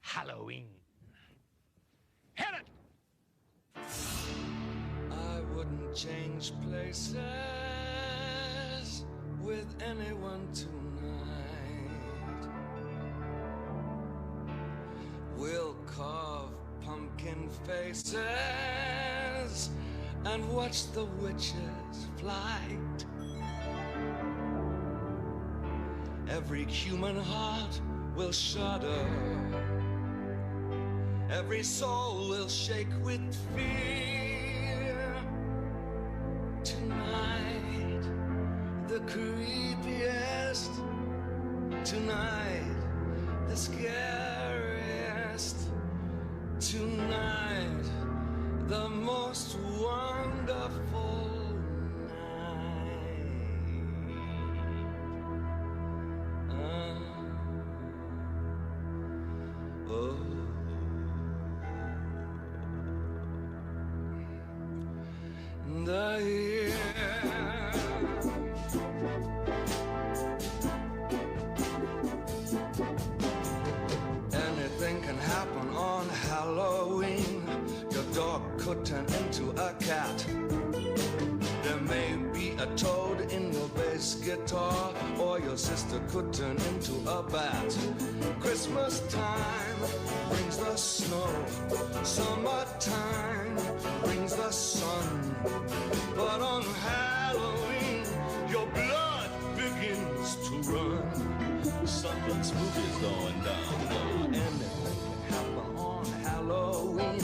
Halloween. Hit it! I wouldn't change places with anyone tonight. We'll carve pumpkin faces and watch the witches' flight. Every human heart will shudder. Every soul will shake with fear. Tonight, the creepiest. Tonight, the scariest. Tonight, the most wonderful night. Oh. The year anything can happen on Halloween. Your dog could turn into a cat. There may be a toad in your bass guitar, or your sister could turn into a bat. Christmas time brings the snow. Summertime brings the sun. But on Halloween, your blood begins to run. Something spooky's going down. Anything can happen on Halloween.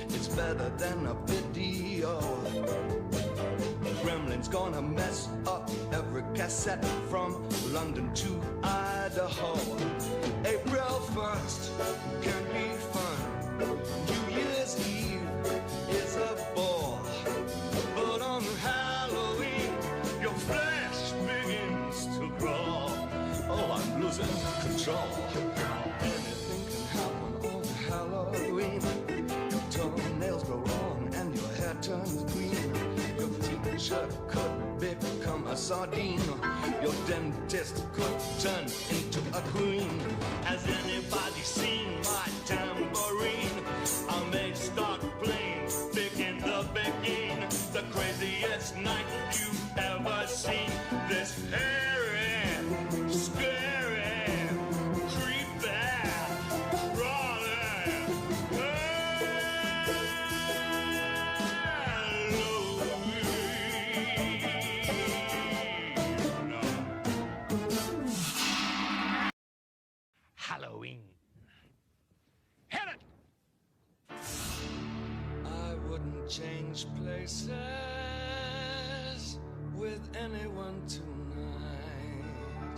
It's better than a video. Gremlin's gonna mess up every cassette from London to Idaho. April 1st can be fun. New Year's Eve is a bore. But on Halloween, your flesh begins to crawl. Oh, I'm losing control. Anything can happen on Halloween. Your toenails grow long and your hair turns green. Your teacher could become a sardine. Your dentist could turn into a queen. Has anybody seen my tambourine? I may start playing big in the beginning. The craziest night you've ever seen. This hairy, scary, creepy, crawling Halloween. Hit it! I wouldn't change places with anyone tonight.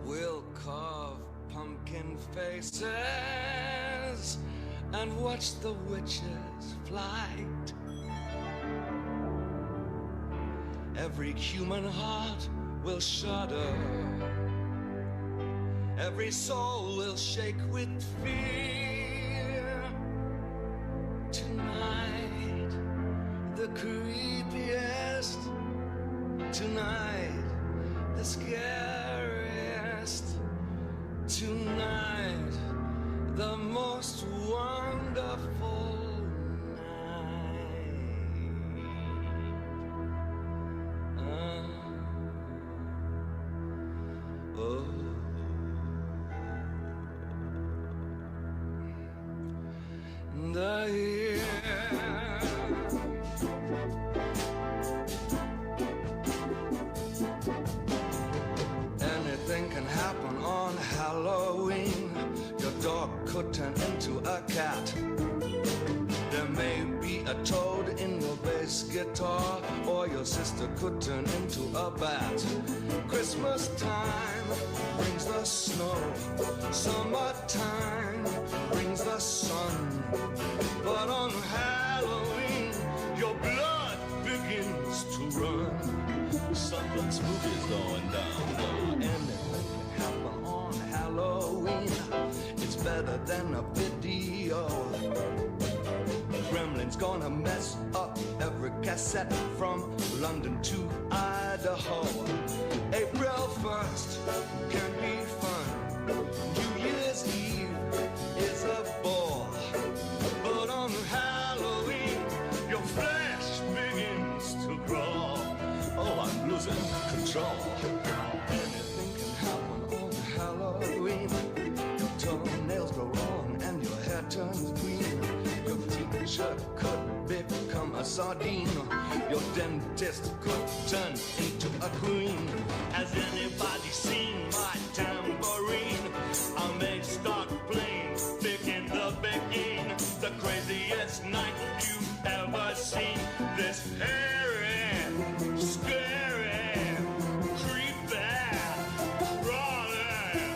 We'll carve pumpkin faces and watch the witches' flight. Every human heart will shudder. Every soul will shake with fear. Tonight, the creepiest. Tonight, the scariest. Tonight, the most wonderful night. Oh. The year anything can happen on Halloween. Your dog could turn into a cat. There may be a toad in your bass guitar, or your sister could turn into a bat. Christmas time brings the snow. Summertime brings the sun. But on Halloween, your blood begins to run. Something spooky's going down. Anything can happen on Halloween. It's better than a video. Gremlin's gonna mess up every cassette from London to Idaho. April 1st can be fun. sardine. Your dentist could turn into a queen. Has anybody seen my tambourine? I may start playing big in the beginning. The craziest night you've ever seen. This hairy, scary, creepy, crawling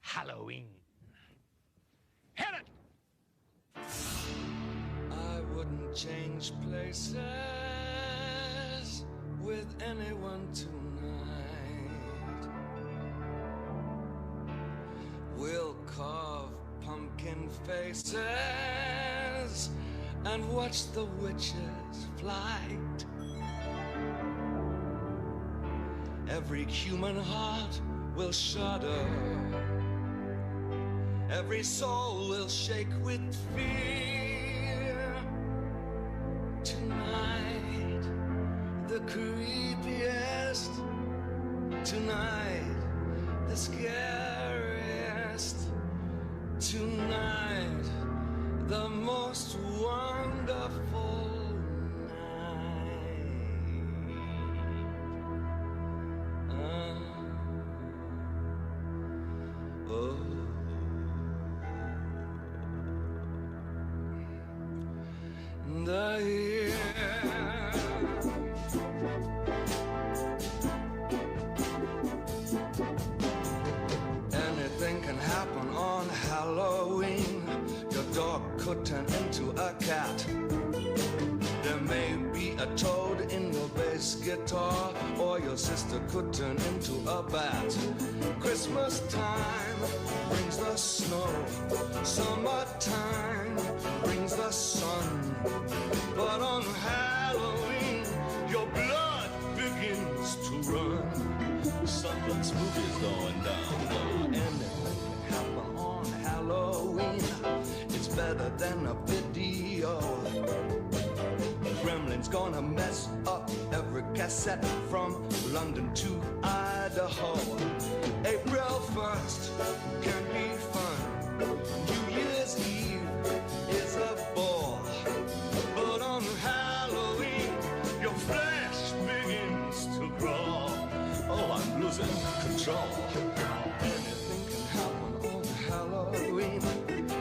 Halloween. Hit it! I wouldn't change places with anyone tonight. We'll carve pumpkin faces and watch the witches' flight. Every human heart will shudder. Every soul will shake with fear. Tonight, the creepiest. Tonight, the scariest. Tonight, the most wonderful night. Oh. The year. Anything can happen on Halloween. Your dog could turn into a cat. There may be a toad in your bass guitar, or your sister could turn into a bat. Christmas time brings the snow. Summertime brings the sun. But on Halloween, your blood begins to run. Something spooky's going down. Anything can happen on Halloween. It's better than a video. Gremlin's gonna mess up every cassette from London to Idaho. April 1st can be fun. New Year's Eve is a bore. But on Halloween, your flesh begins to crawl. Oh, I'm losing control. Anything can happen on Halloween.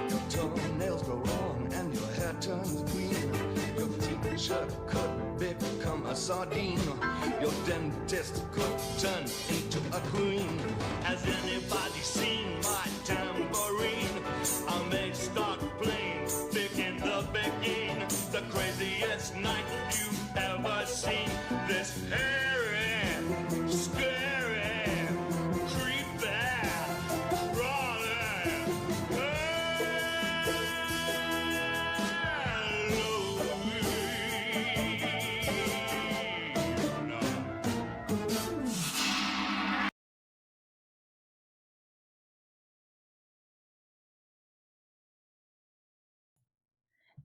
Your toenails grow long and your hair turns green. Your t-shirt could become a sardine. Your dentist could turn into a queen. Has anybody seen my tambourine? I may start playing big in the beginning. The craziest night you've ever seen. This hairy, scary, creepy, crawling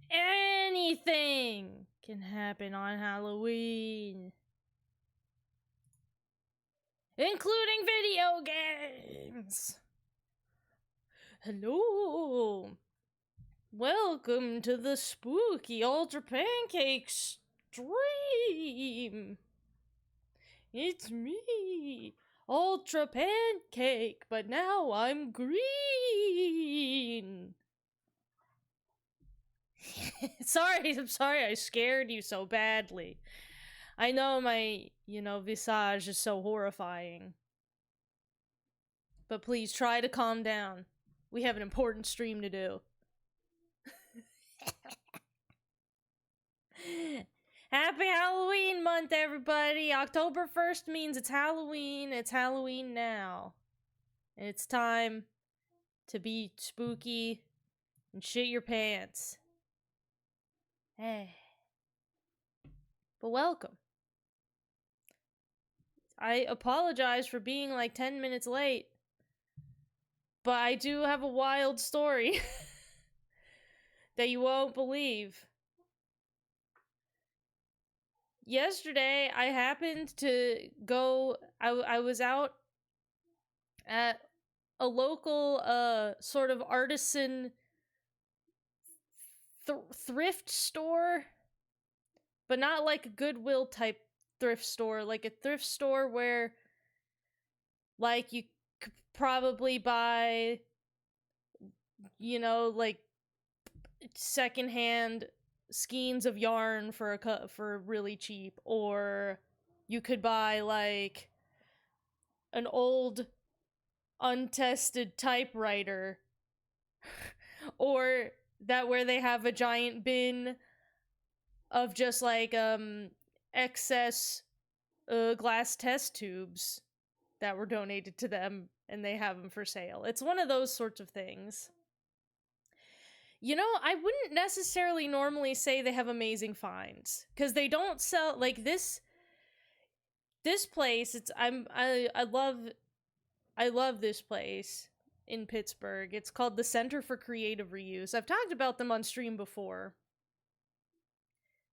Anything can happen on Halloween, including video games. Hello. Welcome to the spooky Ultra Pancake stream. It's me, Ultra Pancake, but now I'm green. I'm sorry I scared you so badly. I know my, visage is so horrifying. But please try to calm down. We have an important stream to do. Happy Halloween month, everybody! October 1st means it's Halloween. It's Halloween now. And it's time to be spooky and shit your pants. Hey. But welcome. I apologize for being like 10 minutes late. But I do have a wild story that you won't believe. yesterday I happened to go, I was out at a local sort of artisan thrift store, but not like a Goodwill type thrift store, like a thrift store where like you could probably buy, you know, like secondhand skeins of yarn for really cheap, or you could buy like an old untested typewriter or that where they have a giant bin of just like excess glass test tubes that were donated to them and they have them for sale. It's one of those sorts of things. You know, I wouldn't necessarily normally say they have amazing finds, because they don't sell like this place. I love this place in Pittsburgh. It's called the Center for Creative Reuse. I've talked about them on stream before.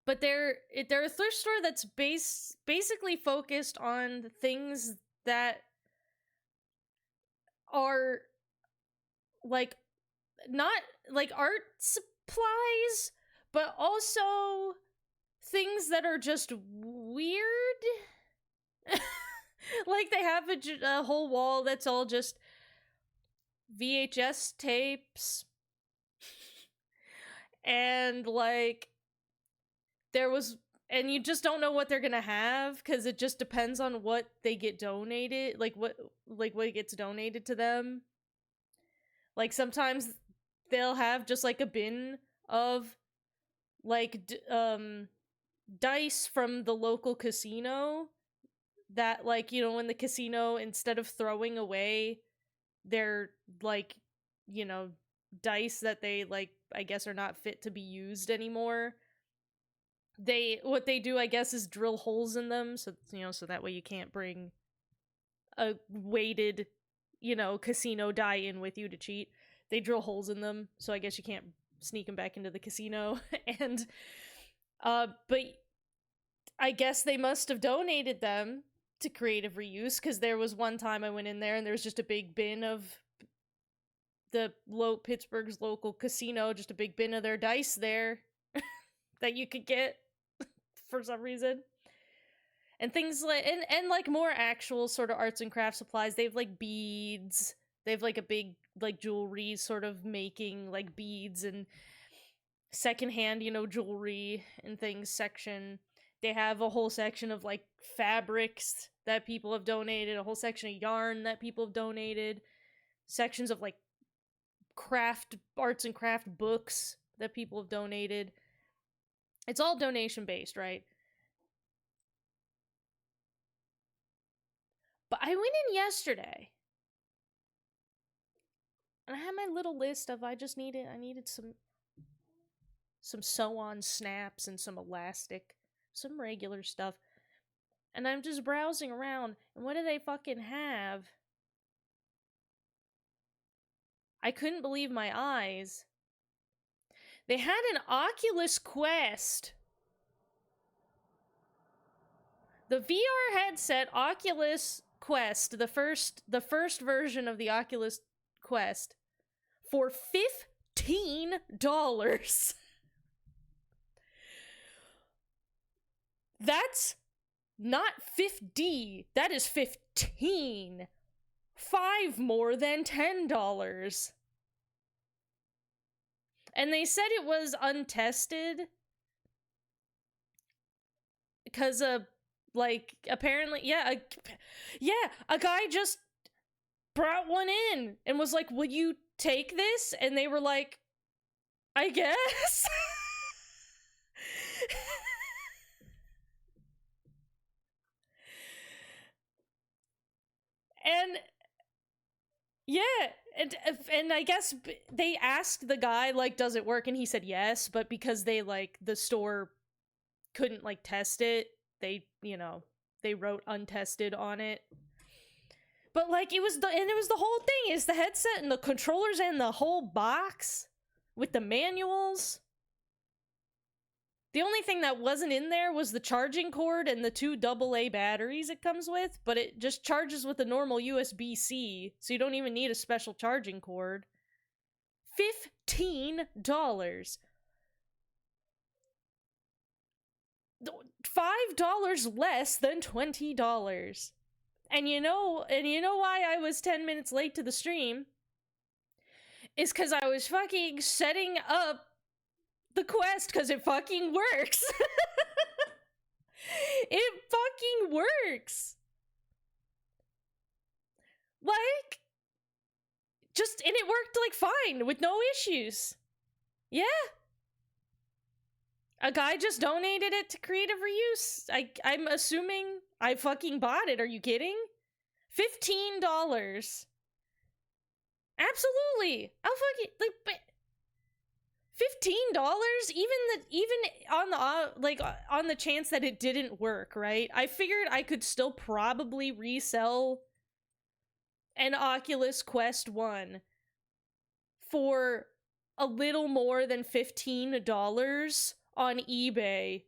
But they're a thrift store that's basically focused on things that are like not like art supplies, but also things that are just weird. Like they have a whole wall that's all just VHS tapes. And like and you just don't know what they're gonna have, because it just depends on what they get donated, like what gets donated to them. Like sometimes they'll have just like a bin of like dice from the local casino that, like, you know, when the casino, instead of throwing away their like, you know, dice that they like, I guess are not fit to be used anymore, what they do, I guess, is drill holes in them, so, you know, so that way you can't bring a weighted, you know, casino die in with you to cheat. They drill holes in them, so I guess you can't sneak them back into the casino. And but I guess they must have donated them to Creative Reuse, because there was one time I went in there and there was just a big bin of Pittsburgh's local casino, just a big bin of their dice there that you could get for some reason. And things like, and like more actual sort of arts and crafts supplies. They have like beads. They have like a big like jewelry sort of making like beads and secondhand, you know, jewelry and things section. They have a whole section of like fabrics that people have donated, a whole section of yarn that people have donated, sections of like arts and craft books that people have donated. It's all donation based, right? But I went in yesterday and I had my little list of I needed some sew-on snaps and some elastic, some regular stuff. And I'm just browsing around, and what do they fucking have? I couldn't believe my eyes. They had an Oculus Quest. The VR headset Oculus Quest, the first version of the Oculus Quest, for $15. That's not 50. That is 15. 5 more than $10. And they said it was untested because like apparently a guy just brought one in and was like, "Will you take this?" And they were like, "I guess." And yeah, and I guess they asked the guy, like, does it work? And he said yes, but because they, like, the store couldn't, like, test it, they, you know, they wrote untested on it. But, like, it was the whole thing. It's the headset and the controllers and the whole box with the manuals. The only thing that wasn't in there was the charging cord and the 2 AA batteries it comes with, but it just charges with a normal USB-C, so you don't even need a special charging cord. $15. $5 less than $20. And you know why I was 10 minutes late to the stream? Is because I was fucking setting up the quest because it fucking works. It fucking works. Like, and it worked like fine with no issues. Yeah. A guy just donated it to creative reuse. I'm assuming I fucking bought it. Are you kidding? $15. Absolutely. I'll fucking but $15? Even on the chance that it didn't work, right? I figured I could still probably resell an Oculus Quest 1 for a little more than $15 on eBay.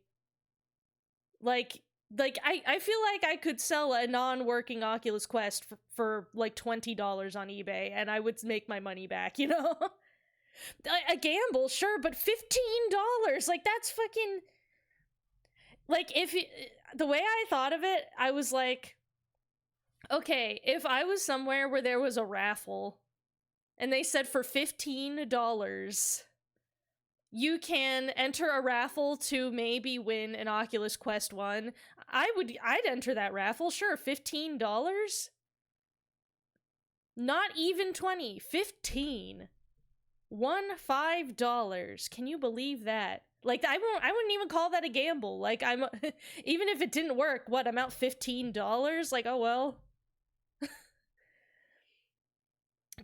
Like I feel like I could sell a non-working Oculus Quest for like $20 on eBay and I would make my money back, you know? A gamble, sure, but $15, like that's fucking, like, the way I thought of it, I was like, okay, if I was somewhere where there was a raffle and they said for $15 you can enter a raffle to maybe win an Oculus Quest 1, I'd enter that raffle, sure. $15? Not even 20, 15. $5. Can you believe that? Like, I wouldn't even call that a gamble. Like, even if it didn't work, I'm out $15? Like, oh well.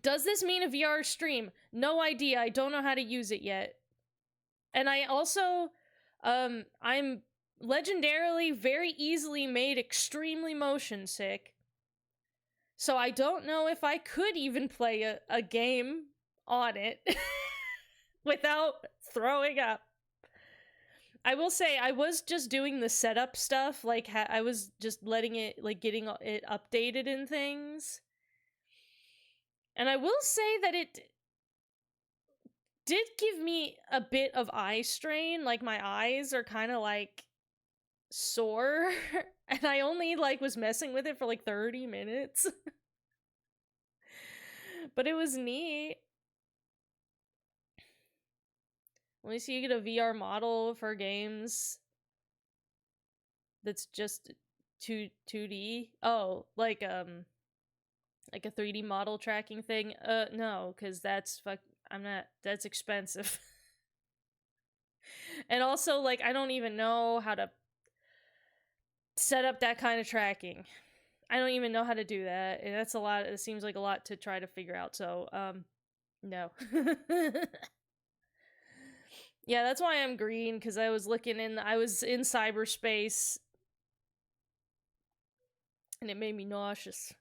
Does this mean a VR stream? No idea. I don't know how to use it yet. And I also, I'm legendarily very easily made extremely motion sick. So I don't know if I could even play a game on it without throwing up. I will say I was just doing the setup stuff, like I was just letting it, like, getting it updated and things. And I will say that it did give me a bit of eye strain, like my eyes are kind of like sore, and I only like was messing with it for like 30 minutes. But it was neat. Let me see, you get a VR model for games that's just 2D. Oh, like a 3D model tracking thing. No, because that's that's expensive. And also, like, I don't even know how to set up that kind of tracking. I don't even know how to do that. And that's a lot. It seems like a lot to try to figure out. So, no. Yeah, that's why I'm green, because I was in cyberspace, and it made me nauseous.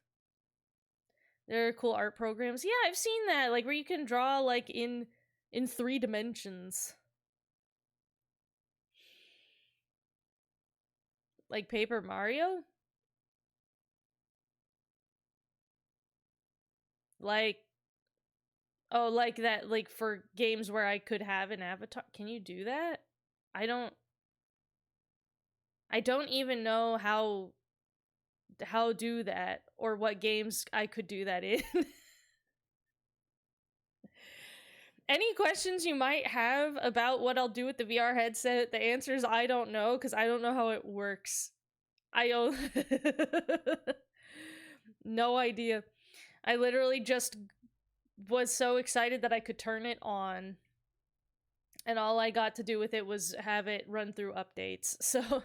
There are cool art programs. Yeah, I've seen that, like, where you can draw, like, in 3 dimensions. Like Paper Mario? Like, oh, like that, like for games where I could have an avatar. Can you do that? I don't even know how do that, or what games I could do that in. Any questions you might have about what I'll do with the VR headset, the answer is I don't know, because I don't know how it works. No idea. I literally just was so excited that I could turn it on, and all I got to do with it was have it run through updates. So,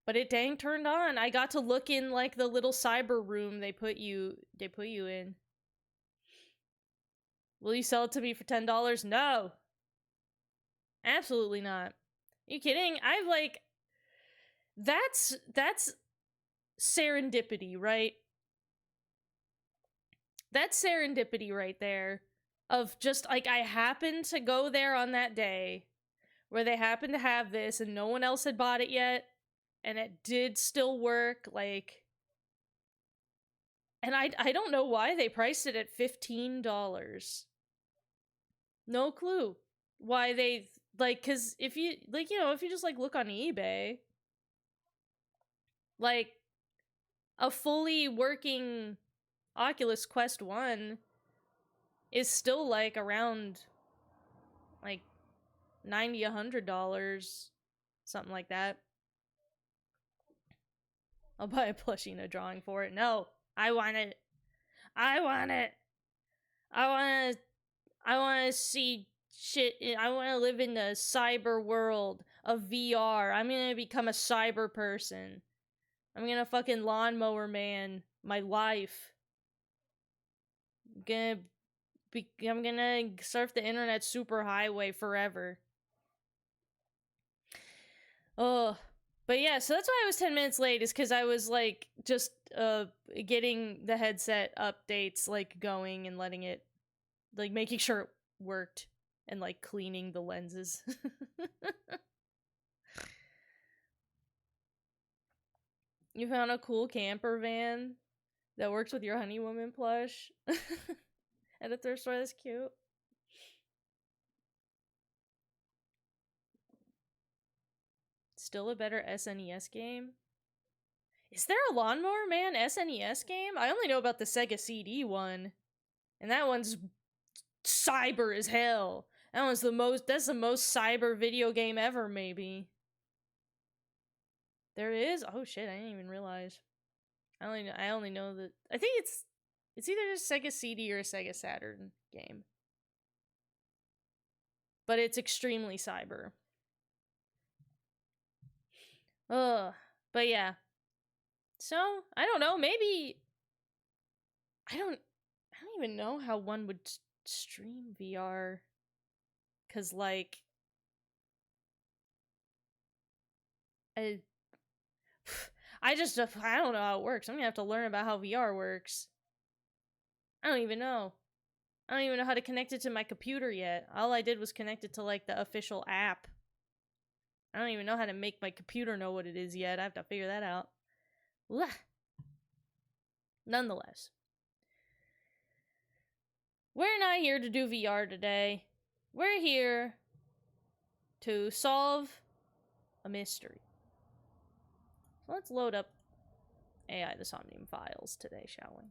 but it dang turned on. I got to look in, like, the little cyber room they put you in. Will you sell it to me for $10? No. Absolutely not. Are you kidding? I've, like, that's serendipity, right? That's serendipity right there. Of just, like, I happened to go there on that day where they happened to have this and no one else had bought it yet, and it did still work, like... And I don't know why they priced it at $15. No clue why they, like, because if you, like, you know, if you just, like, look on eBay, like, a fully working Oculus Quest 1 is still, like, around, like, $90, $100, something like that. I'll buy a plushie and a drawing for it. No, I want it. I want it. I want to see shit. I want to live in the cyber world of VR. I'm gonna become a cyber person. I'm gonna fucking lawnmower man my life. I'm gonna surf the internet super highway forever. Oh, but yeah, so that's why I was 10 minutes late, is because I was, like, just, getting the headset updates, like, going and letting it, like, making sure it worked and, like, cleaning the lenses. You found a cool camper van that works with your Honey Woman plush at a thrift store. That's cute. Still a better SNES game? Is there a Lawnmower Man SNES game? I only know about the Sega CD one. And that one's cyber as hell. That's the most cyber video game ever, maybe. There is? Oh shit, I didn't even realize. I only know that, I think it's either a Sega CD or a Sega Saturn game. But it's extremely cyber. Ugh. But yeah. So, I don't know, maybe... I don't even know how one would stream VR. 'Cause, like... I don't know how it works. I'm gonna have to learn about how VR works. I don't even know. I don't even know how to connect it to my computer yet. All I did was connect it to, like, the official app. I don't even know how to make my computer know what it is yet. I have to figure that out. Blah. Nonetheless. We're not here to do VR today. We're here to solve a mystery. So let's load up AI the Somnium files today, shall we?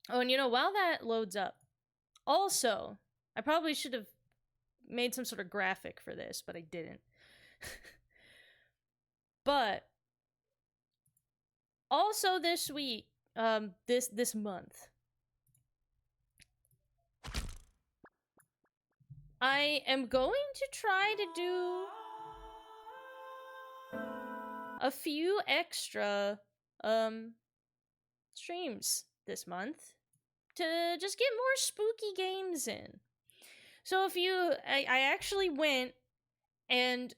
Oh, and you know, while that loads up, also, I probably should have made some sort of graphic for this, but I didn't. But also this week, this month, I am going to try to do a few extra streams this month to just get more spooky games in. So if you, I actually went and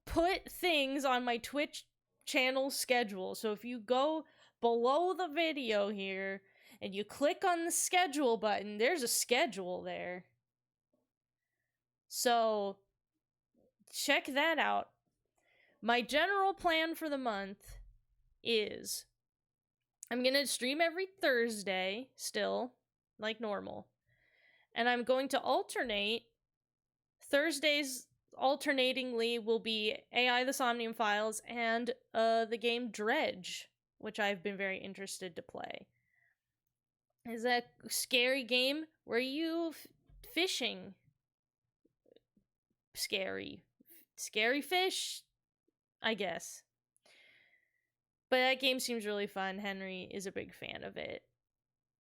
put things on my Twitch channel schedule. So if you go below the video here and you click on the schedule button, there's a schedule there. So check that out. My general plan for the month is I'm gonna stream every Thursday still, like normal. And I'm going to alternate. Thursdays alternatingly will be AI the Somnium Files and the game Dredge, which I've been very interested to play. It's a scary game where you fishing. Scary fish, I guess. But that game seems really fun. Henry is a big fan of it.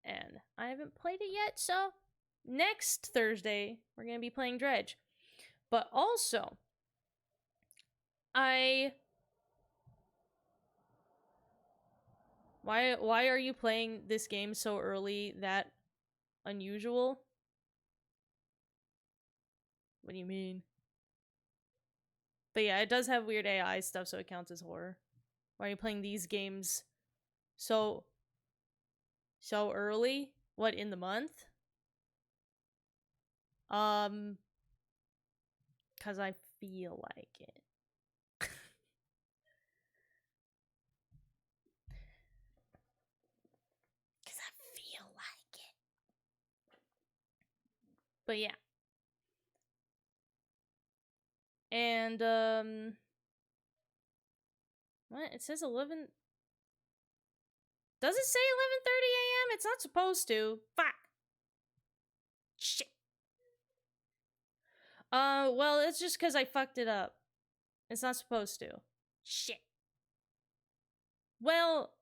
And I haven't played it yet, so next Thursday we're going to be playing Dredge. But also, why are you playing this game so early? That unusual? What do you mean? But yeah, it does have weird AI stuff, so it counts as horror. Why are you playing these games so early? What, in the month? 'Cause I feel like it. 'Cause I feel like it. But yeah. And, what? It says 11... Does it say 11:30 a.m.? It's not supposed to. Fuck. Shit. Well, it's just because I fucked it up. It's not supposed to. Shit. Well,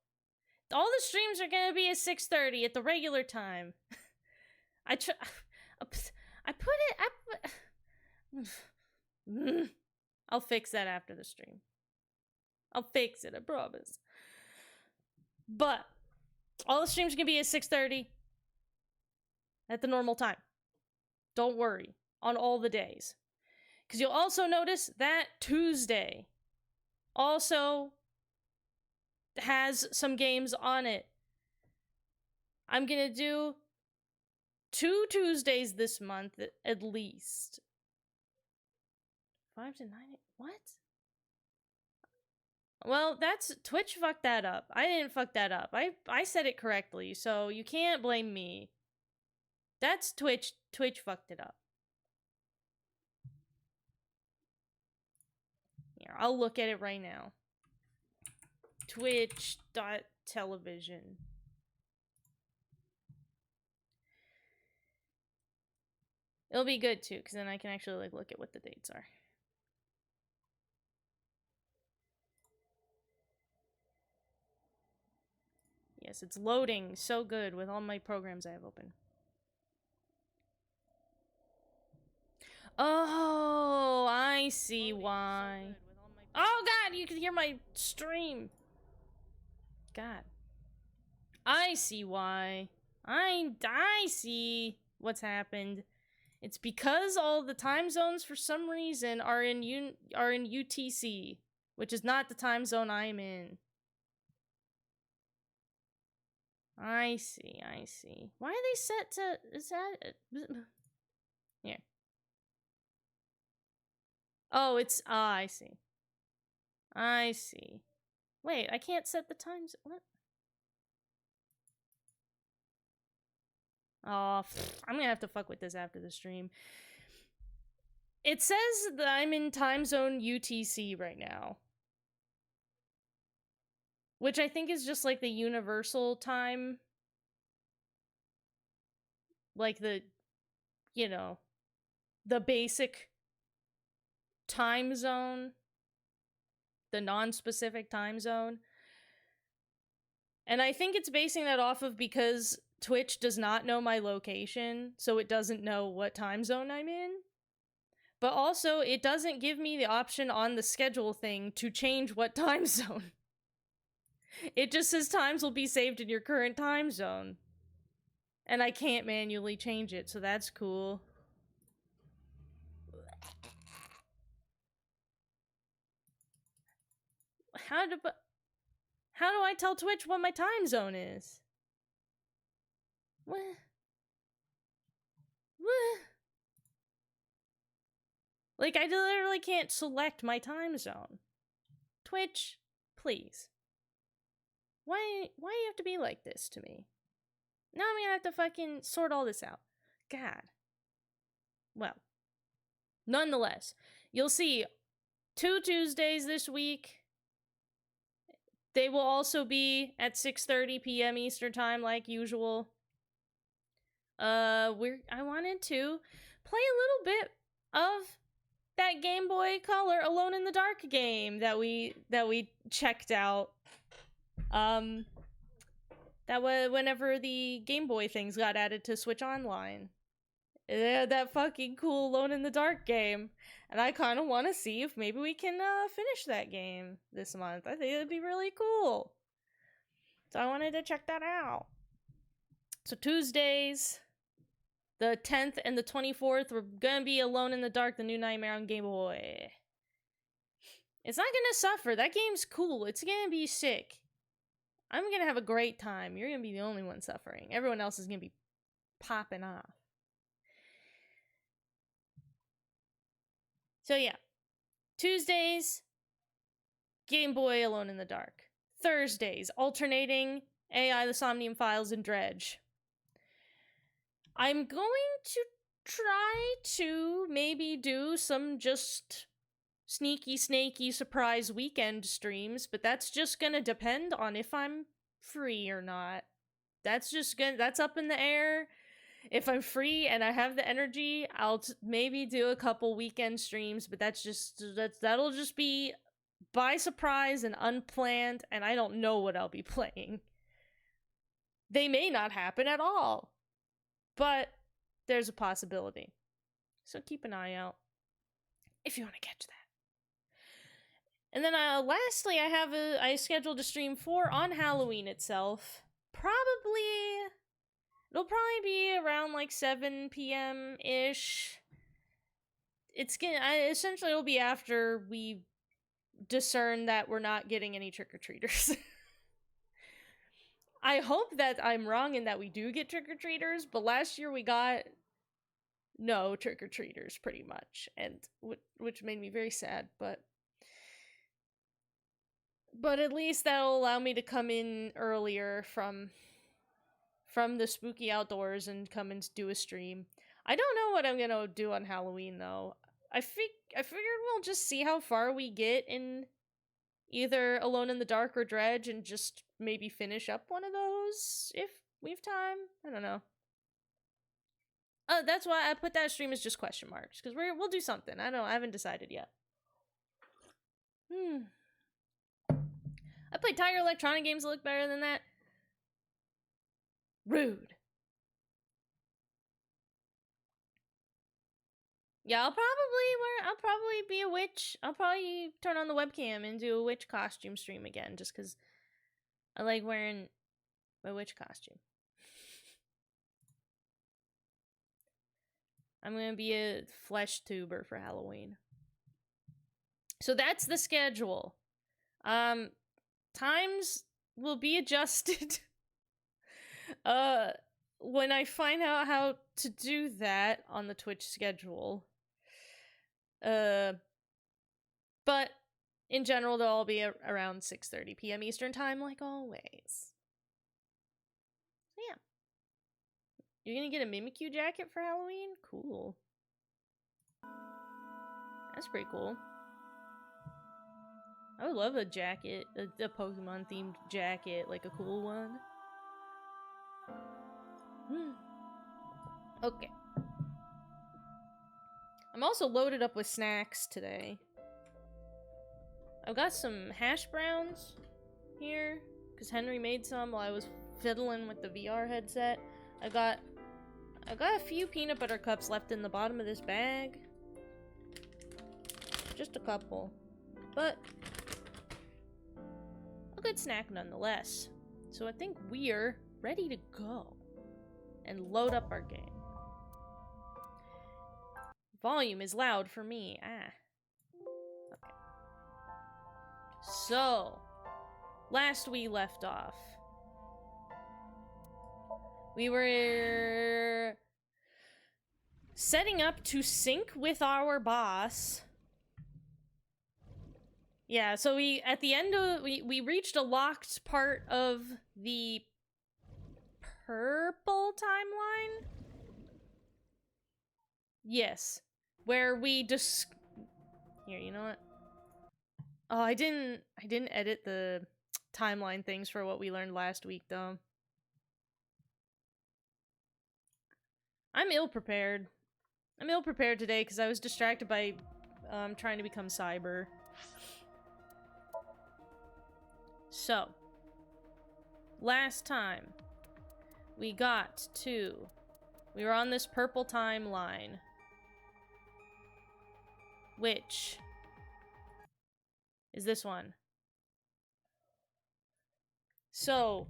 all the streams are gonna be at 6:30 at the regular time. I put it... I'll fix that after the stream. I'll fix it, I promise. But all the streams can be at 6:30 at the normal time. Don't worry, on all the days. Because you'll also notice that Tuesday also has some games on it. I'm gonna do 2 Tuesdays this month, at least. 5 to 9... What? Well, that's... Twitch fucked that up. I didn't fuck that up. I said it correctly, so you can't blame me. That's Twitch. Twitch fucked it up. Here, I'll look at it right now. Twitch.television. It'll be good, too, because then I can actually, like, look at what the dates are. Yes, it's loading so good with all my programs I have open. Oh, I see why. Oh, God, you can hear my stream. God. I see why. I see what's happened. It's because all the time zones, for some reason, are in UTC, which is not the time zone I'm in. I see. Why are they set to... Is that... Here. Oh, it's... Ah, I see. I see. Wait, I can't set the times... What? Oh, I'm gonna have to fuck with this after the stream. It says that I'm in time zone UTC right now. Which I think is just like the universal time. Like the, you know, the basic time zone. The non-specific time zone. And I think it's basing that off of because Twitch does not know my location, so it doesn't know what time zone I'm in. But also, it doesn't give me the option on the schedule thing to change what time zone. It just says times will be saved in your current time zone. And I can't manually change it, so that's cool. How do I tell Twitch what my time zone is? What? Like, I literally can't select my time zone. Twitch, please. Why do you have to be like this to me? Now I'm gonna have to fucking sort all this out. God. Well. Nonetheless, you'll see 2 Tuesdays this week. They will also be at 6:30 p.m. Eastern Time, like usual. I wanted to play a little bit of that Game Boy Color Alone in the Dark game that we checked out. That was whenever the Game Boy things got added to Switch Online. They had that fucking cool Alone in the Dark game. And I kind of want to see if maybe we can finish that game this month. I think it'd be really cool. So I wanted to check that out. So Tuesdays, the 10th and the 24th, we're gonna be Alone in the Dark, the new Nightmare on Game Boy. It's not gonna suffer. That game's cool. It's gonna be sick. I'm gonna have a great time. You're gonna be the only one suffering. Everyone else is gonna be popping off. So yeah, Tuesdays, Game Boy Alone in the Dark. Thursdays, alternating AI The Somnium Files and Dredge. I'm going to try to maybe do some just sneaky, snaky surprise weekend streams, but that's just gonna depend on if I'm free or not. That's up in the air. If I'm free and I have the energy, I'll maybe do a couple weekend streams, but that'll just be by surprise and unplanned, and I don't know what I'll be playing. They may not happen at all, but there's a possibility. So keep an eye out if you want to catch that. And then lastly, I scheduled a stream for on Halloween itself. It'll probably be around like 7 p.m.-ish. Essentially it'll be after we discern that we're not getting any trick-or-treaters. I hope that I'm wrong and that we do get trick-or-treaters, but last year we got no trick-or-treaters pretty much, and which made me very sad, but at least that'll allow me to come in earlier from the spooky outdoors and come and do a stream. I don't know what I'm gonna do on Halloween though. I figured we'll just see how far we get in either Alone in the Dark or Dredge and just maybe finish up one of those if we have time. I don't know. That's why I put that stream as just question marks, because we'll do something. I haven't decided yet. I played Tiger Electronic games that look better than that. Rude. Yeah, I'll probably be a witch. I'll probably turn on the webcam and do a witch costume stream again, just because I like wearing my witch costume. I'm gonna be a flesh tuber for Halloween. So that's the schedule. Times will be adjusted when I find out how to do that on the Twitch schedule. But in general, they'll all be around 6:30 p.m. Eastern time, like always. So yeah. You're gonna get a Mimikyu jacket for Halloween? Cool. That's pretty cool. I would love a jacket, a Pokemon-themed jacket, like a cool one. Okay. I'm also loaded up with snacks today. I've got some hash browns here, because Henry made some while I was fiddling with the VR headset. I've got a few peanut butter cups left in the bottom of this bag. Just a couple. But a good snack nonetheless. So I think we're ready to go and load up our game. Volume is loud for me. Okay. So, last we left off, we were setting up to sync with our boss. Yeah, so we reached a locked part of the purple timeline? Yes. Where we here, you know what? Oh, I didn't edit the timeline things for what we learned last week, though. I'm ill-prepared. I'm ill-prepared today because I was distracted by trying to become cyber. So, last time, we were on this purple timeline, which is this one. So,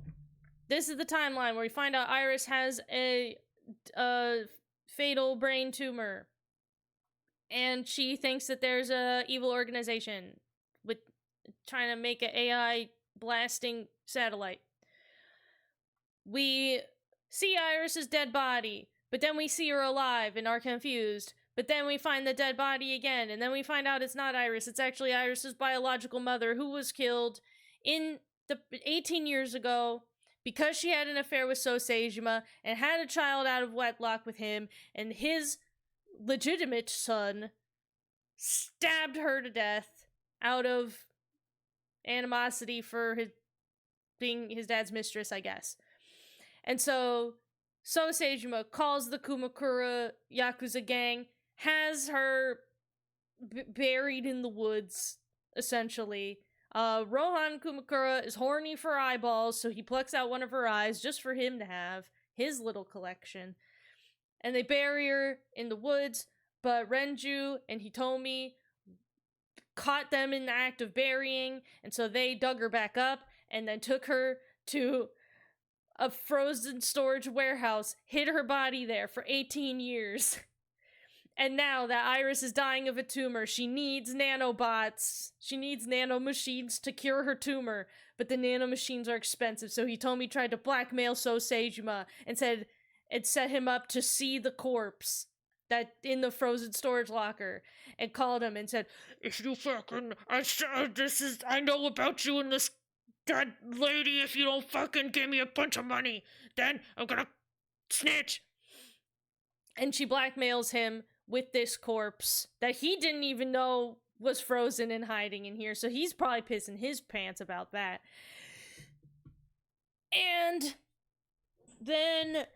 this is the timeline where we find out Iris has a fatal brain tumor, and she thinks that there's a evil organization with trying to make an AI blasting satellite. We see Iris's dead body, but then we see her alive and are confused. But then we find the dead body again, and then we find out it's not Iris. It's actually Iris's biological mother who was killed in the 18 years ago because she had an affair with Sosejima and had a child out of wedlock with him, and his legitimate son stabbed her to death out of animosity for his being his dad's mistress, I guess. And so Sosejima calls the Kumakura Yakuza gang, has her buried in the woods, essentially. Rohan Kumakura is horny for eyeballs, so he plucks out one of her eyes just for him to have his little collection. And they bury her in the woods, but Renju and Hitomi caught them in the act of burying, and so they dug her back up and then took her to a frozen storage warehouse, hid her body there for 18 years. And now that Iris is dying of a tumor, she needs nanobots. She needs nanomachines to cure her tumor, but the nanomachines are expensive, so Hitomi tried to blackmail Sosejima and set him up to see the corpse that in the frozen storage locker, and called him and said, "If you fucking, I know about you and this dead lady. If you don't fucking give me a bunch of money, then I'm gonna snitch." And she blackmails him with this corpse that he didn't even know was frozen and hiding in here, so he's probably pissing his pants about that. And then,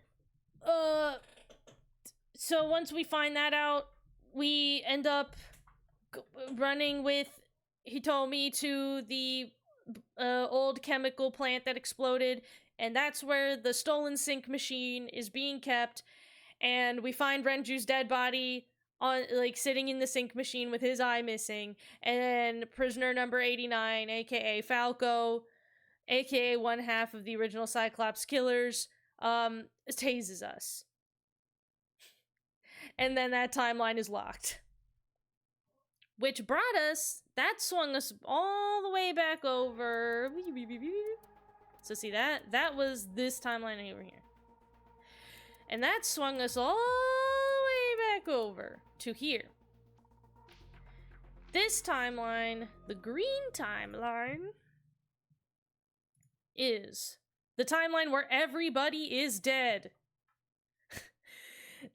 so once we find that out, we end up running with Hitomi to the old chemical plant that exploded, and that's where the stolen sync machine is being kept. And we find Renju's dead body on, like, sitting in the sync machine with his eye missing. And prisoner number 89, aka Falco, aka one half of the original Cyclops killers, tases us. And then that timeline is locked. Which that swung us all the way back over. So see that was this timeline over here. And that swung us all the way back over to here. This timeline, the green timeline, is the timeline where everybody is dead.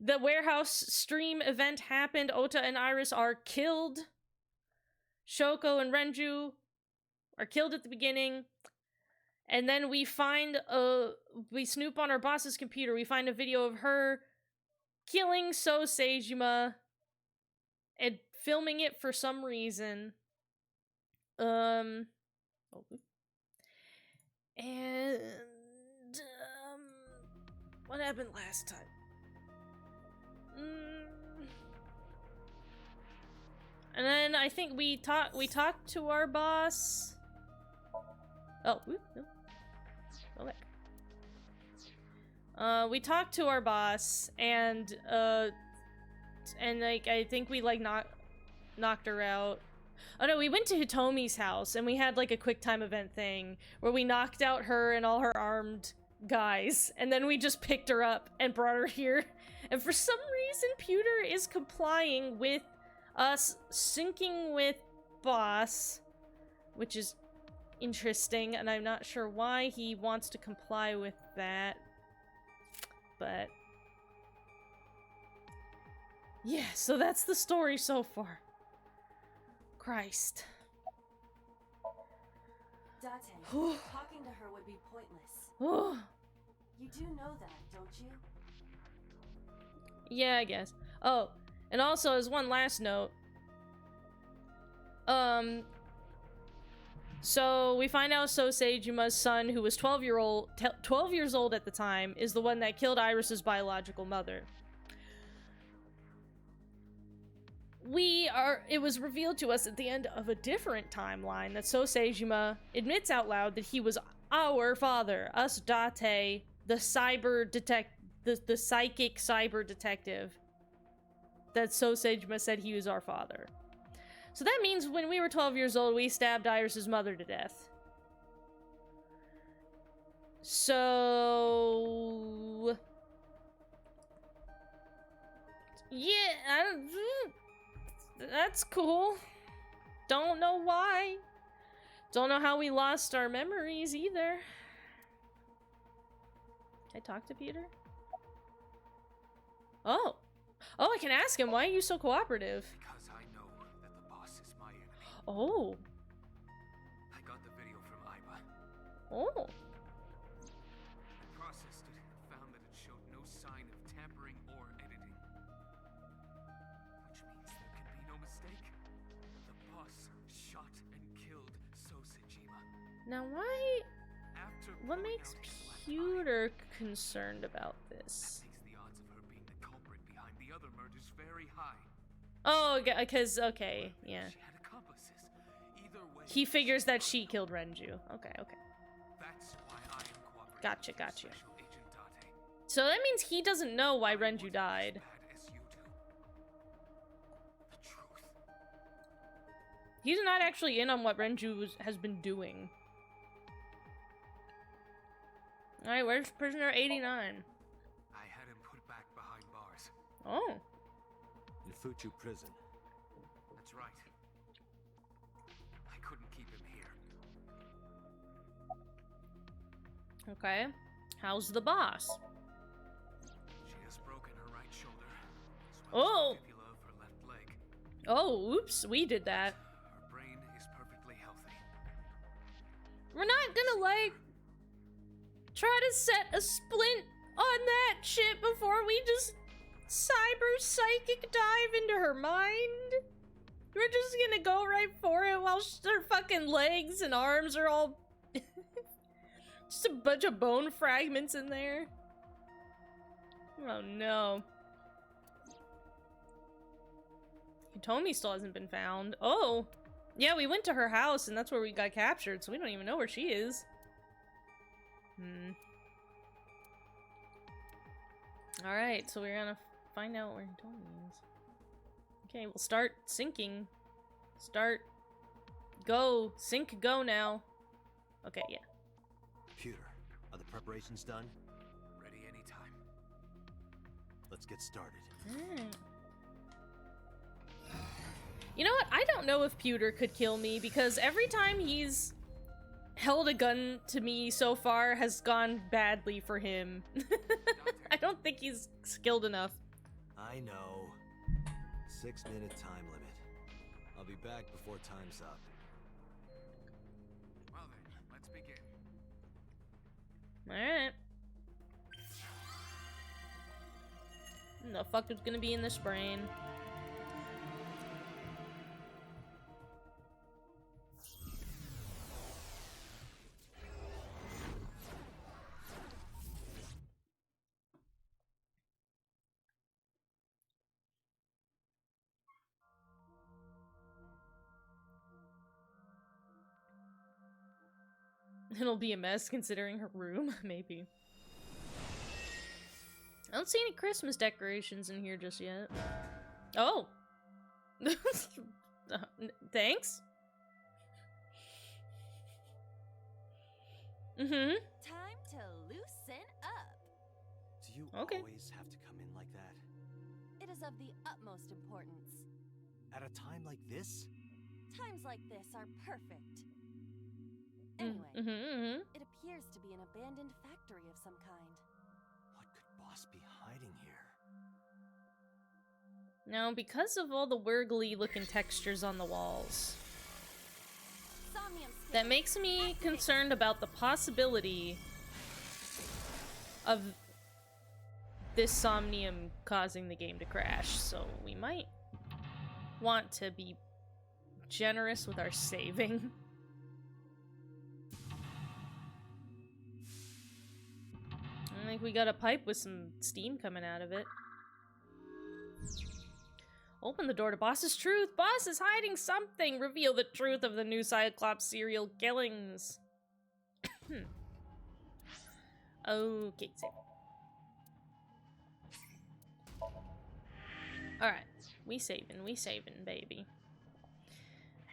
The warehouse stream event happened. Ota and Iris are killed. Shoko and Renju are killed at the beginning. And then we snoop on our boss's computer. We find a video of her killing Sosejima and filming it for some reason. And what happened last time? And then I think we talked to our boss. Oh, no. Go back. We talked to our boss, and like I think we like knocked her out. Oh no, we went to Hitomi's house and we had like a quick time event thing where we knocked out her and all her armed guys, and then we just picked her up and brought her here. And for some reason, Pewter is complying with us syncing with boss, which is interesting, and I'm not sure why he wants to comply with that. But yeah, so that's the story so far. Christ. Date, talking to her would be pointless. You do know that, don't you? Yeah, I guess. Oh, and also as one last note, so we find out Sosejima's son, who was 12 years old at the time, is the one that killed Iris's biological mother. It was revealed to us at the end of a different timeline that Sosejima admits out loud that he was our father, us Date, the psychic cyber detective, that Sosejima said he was our father. So that means when we were 12 years old, we stabbed Iris's mother to death. So Yeah, that's cool. Don't know why. Don't know how we lost our memories either. Can I talk to Peter? Oh. Oh, I can ask him. Why are you so cooperative? Because I know that the boss is my enemy. Oh. I got the video from Iba. Oh. I processed it and found that it showed no sign of tampering or editing. Which means there can be no mistake. The boss shot and killed Sosejima. Now why... After What pulling makes out his left eye, Peter concerned about this? makes the odds of her being the culprit behind the other murders very high. Oh, because, okay, yeah. She had accomplices. Either way, He figures that she killed Renju. Okay, okay. that's why I am cooperating Gotcha, with gotcha. Special Agent Date. So that means he doesn't know why I Renju want died. as bad as you do. The truth. He's not actually in on what Renju has been doing. Alright, where's prisoner 89? I had him put back behind bars. Oh. In Fuchu prison. That's right. I couldn't keep him here. Okay. How's the boss? She has broken her right shoulder, as well Oh. as the fibula of her left leg. Oh, oops, we did that. Her brain is perfectly healthy. We're not gonna, like, try to set a splint on that shit before we just cyber psychic dive into her mind. We're just gonna go right for it while her fucking legs and arms are all just a bunch of bone fragments in there. Oh no. Hitomi still hasn't been found. Oh! Yeah, we went to her house and that's where we got captured, so we don't even know where she is. Alright, so we're gonna find out where Hitomi is. Okay, we'll start sinking. Start. Go. Sink go now. Okay, yeah. Pewter, are the preparations done? Ready anytime. Let's get started. Alright. You know what? I don't know if Pewter could kill me because every time he's held a gun to me so far has gone badly for him. I don't think he's skilled enough. I know. 6-minute time limit. I'll be back before time's up. Well then, let's begin. Alright. The fuck is gonna be in this brain? It'll be a mess considering her room, maybe. I don't see any Christmas decorations in here just yet. Oh! Thanks? Mm-hmm. Time to loosen up. Do you Okay. always have to come in like that? It is of the utmost importance. At a time like this? Times like this are perfect. Anyway, it appears to be an abandoned factory of some kind. What could Boss be hiding here? Now, because of all the wurgly looking textures on the walls, Somnium that makes me concerned about the possibility of this somnium causing the game to crash, so we might want to be generous with our saving. I think we got a pipe with some steam coming out of it. Open the door to Boss's truth. Boss is hiding something. Reveal the truth of the new Cyclops serial killings. Okay, save. Alright. We saving, baby.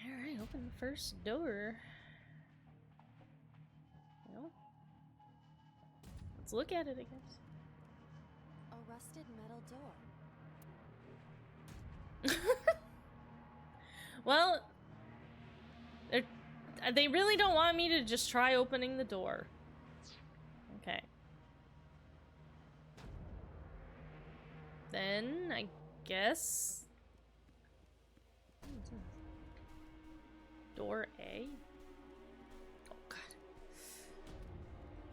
Alright, open the first door. Well, let's look at it, I guess. A rusted metal door. Well, they really don't want me to just try opening the door. Okay. Then, I guess... Door A? Oh, God.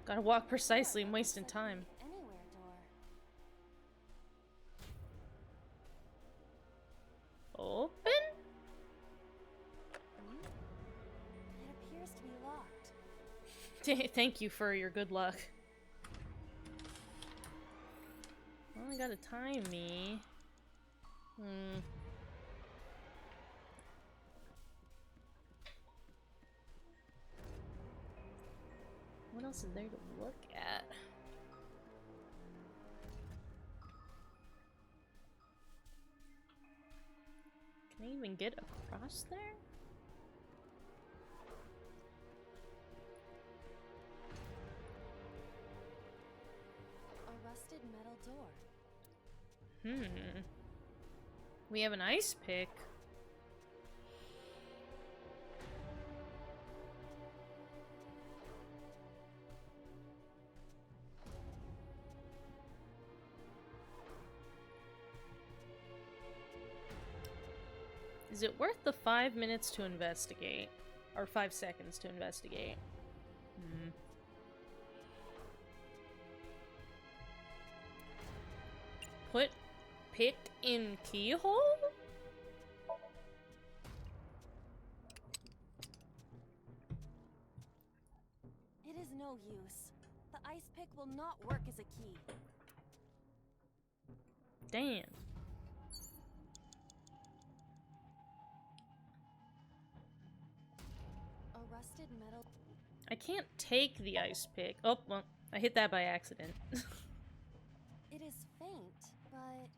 Gotta walk precisely, I'm wasting time. Anywhere door. Open? It appears to be locked. Thank you for your good luck. Only gotta time me. What else is there to look at? Can I even get across there? A rusted metal door. We have an ice pick. Is it worth the 5 minutes to investigate? Or 5 seconds to investigate? Put pick in keyhole? It is no use. The ice pick will not work as a key. Damn. A rusted metal. I can't take the ice pick. Oh, well, I hit that by accident. It is faint, but I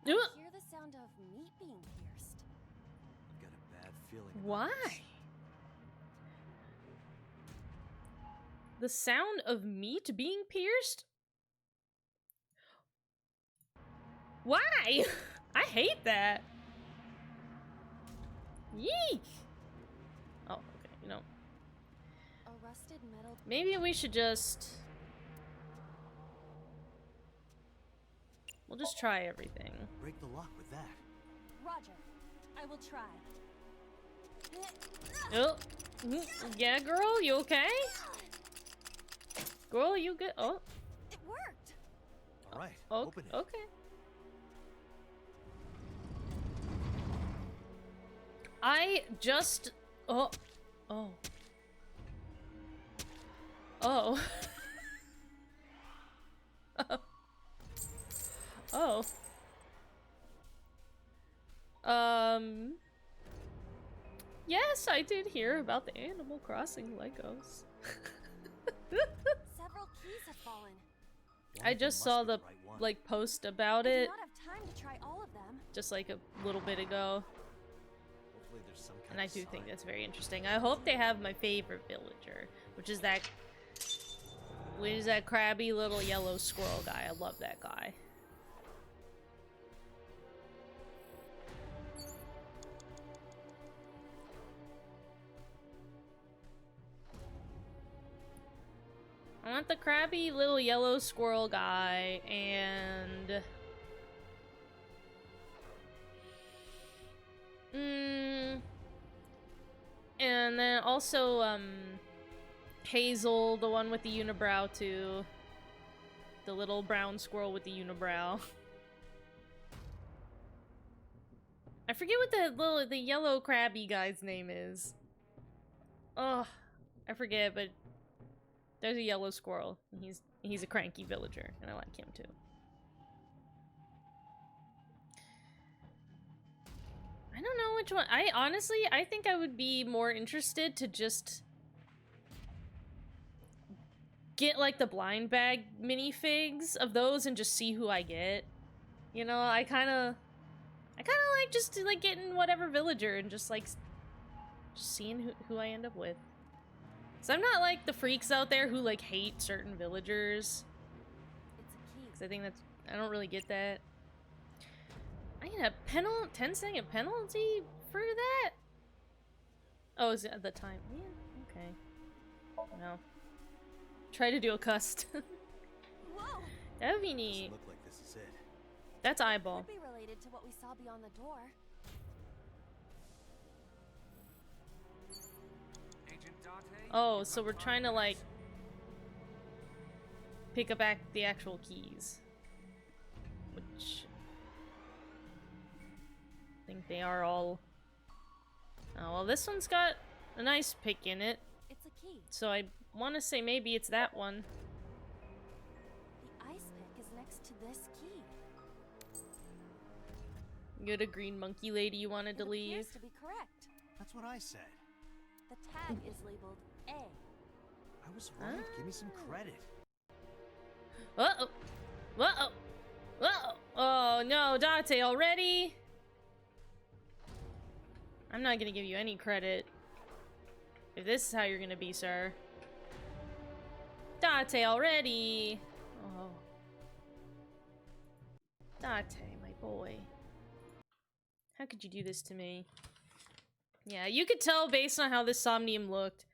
Ugh. hear the sound of meat being pierced. Got a bad feeling. about Why? this. The sound of meat being pierced? Why? I hate that. Yeek. Oh, okay, you know. A rusted metal. Maybe we should just... We'll just try everything. Break the lock with that. Roger. I will try. Oh. Yeah, girl, you okay? Girl, you good? Oh. It worked. All right, Okay. open it. Okay. I just... Oh. Oh. Oh. Oh. Yes, I did hear about the Animal Crossing Legos. Several keys have fallen. One I of them just must saw be the, right one. like, post about I do it not have time to try all of them. just, like, a little bit ago. Hopefully there's some kind And I of do think sign. that's very interesting. I hope they have my favorite villager, which is that crabby little yellow squirrel guy. I love that guy. I want the crabby little yellow squirrel guy and and then also Hazel, the one with the unibrow too. The little brown squirrel with the unibrow. I forget what the yellow crabby guy's name is. Oh, I forget, but there's a yellow squirrel. And he's a cranky villager, and I like him too. I don't know which one. I think I would be more interested to just get like the blind bag minifigs of those and just see who I get. You know, I kind of like just like getting whatever villager and just like just seeing who I end up with. So I'm not like the freaks out there who like hate certain villagers. It's a key. Cause I think I don't really get that. I get a 10-second penalty for that? Oh, is it at the time? Yeah, okay. No. Try to do a cust. Whoa! That would be Doesn't neat. look like this is it. That's eyeball. Could be related to what we saw beyond the door. Agent Date, Oh, you've so got we're 5 trying to, like, minutes. pick up back the actual keys. Which... I think they are all... Oh, well, this one's got a nice pick in it. It's a key. So I want to say maybe it's that one. The ice pick is next to this key. You're the green monkey lady you wanted to It leave. appears to be correct. That's what I said. The tag is labeled A. I was right. Give me some credit. Uh-oh. Uh-oh. Uh-oh. Oh, no, Date already? I'm not gonna give you any credit. If this is how you're gonna be, sir. Date already! Oh. Date, my boy. How could you do this to me? Yeah, you could tell based on how this Somnium looked.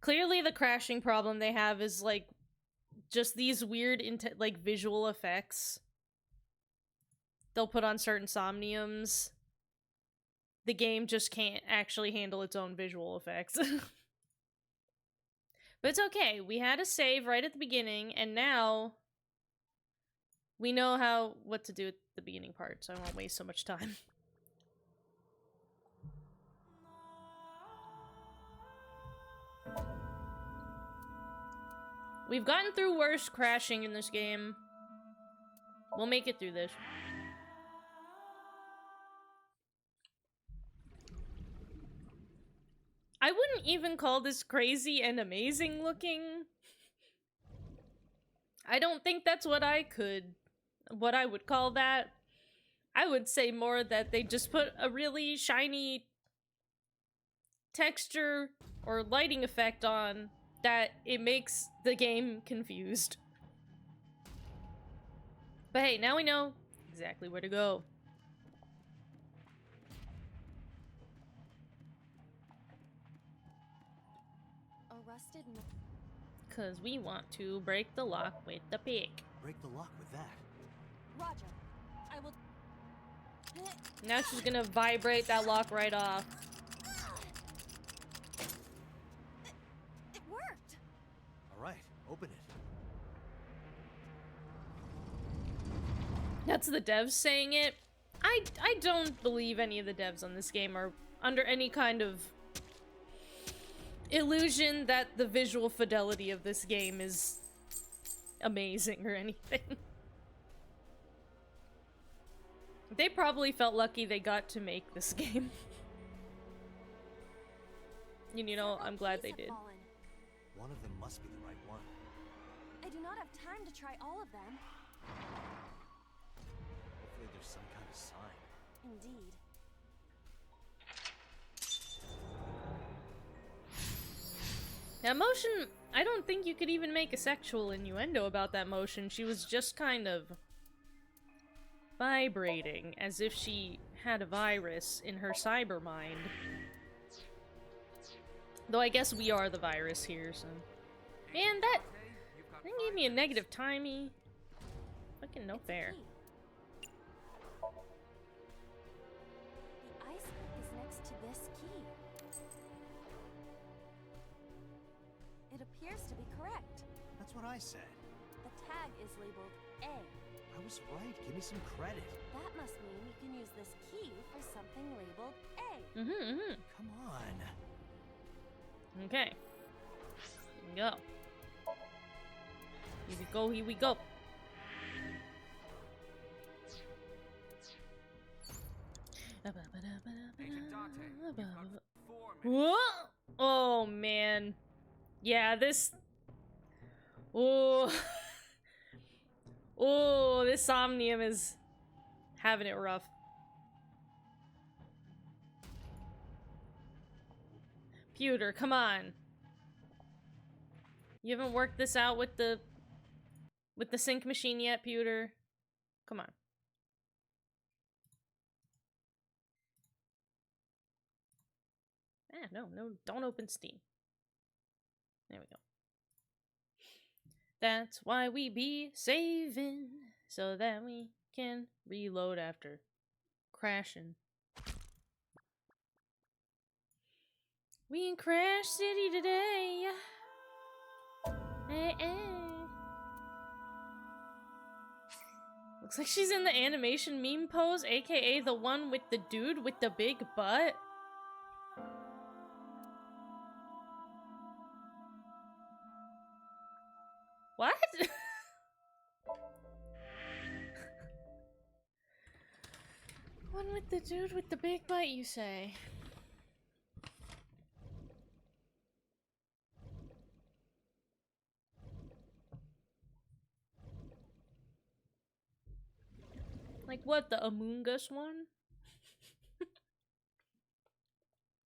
Clearly the crashing problem they have is, like, just these weird, like, visual effects they'll put on certain Somniums. The game just can't actually handle its own visual effects. But it's okay. We had a save right at the beginning, and now we know what to do at the beginning part, so I won't waste so much time. We've gotten through worse crashing in this game. We'll make it through this. I wouldn't even call this crazy and amazing looking. I don't think that's what I would call that. I would say more that they just put a really shiny texture or lighting effect on that it makes the game confused. But hey, now we know exactly where to go. A rusted Because we want to break the lock with the pick. Break the lock with that. Roger. I will. Now she's gonna vibrate that lock right off. It worked. All right, open it. That's the devs saying it. I don't believe any of the devs on this game are under any kind of illusion that the visual fidelity of this game is amazing or anything. They probably felt lucky they got to make this game. And you know, I'm glad they did. One of them must be the right one. I do not have time to try all of them. Hopefully there's some kind of sign. Indeed. That motion, I don't think you could even make a sexual innuendo about that motion. She was just kind of vibrating as if she had a virus in her cyber mind. Though I guess we are the virus here, so... Man, that thing gave me a negative timey. Fucking no fair. The ice pick is next to this key. It appears to be correct. That's what I said. The tag is labeled A. I was right. Give me some credit. That must mean you can use this key for something labeled A. Come on. Okay. Here we go. Here we go, here we go. Agent Date, you've got 4 minutes. Whoa! Oh man. Yeah, this. Oh. Oh, this Somnium is having it rough. Pewter, come on. You haven't worked this out with the sync machine yet, Pewter? Come on. No, don't open Steam. There we go. That's why we be saving, so that we can reload after crashing. We in Crash City today. Hey, hey. Looks like she's in the animation meme pose, aka the one with the dude with the big butt. What? One with the dude with the big butt, you say? Like what, the Among Us one?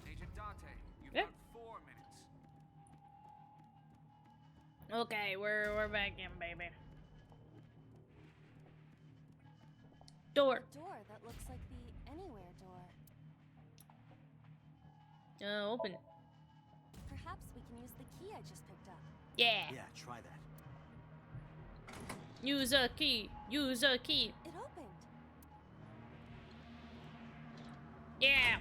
Agent Dante, you've Yeah. got 4 minutes. Okay, we're back in, baby. Door. Door that looks like the anywhere door. Open. Perhaps we can use the key I just picked up. Yeah. Yeah, try that. Use a key. Use a key. It opened. Yeah.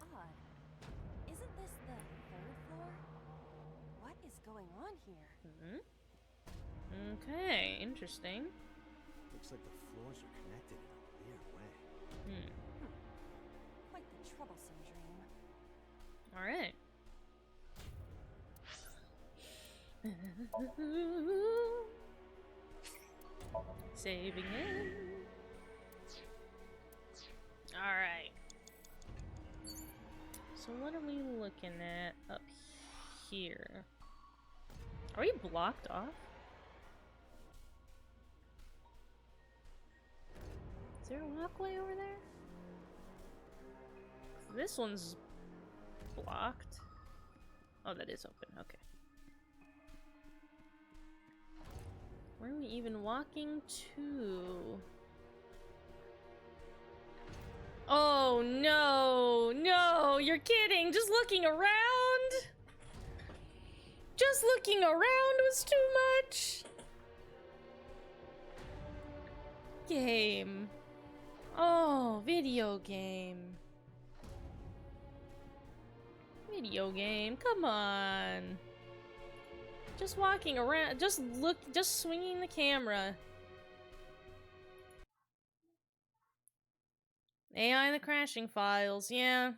Odd. Isn't this the 3rd floor? What is going on here? Okay, interesting. Looks like the floors are connected in a weird way. Quite the troublesome dream. All right. Saving it. All right. So what are we looking at up here? Are we blocked off? Is there a walkway over there? This one's blocked. Oh, that is open. Okay. Where are we even walking to? Oh, no. No, you're kidding. Just looking around? Just looking around was too much. Game. Oh, video game. Video game, come on. Just walking around, just swinging the camera. AI and the crashing files, yeah.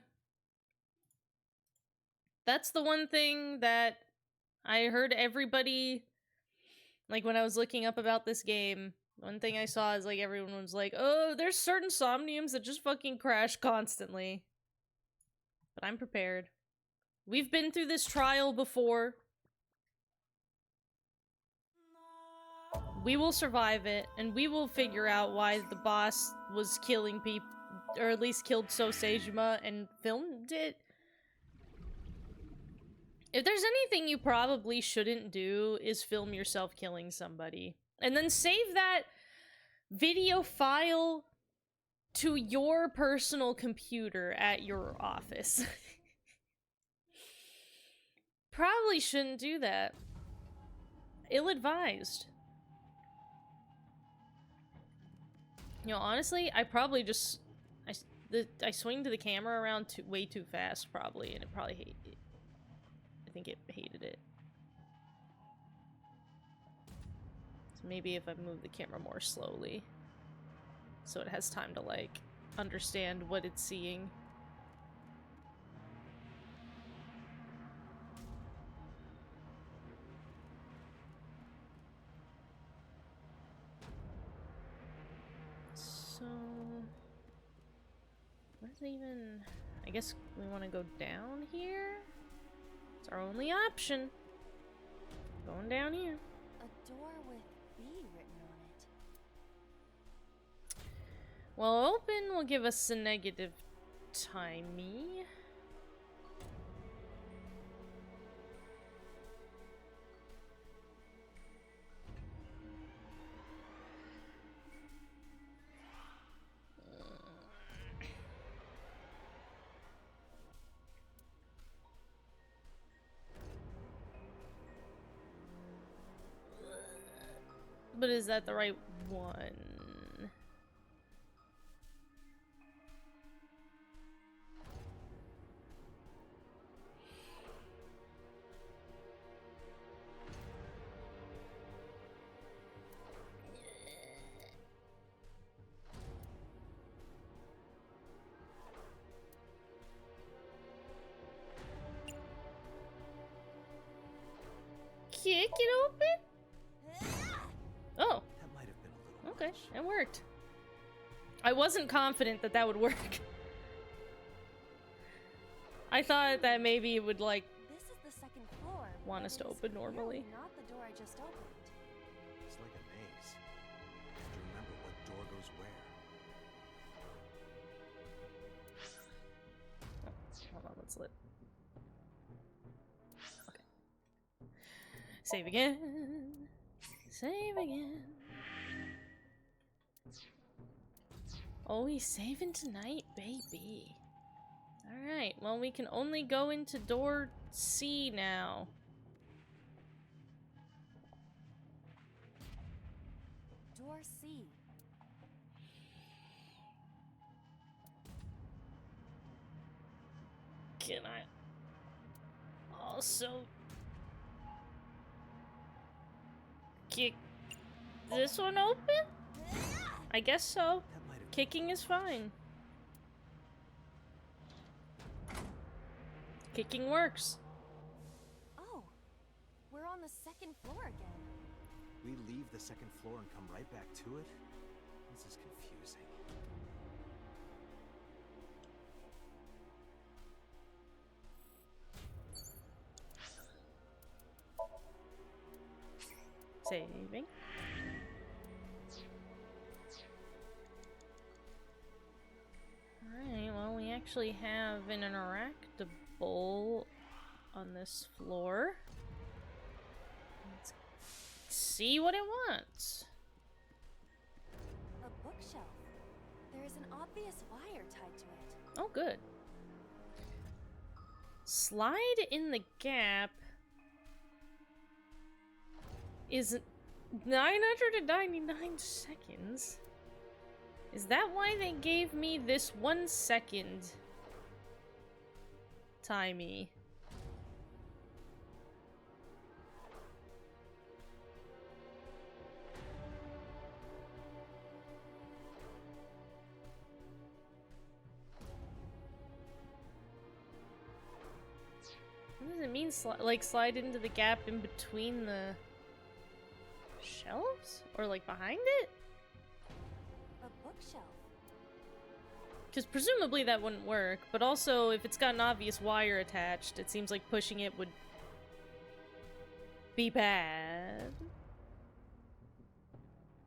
That's the one thing that I heard everybody, like when I was looking up about this game, one thing I saw is like everyone was like, oh, there's certain Somniums that just fucking crash constantly. But I'm prepared. We've been through this trial before. We will survive it, and we will figure out why the boss was killing people, or at least killed Sosejima and filmed it. If there's anything you probably shouldn't do, is film yourself killing somebody. And then save that video file to your personal computer at your office. Probably shouldn't do that. Ill-advised. You know, honestly, I probably just... I swing to the camera around way too fast, probably, and it probably hated it. I think it hated it. So maybe if I move the camera more slowly, so it has time to, like, understand what it's seeing. So... where's it even... I guess we want to go down here? It's our only option. Going down here. A door with B written on it. Well, open will give us a negative timey. But is that the right one? Kick it open? Oh. That might have been a little Okay, much. it worked. I wasn't confident that that would work. I thought that maybe it would, like, This is the second floor. want but us to it's open normally. clearly not the door I just opened. It's like a maze. You have to remember what door goes where. Hold on, let's lit. Okay. Save again. Save again. Oh, he's saving tonight, baby. Alright, well, we can only go into door C now. Door C. Can I also kick this one open? I guess so. That might have Kicking is fine. Kicking works. Oh, we're on the second floor again. We leave the second floor and come right back to it? This is confusing. Saving. Alright, well, we actually have an interactable on this floor. Let's see what it wants. A bookshelf. There is an obvious wire tied to it. Oh, good. Slide in the gap is 999 seconds. Is that why they gave me this 1 second timey? What does it mean, like, slide into the gap in between the shelves? Or, like, behind it? A bookshelf. Because presumably that wouldn't work, but also, if it's got an obvious wire attached, it seems like pushing it would be bad.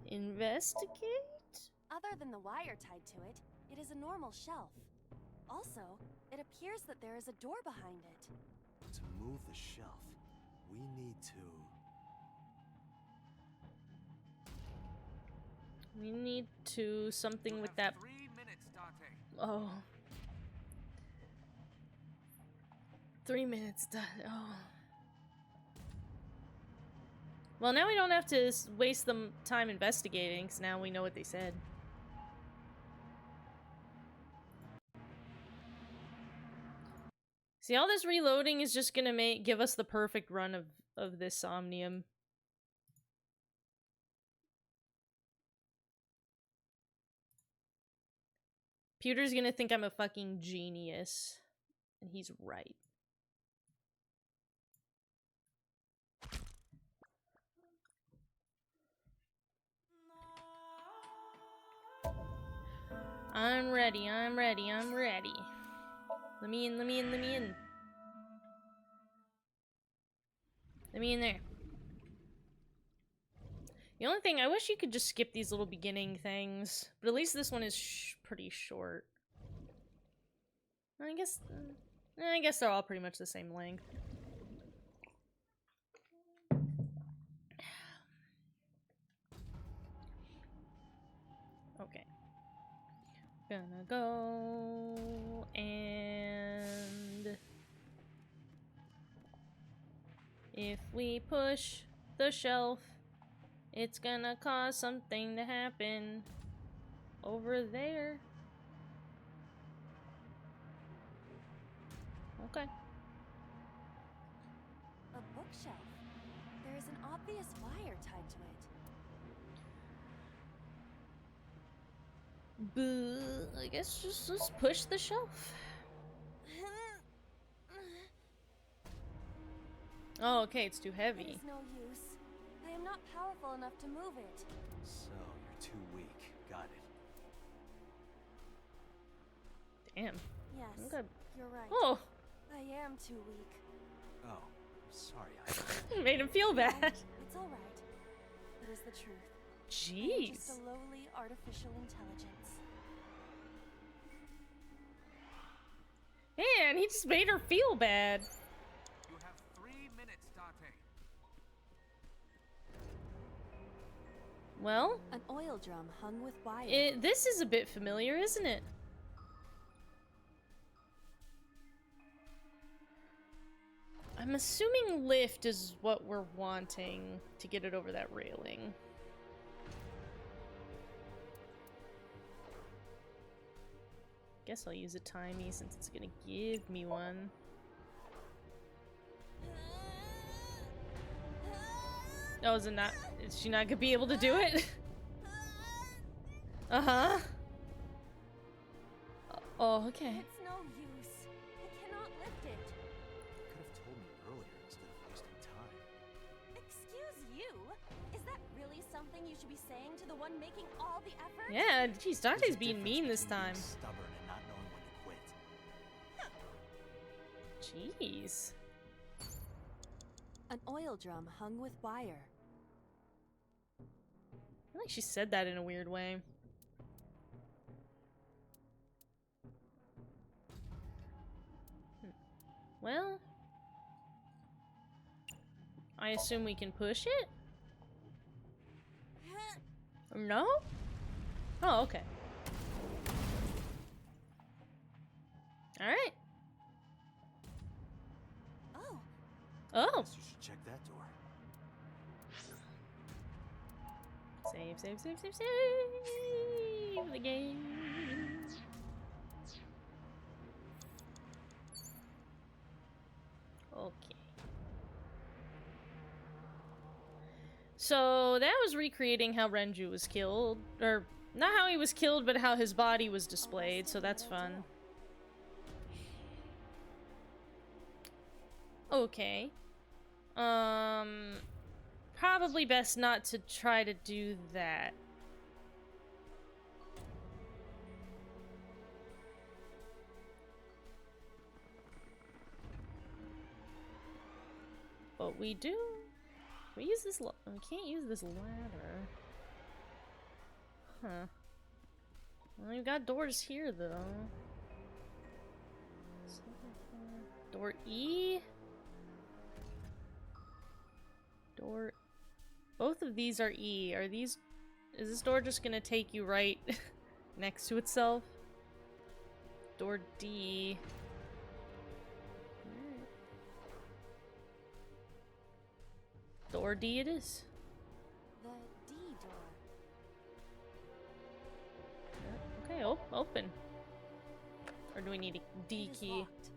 Investigate? Other than the wire tied to it, it is a normal shelf. Also, it appears that there is a door behind it. To move the shelf, we need to... We need to something with that. 3 minutes, Dante. Oh. 3 minutes done. Oh. Well, now we don't have to waste the time investigating, because now we know what they said. See, all this reloading is just gonna give us the perfect run of this Somnium. Pewter's gonna think I'm a fucking genius. And he's right. I'm ready, I'm ready, I'm ready. Let me in, let me in, let me in. Let me in there. The only thing, I wish you could just skip these little beginning things. But at least this one is pretty short. I guess they're all pretty much the same length. Okay. Gonna go and if we push the shelf It's gonna cause something to happen over there. Okay. A bookshelf. There is an obvious wire tied to it. But I guess just let's push the shelf. Oh, okay, it's too It heavy. is no use. I am not powerful enough to move it. So, you're too weak. Got it. Damn. Yes, Okay. you're right. Oh, I am too weak. Oh, sorry. made him feel No, bad. it's all right. It is the truth. I am Jeez. just a lowly artificial intelligence. Man, he just made her feel bad. You have 3 minutes, Date. Well, An oil drum hung with wire. this is a bit familiar, isn't it? I'm assuming lift is what we're wanting to get it over that railing. Guess I'll use a timey since it's gonna give me one. Oh, is it not? Is she not gonna be able to do it? Uh-huh. Oh, okay. It's no use. I cannot lift it. You could have told me earlier instead of wasting time. Excuse you? Is that really something you should be saying to the one making all the effort? Yeah, geez, There's Dante's a being difference mean this between time. being stubborn and not knowing when to quit. Jeez. An oil drum hung with wire. I feel like she said that in a weird way. Well, I assume we can push it? No? Oh, okay. Alright. Oh, Oh! Guess you should check that door. Save, save, save, save, save the game. Okay. So that was recreating how Renju was killed. Or, not how he was killed, but how his body was displayed, so that's fun. Okay. Probably best not to try to do that. But we do. We use this. We can't use this ladder. Huh. Well, we've got doors here, though. Door E. Door. Both of these are E. Are these. Is this door just gonna take you right next to itself? Door D. Alright. Door D it is. the D door. Okay, open. Or do we need a D It is key? locked.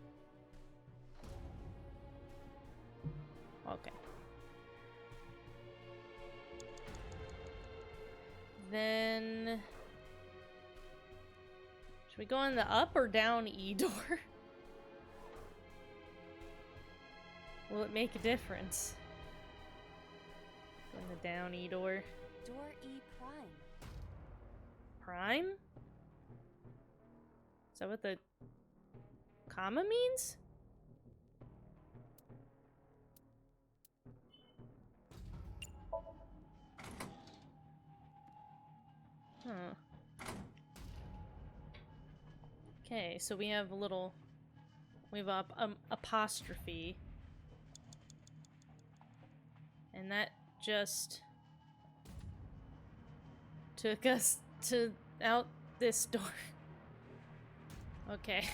Okay. Then... Should we go on the up or down E door? Will it make a difference? Go in the down E door. Door E prime. Prime? Is that what the comma means? Huh. Okay, so we have a little... We have a apostrophe. And that just... took us to out this door. Okay.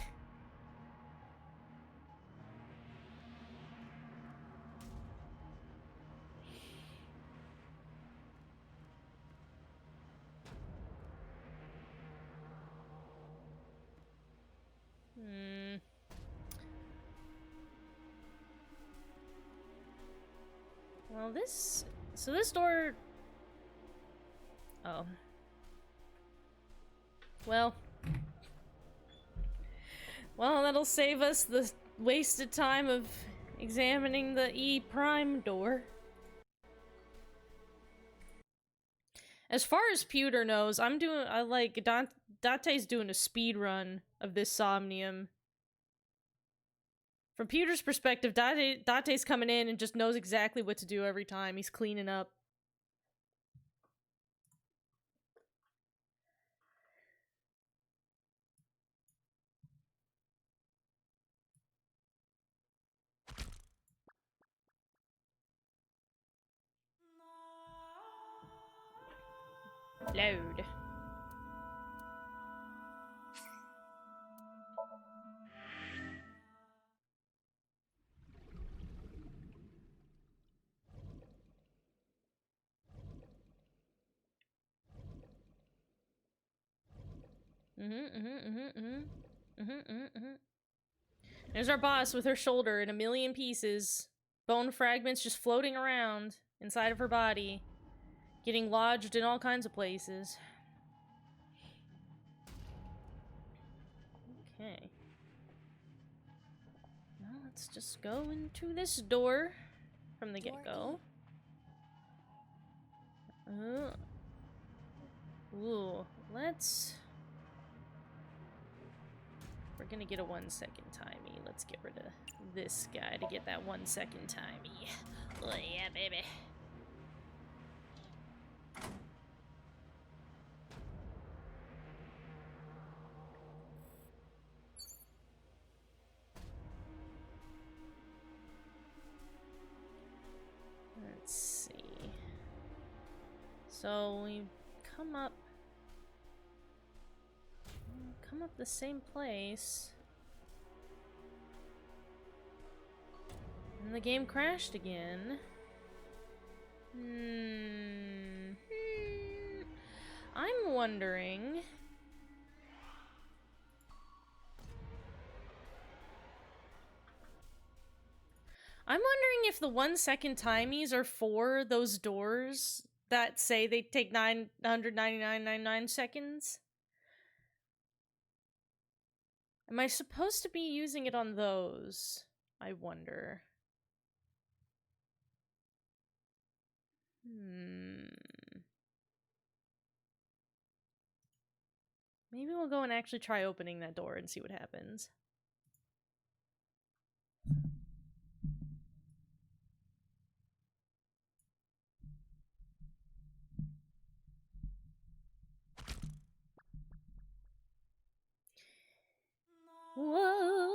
Well, this... So this door... Oh. Well... Well, that'll save us the wasted time of examining the E prime door. As far as Pewter knows, Date's doing a speed run of this Somnium. From Pewter's perspective, Date's coming in and just knows exactly what to do every time. He's cleaning up. Load. There's our boss with her shoulder in a million pieces. Bone fragments just floating around inside of her body. Getting lodged in all kinds of places. Okay. Well, let's just go into this door from the get-go. Ooh, let's... We're gonna get a 1 second timey. Let's get rid of this guy to get that 1 second timey. Oh yeah, baby. Let's see. So we come up the same place. And the game crashed again. I'm wondering... I'm wondering if the 1 second timies are for those doors that say they take 999.99 seconds. Am I supposed to be using it on those? I wonder. Maybe we'll go and actually try opening that door and see what happens. Whoa.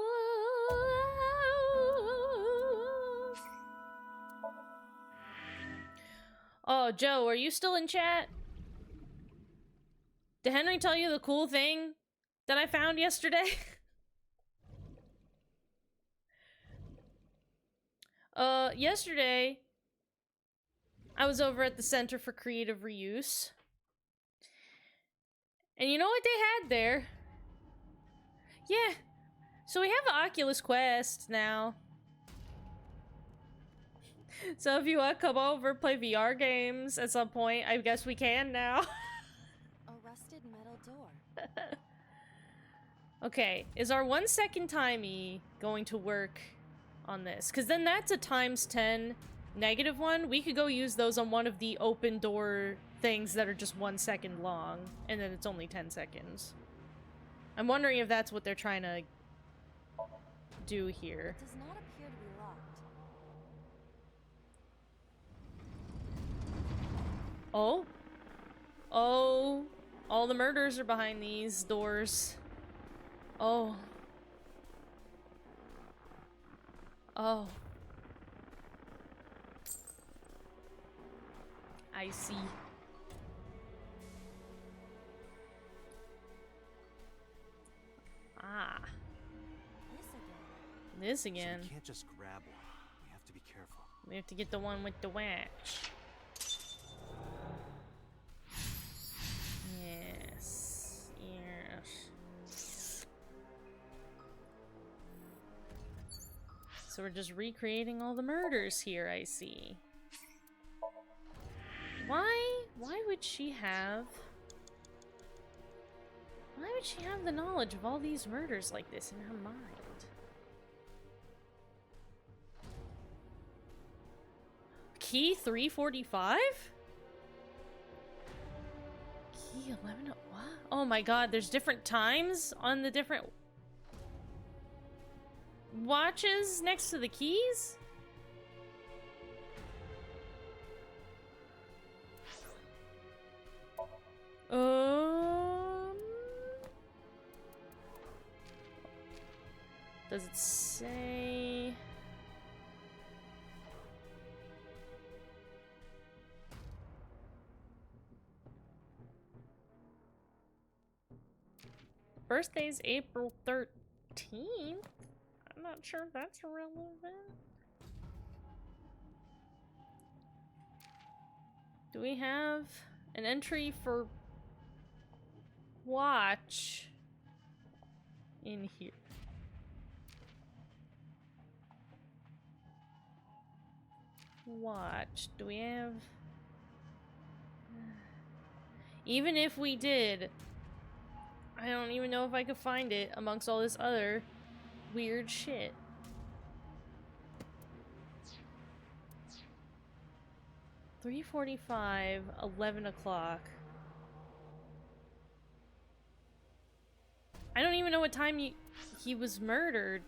Oh, Joe, are you still in chat? Did Henry tell you the cool thing that I found yesterday? Yesterday, I was over at the Center for Creative Reuse. And you know what they had there? Yeah. So we have an Oculus Quest now. So if you want to come over, play VR games at some point, I guess we can now. A rusted metal door. Okay, is our 1 second timey going to work on this? Because then that's a ×10 negative one. We could go use those on one of the open door things that are just 1 second long, and then it's only 10 seconds. I'm wondering if that's what they're trying to do here. It does not appear to be locked. Oh? Oh. All the murders are behind these doors. Oh. Oh. I see. Ah. This again. So we can't just grab one. We have to be careful. We have to get the one with the wax. Yes. Yes. So we're just recreating all the murders here, I see. Why would she have... Why would she have the knowledge of all these murders like this in her mind? Key 345? Key 11... What? Oh my god, there's different times on the different... watches next to the keys? Does it say... Birthday's April 13th? I'm not sure if that's relevant. Do we have an entry for watch in here? Watch. Do we have... Even if we did, I don't even know if I could find it amongst all this other weird shit. $3:45, 11 o'clock. I don't even know what time he was murdered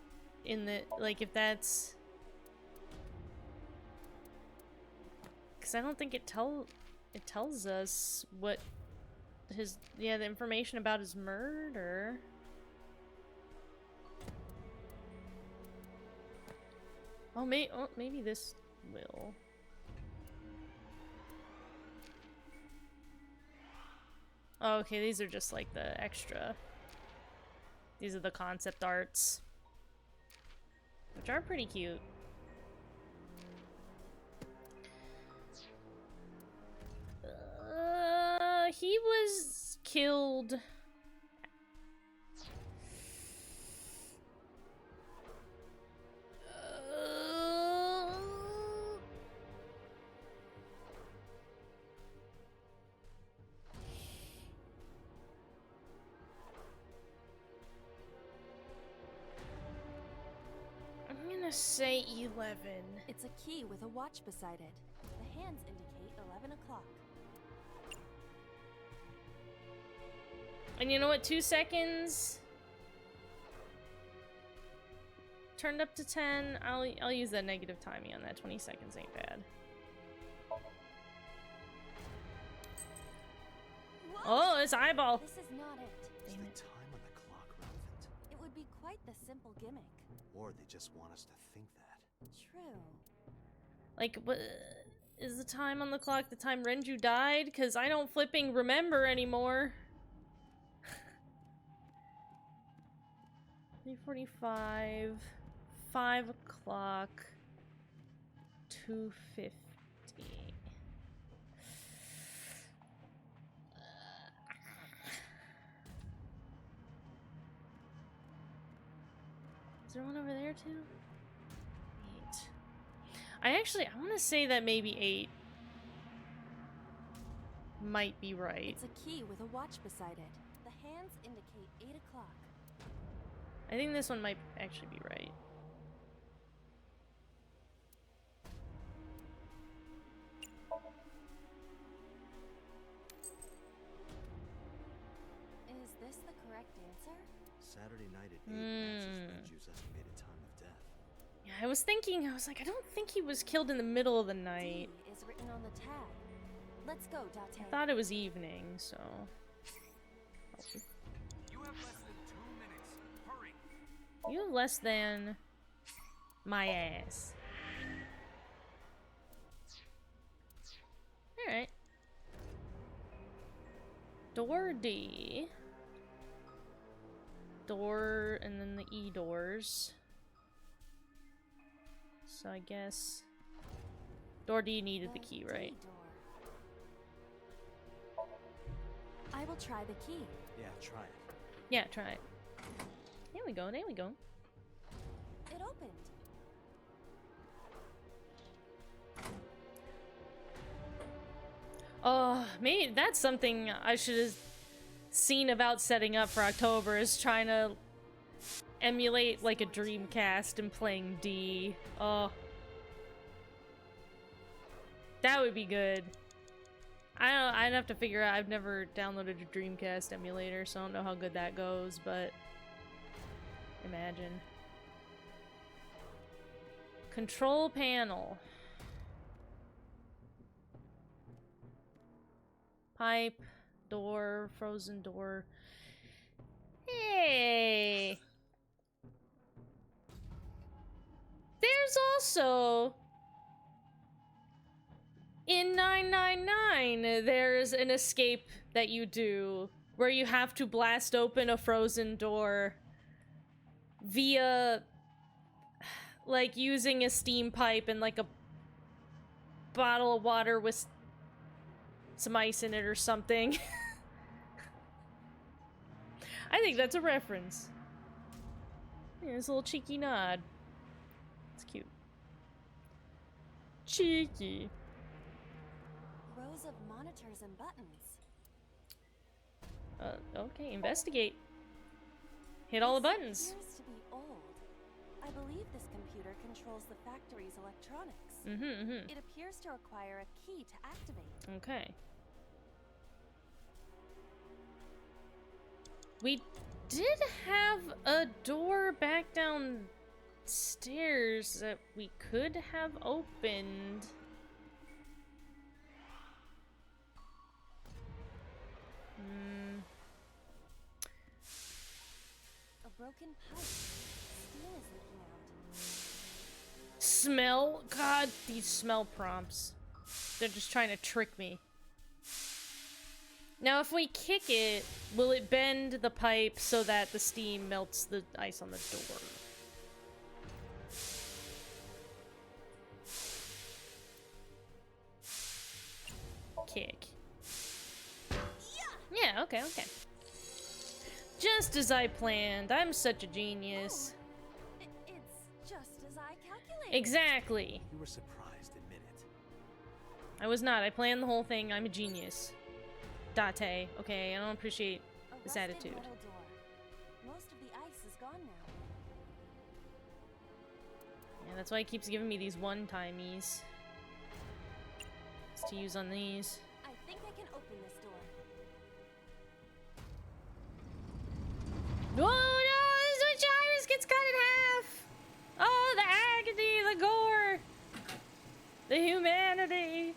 in the... like, if that's... Because I don't think it tells us what his... yeah, the information about his murder. Oh, maybe this will. Oh, okay, these are just like the extra. These are the concept arts, which are pretty cute. He was killed. I'm gonna say 11. It's a key with a watch beside it. The hands indicate 11 o'clock. And you know what? 2 seconds turned up to 10. I'll use that negative timing on that. 20 seconds ain't bad. Whoa! Oh, this eyeball. This is not it. Is the time on the clock relevant? It would be quite the simple gimmick. Or they just want us to think that. True. Like, what is the time on the clock? The time Renju died? Because I don't flipping remember anymore. 3:45, 5 o'clock, 2:50. Is there one over there too? 8. I want to say that maybe 8 might be right. It's a key with a watch beside it. The hands indicate 8 o'clock. I think this one might actually be right. Is this the correct answer? Saturday night at 8 matches Renju's estimated time of death. Yeah, I was like, I don't think he was killed in the middle of the night. D is written on the tag. Let's go, Date. I thought it was evening, so... You have less than 2 minutes. Hurry. You have less than my ass. Alright. Door D. Door, and then the E doors. So I guess... Door D needed the key, right? I will try the key. Yeah, try it. Yeah, try it. There we go, there we go. It opened. Oh, maybe that's something I should have seen about setting up for October, is trying to emulate like a Dreamcast and playing D. Oh. That would be good. I don't know, I'd have to figure out. I've never downloaded a Dreamcast emulator, so I don't know how good that goes, but imagine. Control panel. Pipe, door, frozen door. Hey! There's also... in 999, there's an escape that you do where you have to blast open a frozen door via, like, using a steam pipe and, like, a bottle of water with some ice in it or something. I think that's a reference. Yeah, it's a little cheeky nod. It's cute. Cheeky. Rows of monitors and buttons. Okay, investigate. Hit all the buttons. This appears to be old. I believe this computer controls the factory's electronics. It appears to require a key to activate. Okay. We did have a door back downstairs that we could have opened. A broken pipe. Steam is leaking out. Smell? God, these smell prompts. They're just trying to trick me. Now, if we kick it, will it bend the pipe so that the steam melts the ice on the door? Kick. Yeah, okay. Just as I planned. I'm such a genius. It's just as I calculated. Exactly. You were surprised, admit it. I was not. I planned the whole thing. I'm a genius. Date. Okay, I don't appreciate A this rusted attitude. metal door. Most of the ice is gone now. Yeah, that's why he keeps giving me these one-timies. Just to use on these. I think I can open this door. Oh no! This is when Iris gets cut in half! Oh, the agony, the gore! The humanity!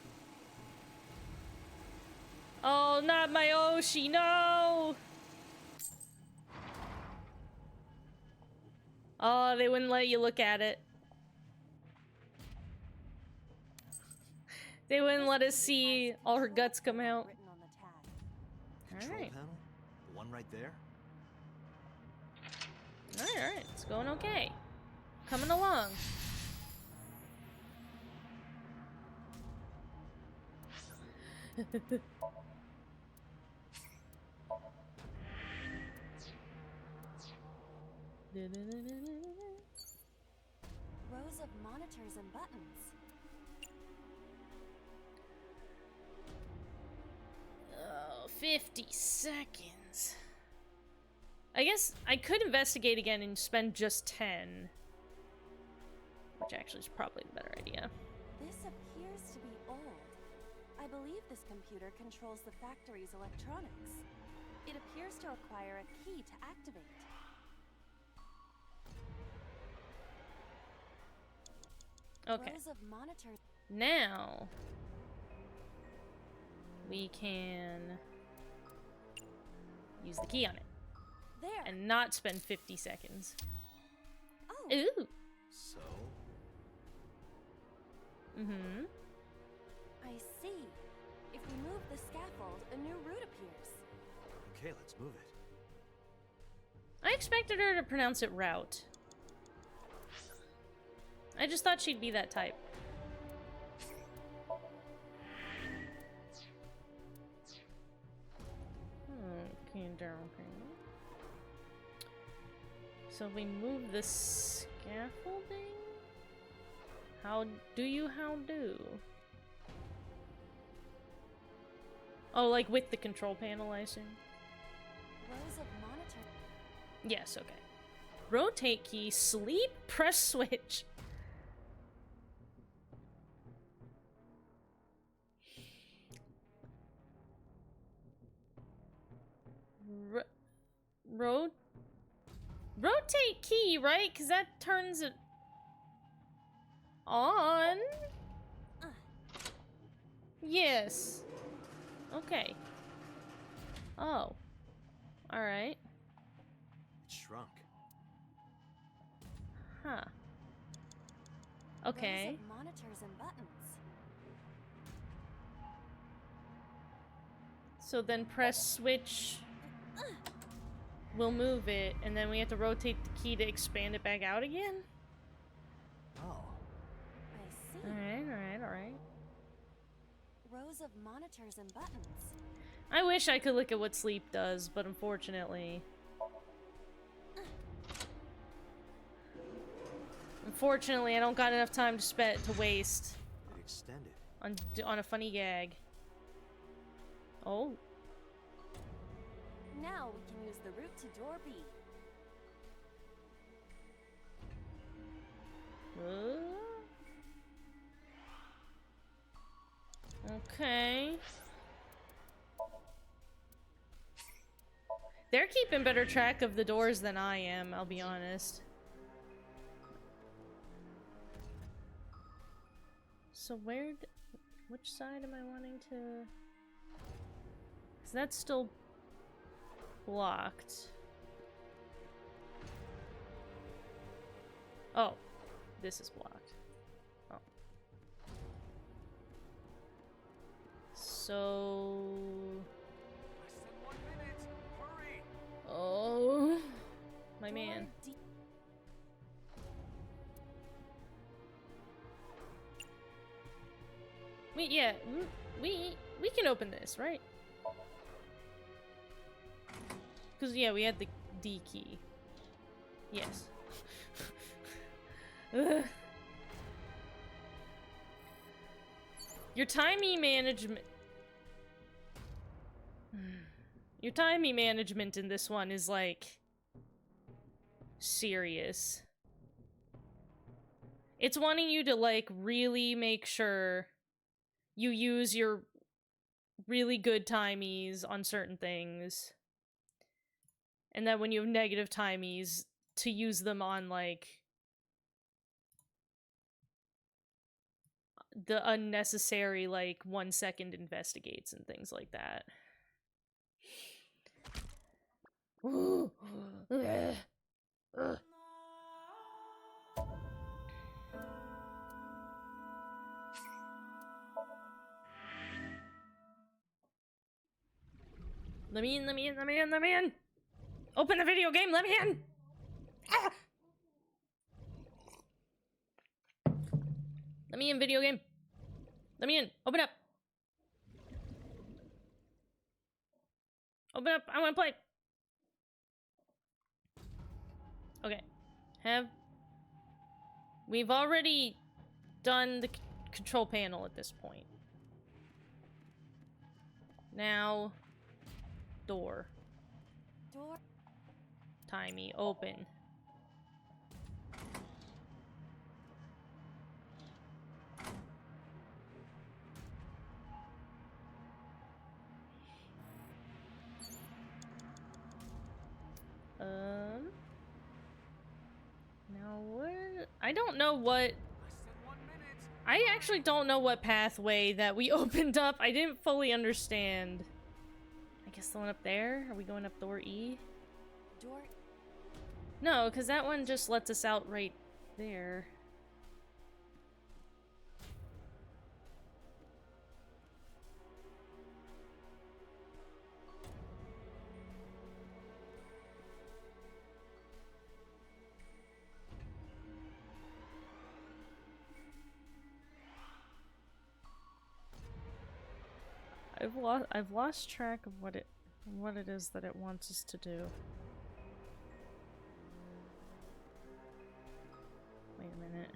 Oh, not my Oshi, no! Oh, they wouldn't let you look at it. They wouldn't let us see all her guts come out. Written on the tag. Control Alright. panel? The one right there? Alright, it's going okay. Coming along. Rows of monitors and buttons. Oh, 50 seconds. I guess I could investigate again and spend just 10. Which actually is probably the better idea. This appears to be old. I believe this computer controls the factory's electronics. It appears to require a key to activate. Okay. Rows of monitors. Now we can use the key on it There. and not spend 50 seconds. Oh, Ooh. So? Mm-hmm. I see. If we move the scaffold, a new route appears. Okay, let's move it. I expected her to pronounce it route. I just thought she'd be that type. Okay, okay. So we move the scaffolding? How do? Oh, like with the control panel, I assume? Rows of monitor. Yes, okay. Rotate key, sleep, press switch. Rotate key, right? Because that turns it on. Yes. Okay. Oh. Alright. It shrunk. Huh. Okay. Rows of monitors and buttons. So then press switch. We'll move it, and then we have to rotate the key to expand it back out again? Oh. I see. Alright. Rows of monitors and buttons. I wish I could look at what sleep does, but unfortunately... Unfortunately, I don't got enough time to waste It extended. on a funny gag. Oh. Now we can use the route to door B. Okay. They're keeping better track of the doors than I am, I'll be honest. So which side am I wanting to... 'Cause that's still blocked. Oh, this is blocked. Oh. So... Less than 1 minute. Hurry. Oh, my Door man. D. Yeah, we can open this, right? Because, yeah, we had the D key. Yes. Ugh. Your timing management... Your timing management in this one is, like... serious. It's wanting you to, like, really make sure you use your really good timies on certain things. And then when you have negative timies, to use them on, like, the unnecessary, like, 1 second investigates and things like that. Let me in! Open the video game, let me in! Ah! Let me in, video game. Let me in. Open up. Open up, I wanna play. Okay. We've already done the control panel at this point. Now... door. Door. Timey, open. Now where... I don't know what... Less than 1 minute. I actually don't know what pathway that we opened up. I didn't fully understand. I guess the one up there? Are we going up door E? Door. No, because that one just lets us out right there. I've lost track of what it is that it wants us to do. Wait a minute.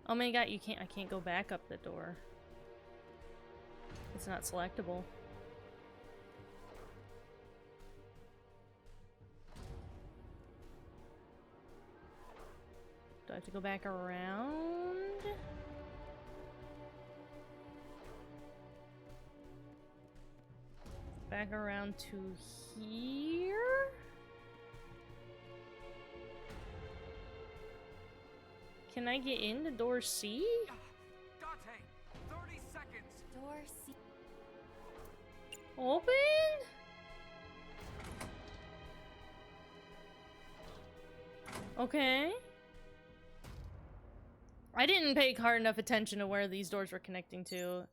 Oh my god, I can't go back up the door. It's not selectable. Do I have to go back around? Back around to here? Can I get in the door C? Dante, 30 seconds. Door C. Open? Okay. I didn't pay hard enough attention to where these doors were connecting to,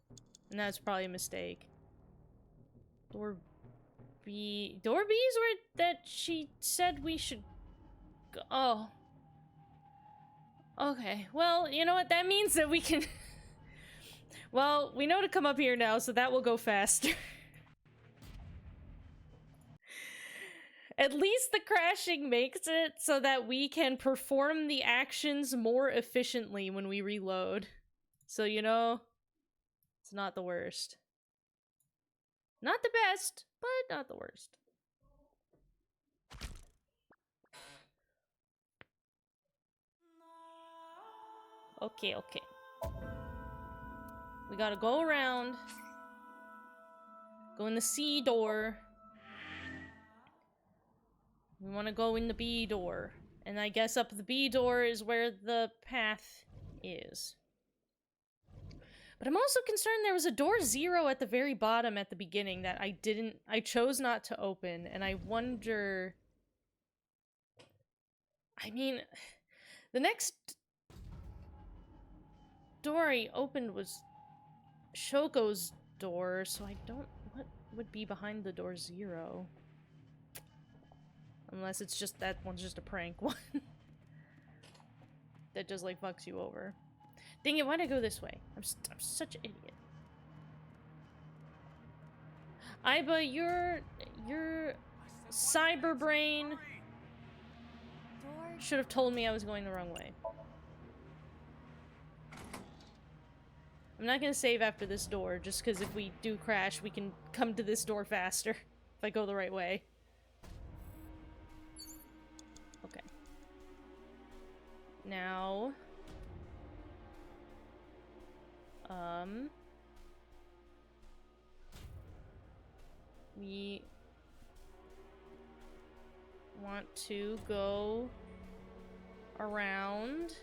and that's probably a mistake. Door B. Door B is where that she said we should go. Oh. Okay. Well, you know what? That means that we can... Well, we know to come up here now, so that will go faster. At least the crashing makes it so that we can perform the actions more efficiently when we reload. So, you know, it's not the worst. Not the best, but not the worst. Okay, okay. We gotta go around. Go in the C door. We want to go in the B door. And I guess up the B door is where the path is. But I'm also concerned there was a door 0 at the very bottom at the beginning that I chose not to open. And I wonder... I mean, the next door I opened was Shoko's door, so I don't... What would be behind the door 0? Unless it's just that one's just a prank one. That just, like, fucks you over. Dang it, why'd I go this way? I'm such an idiot. Aiba, your cyber brain should have told me I was going the wrong way. I'm not gonna save after this door, just because if we do crash, we can come to this door faster. If I go the right way. Okay. Now... we want to go around,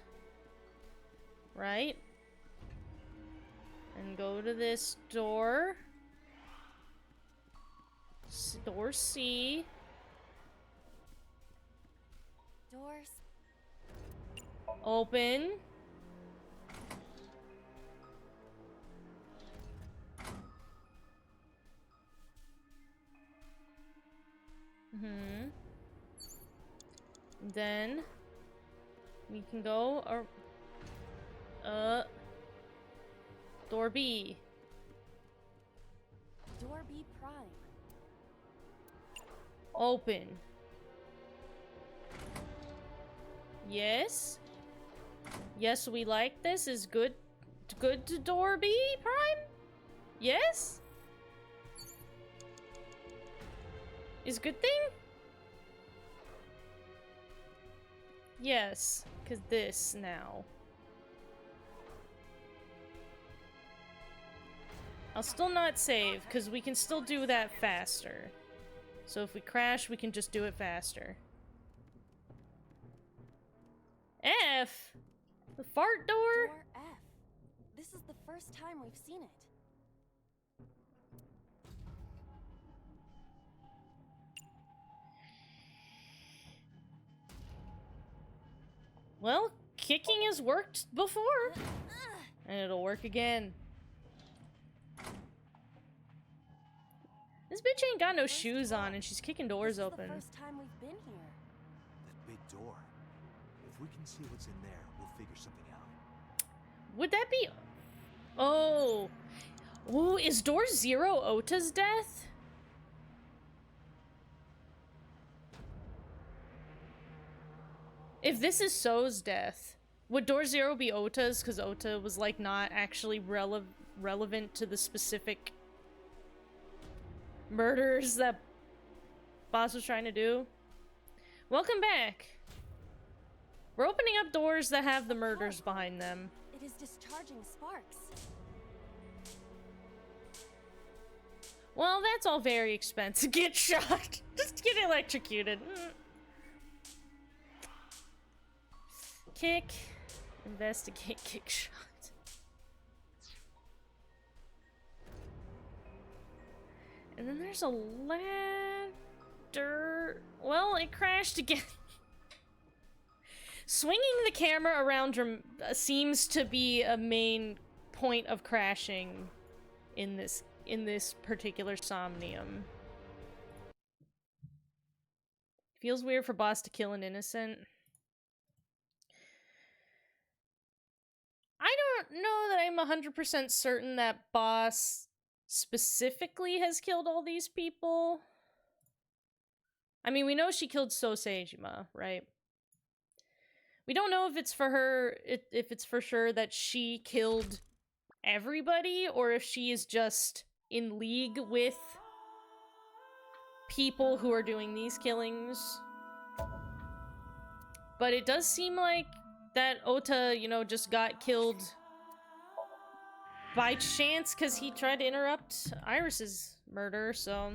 right? And go to this door. Door C. Doors. Open. Then we can go door B. Door B prime. Open. Yes. Yes, we like this. Is good. Good to door B prime. Yes. Is good thing. Yes, because this now. I'll still not save, because we can still do that faster. So if we crash, we can just do it faster. F? The fart door? Door F. This is the first time we've seen it. Well, kicking has worked before. And it'll work again. This bitch ain't got no shoes on and she's kicking doors open. This is the first time we've been here. That big door. If we can see what's in there, we'll figure something out. Would that be... Oh. Ooh, is door 0 Ota's death? If this is So's death, Would Door Zero be Ota's? Because Ota was, like, not actually relevant to the specific murders that Boss was trying to do. Welcome back. We're opening up doors that have the murders behind them. It is discharging sparks. Well, that's all very expensive. Get shot. Just get electrocuted. Kick. Investigate. Kick shot. And then there's a ladder. Well, it crashed again. Swinging the camera around seems to be a main point of crashing in this particular Somnium. Feels weird for Boss to kill an innocent. I don't know that I'm 100% certain that Boss specifically has killed all these people. I mean, we know she killed Sosejima, right? We don't know if it's for her, if it's for sure that she killed everybody, or if she is just in league with people who are doing these killings. But it does seem like that Ota, you know, just got killed by chance because he tried to interrupt Iris's murder, so...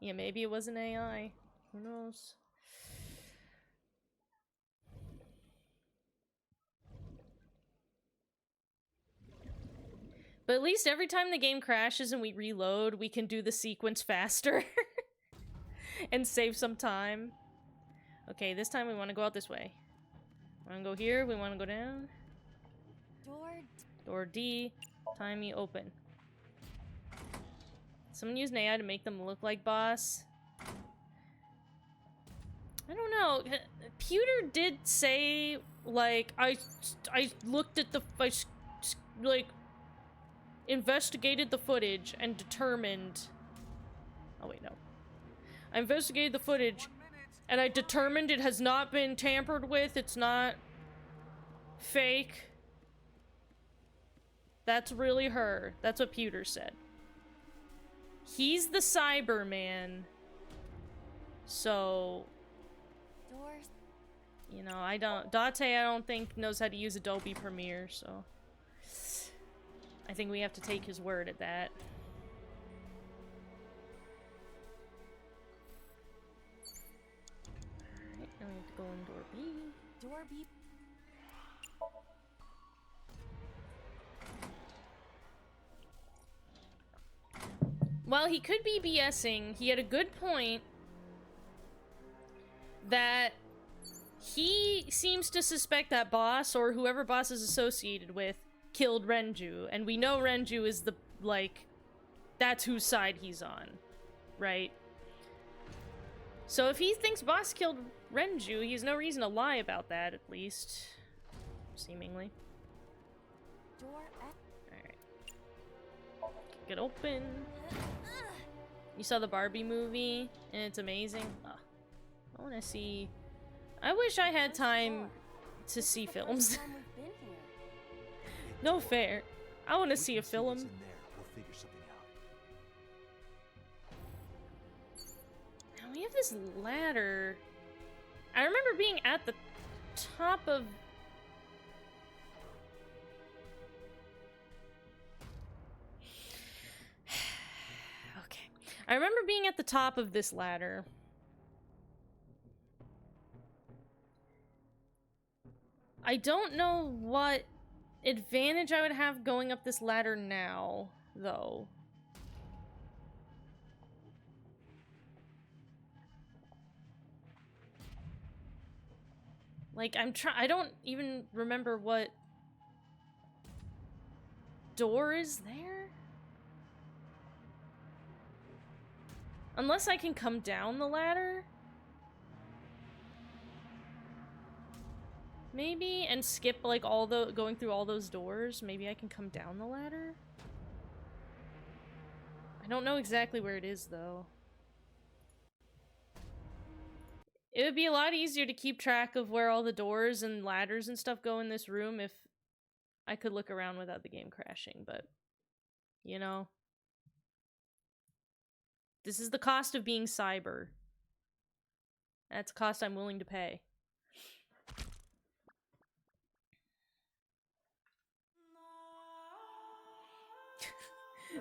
Yeah, maybe it was an AI. Who knows? But at least every time the game crashes and we reload, we can do the sequence faster. And save some time. Okay, this time we want to go out this way. We want to go here, we want to go down. Door D. Timey open. Someone used an AI to make them look like Boss. I don't know. Pewter did say, like, I looked at the... like... investigated the footage and determined... Oh, wait, no. I investigated the footage and I determined it has not been tampered with. It's not fake. That's really her. That's what Pewter said. He's the Cyberman. So... Doors. You know, I don't think knows how to use Adobe Premiere, so... I think we have to take his word at that. Alright, now we have to go in door B. Door B. While he could be BSing, he had a good point that he seems to suspect that Boss, or whoever Boss is associated with, killed Renju, and we know Renju is the, like, that's whose side he's on, right? So if he thinks Boss killed Renju, he has no reason to lie about that, at least. Seemingly. Door F. Alright. Get open. You saw the Barbie movie, and it's amazing. Oh, I wanna see... I wish I had time to see films. No fair. I want to see a film. In there. We'll figure something out. Now we have this ladder. I remember being at the top of... Okay. I remember being at the top of this ladder. I don't know what advantage I would have going up this ladder now, though. Like, I don't even remember what door is there? Unless I can come down the ladder? Maybe, and skip, like, going through all those doors. Maybe I can come down the ladder? I don't know exactly where it is, though. It would be a lot easier to keep track of where all the doors and ladders and stuff go in this room if I could look around without the game crashing, but, you know. This is the cost of being cyber. That's a cost I'm willing to pay.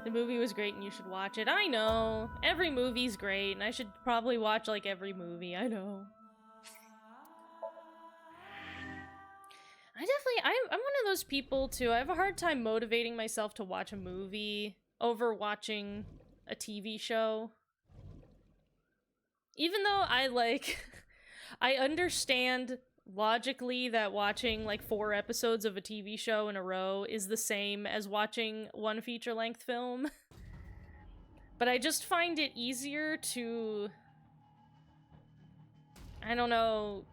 The movie was great and you should watch it. I know. Every movie's great and I should probably watch like every movie. I know. I'm one of those people too. I have a hard time motivating myself to watch a movie over watching a TV show. Even though I understand logically that watching like 4 episodes of a TV show in a row is the same as watching one feature-length film. But I just find it easier to, I don't know,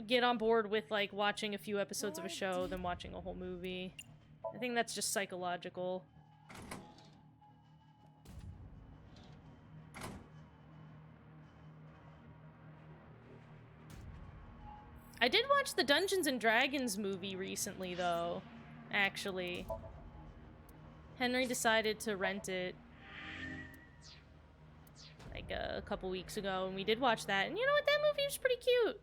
get on board with like watching a few episodes of a show than watching a whole movie. I think that's just psychological. I did watch the Dungeons and Dragons movie recently, though, actually. Henry decided to rent it, like, a couple weeks ago, and we did watch that, and you know what? That movie was pretty cute.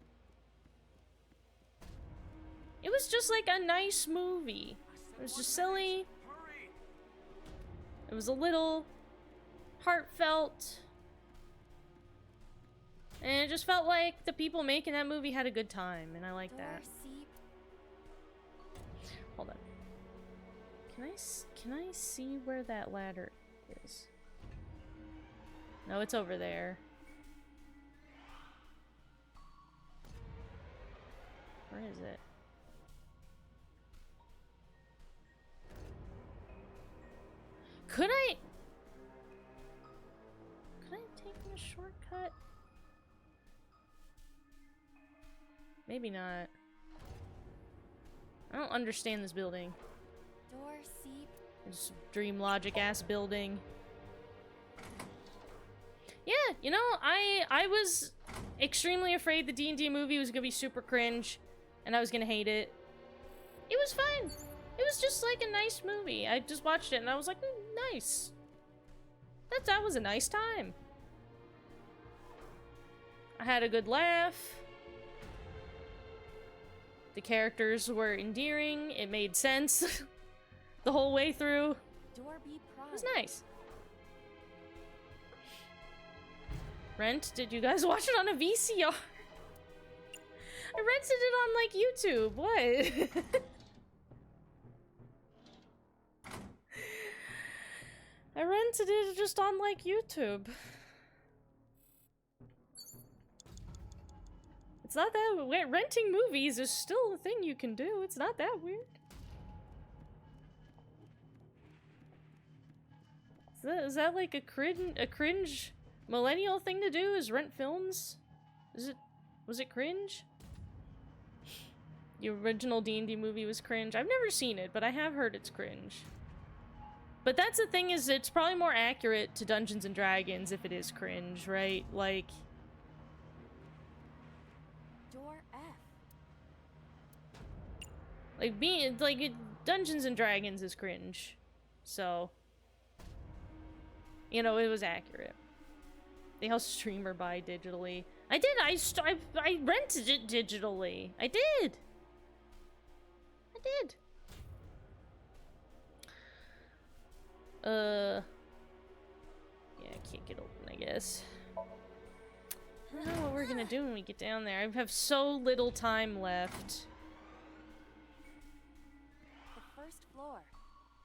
It was just, like, a nice movie. It was just silly. It was a little heartfelt. And it just felt like the people making that movie had a good time, and I like that. Hold on. Can I see where that ladder is? No, it's over there. Where is it? Could I take a shortcut? Maybe not. I don't understand this building. Door seep. This Dream Logic ass building. Yeah, you know, I was extremely afraid the D&D movie was gonna be super cringe, and I was gonna hate it. It was fine. It was just like a nice movie. I just watched it and I was like, nice. That was a nice time. I had a good laugh. The characters were endearing. It made sense the whole way through. It was nice. Rent? Did you guys watch it on a VCR? I rented it on, like, YouTube. What? I rented it just on, like, YouTube. It's not that weird. Renting movies is still a thing you can do. It's not that weird. Is that like a cringe millennial thing to do? Is rent films? Was it cringe? The original D&D movie was cringe. I've never seen it, but I have heard it's cringe. But that's the thing, is it's probably more accurate to Dungeons and Dragons if it is cringe, right? Like, Dungeons and Dragons is cringe, so, you know, it was accurate. They help streamer buy digitally. I did. I rented it digitally. I did. Yeah, I can't get open, I guess. I don't know what we're gonna do when we get down there. I have so little time left. Floor.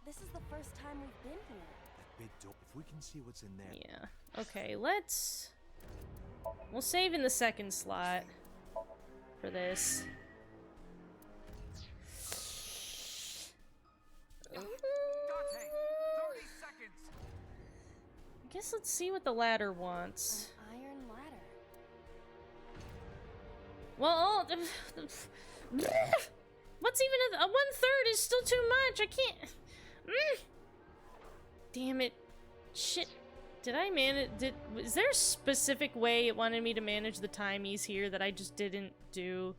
This is the first time we've been here. That big door. If we can see what's in there. Yeah. Okay, we'll save in the second slot for this. Dante, 30 seconds. I guess let's see what the ladder wants. An iron ladder. Well, what's even a 1/3 is still too much. I can't. Damn it. Shit. Did I manage? Is there a specific way it wanted me to manage the timies here that I just didn't do?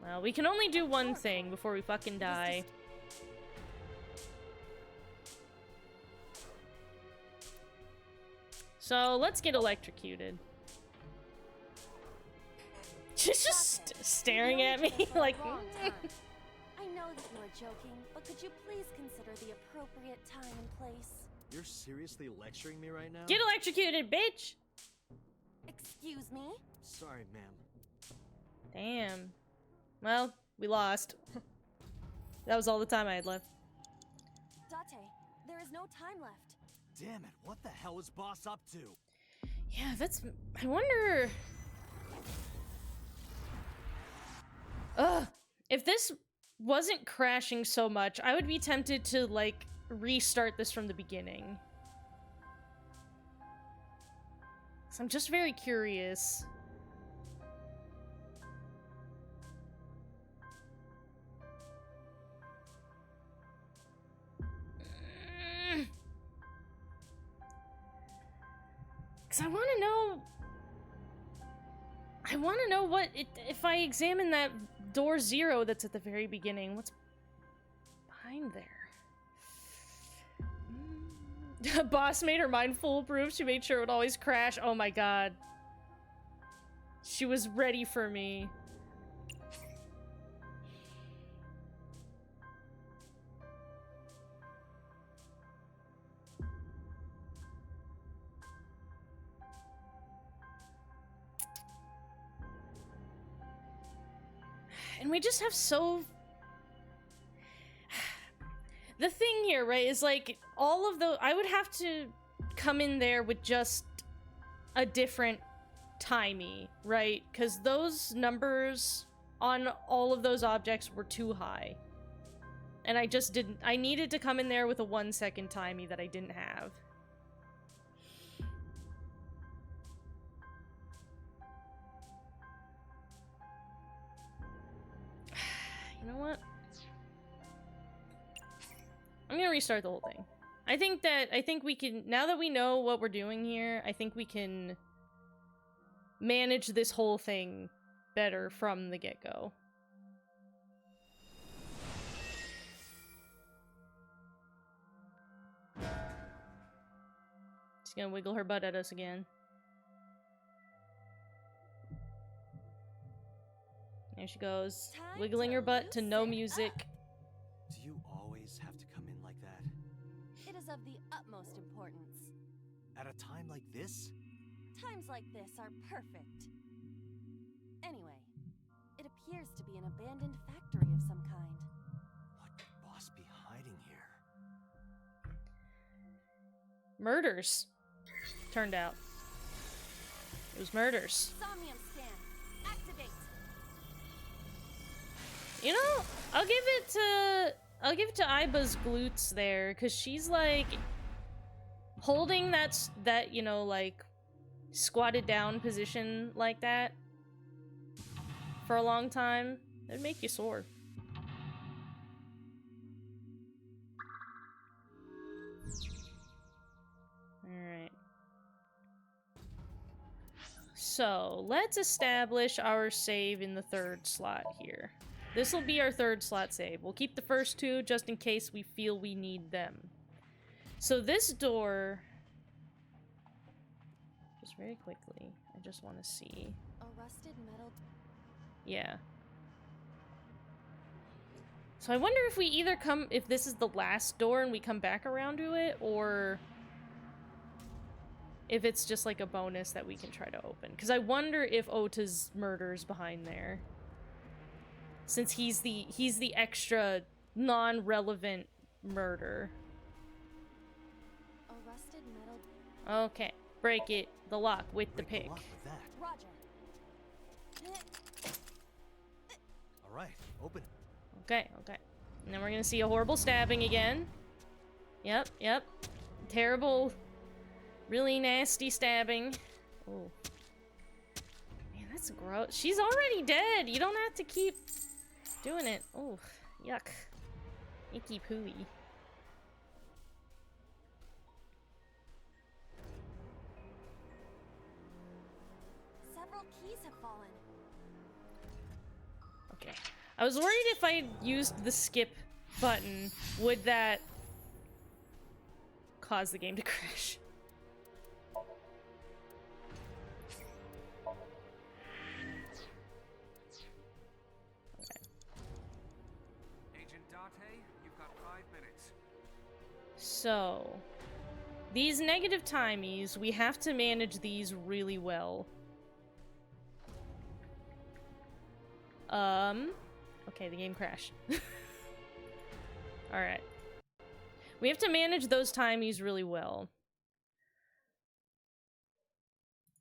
Well, we can only do one thing before we fucking die. So let's get electrocuted. She's just staring at me like. I know that you are joking, but could you please consider the appropriate time and place? You're seriously lecturing me right now? Get electrocuted, bitch! Excuse me? Sorry, ma'am. Damn. Well, we lost. That was all the time I had left. Date, there is no time left. Damn it, what the hell is Boss up to? Yeah, that's... I wonder... Ugh. If this wasn't crashing so much, I would be tempted to, like, restart this from the beginning. 'Cause I'm just very curious. Because I want to know what if I examine that door 0 that's at the very beginning, what's behind there? Boss made her mind foolproof. She made sure it would always crash. Oh my god. She was ready for me. And we just have so... The thing here, right, is like, all of the... I would have to come in there with just a different timey, right? Because those numbers on all of those objects were too high. And I just didn't... I needed to come in there with a 1 second timey that I didn't have. You know what? I'm gonna restart the whole thing. I think we can, now that we know what we're doing here, I think we can manage this whole thing better from the get-go. She's gonna wiggle her butt at us again. There she goes, wiggling her butt to no music. Do you always have to come in like that? It is of the utmost importance. At a time like this? Times like this are perfect. Anyway, it appears to be an abandoned factory of some kind. What could Boss be hiding here? Murders. Turned out. It was murders. Somnium scan. Activate. You know, I'll give it to Aiba's glutes there, cause she's like holding that you know, like squatted down position like that for a long time. It'd make you sore. Alright. So, let's establish our save in the 3rd slot here. This will be our 3rd slot save. We'll keep the first 2 just in case we feel we need them. So this door... Just very quickly, I just want to see... A rusted metal... Yeah. So I wonder if we either come... If this is the last door and we come back around to it, or... if it's just like a bonus that we can try to open. Because I wonder if Ota's murder's behind there. Since he's the extra non-relevant murder. A rusted metal... Okay, break it. The lock with the pick. With that. Roger. All right, open. Okay. And then we're gonna see a horrible stabbing again. Yep. Terrible, really nasty stabbing. Oh. Man, that's gross. She's already dead. You don't have to keep doing it. Oh, yuck. Icky pooey. have fallen. Okay. I was worried if I used the skip button, would that cause the game to crash? Agent Date, you've got 5 minutes. So, these negative timies, we have to manage these really well. Okay, the game crashed. Alright. We have to manage those timies really well.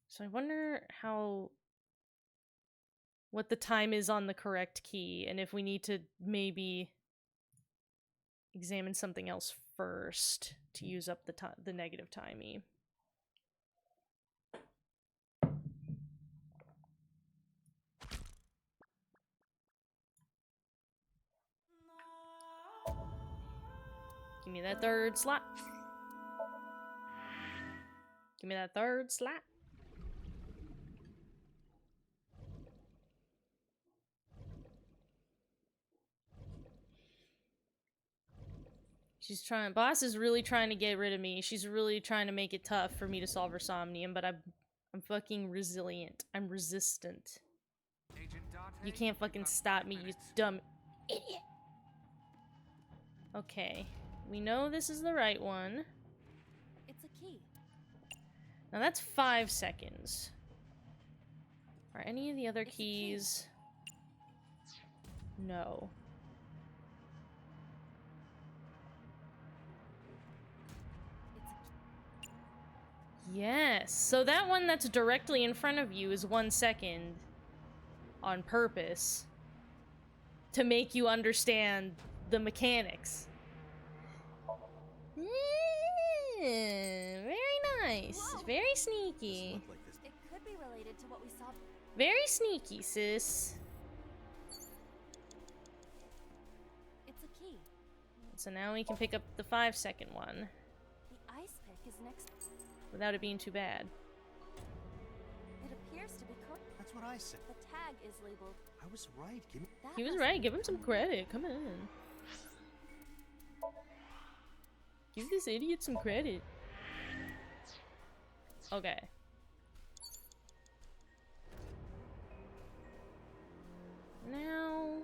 So I wonder what the time is on the correct key, and if we need to maybe examine something else first to use up the negative timey. Give me that third slot. Give me that third slot. Boss is really trying to get rid of me. She's really trying to make it tough for me to solve her somnium, but I'm fucking resilient. I'm resistant. Agent Date, You can't you've fucking got stop 5 me, you minutes. dumb idiot. Okay. We know this is the right one. It's a key. Now that's 5 seconds. Are any of the other It's a key. keys? No. It's a key. Yes. So that one that's directly in front of you is 1 second on purpose to make you understand the mechanics. Very nice. Whoa. Very Doesn't sneaky. look like this. It could be related to what we saw. Very sneaky, sis. It's a key. So now we can pick up the 5-second one The ice pick is next. without it being too bad. It appears to be correct. That's what I said. The tag is labeled. I was right. Give me. That He was must right. be Give him the some key. credit. Come on. Give this idiot some credit. Okay. Now...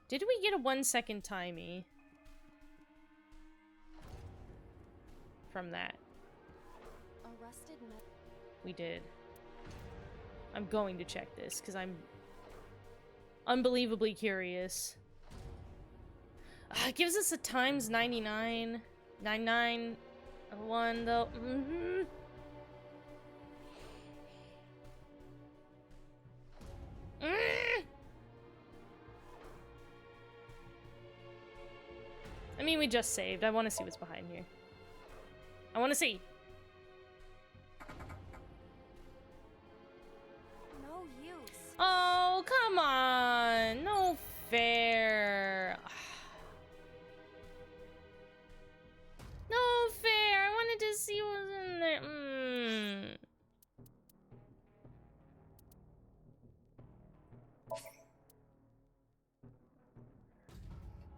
Did we get a 1 second timey? From that. A rusted metal. We did. I'm going to check this, because I'm unbelievably curious. It gives us a times 99. 99 though. Mm-hmm. I mean, we just saved. I want to see what's behind here. I want to see. No use. Oh, come on. No fair. No fair. I wanted to see what was in there.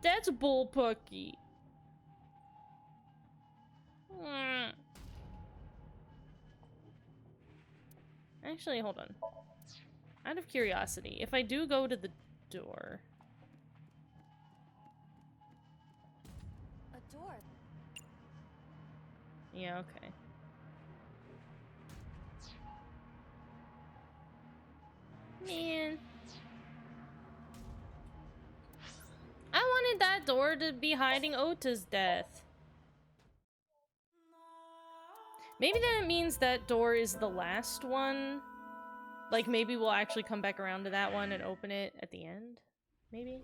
That's bullpucky. Actually, hold on. Out of curiosity, if I do go to the door... A door. Yeah, okay. Man. I wanted that door to be hiding Ota's death. Maybe that means that door is the last one. Like, maybe we'll actually come back around to that one and open it at the end? Maybe?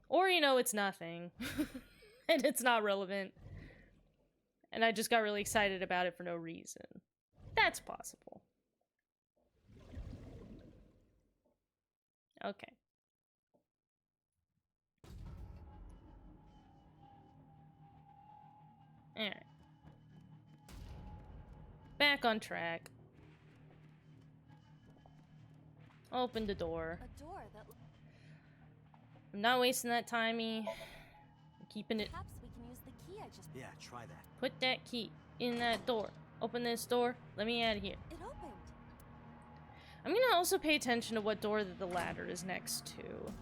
Or, you know, it's nothing. And it's not relevant. And I just got really excited about it for no reason. That's possible. Okay. Alright. Back on track. Open the door. A door that I'm not wasting that timey. I'm keeping it. perhaps we can use the key I just Yeah, try that. Put that key in that door. Open this door. Let me out of here. It opened. I'm gonna also pay attention to what door that the ladder is next to.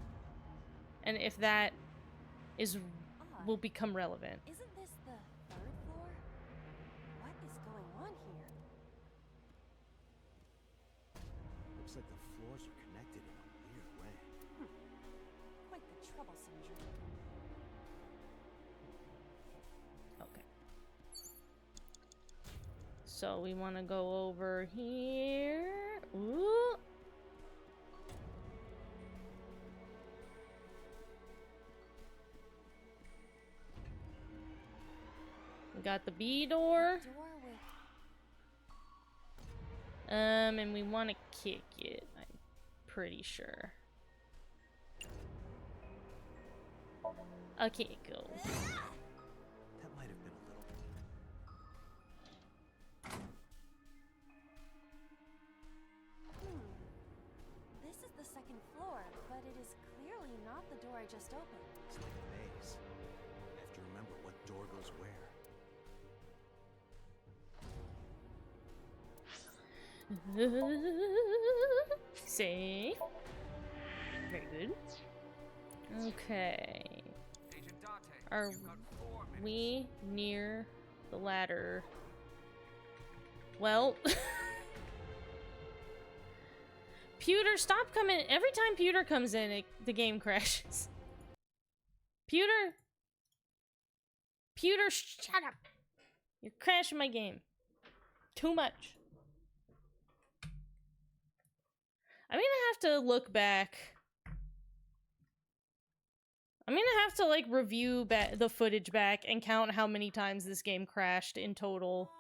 And if that is Odd. will become relevant. Isn't this the third floor? What is going on here? Looks like the floors are connected in a weird way. Quite the troublesome dream. Okay. So we want to go over here. Ooh. We got the B door. Door with And we want to kick it, I'm pretty sure. Okay, go. That might have been a little. This is the second floor, but it is clearly not the door I just opened. It's like a maze. I have to remember what door goes where. Safe. Very good. Okay. Agent Date, Are you've got 4 minutes. we near the ladder? Well, Pewter, stop coming. Every time Pewter comes in, the game crashes. Pewter, shut up. You're crashing my game. Too much. I'm gonna have to look back. I'm gonna have to, like, review the footage back and count how many times this game crashed in total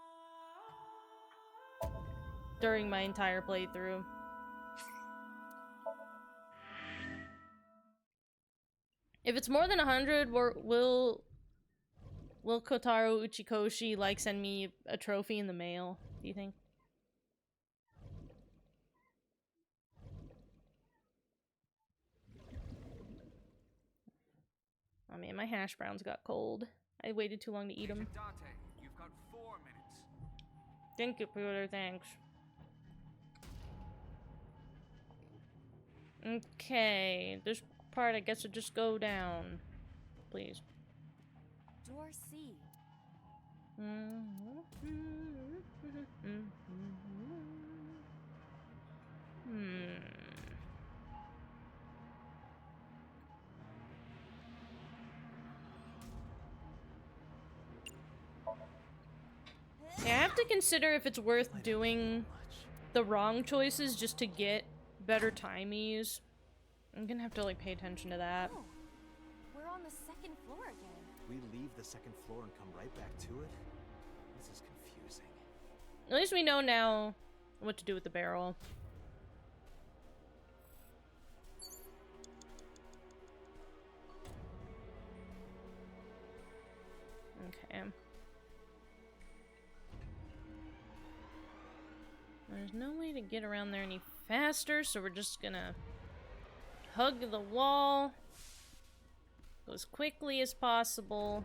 during my entire playthrough. If it's more than 100, will Kotaro Uchikoshi, like, send me a trophy in the mail, do you think? Oh man, my hash browns got cold. I waited too long to eat them. Agent Date, you've got 4 minutes. Thank you, Pewter, thanks. Okay, this part I guess will just go down. Please. Door C. Yeah, I have to consider if it's worth doing Much. the wrong choices just to get better timies. I'm gonna have to, like, pay attention to that. Oh, we're on the second floor again. We leave the second floor and come right back to it? This is confusing. At least we know now what to do with the barrel. Okay. There's no way to get around there any faster, so we're just gonna hug the wall. Go as quickly as possible.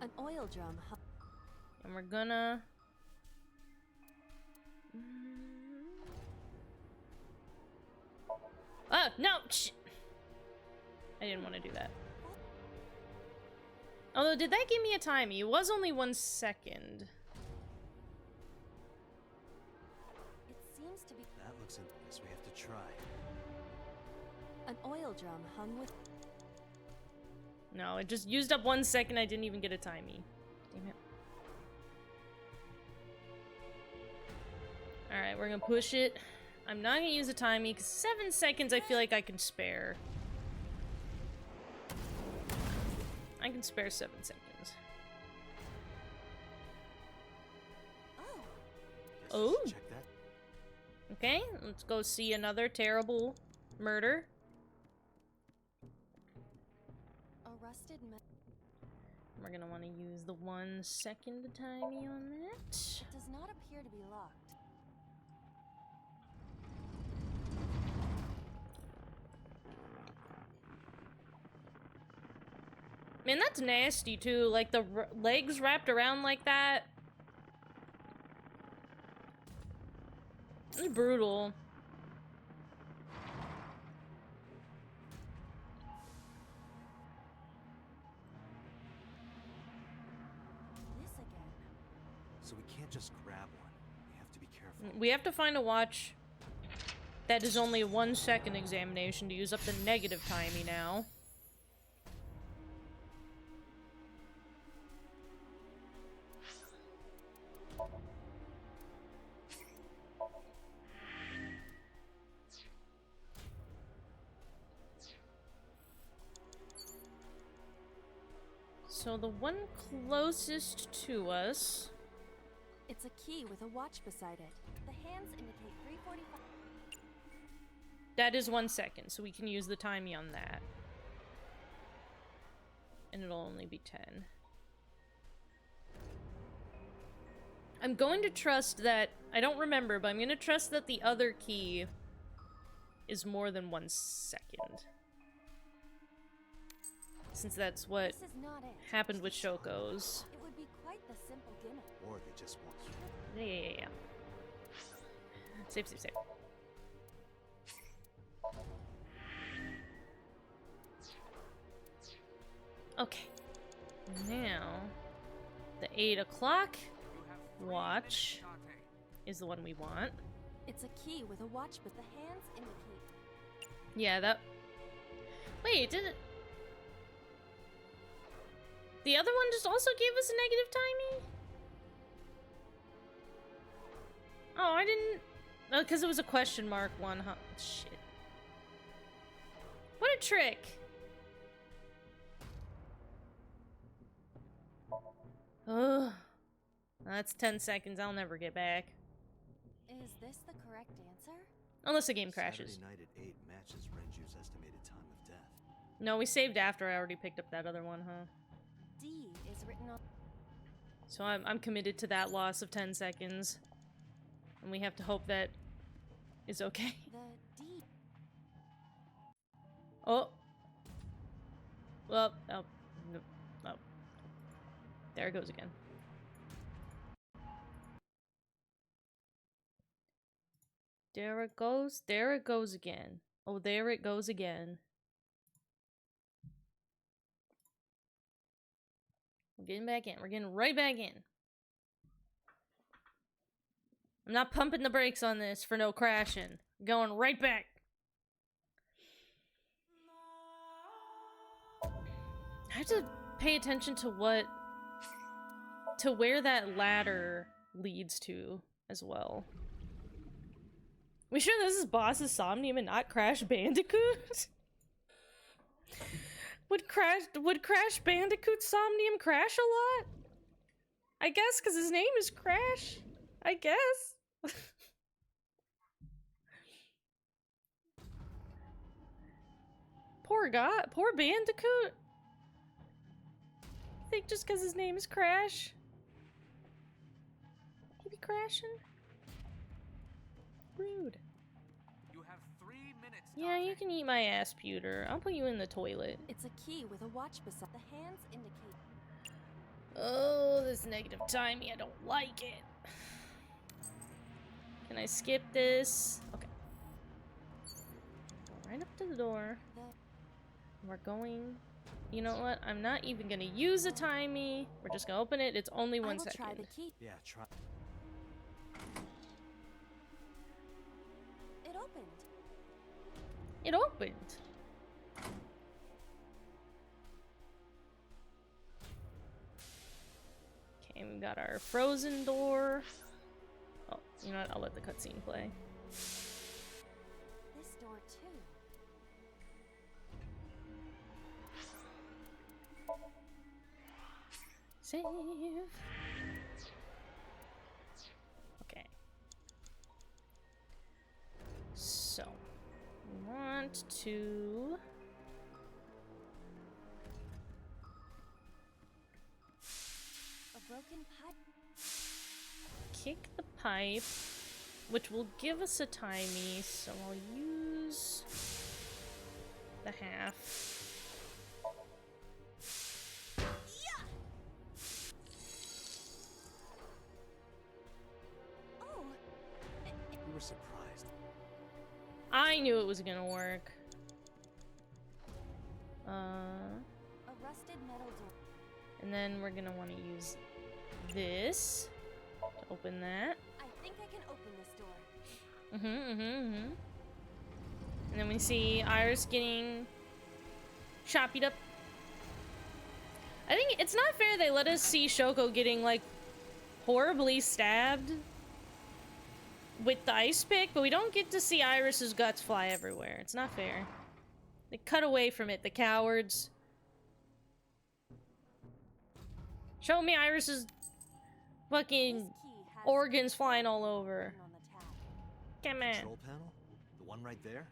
An oil drum. And we're gonna... Oh, no! Shh. I didn't want to do that. Although, did that give me a timey? It was only 1 second. It seems to be That looks in. Guess we have to try. an oil drum hung with. No, it just used up 1 second. I didn't even get a timey. Damn it. Alright, we're gonna push it. I'm not gonna use a timey because 7 seconds I feel like I can spare. I can spare 7 seconds. Oh, Guess we Oh. should check that. Okay, let's go see another terrible murder. a rusted We're gonna want to use the 1 second timey on that. It does not appear to be locked. Man, that's nasty too. Like the legs wrapped around like that. It's brutal. This again. So we can't just grab one. We have to be careful. We have to find a watch that is only 1 second examination to use up the negative timey now. So the one closest to us... It's a key with a watch beside it. The hands indicate 3:45. That is 1 second, so we can use the timey on that. And it'll only be 10. I'm going to trust that... I don't remember, but I'm going to trust that the other key is more than 1 second. Since that's what This is not it. happened with Shoko's. It would be quite the simple gimmick. Or they just want you. Yeah. Save. Okay. Now, the 8 o'clock You have 3 watch minutes, Date. is the one we want. It's a key with a watch, but the hands indicate. Yeah, that... Wait, did it... The other one just also gave us a negative timing? Oh, I didn't... Oh, because it was a question mark one, huh? Shit. What a trick! Ugh. That's 10 seconds I'll never get back. Is this the correct answer? Unless the game crashes. Saturday night at 8 matches Renju's estimated time of death. No, we saved after I already picked up that other one, huh? D is written on. So I'm committed to that loss of 10 seconds. And we have to hope that is okay. The D. Oh. Well, oh. No. Oh. There it goes again. There it goes. There it goes again. Oh, there it goes again. We're getting back in. We're getting right back in. I'm not pumping the brakes on this for no crashing. Going right back. I have to pay attention to what... to where that ladder leads to as well. We sure this is Boss's Somnium and not Crash Bandicoot? Would Crash Bandicoot Somnium crash a lot? I guess, because his name is Crash. I guess. Poor guy. Poor Bandicoot. I think just because his name is Crash. He be crashing? Rude. You have 3 minutes. Yeah, you Date. can eat my ass, pewter. I'll put you in the toilet. It's a key with a watch beside. The hands indicate. Oh, this negative timing. I don't like it. Can I skip this? Okay. Go right up to the door. We're going... You know what? I'm not even gonna use a timey. We're just gonna open it. It's only I 1 will second. try the key. Yeah, try. It opened. It opened. Okay, we got our frozen door. Oh, you know what? I'll let the cutscene play. This door too. Save. Okay. So, we want to... broken pipe. Kick the pipe, which will give us a timey, so I'll use the half. Oh, We were surprised. I knew it was gonna work. a rusted metal door. And then we're gonna want to use this to open that. I think I can open this door. And then we see Iris getting choppied up. I think it's not fair they let us see Shoko getting, like, horribly stabbed with the ice pick, but we don't get to see Iris's guts fly everywhere. It's not fair. They cut away from it, the cowards. Show me Iris's fucking This key has organs flying all over. written on the tab. Come on. Control panel? The one right there?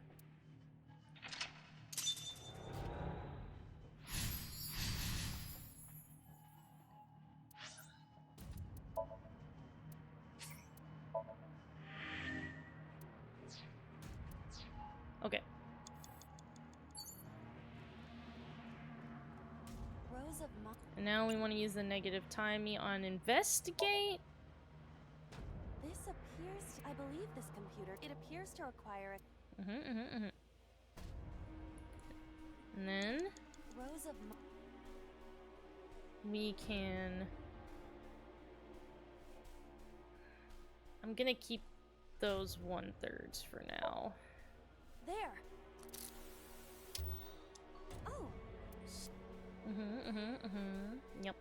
Okay. Rows of And now we want to use the negative timey on investigate. This appears to, I believe this computer. It appears to require And then rows of we can... I'm gonna keep those 1/3 for now. there. Oh,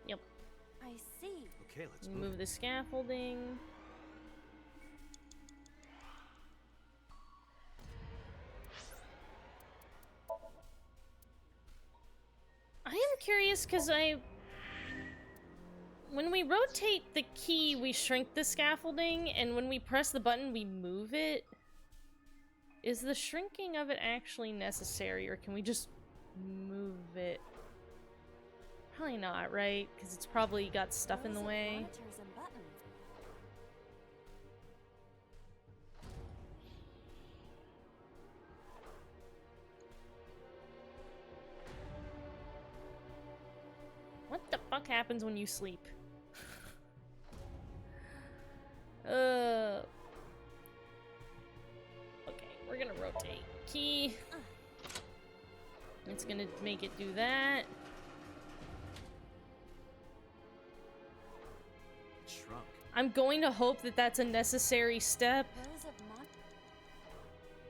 Yep. I see. Okay, let's Move the scaffolding. I am curious because when we rotate the key, we shrink the scaffolding, and when we press the button, we move it. Is the shrinking of it actually necessary, or can we just move it? Probably not, right? Because it's probably got stuff in the Rows of way. monitors and buttons. What the fuck happens when you sleep? Okay, we're gonna rotate key. It's gonna make it do that. It shrunk. I'm going to hope that that's a necessary step. Rows of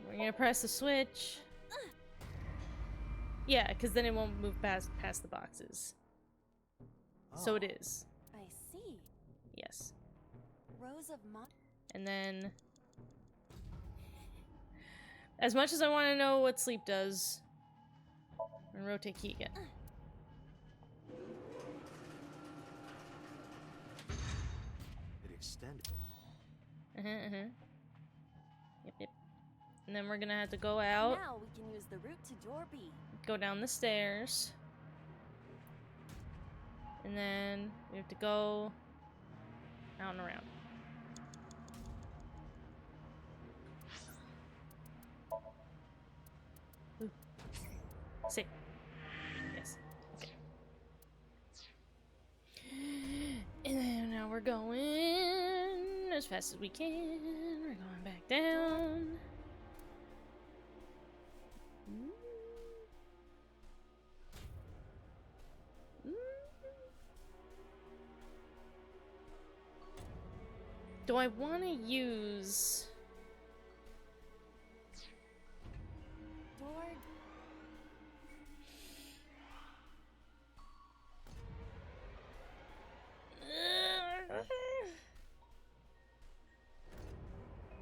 We're gonna press the switch. Yeah, because then it won't move past the boxes. So it is. I see. Yes. Rows of And then, as much as I want to know what sleep does, I'm gonna rotate key again. It extended. Yep. And then we're gonna have to go out, Now we can use the route to door B. go down the stairs, and then we have to go out and around. Ooh. Sit. Yes. Okay. And then now we're going as fast as we can. We're going back down. Do I want to use... Door.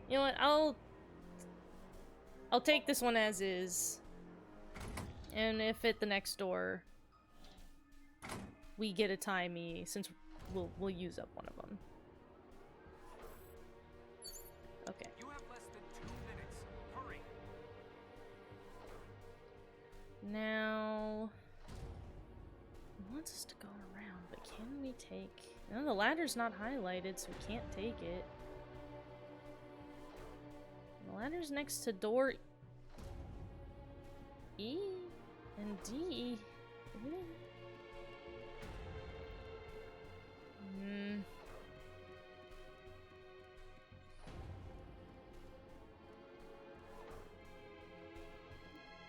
You know what? I'll take this one as is. And if at the next door we get a timey, since we'll use up one of them. Okay. You have less than 2 minutes. Hurry. Now it wants us to go around, but can we take No, the ladder's not highlighted, so we can't take it. The ladder's next to door E and D. Hmm.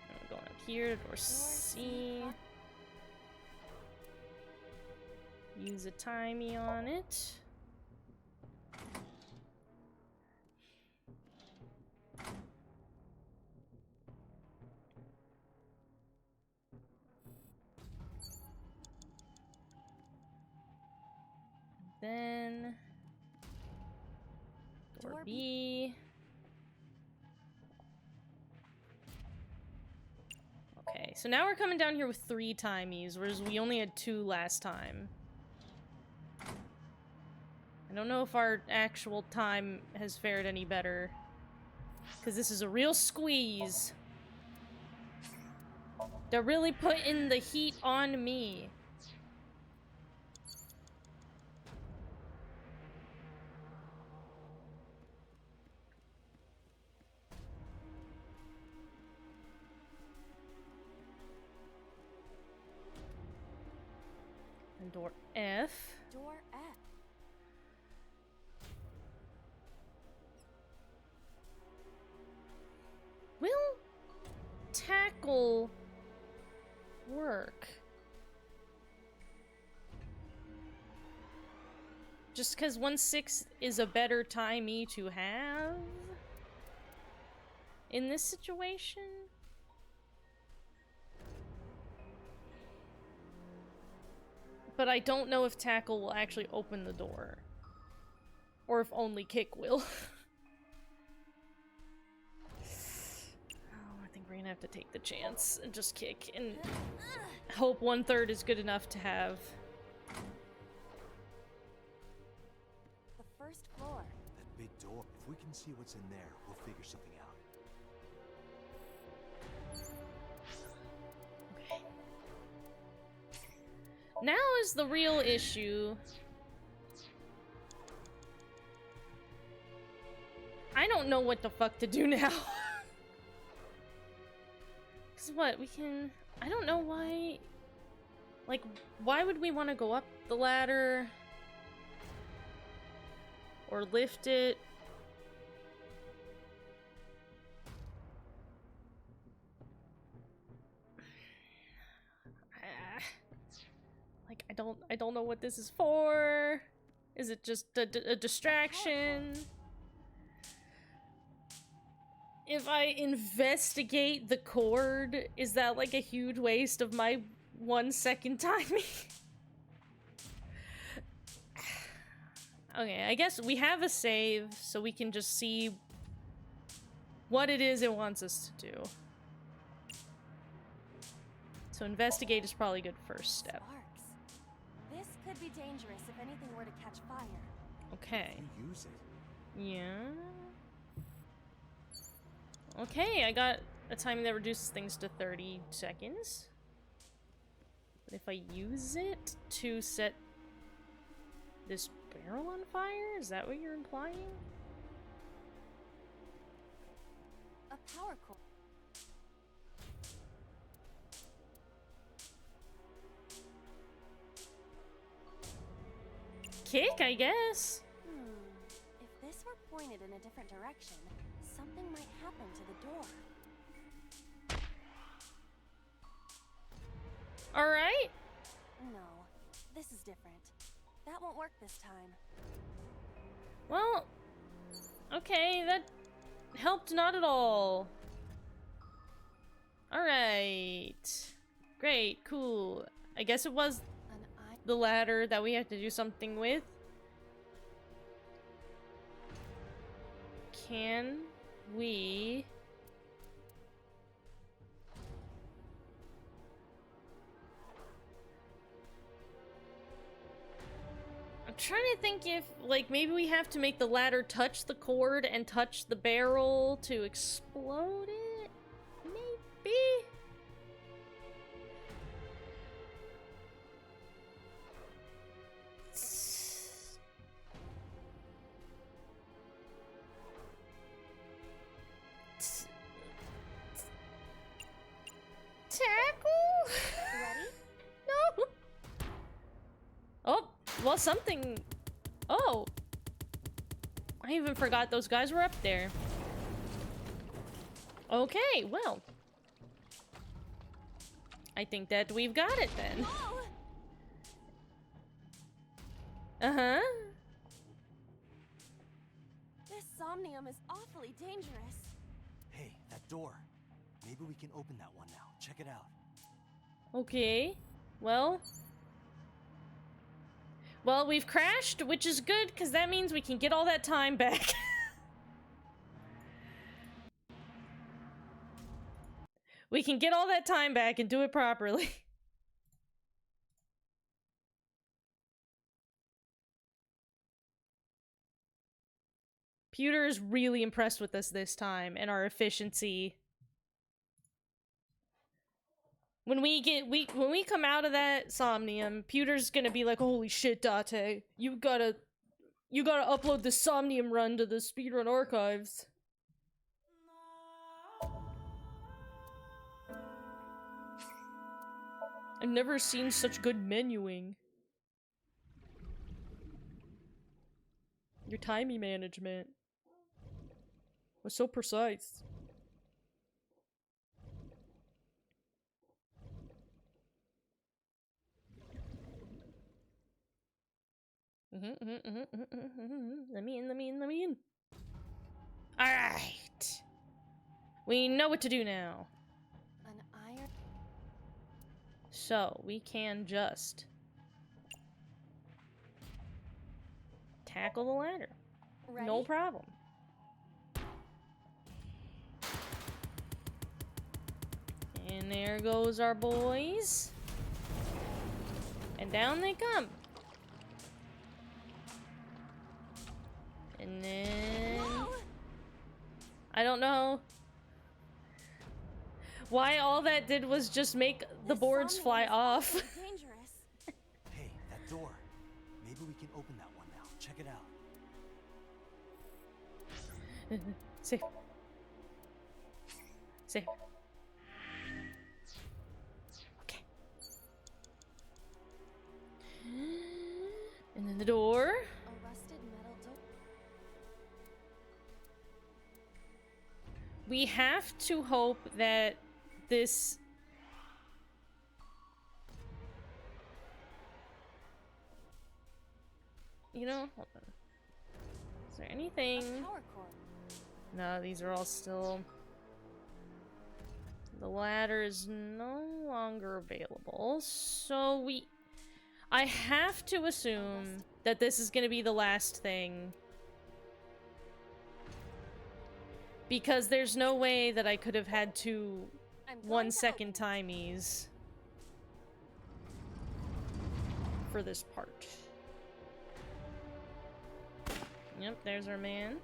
I'm going up here, door C. Use a timey on it. Then door B. Okay, so now we're coming down here with 3 timies, whereas we only had 2 last time. I don't know if our actual time has fared any better, because this is a real squeeze. They're really putting the heat on me. And door F. Door F. Will tackle work? Just because 1/6 is a better timey to have in this situation? But I don't know if tackle will actually open the door. Or if only kick will. I think we're gonna have to take the chance and just kick and hope 1/3 is good enough to have. The first floor. That big door. If we can see what's in there, we'll figure something out. Okay. Now is the real issue. I don't know what the fuck to do now. Cause what, we can... I don't know why... Like, why would we want to go up the ladder? Or lift it? Like, I don't know what this is for. Is it just a distraction? If I investigate the cord, is that like a huge waste of my 1 second timing? Okay, I guess we have a save, so we can just see what it is it wants us to do. So investigate is probably a good first step. Sparks. This could be dangerous if anything were to catch fire. Okay. We use it. Yeah. Okay, I got a timing that reduces things to 30 seconds. But if I use it to set this barrel on fire, is that what you're implying? A power cord. Kick, I guess. If this were pointed in a different direction, something might happen to the door. Alright. No, this is different. That won't work this time. Well, okay, that helped not at all. Alright. Great, cool. I guess it was An eye. the ladder that we have to do something with. Can we... I'm trying to think if, like, maybe we have to make the ladder touch the cord and touch the barrel to explode it? Maybe? Tackle? Ready? No. Oh, well, something. Oh. I even forgot those guys were up there. Okay, well. I think that we've got it then. Whoa! Uh-huh. This somnium is awfully dangerous. Hey, that door. Maybe we can open that one now. Check it out. Okay. Well. Well, we've crashed, which is good, because that means we can get all that time back. We can get all that time back and do it properly. Pewter is really impressed with us this time and our efficiency. When we come out of that somnium, Pewter's gonna be like, "Holy shit, Date, you gotta upload the somnium run to the speedrun archives." I've never seen such good menuing. Your timing management was so precise. Let me in. Alright. We know what to do now. An iron. So, we can just tackle the ladder. Ready? No problem. And there goes our boys. And down they come. And then... Whoa! I don't know why all that did was just make the This boards somnium fly is off. awfully dangerous. Hey, that door. Maybe we can open that one now. Check it out. Safe. Safe. Okay. And then the door. A rusted metal door. We have to hope that this... You know, hold on. Is there anything... A power cord. No, these are all still... The ladder is no longer available, so I have to assume that this is gonna be the last thing. Because there's no way that I could have had two I'm going 1 to second open timies for this part. Yep, there's our man.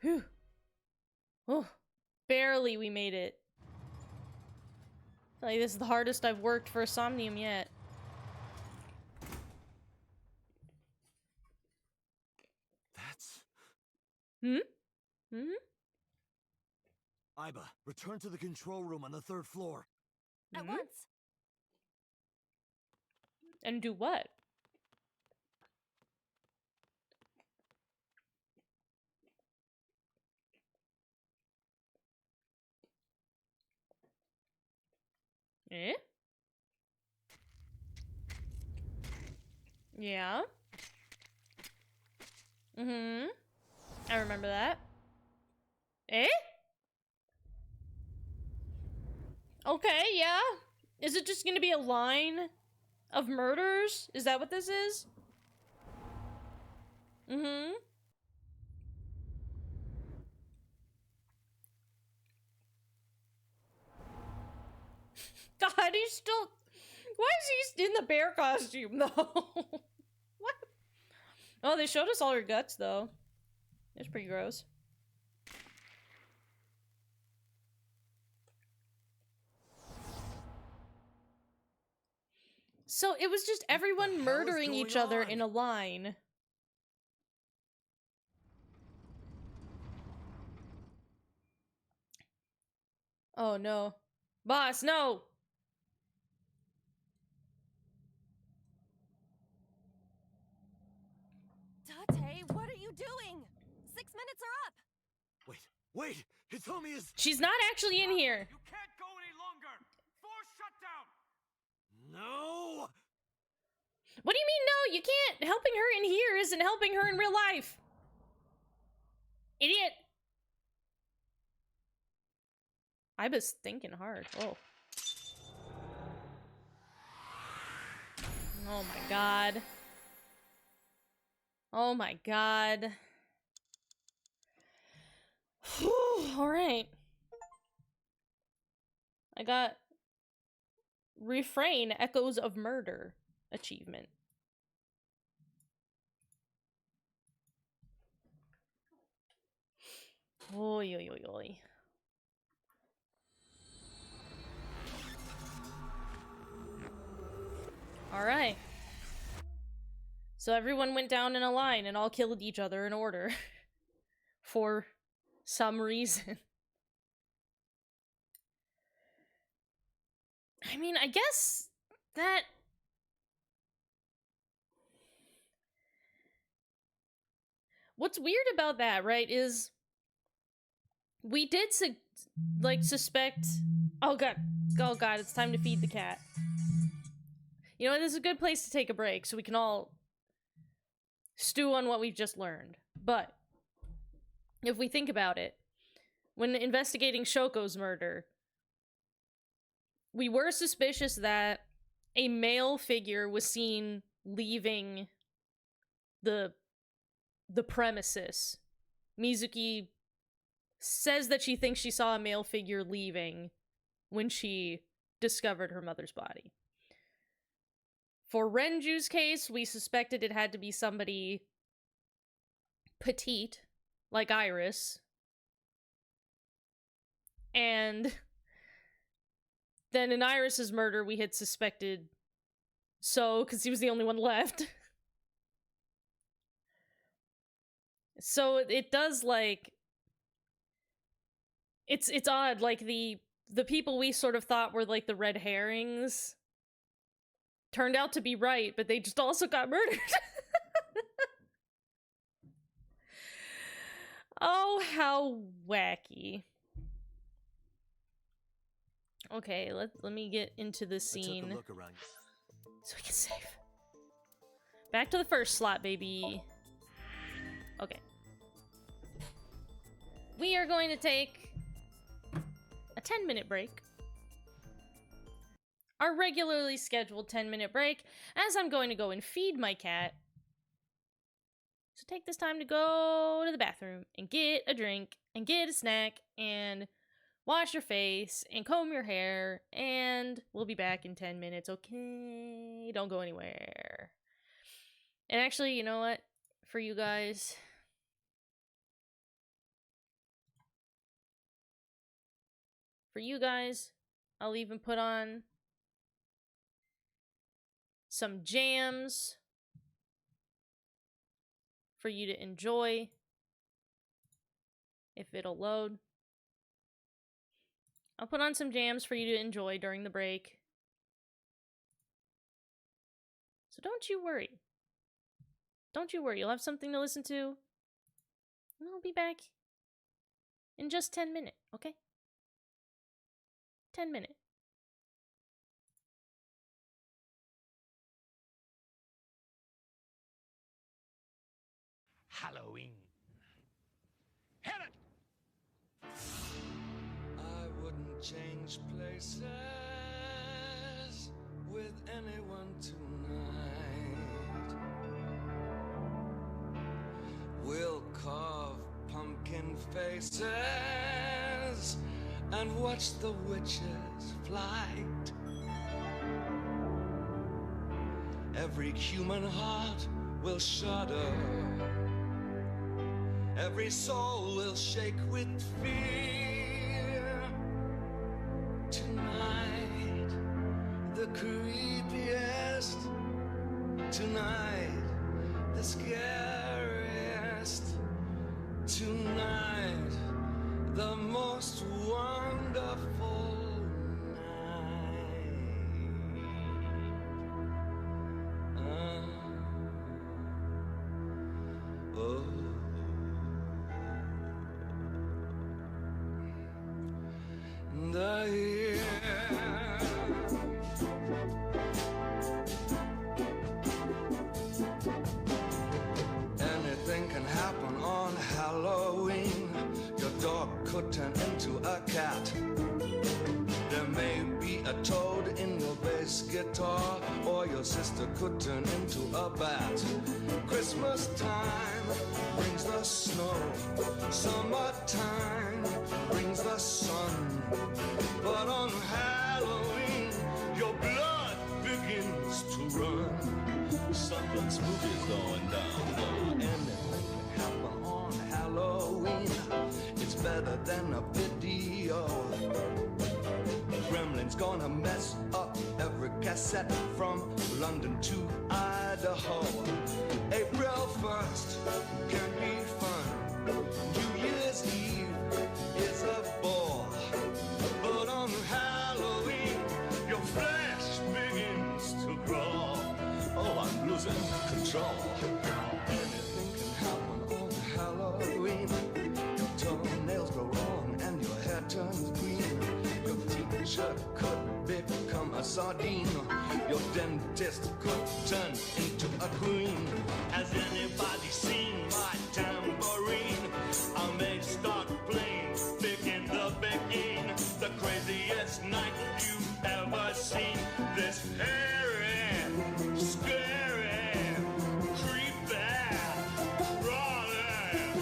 Whew. Oh, barely we made it. I feel like this is the hardest I've worked for a somnium yet. That's... Iba, return to the control room on the 3rd floor. At once. And do what? Eh? Yeah. I remember that. Eh? Okay, yeah. Is it just gonna be a line of murders? Is that what this is? God, he's still... Why is he in the bear costume, though? What? Oh, they showed us all her guts, though. It's pretty gross. So it was just everyone hell is murdering each going other on? in a line. Oh no. Boss, no! Tate, what are you doing? 6 minutes are up. Wait! Hitomi is... She's not actually in here. You can't go any longer! Force shutdown! No! What do you mean, no? You can't. Helping her in here isn't helping her in real life. Idiot. I was thinking hard. Oh. Oh my god. Oh my god. Alright. I got Refrain Echoes of Murder achievement. Oi, oi, oi, oi. Alright. So everyone went down in a line and all killed each other in order. For some reason. I mean, I guess that... What's weird about that, right, is... We did, suspect... Oh god, it's time to feed the cat. You know what, this is a good place to take a break, so we can all stew on what we've just learned. But, if we think about it, when investigating Shoko's murder, we were suspicious that a male figure was seen leaving the premises. Mizuki says that she thinks she saw a male figure leaving when she discovered her mother's body. For Renju's case, we suspected it had to be somebody petite, like Iris. And then in Iris's murder, we had suspected So, because he was the only one left. So it does, like... It's odd, like, the people we sort of thought were, like, the red herrings turned out to be right, but they just also got murdered. Oh, how wacky. Okay, let me get into the I took scene a look around. so we can save. Back to the first slot, baby. Okay. We are going to take a 10-minute break. Our regularly scheduled 10-minute break, as I'm going to go and feed my cat. So take this time to go to the bathroom and get a drink and get a snack and wash your face and comb your hair, and we'll be back in 10 minutes, okay? Don't go anywhere. And actually, you know what? For you guys... I'll even put on some jams for you to enjoy, if it'll load. I'll put on some jams for you to enjoy during the break. So don't you worry. Don't you worry, you'll have something to listen to. And I'll be back in just 10 minutes, okay? 10 minutes. Halloween. Hit it! I wouldn't change places with anyone tonight. We'll carve pumpkin faces and watch the witches' flight. Every human heart will shudder. Every soul will shake with fear. Tonight, the creepiest Tonight, the scariest. Tonight, the most wonderful night. Oh. The year. Anything can happen on Halloween. Your dog could turn into a cat. There may be a toad in your bass guitar, or your sister could turn into a bat. Christmas time brings the snow. Summertime brings the sun. But on Halloween, your blood begins to run. Something spooky's going down. Anything can happen on Halloween. It's better than a video. Gremlin's gonna mess up every cassette from London to Idaho. April 1st can be fun. New Year's Eve is a bore. But on Halloween, your flesh begins to crawl. Oh, I'm losing control. Anything can happen on Halloween. Your toenails grow long and your hair turns green. Your teacher could become a sardine. Your dentist could turn into a queen. Has anybody seen my tambourine? I may start playing big in the beginning. The craziest night you've ever seen. This hairy, scary, creepy, crawling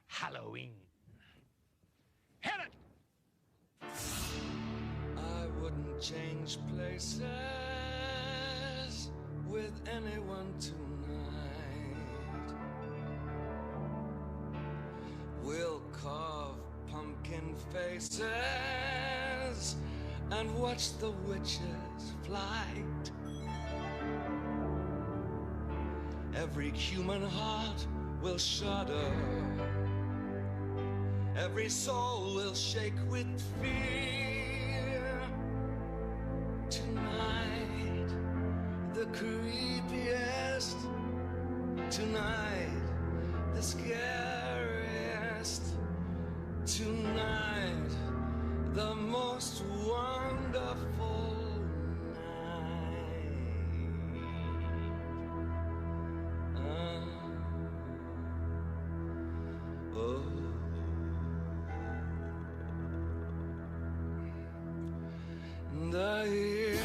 Halloween. Hit it! I wouldn't change places with anyone tonight. We'll carve pumpkin faces and watch the witches' flight. Every human heart will shudder. Every soul will shake with fear. Tonight, the creepiest. Tonight, the scariest. Tonight, the most wonderful night. Oh. The year.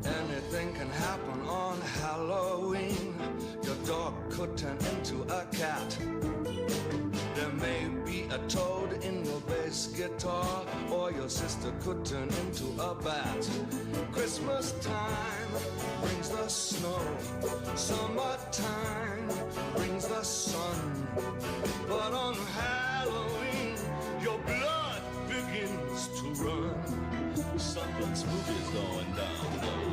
Anything can happen on Halloween. Your dog could turn into a cat. There may be a toad in your bass guitar, or your sister could turn into a bat. Christmas time brings the snow. Summertime brings the sun. But on Halloween, your blood begins to run. Something spooky's going down.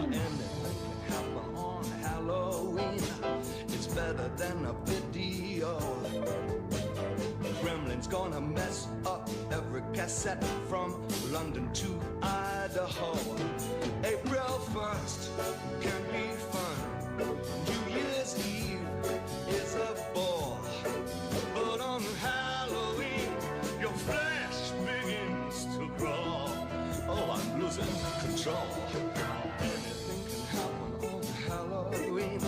Anything can happen on Halloween. It's better than a video. Gremlin's gonna mess up every cassette from London to Idaho. April 1st can be fun. New Year's Eve is a bore. But on Halloween, your flesh begins to crawl. Oh, I'm losing control. Anything can happen on Halloween.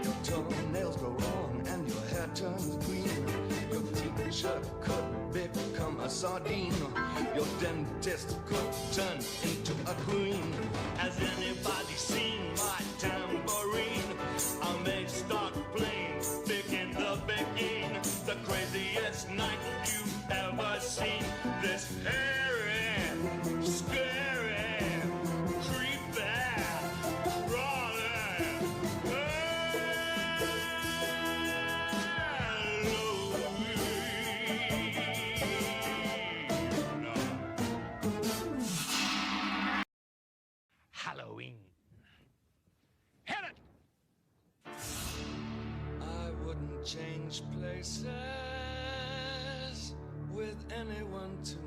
Your toenails grow long and your hair turns green. Your teacher could become a sardine. Your dentist could turn into a queen. Has anybody seen my tambourine? I may start playing big in the beginning. The craziest night you've ever seen. This hairy, scary, creepy. Halloween. Hit it! I wouldn't change places with anyone tonight.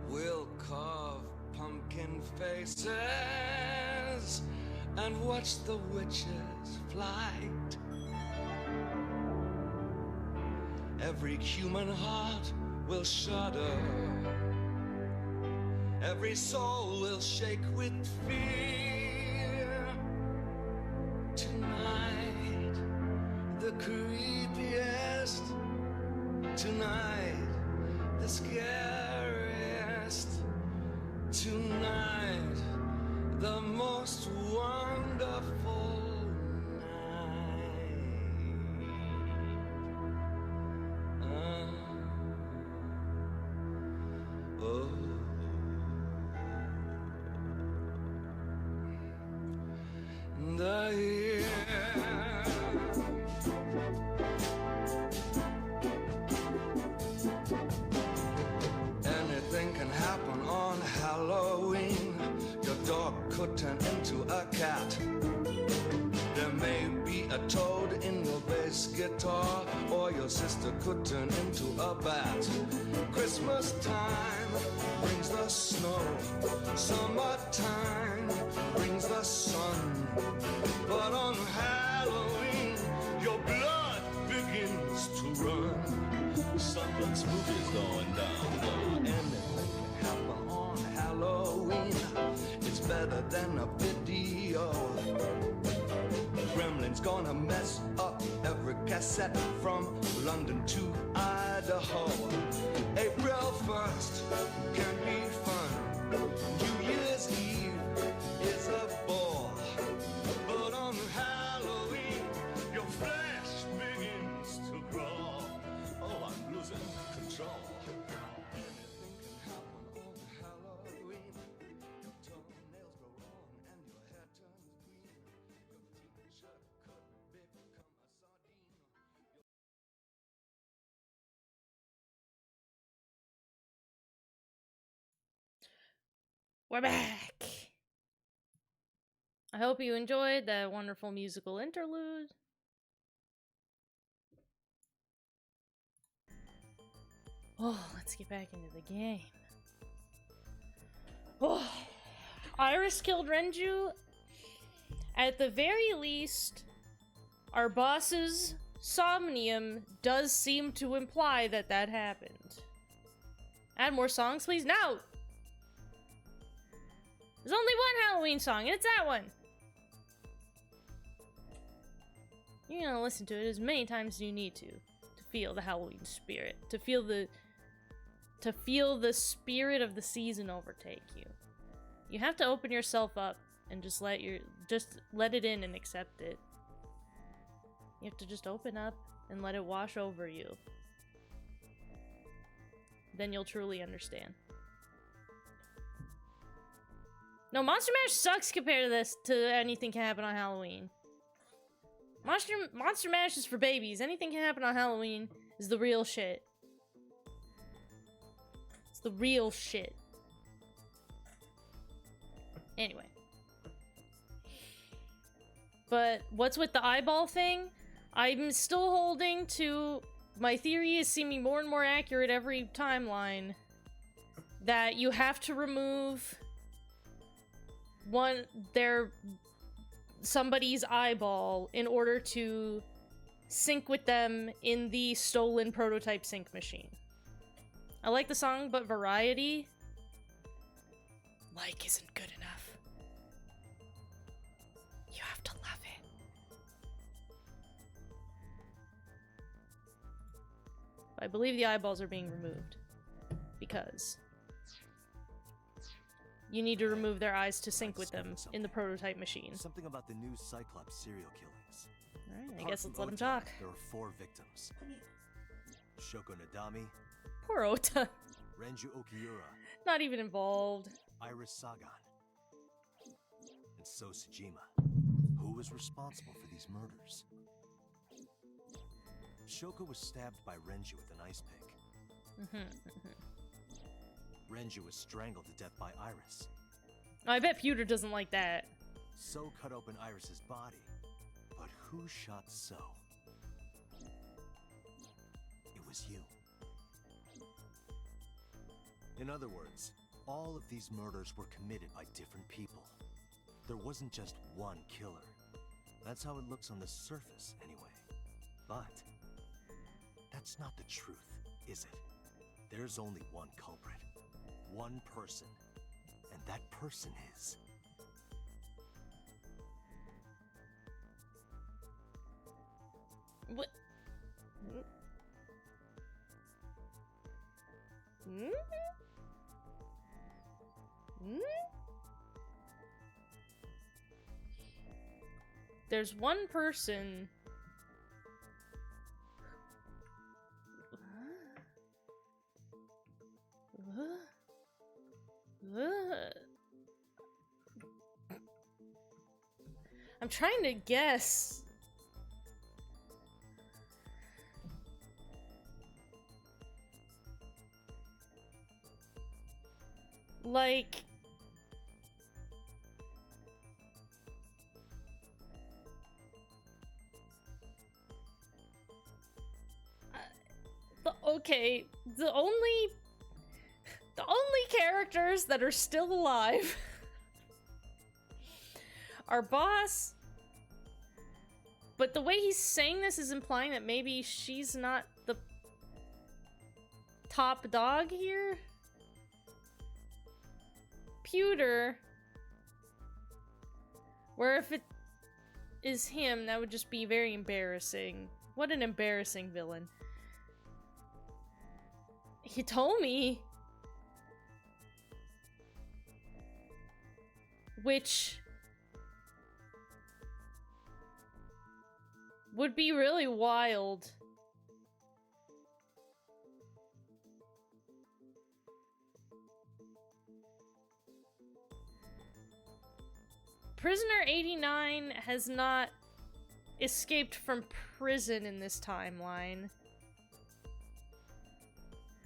We'll carve pumpkin faces and watch the witches' flight. Every human heart will shudder. Every soul will shake with fear. Tonight, the creepiest. Tonight, the scariest. Tonight, the most wonderful night. Oh. The year. Anything can happen on Halloween. Your dog could turn into a cat. There may be a toad in your bass guitar, or your sister could turn into a bat. Christmas time brings the snow. Summertime brings the sun. But on Halloween, your blood begins to run. Something spooky's going down. Anything can happen on Halloween. It's better than a video. Gremlin's gonna mess up every cassette from London to Idaho. April 1st can be fun. New Year's Eve is a bore. But on Halloween, your flesh begins to crawl. Oh, I'm losing control. Anything can happen on Halloween. Your toenails grow long and your hair turns green. Your t-shirt could become a sardine. We're back. I hope you enjoyed that wonderful musical interlude. Oh, let's get back into the game. Oh, Iris killed Renju. At the very least, our boss's somnium does seem to imply that that happened. Add more songs, please? No! There's only one Halloween song, and it's that one. You're gonna listen to it as many times as you need to feel the Halloween spirit, to feel the spirit of the season overtake you. You have to open yourself up and just let it in and accept it. You have to just open up and let it wash over you. Then you'll truly understand. No, Monster Mash sucks compared to this, to Anything Can Happen on Halloween. Monster Mash is for babies. Anything Can Happen on Halloween is the real shit. It's the real shit. Anyway. But what's with the eyeball thing? I'm still holding to... My theory is seeming more and more accurate every timeline. That you have to remove... somebody's eyeball in order to sync with them in the stolen prototype sync machine. I like the song, but variety isn't good enough. You have to love it. I believe the eyeballs are being removed because you need to remove their eyes to sync with them in the prototype machine. Something about the new Cyclops serial killings. Alright, I Apart guess from let's let him Ota, talk. There were 4 victims. Shoko Nadami, Poor Ota. Renju Okiura, Not even involved. Iris Sagan, and So Sejima. Who was responsible for these murders? Shoko was stabbed by Renju with an ice pick. Renju was strangled to death by Iris. I bet Pewter doesn't like that. So cut open Iris's body. But who shot So? It was you. In other words, all of these murders were committed by different people. There wasn't just one killer. That's how it looks on the surface, anyway. But that's not the truth, is it? There's only one culprit. One person. And that person is... What? Hmm? Hmm? There's one person. I'm trying to guess. Like... okay, the only characters that are still alive are Boss, but the way he's saying this is implying that maybe she's not the top dog here. Pewter, where if it is him, that would just be very embarrassing. What an embarrassing villain. Hitomi, which would be really wild. Prisoner 89 has not escaped from prison in this timeline.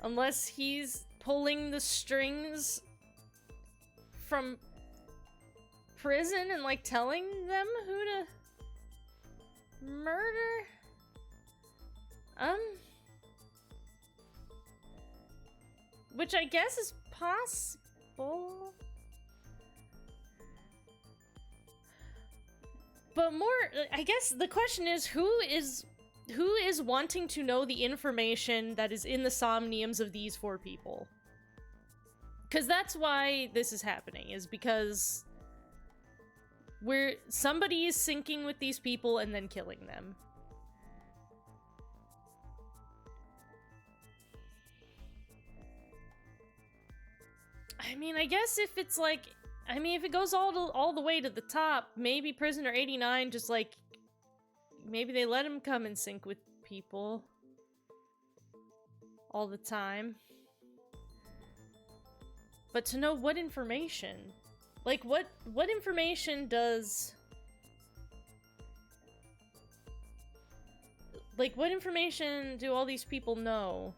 Unless he's pulling the strings from prison and, like, telling them who to murder? Which I guess is possible. But more, I guess the question is, who is wanting to know the information that is in the somniums of these four people? Because that's why this is happening, is because somebody is syncing with these people and then killing them. I mean, I guess if it's like, if it goes all the way to the top, maybe Prisoner 89 just, like, maybe they let him come and sync with people all the time. But to know what information? Like, what information does... Like, what information do all these people know?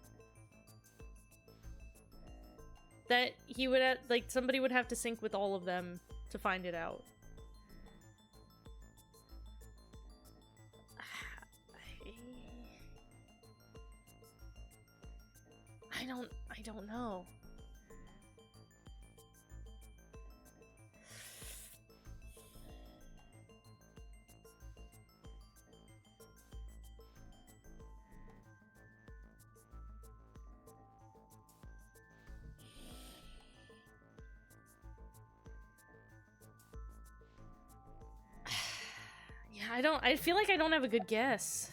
That he would have, like, somebody would have to sync with all of them to find it out. I don't know. Yeah, I feel like I don't have a good guess.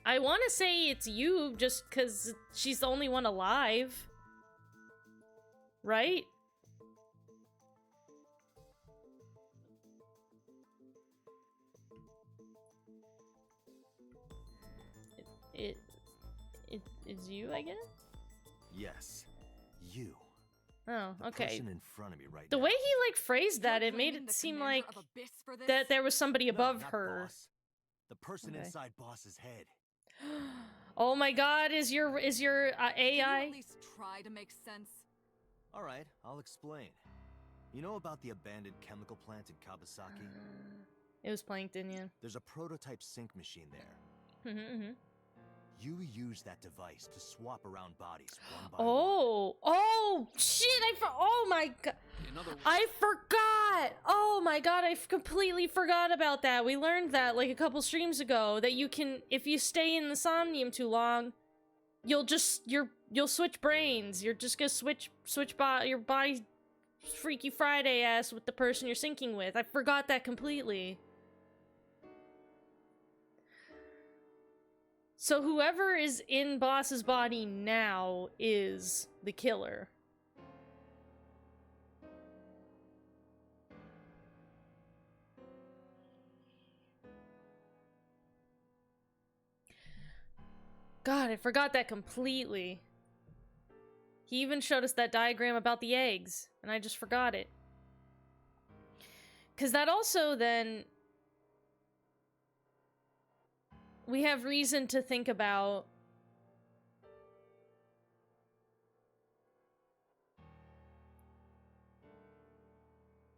I want to say it's you, just because she's the only one alive. Right? It's you, I guess? Yes, you. Oh, The okay. person in front of me right The now. way he, like, phrased that, it made it seem like that there was somebody No, above not her. Boss. The person Okay. inside Boss's head. Oh my god, is your Can you AI? at least try to make sense? Alright, I'll explain. You know about the abandoned chemical plant in Kabasaki? It was Plankton, yeah. There's a prototype sync machine there. Mm-hmm. You use that device to swap around bodies one by Oh shit! Oh my god! In other words, I forgot. Oh my god! Completely forgot about that. We learned that like a couple streams ago that you can, if you stay in the Somnium too long, you'll switch brains. You're just gonna switch your body, Freaky Friday ass with the person you're syncing with. I forgot that completely. So whoever is in Boss's body now is the killer. God, I forgot that completely. He even showed us that diagram about the eggs, and I just forgot it. 'Cause that also then... we have reason to think about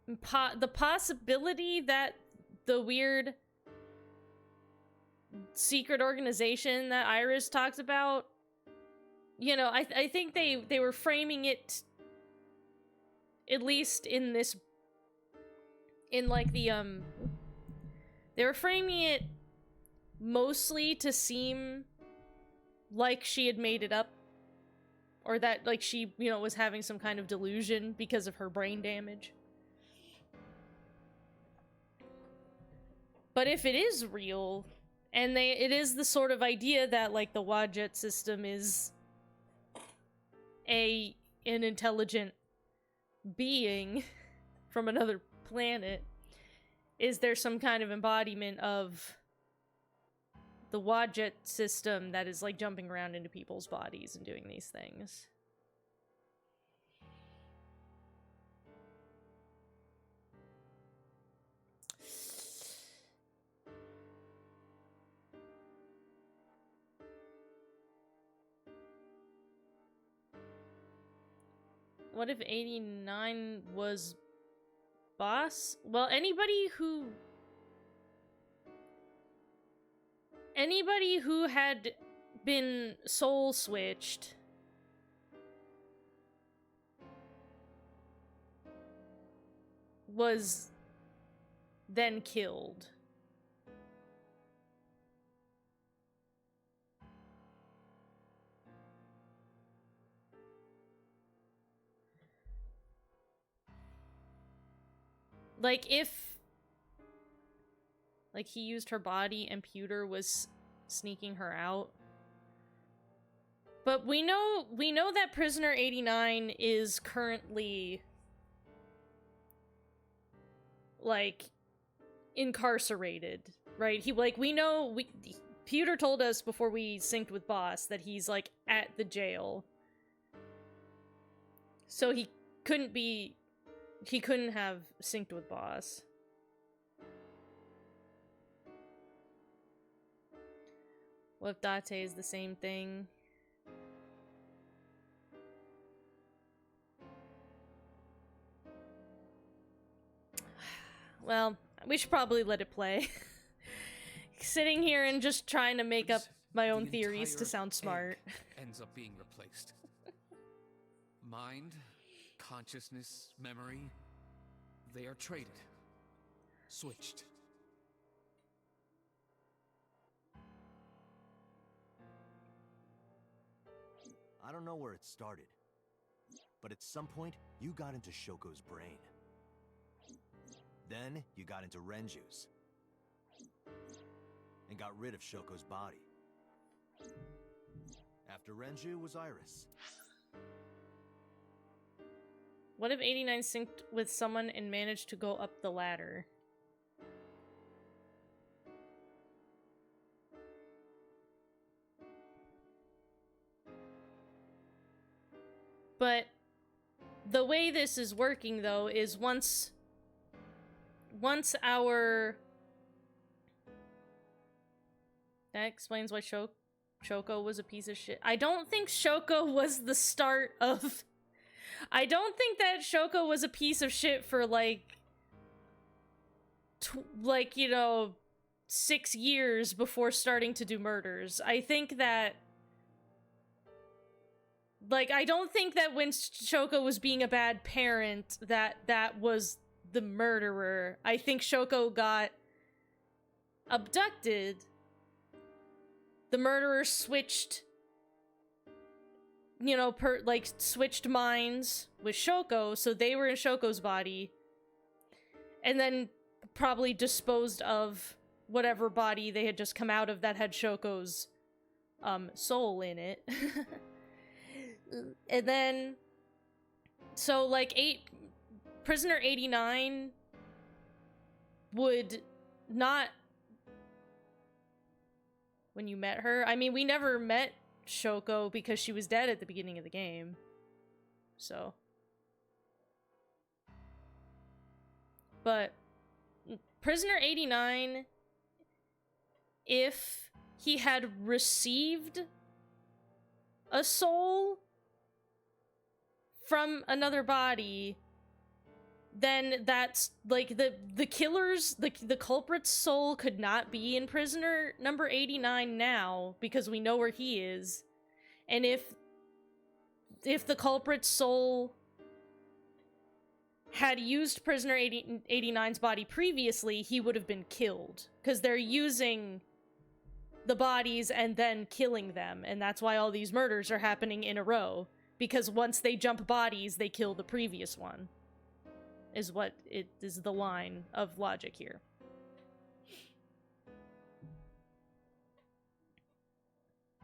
the possibility that the weird secret organization that Iris talks about, you know, I think they were framing it, at least in this, in like the they were framing it mostly to seem like she had made it up, or that like she, you know, was having some kind of delusion because of her brain damage. But if it is real, and it is the sort of idea that like the Wadjet system is an intelligent being from another planet, is there some kind of embodiment of the Wadjet system that is like jumping around into people's bodies and doing these things? What if 89 was Boss? Well, anybody who had been soul switched was then killed. Like, if... like, he used her body and Pewter was sneaking her out. But we know that Prisoner 89 is currently... like, incarcerated, right? Pewter told us before we synced with Boss that he's, like, at the jail. So he couldn't have synced with Boss. What if Date is the same thing? Well, we should probably let it play. Sitting here and just trying to make up my own The theories to entire sound smart. egg ends up being replaced. Mind, consciousness, memory, they are traded. Switched. I don't know where it started, but at some point, you got into Shoko's brain. Then, you got into Renju's. And got rid of Shoko's body. After Renju was Iris. What if 89 synced with someone and managed to go up the ladder? But the way this is working, though, is once our... That explains why Shoko was a piece of shit. I don't think Shoko was the start of... I don't think that Shoko was a piece of shit for, like... you know, 6 years before starting to do murders. I think that... Like, I don't think that when Shoko was being a bad parent, that was the murderer. I think Shoko got abducted. The murderer switched, you know, switched minds with Shoko, so they were in Shoko's body. And then probably disposed of whatever body they had just come out of that had Shoko's, soul in it. And then, so, like, Prisoner 89 would not, when you met her, I mean, we never met Shoko because she was dead at the beginning of the game, so. But, Prisoner 89, if he had received a soul from another body, then that's, like, the killer's, the culprit's soul could not be in prisoner number 89 now, because we know where he is. And if the culprit's soul had used prisoner 89's body previously, he would have been killed, because they're using the bodies and then killing them, and that's why all these murders are happening in a row. Because once they jump bodies, they kill the previous one. Is what it is, the line of logic here.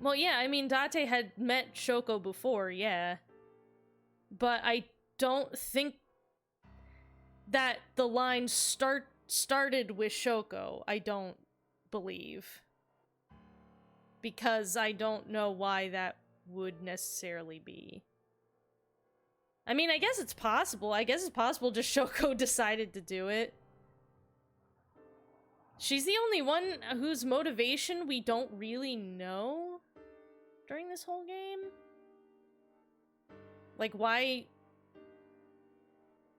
Well, yeah, I mean, Date had met Shoko before, yeah. But I don't think that the line started with Shoko. I don't believe. Because I don't know why that would necessarily be. I mean, I guess it's possible. I guess it's possible just Shoko decided to do it. She's the only one whose motivation we don't really know during this whole game. Like, why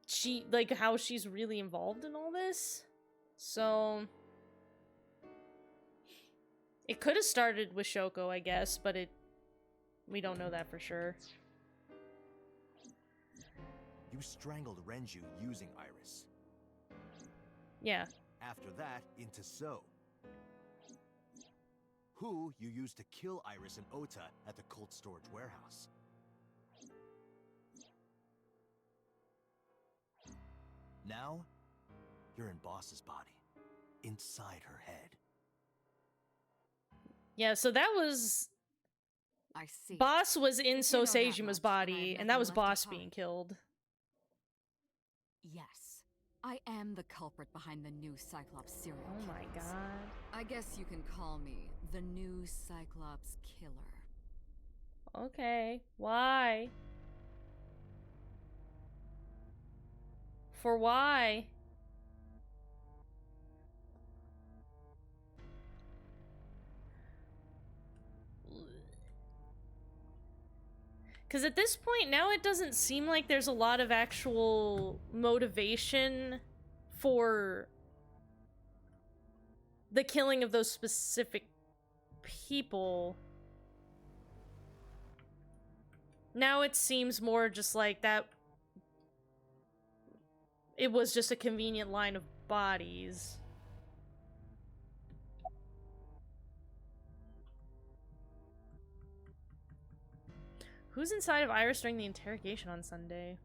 she, like, how she's really involved in all this. So it could have started with Shoko, I guess, but we don't know that for sure. You strangled Renju using Iris. Yeah. After that, into So. Who you used to kill Iris and Ota at the cold storage warehouse. Now, you're in Boss's body. Inside her head. Yeah, so that was... I see. Boss was in So You know that Seijima's much, body, and and that was nothing left Boss to being hide. killed. Yes, I am the culprit behind the new Cyclops serial Oh my killings. god. I guess you can call me the new Cyclops killer. Okay, why? For why? Because at this point, now it doesn't seem like there's a lot of actual motivation for the killing of those specific people. Now it seems more just like that it was just a convenient line of bodies. Who's inside of Iris during the interrogation on Sunday?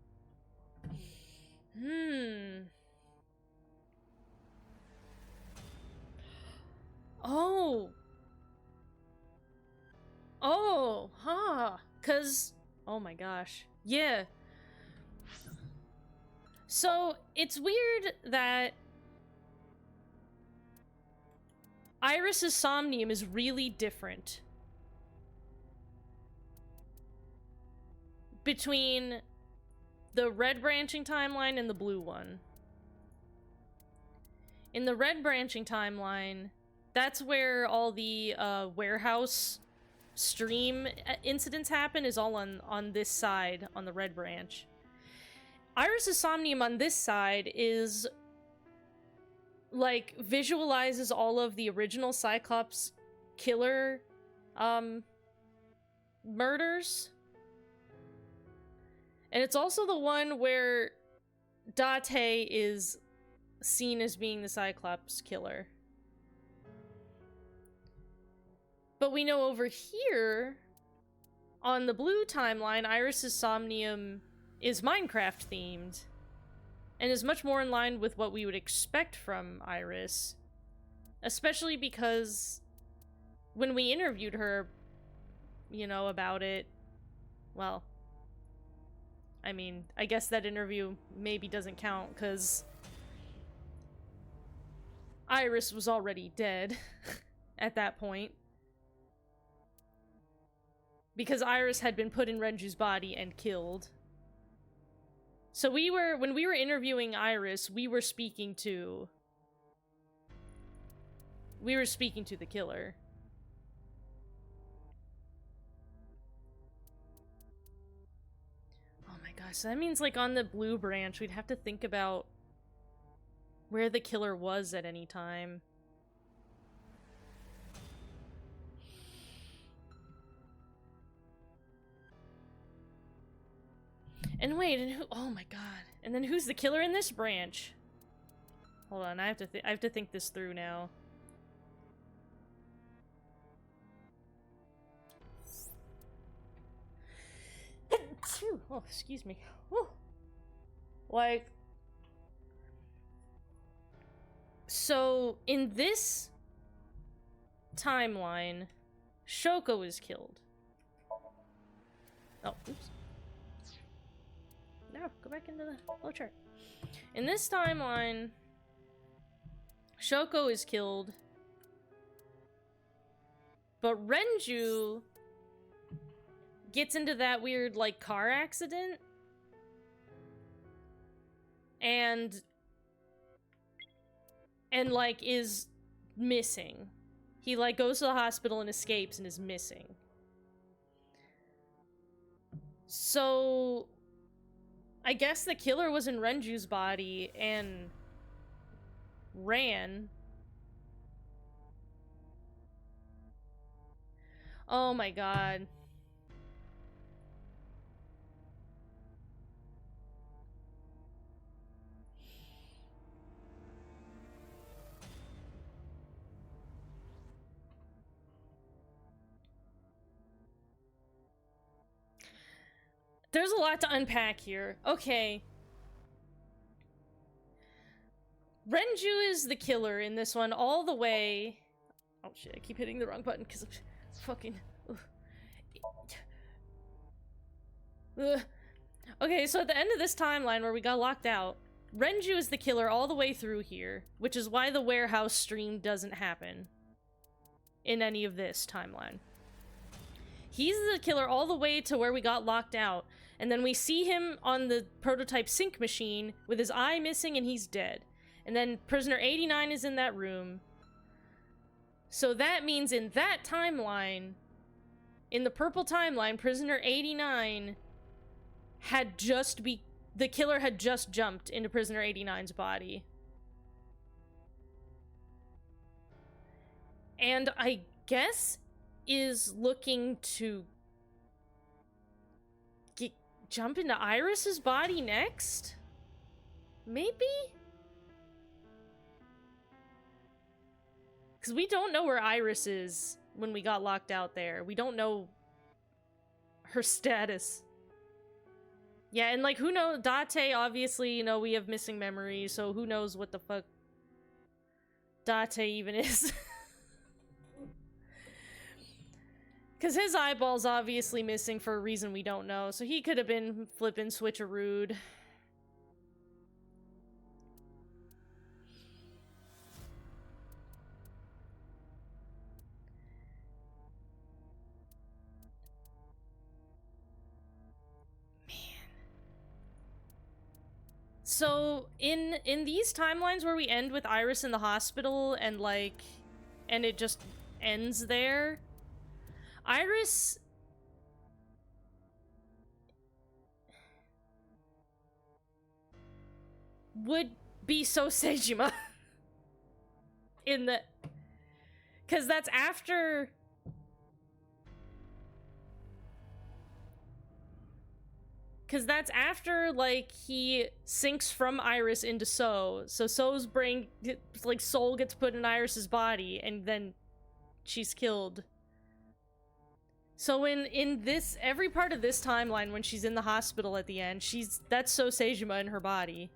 Oh. Oh, huh. 'Cause, oh my gosh. Yeah. So, it's weird that Iris's somnium is really different between the red branching timeline and the blue one. In the red branching timeline, that's where all the warehouse stream incidents happen is all on this side, on the Red Branch. Iris's Somnium on this side is, like, visualizes all of the original Cyclops killer, murders. And it's also the one where Date is seen as being the Cyclops killer. But we know over here, on the blue timeline, Iris's Somnium is Minecraft themed, and is much more in line with what we would expect from Iris. Especially because when we interviewed her, you know, about it, well, I mean, I guess that interview maybe doesn't count, because Iris was already dead at that point. Because Iris had been put in Renju's body and killed. So when we were interviewing Iris, we were speaking to the killer. Oh my gosh, so that means, like, on the Blue Branch, we'd have to think about where the killer was at any time. And wait, and who? Oh my god! And then who's the killer in this branch? Hold on, I have to think this through now. Oh, excuse me. Whew. Like, so in this timeline, Shoko is killed. Oh, oops. No, go back into the flow chart. In this timeline, Shoko is killed, but Renju gets into that weird, like, car accident, and like, is missing. He, like, goes to the hospital and escapes and is missing. So I guess the killer was in Renju's body and ran. Oh my god. There's a lot to unpack here. Okay. Renju is the killer in this one all the way. Oh shit, I keep hitting the wrong button because I'm fucking... Ugh. Okay, so at the end of this timeline where we got locked out, Renju is the killer all the way through here, which is why the warehouse stream doesn't happen in any of this timeline. He's the killer all the way to where we got locked out, and then we see him on the prototype sync machine with his eye missing and he's dead. And then Prisoner 89 is in that room. So that means in that timeline, in the purple timeline, Prisoner 89 had the killer had just jumped into Prisoner 89's body. And I guess is looking to jump into Iris's body next? Maybe? Because we don't know where Iris is when we got locked out there. We don't know her status. Yeah, and, like, who knows? Date, obviously, you know, we have missing memories, so who knows what the fuck Date even is. Because his eyeball's obviously missing for a reason we don't know, so he could have been flippin' switcherooed. So, in these timelines where we end with Iris in the hospital and, like, and it just ends there, Iris would be so Sejima in the, because that's after like he sinks from Iris into So So's brain, like soul, gets put in Iris's body and then she's killed. So in this, every part of this timeline when she's in the hospital at the end, that's So Sejima in her body.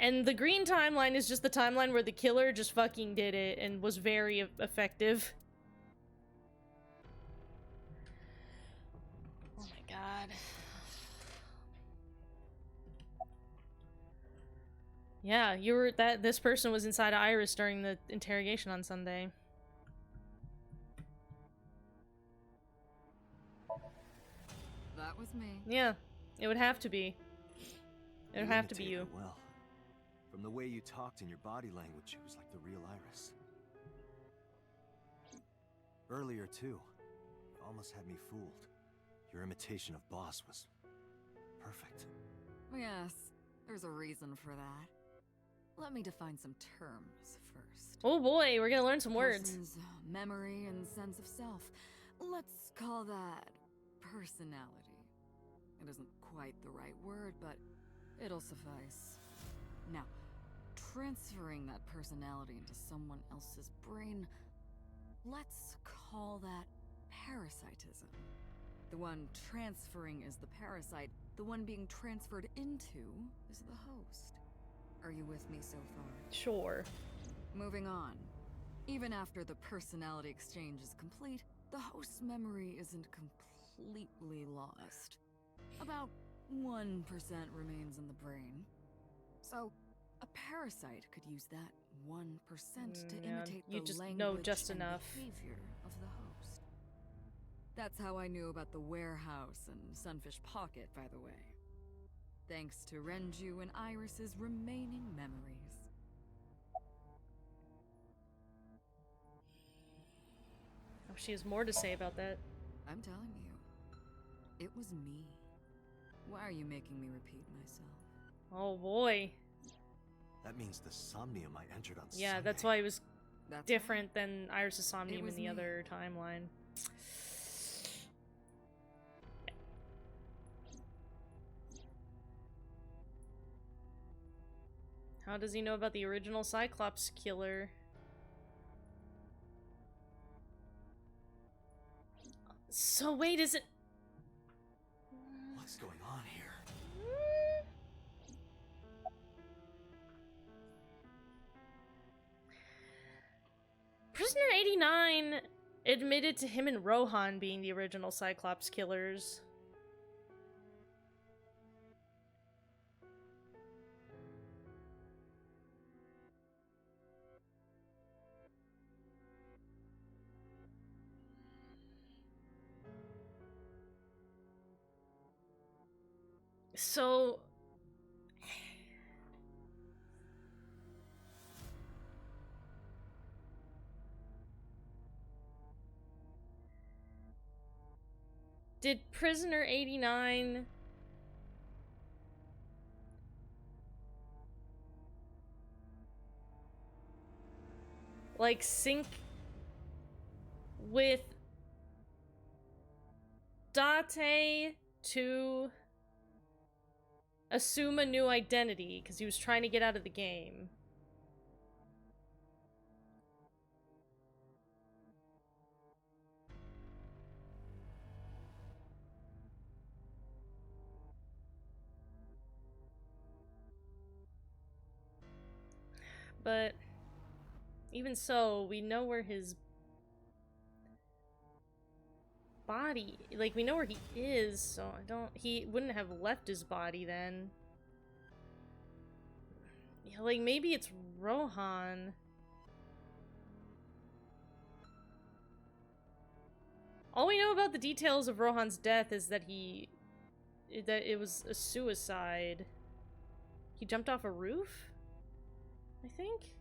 And the green timeline is just the timeline where the killer just fucking did it and was very effective. Oh my god. Yeah, this person was inside of Iris during the interrogation on Sunday. That was me. Yeah, it would have to be. It would have to be you. imitated her well. From the way you talked and your body language, it was like the real Iris. Earlier, too, you almost had me fooled. Your imitation of Boss was perfect. Yes, there's a reason for that. Let me define some terms first. Oh boy, we're gonna learn some words. Person's memory and sense of self. Let's call that personality. It isn't quite the right word, but it'll suffice. Now, transferring that personality into someone else's brain, let's call that parasitism. The one transferring is the parasite, the one being transferred into is the host. Are you with me so far? Sure. Moving on. Even after the personality exchange is complete, the host's memory isn't completely lost. About 1% remains in the brain. So, a parasite could use that 1% to imitate you the just language know just and enough. behavior of the host. That's how I knew about the warehouse and Sunfish Pocket, by the way. Thanks to Renju and Iris's remaining memories. Oh, she has more to say about that. I'm telling you, it was me. Why are you making me repeat myself? Oh boy. That means the somnium I entered on Yeah, Sunday. that's why it was That's different than Iris' Somnium in was the me. other timeline. How does he know about the original Cyclops killer? So wait, is it... What's going on here? Prisoner 89 admitted to him and Rohan being the original Cyclops killers. So... Did Prisoner 89... like, sync with Date to assume a new identity because he was trying to get out of the game? But even so, we know where his body, like, we know where he is, so he wouldn't have left his body then. Yeah, like, maybe it's Rohan. All we know about the details of Rohan's death is that it was a suicide. He jumped off a roof, I think?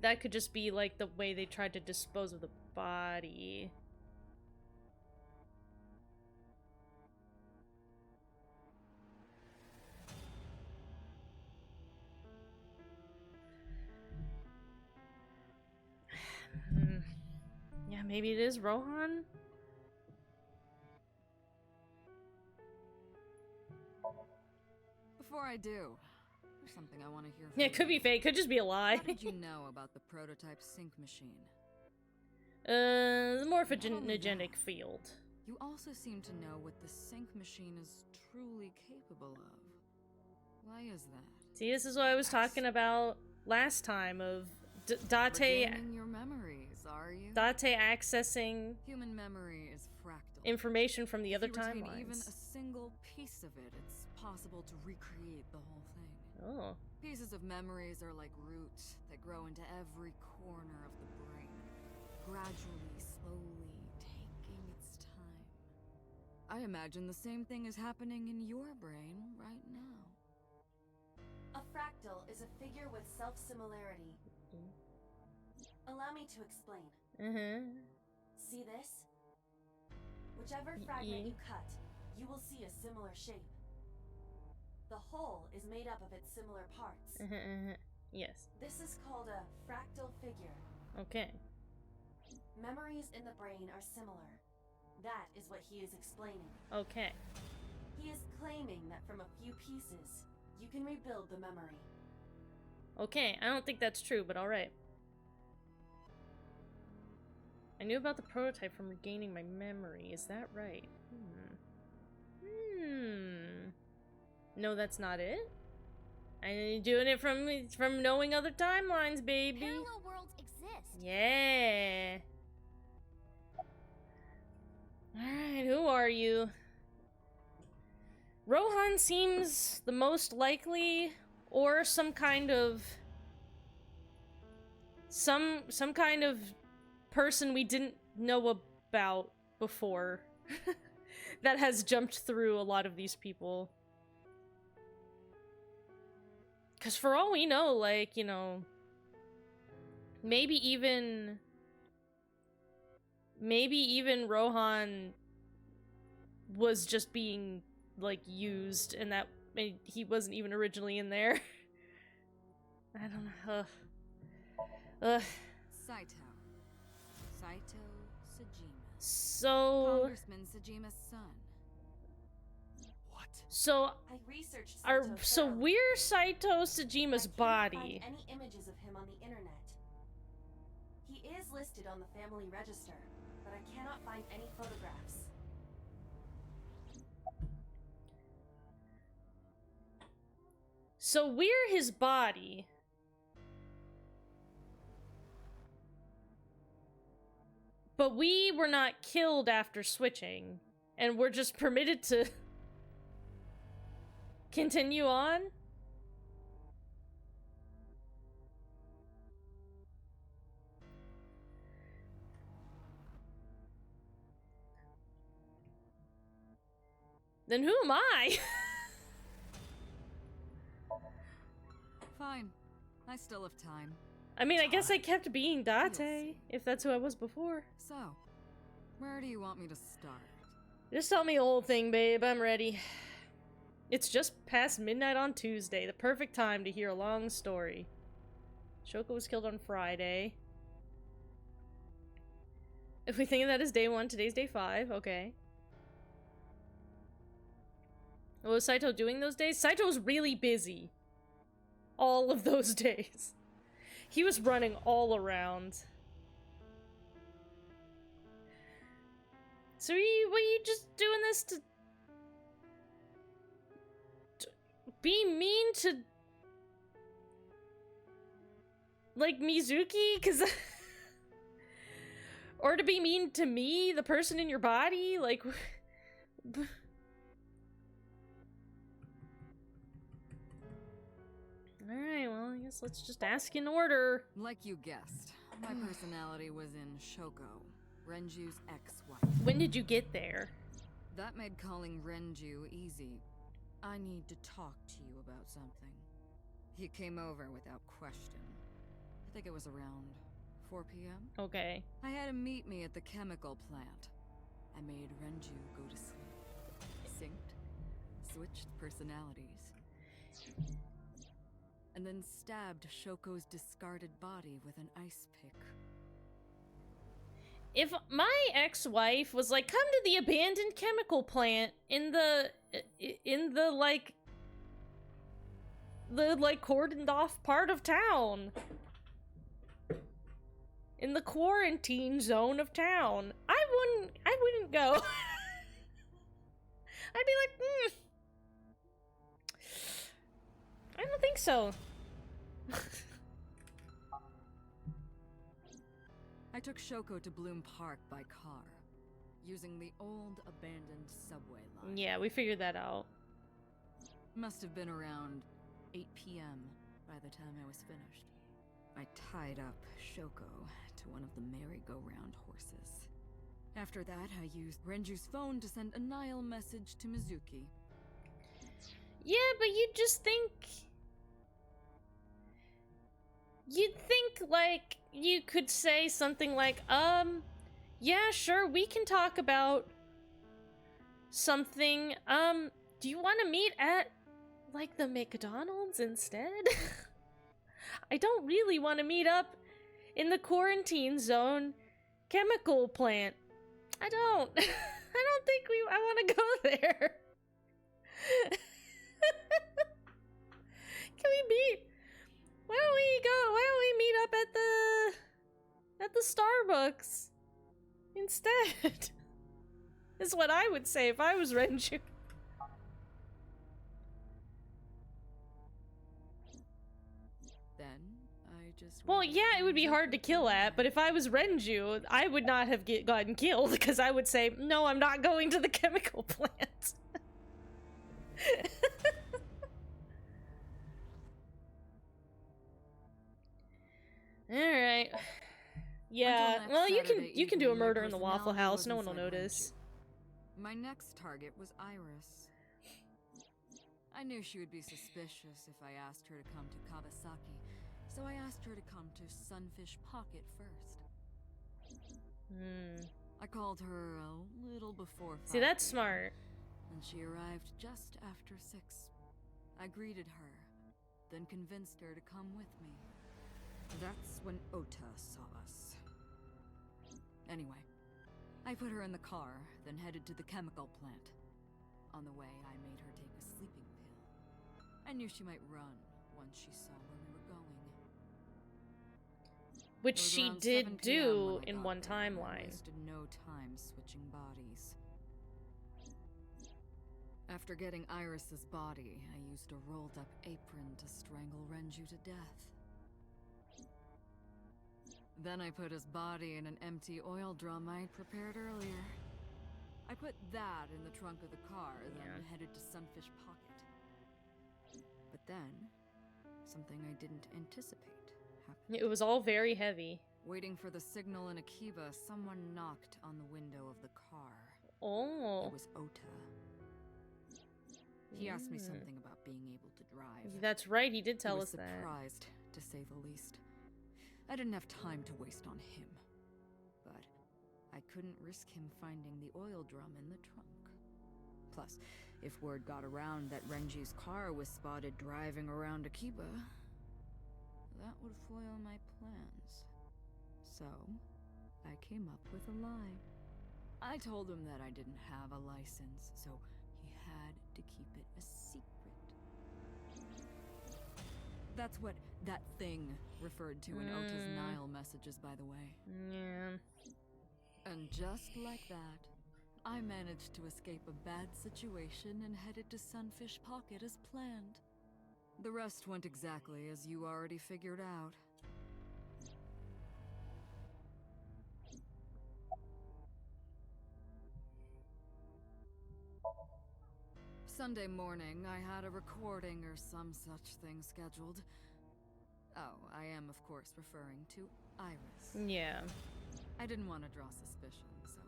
that could just be like the way they tried to dispose of the body. Yeah, maybe it is Rohan? Before I do, there's something I want to hear from Yeah, it could be fake, could just be a lie. How did you know about the prototype sync machine? The morphogenic field. You also seem to know what the sync machine is truly capable of. Why is that? See, this is what I was talking about last time of Date Regaining your memories, are you? Date accessing Human memory is fractal. information from the other If you retain timelines. even a single piece of it, it's possible to recreate the whole thing. Oh. Pieces of memories are like roots that grow into every corner of the brain, gradually, slowly, taking its time. I imagine the same thing is happening in your brain right now. A fractal is a figure with self-similarity. Allow me to explain. See this? Whichever fragment you cut, you will see a similar shape. The whole is made up of its similar parts. Yes. This is called a fractal figure. Okay. Memories in the brain are similar. That is what he is explaining. Okay. He is claiming that from a few pieces, you can rebuild the memory. Okay, I don't think that's true, but alright. I knew about the prototype from regaining my memory. Is that right? No, that's not it? I'm doing it from knowing other timelines, baby. Parallel worlds exist. Yeah. Alright, who are you? Rohan seems the most likely, or some kind of person we didn't know about before that has jumped through a lot of these people. Because for all we know, like, you know, maybe even Rohan was just being, like, used, and that he wasn't even originally in there. I don't know. Saito. Saito Sejima. So... Congressman Sejima's son. What? So... I researched Saito So thoroughly. we're Saito Sejima's I cannot body. find any images of him on the internet. He is listed on the family register, but I cannot find any photographs. So we're his body. But we were not killed after switching, and we're just permitted to continue on? Then who am I? Fine. I still have time. I mean, I guess I kept being Date, if that's who I was before. So, where do you want me to start? Just tell me the whole thing, babe. I'm ready. It's just past midnight on Tuesday, the perfect time to hear a long story. Shoko was killed on Friday. If we think of that as day 1, today's day 5, okay. What was Saito doing those days? Saito was really busy. All of those days. He was running all around. So were you just doing this to be mean to, like, Mizuki? 'Cause or to be mean to me, the person in your body? Like, alright, well, I guess let's just ask in order. Like you guessed, my personality was in Shoko, Renju's ex-wife. When did you get there? That made calling Renju easy. I need to talk to you about something. He came over without question. think it was around 4 p.m. Okay. I had him meet me at the chemical plant. I made Renju go to sleep. Synced, switched personalities, and then stabbed Shoko's discarded body with an ice pick. If my ex-wife was like, come to the abandoned chemical plant in the cordoned off part of town, in the quarantine zone of town, I wouldn't go. I'd be like, I don't think so. I took Shoko to Bloom Park by car, using the old abandoned subway line. Yeah, we figured that out. Must have been around 8 p.m. by the time I was finished. I tied up Shoko to one of the merry-go-round horses. After that, I used Renju's phone to send a Nile message to Mizuki. Yeah, but you'd think, like, you could say something like, yeah, sure, we can talk about something. Do you want to meet at, like, the McDonald's instead? I don't really want to meet up in the quarantine zone chemical plant. I don't. I don't think I want to go there. Can we meet? Why don't we meet up at the Starbucks instead? Is what I would say if I was Renju. Then I just Well, waited yeah, for it would be hard to Mizuki kill come at, but if I was Renju, I would not have gotten killed because I would say, no, I'm not going to the chemical plant. Alright. Yeah, next well, Saturday you can do a evening, my murder in the Waffle personality House, was no one will inside notice. Renju. My next target was Iris. I knew she would be suspicious if I asked her to come to Kawasaki, so I asked her to come to Sunfish Pocket first. I called her a little before 5 See, that's p.m., smart. and she arrived just after 6. I greeted her, then convinced her to come with me. That's when Ota saw us. Anyway, I put her in the car, then headed to the chemical plant. On the way, I made her take a sleeping pill. I knew she might run once she saw where we were going. Which It was she around 7 did p.m. do when I in got one there, and I timeline. wasted no time switching bodies. After getting Iris's body, I used a rolled-up apron to strangle Renju to death. Then I put his body in an empty oil drum I'd prepared earlier. I put that in the trunk of the car, then headed to Sunfish Pocket. But then, something I didn't anticipate happened. It was all very heavy. Waiting for the signal in Akiba, someone knocked on the window of the car. Oh. It was Ota. He asked me something about being able to drive. That's right, he did tell I us was that. surprised, to say the least. I didn't have time to waste on him. But I couldn't risk him finding the oil drum in the trunk. Plus, if word got around that Renji's car was spotted driving around Akiba, that would foil my plans. So, I came up with a lie. I told him that I didn't have a license, so he had to keep it a secret. That's what that thing referred to in Ota's Nile messages, by the way. Yeah. And just like that, I managed to escape a bad situation and headed to Sunfish Pocket as planned. The rest went exactly as you already figured out. Sunday morning, I had a recording or some such thing scheduled. Oh, I am, of course, referring to Iris. Yeah. I didn't want to draw suspicion, so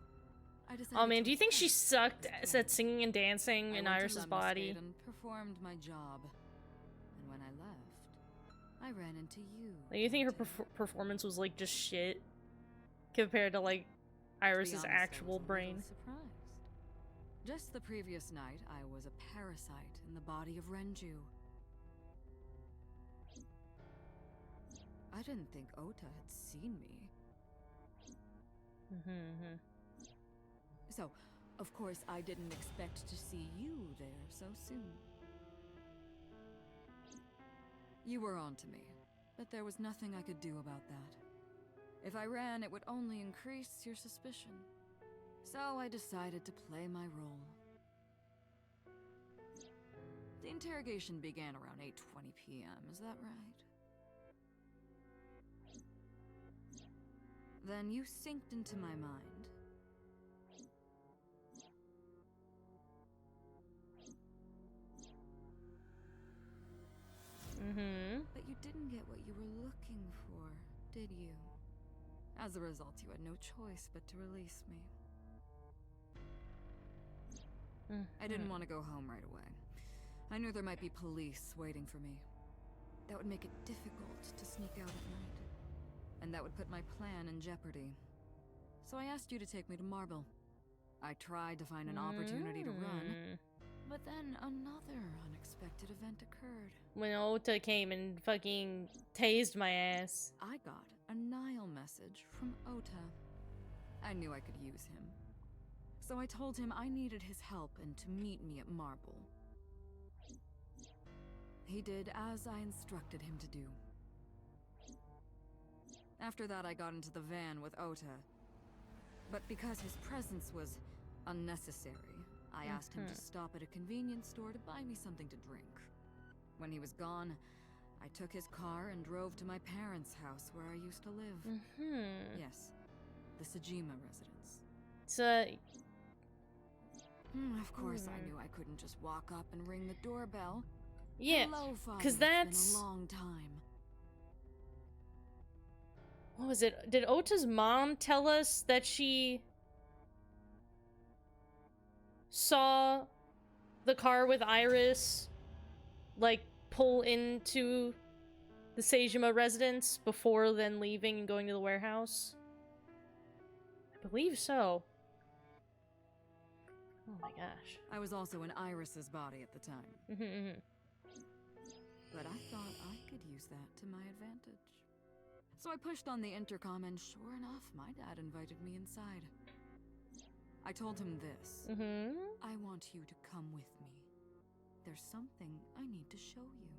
I decided. Oh man, to do you think she perform sucked as at planned. singing and dancing I in went to Iris's Lemniscate body? and performed my job. And when I left, I ran into you. Like, you think her Ota. performance was like just shit compared to like To be Iris's honest, I actual was a brain? little surprised. Just the previous night, I was a parasite in the body of Renju. I didn't think Ota had seen me. So, of course, I didn't expect to see you there so soon. You were on to me, but there was nothing I could do about that. If I ran, it would only increase your suspicion. So I decided to play my role. The interrogation began around 8:20 p.m., is that right? Then you synced into my mind. But you didn't get what you were looking for, did you? As a result, you had no choice but to release me. I didn't want to go home right away. I knew there might be police waiting for me. That would make it difficult to sneak out at night. And that would put my plan in jeopardy. So I asked you to take me to Marble. I tried to find an opportunity to run, but then another unexpected event occurred. When Ota came and fucking tased my ass. I got a Nile message from Ota. I knew I could use him. So I told him I needed his help and to meet me at Marble. He did as I instructed him to do. After that, I got into the van with Ota. But because his presence was unnecessary, I asked him to stop at a convenience store to buy me something to drink. When he was gone, I took his car and drove to my parents' house where I used to live. Yes, the Sejima residence. So, Of course, I knew I couldn't just walk up and ring the doorbell. yeah, Hello, Father. because It's that's... been a long time. What was it? Did Ota's mom tell us that she saw the car with Iris, like, pull into the Sejima residence before then leaving and going to the warehouse? I believe so. Oh my gosh. I was also in Iris's body at the time. But I thought I could use that to my advantage. So I pushed on the intercom, and sure enough, my dad invited me inside. I told him this. I want you to come with me. There's something I need to show you.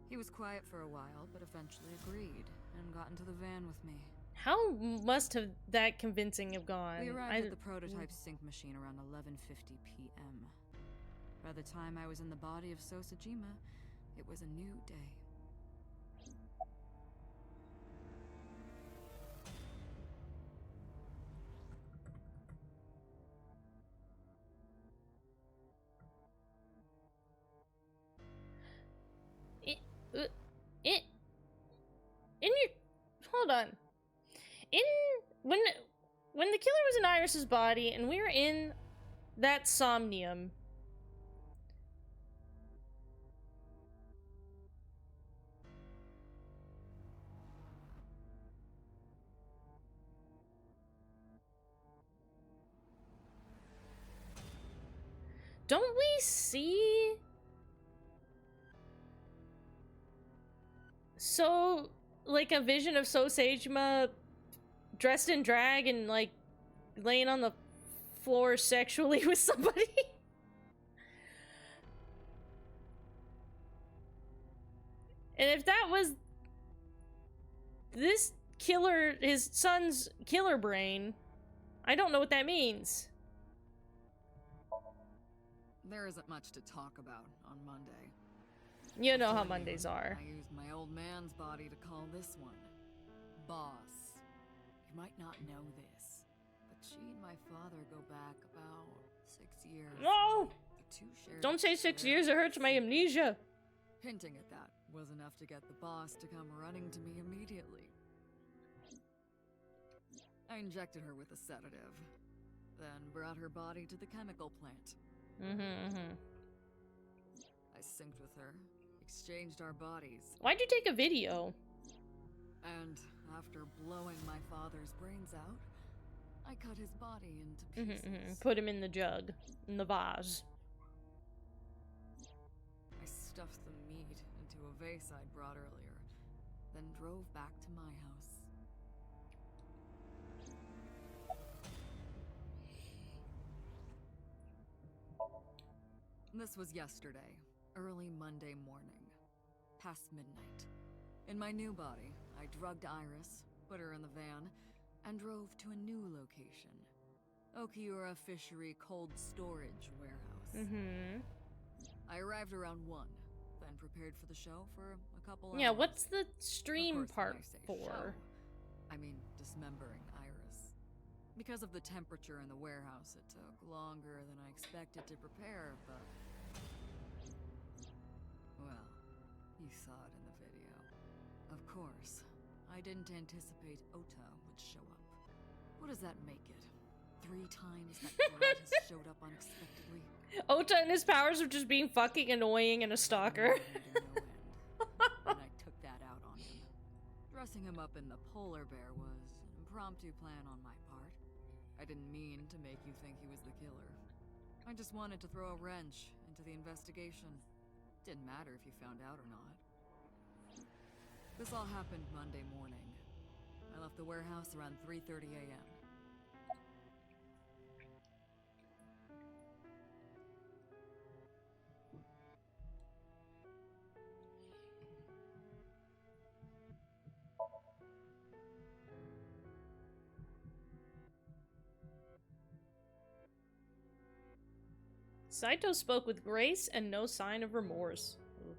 He was quiet for a while, but eventually agreed, and got into the van with me. How must have that convincing have gone? We arrived at the prototype sync machine around 11:50 p.m. By the time I was in the body of Sosajima, it was a new day. Hold on. When the killer was in Iris's body and we were in that somnium, don't we see like a vision of Sosajima dressed in drag and like laying on the floor sexually with somebody? And if that was this killer, his son's killer brain, I don't know what that means. There isn't much to talk about on Monday. You know how Mondays are. I used my old man's body to call this one Boss. You might not know this, but she and my father go back about 6 years. No! The two shared Don't say 6 years, it hurts my amnesia. Hinting at that was enough to get the boss to come running to me immediately. I injected her with a sedative, then brought her body to the chemical plant. I synced with her, exchanged our bodies. Why'd you take a video? And after blowing my father's brains out, I cut his body into pieces. Put him in the jug. In the vase. I stuffed the meat into a vase I'd brought earlier, then drove back to my house. This was yesterday, early Monday morning, past midnight. In my new body, I drugged Iris, put her in the van, and drove to a new location. Okiura Fishery Cold Storage Warehouse. I arrived around 1, then prepared for the show for a couple hours. Yeah, what's the Of stream course, when part I say for? show, I mean dismembering Iris. Because of the temperature in the warehouse, it took longer than I expected to prepare, but... well, you saw it in the video. Of course, I didn't anticipate Ota would show up. What does that make it? 3 times that brat has showed up unexpectedly? Ota and his powers of just being fucking annoying and a stalker. And I took that out on him. Dressing him up in the polar bear was an impromptu plan on my part. I didn't mean to make you think he was the killer. I just wanted to throw a wrench into the investigation. Didn't matter if you found out or not. This all happened Monday morning. I left the warehouse around 3:30 a.m. Saito spoke with grace and no sign of remorse. Ooh.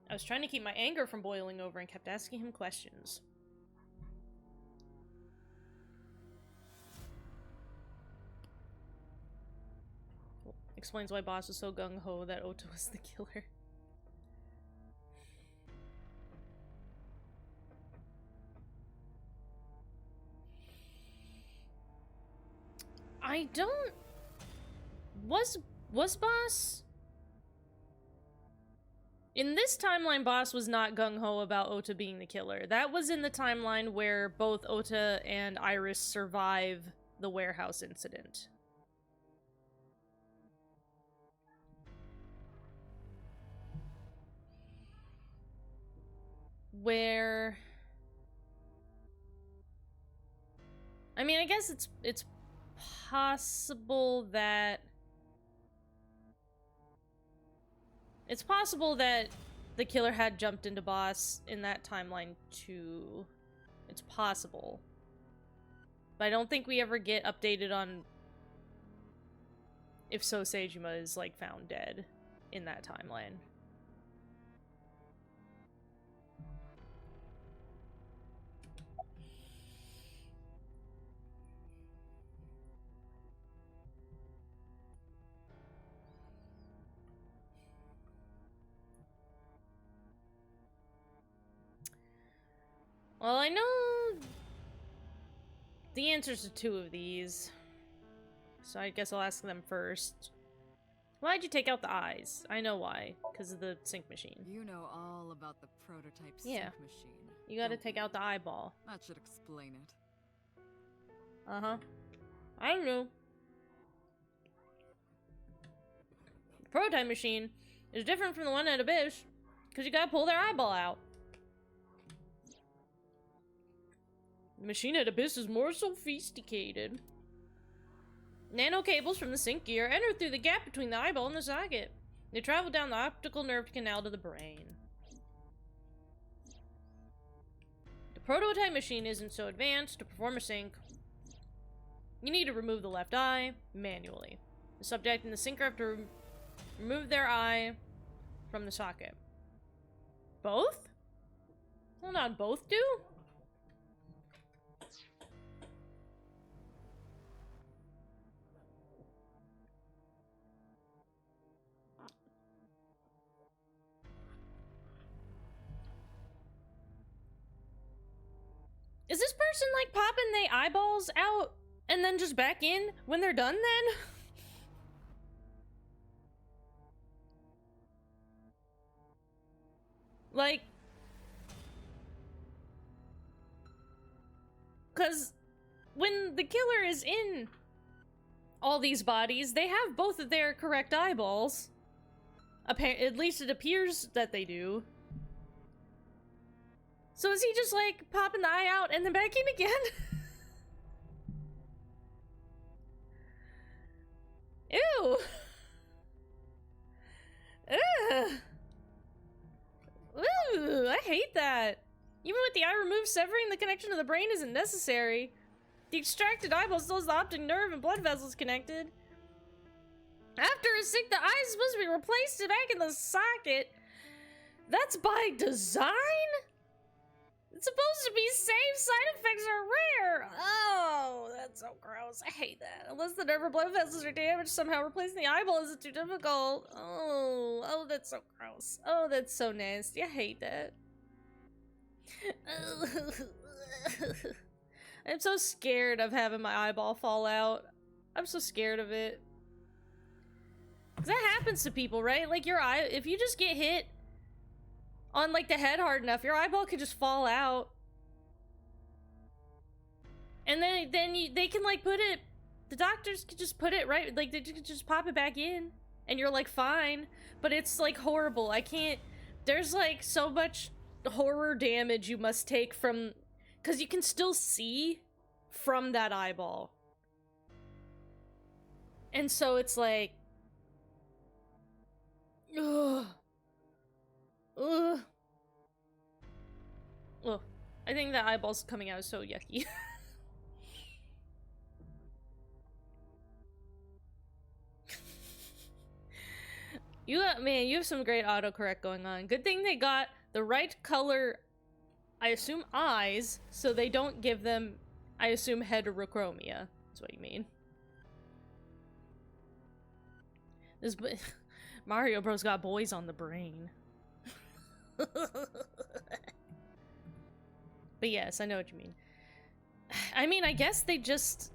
I was trying to keep my anger from boiling over and kept asking him questions. Explains why Boss was so gung-ho that Ota was the killer. I don't... Was Boss? In this timeline, Boss was not gung-ho about Ota being the killer. That was in the timeline where both Ota and Iris survive the warehouse incident. Where... I mean, I guess it's possible that... It's possible that the killer had jumped into Boss in that timeline too. It's possible. But I don't think we ever get updated on if So Seijima is, like, found dead in that timeline. Well, I know the answers to 2 of these, so I guess I'll ask them first. Why'd you take out the eyes? I know why. Because of the sync machine. You know all about the prototype Yeah. sync machine. You gotta don't take you? out the eyeball. That should explain it. Uh-huh. I don't know. The prototype machine is different from the one at Abyss, because you gotta pull their eyeball out. The machine at Abyss is more sophisticated. Nano cables from the sync gear enter through the gap between the eyeball and the socket. They travel down the optical nerve canal to the brain. The prototype machine isn't so advanced. To perform a sync, you need to remove the left eye manually. The subject and the syncer have to remove their eye from the socket. Both? Well, not both do? Is this person, like, popping their eyeballs out and then just back in when they're done then? Like, because when the killer is in all these bodies, they have both of their correct eyeballs. At least it appears that they do. So is he just like popping the eye out and then back in again? Ew. Ugh. Ooh, I hate that. Even with the eye removed, severing the connection to the brain isn't necessary. The extracted eyeball still has the optic nerve and blood vessels connected. After a sync, the eye is supposed to be replaced back in the socket. That's by design? It's supposed to be safe. Side effects are rare. Oh, that's so gross. I hate that. Unless the nerve or blood vessels are damaged, somehow replacing the eyeball isn't too difficult. Oh, that's so gross. Oh, that's so nasty. I hate that. I'm so scared of having my eyeball fall out. I'm so scared of it. 'Cause that happens to people, right? Like your eye, if you just get hit on like the head hard enough, your eyeball could just fall out. And then they can like put it, the doctors could just put it right, like they could just pop it back in and you're like fine. But it's like horrible. I can't, there's like so much horror damage you must take from, because you can still see from that eyeball. And so it's like, ugh. Ugh. Ugh. I think that eyeball's coming out is so yucky. Man, you have some great autocorrect going on. Good thing they got the right color, I assume, eyes, so they don't give them, I assume, heterochromia. That's what you mean. This Mario Bros got boys on the brain. But yes, I know what you mean. I mean, I guess they just...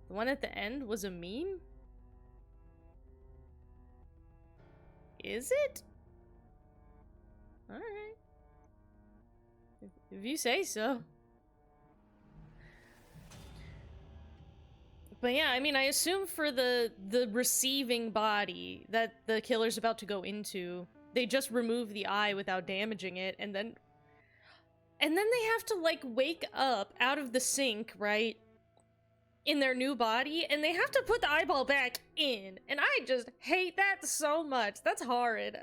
The one at the end was a meme? Is it? Alright. If you say so. But yeah, I mean, I assume for the receiving body that the killer's about to go into, they just remove the eye without damaging it, and then they have to, like, wake up out of the sink, right? In their new body, and they have to put the eyeball back in. And I just hate that so much. That's horrid.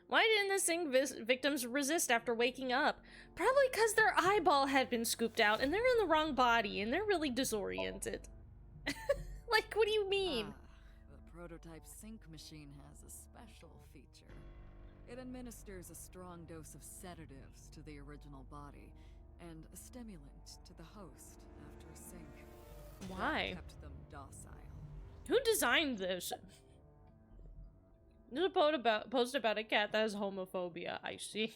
Why didn't the Sing victims resist after waking up? Probably because their eyeball had been scooped out and they're in the wrong body and they're really disoriented. Like, what do you mean? The prototype sync machine has a special feature. It administers a strong dose of sedatives to the original body and a stimulant to the host after a sync. Why? That kept them docile. Who designed this? There's a post about a cat that has homophobia. I see.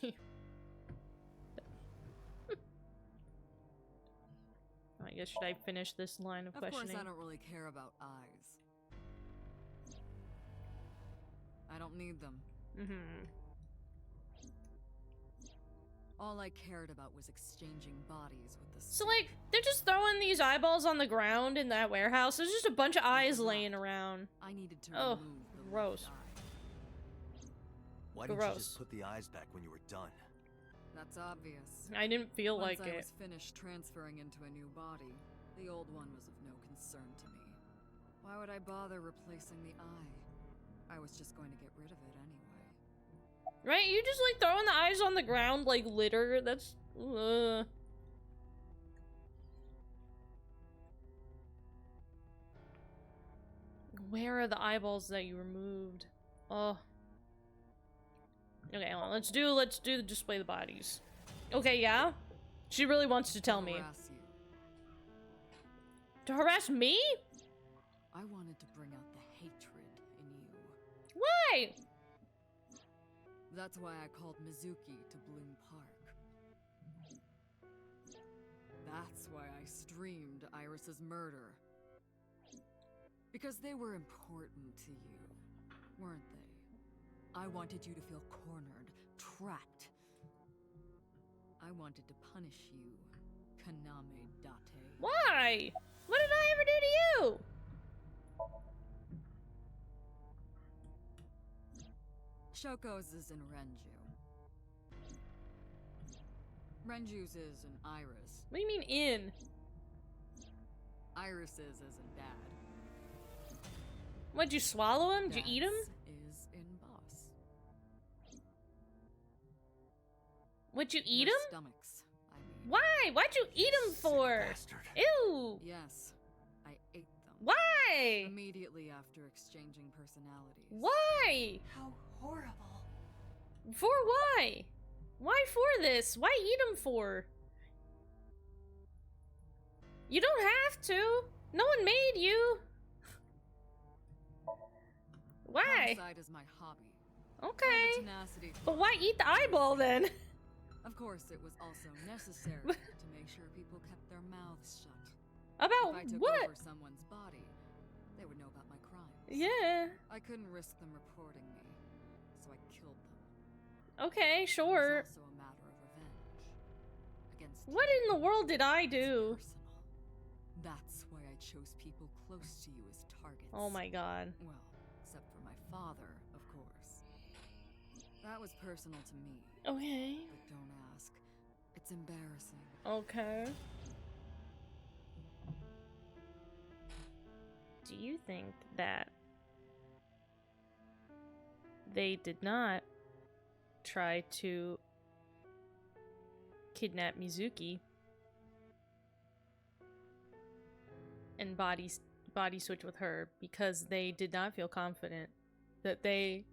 I guess should I finish this line of questioning? Of course, I don't really care about eyes. I don't need them. Mm-hmm. All I cared about was exchanging bodies with the. So like, they're just throwing these eyeballs on the ground in that warehouse. There's just a bunch of eyes laying around. I needed to Oh, remove the gross. left eye. Why didn't you Gross. just put the eyes back when you were done? That's obvious. I didn't feel Once like I it. was finished transferring into a new body, the old one was of no concern to me. Why would I bother replacing the eye? I was just going to get rid of it anyway. Right? You just like throwing the eyes on the ground like litter. That's Where are the eyeballs that you removed? Oh. Okay, well, let's do the display the bodies. Okay, yeah? She really wants to tell me. Harass you. To harass me? I wanted to bring out the hatred in you. Why? That's why I called Mizuki to Bloom Park. That's why I streamed Iris's murder. Because they were important to you, weren't they? I wanted you to feel cornered, trapped. I wanted to punish you, Kaname Date. Why? What did I ever do to you? Shoko's is in Renju. Renju's is in Iris. What do you mean in? Iris's is in Dad. What'd you swallow him? Did you eat him? Dad's is in Boss. Would you eat Their him? Stomachs, I mean. Why? Why'd you eat him for? Bastard. Ew! Yes, I ate them. Why? Immediately after exchanging personalities. Why? How horrible. For why? Why for this? Why eat him for? You don't have to. No one made you. Why? Homicide is my hobby. Okay. Tenacity. But why eat the eyeball then? Of course, it was also necessary to make sure people kept their mouths shut. About If I took what? over someone's body, they would know about my crimes. Yeah. I couldn't risk them reporting me, so I killed them. Okay, It sure. was also a matter of revenge. Against What you. in the world did I It's do? personal. That's why I chose people close to you as targets. Oh my god. Well, except for my father, of course. That was personal to me. Okay. But don't ask. It's embarrassing. Okay. Do you think that they did not try to kidnap Mizuki and body switch with her because they did not feel confident that they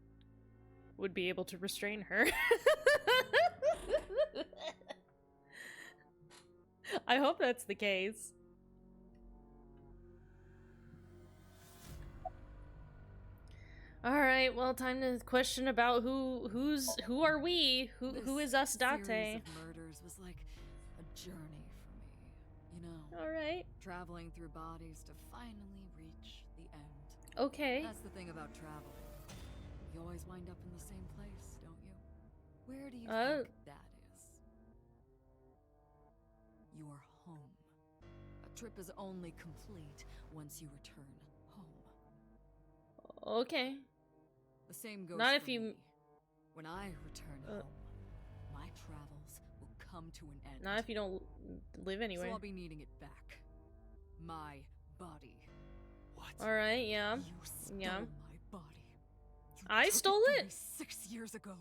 would be able to restrain her? I hope that's the case. All right, well, time to question about who are we? Who This is us, series Date? of murders was like a journey for me. You know, All right. traveling through bodies to finally reach the end. Okay. That's the thing about traveling. You always wind up in the same place, don't you? Where do you think that is? Your home. A trip is only complete once you return home. Okay. The same goes Not if for you- me. When I return Uh. home, my travels will come to an end. Not if you don't live So anywhere. I'll be needing it back. My body. What? All right, yeah. You stole Yeah. my body. You I took stole from it? me 6 years ago.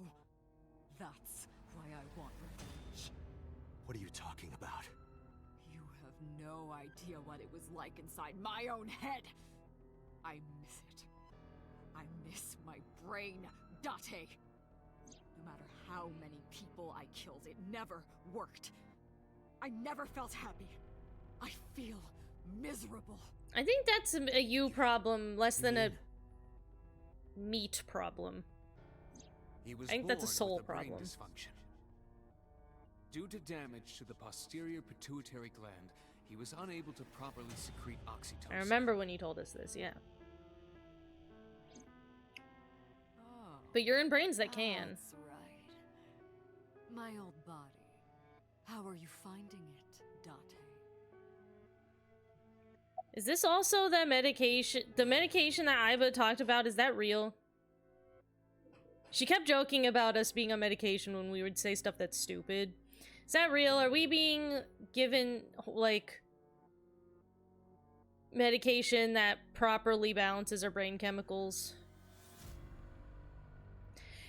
That's why I want revenge. What are you talking about? You have no idea what it was like inside my own head. I miss it. I miss my brain, Date. No matter how many people I killed, it never worked. I never felt happy. I feel miserable. I think that's a you problem less than a mean? meat problem. He was I think that's a born soul with brain problem. dysfunction. Due to damage to the posterior pituitary gland, he was unable to properly secrete oxytocin. I remember when you told us this, yeah. Oh, But you're in brains that can. That's right. My old body. How are you finding it, Date? Is this also that medication? The medication that Iva talked about, is that real? She kept joking about us being on medication when we would say stuff that's stupid. Is that real? Are we being given, like, medication that properly balances our brain chemicals?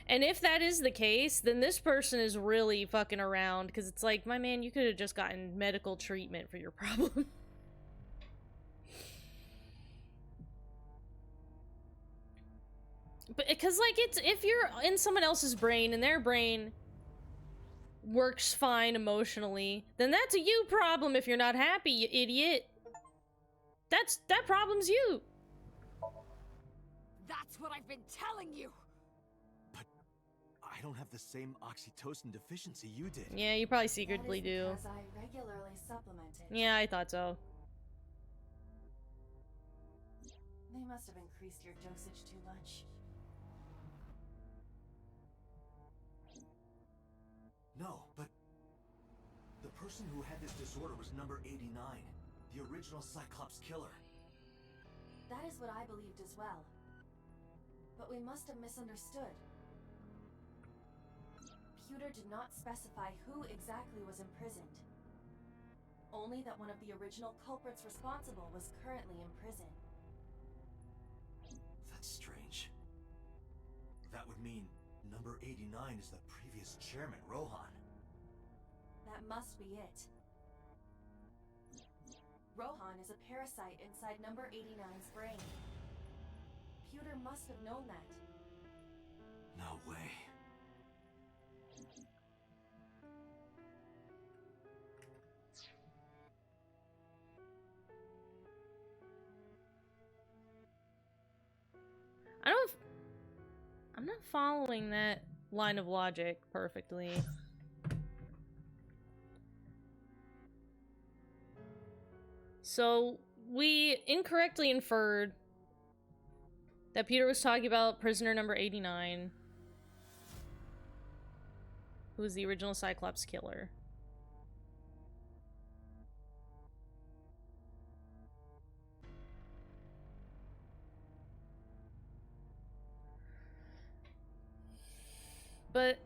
And if that is the case, then this person is really fucking around, because it's like, my man, you could have just gotten medical treatment for your problem. But because, like, it's if you're in someone else's brain and their brain works fine emotionally, then that's a you problem if you're not happy, you idiot. That problem's you. That's what I've been telling you! I don't have the same oxytocin deficiency you did. Yeah, you probably That is secretly do. because I regularly supplement it. Yeah, I thought so. They must have increased your dosage too much. No, but the person who had this disorder was number 89, the original Cyclops killer. That is what I believed as well. But we must have misunderstood. Pewter did not specify who exactly was imprisoned. Only that one of the original culprits responsible was currently in prison. That's strange. That would mean number 89 is the previous chairman, Rohan. That must be it. Rohan is a parasite inside number 89's brain. Pewter must have known that. No way. I'm not following that line of logic perfectly. So, we incorrectly inferred that Peter was talking about prisoner number 89, who was the original Cyclops killer. But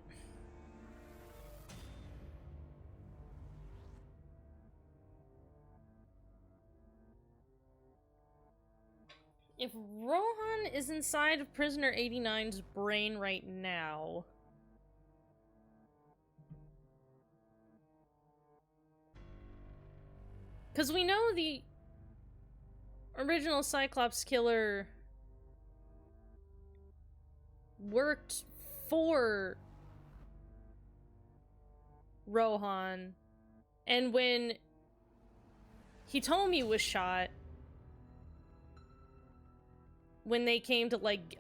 if Rohan is inside of prisoner 89's brain right now, because we know the original Cyclops killer worked for Rohan, and when Hitomi was shot, when they came to like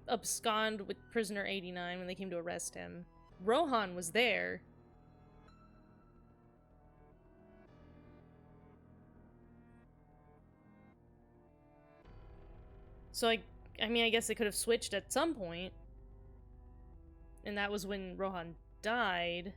abscond with prisoner 89, when they came to arrest him, Rohan was there. So I mean, I guess they could have switched at some point. And that was when Rohan died.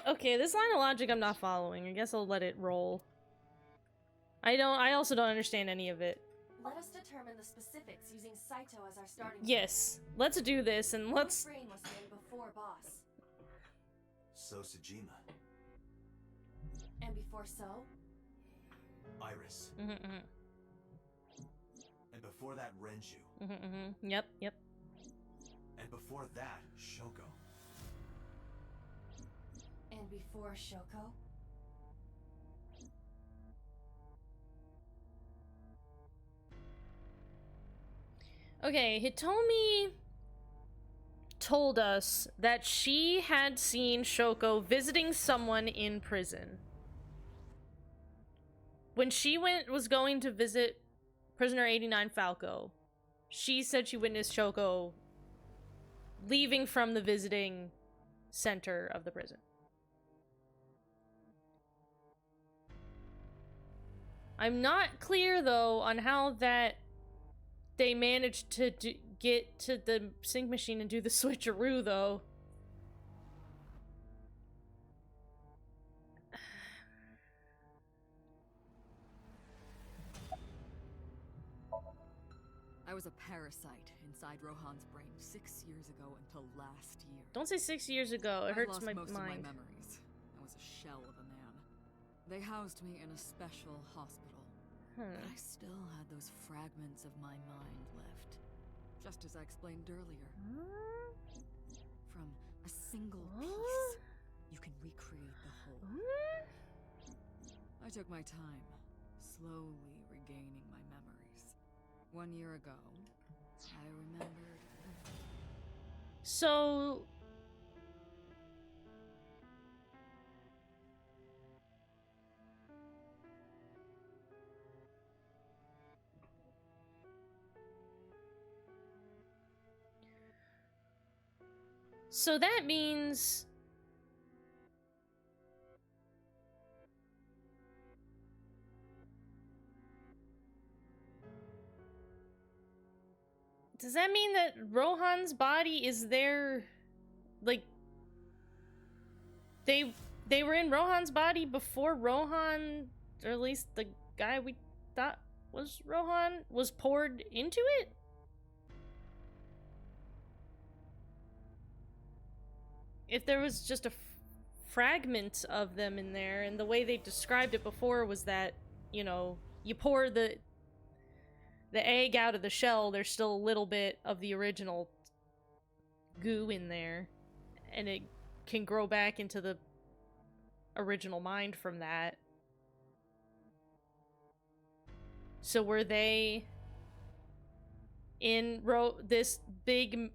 Okay, this line of logic I'm not following. I guess I'll let it roll. I also don't understand any of it. Let us determine the specifics using Saito as our starting Yes, let's do this, and let's... Whose brain was made before Boss? So Sejima. And before So? Iris. Mm-hmm. And before that, Renju. Mm-hmm. Yep. And before that, Shoko. And before Shoko? Okay, Hitomi told us that she had seen Shoko visiting someone in prison. When she was going to visit prisoner 89 Falco, she said she witnessed Shoko leaving from the visiting center of the prison. I'm not clear, though, on how that they managed to get to the sync machine and do the switcheroo, though. I was a parasite inside Rohan's brain 6 years ago until last year. Don't say 6 years ago. It I've hurts lost my most mind. of my memories. I was a shell of a man. They housed me in a special hospital. But I still had those fragments of my mind left. Just as I explained earlier. From a single piece, you can recreate the whole. I took my time, slowly regaining my memories. 1 year ago, I remembered everything. So that means does that mean that Rohan's body is there, like they were in Rohan's body before Rohan, or at least the guy we thought was Rohan, was poured into it? If there was just a fragment of them in there, and the way they described it before was that, you know, you pour the egg out of the shell, there's still a little bit of the original goo in there, and it can grow back into the original mind from that. So were they in this big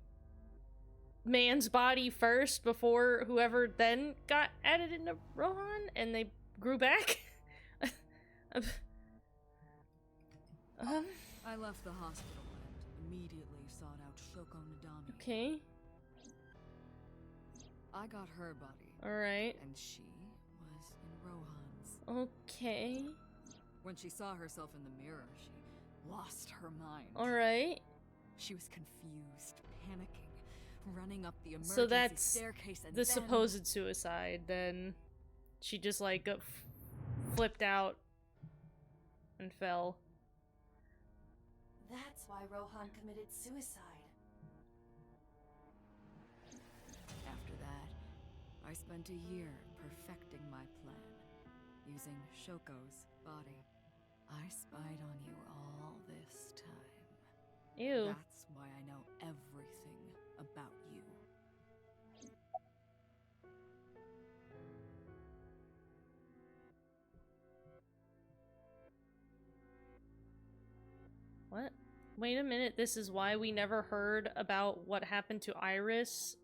man's body first before whoever then got added into Rohan, and they grew back? I left the hospital and immediately sought out Shoko Nadami. Okay. I got her body. Alright. And she was in Rohan's. Okay. When she saw herself in the mirror, she lost her mind. Alright. She was confused, panicking, running up the emergency So that's staircase, and the then... supposed suicide, then. She just, like, got flipped out and fell. That's why Rohan committed suicide. After that, I spent a year perfecting my plan, using Shoko's body. I spied on you all this time. Ew. That's why I know everything about you. What? Wait a minute, this is why we never heard about what happened to Iris?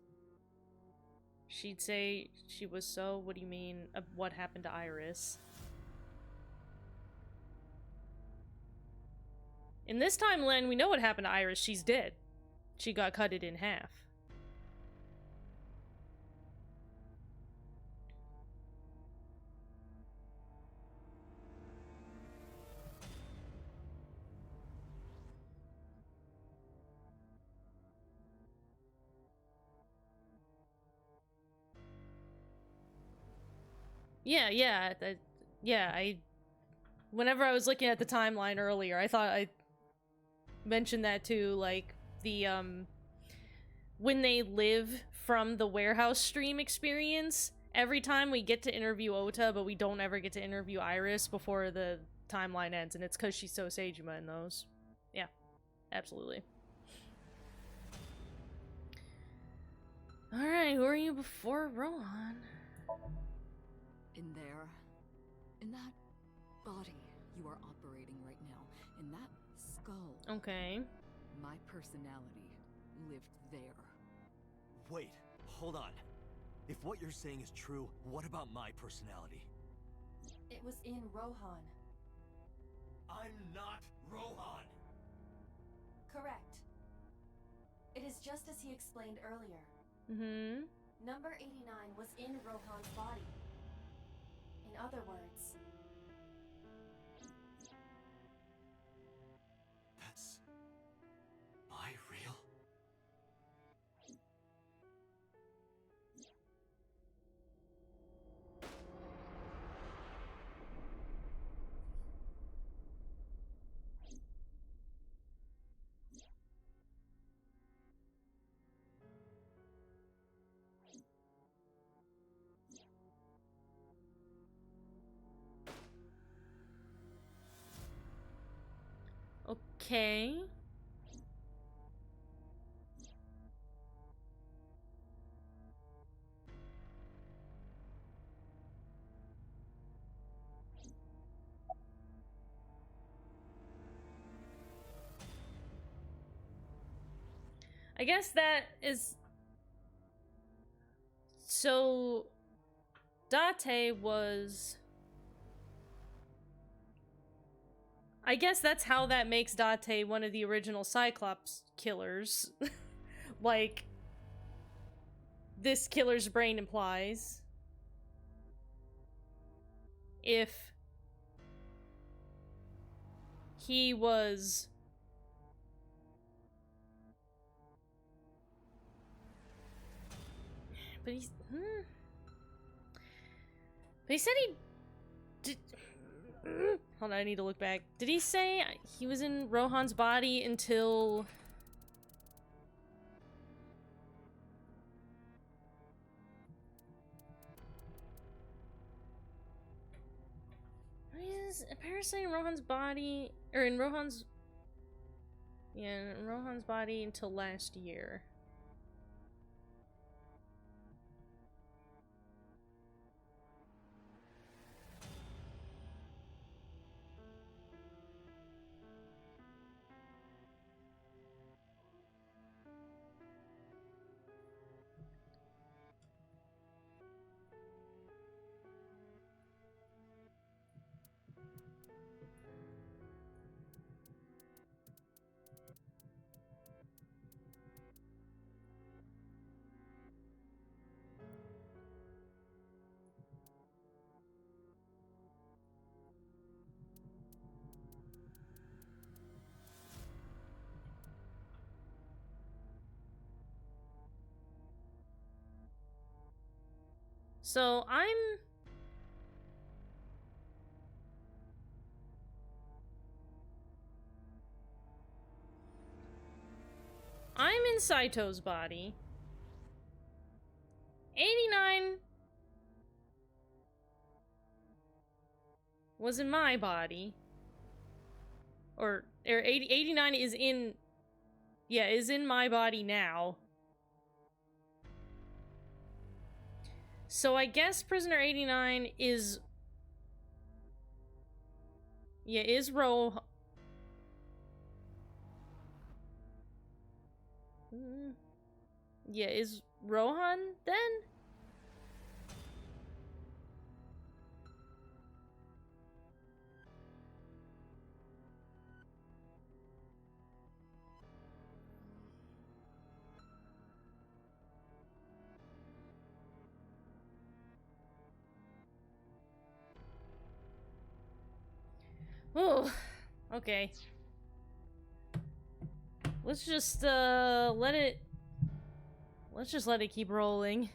She'd say she was so... What do you mean, what happened to Iris? In this timeline, we know what happened to Iris. She's dead. She got cutted in half. Yeah, whenever I was looking at the timeline earlier, I thought I mentioned that too, like, the, when they live from the warehouse stream experience, every time we get to interview Ota, but we don't ever get to interview Iris before the timeline ends, and it's because she's so Seijima in those. Yeah, absolutely. Alright, who are you before Rohan? In there, in that body you are operating right now, in that skull. Okay. My personality lived there. Wait, hold on. If what you're saying is true, what about my personality? It was in Rohan. I'm not Rohan! Correct. It is just as he explained earlier. Mm-hmm. Number 89 was in Rohan's body. In other words, That's... Am I real? Okay. I guess that is So Date was, I guess that's how that makes Date one of the original Cyclops killers. Like this killer's brain implies. If he was but he's but he said he did. Hold on, I need to look back. Did he say he was in Rohan's body until apparently in Rohan's body, or in Rohan's, yeah, in Rohan's body until last year. So I'm in Saito's body. 89 was in my body. Or 89 is in, yeah, is in my body now. So I guess Prisoner 89 is, yeah, is Rohan. Yeah, is Rohan then? Oh, okay. Let's just let's just let it keep rolling.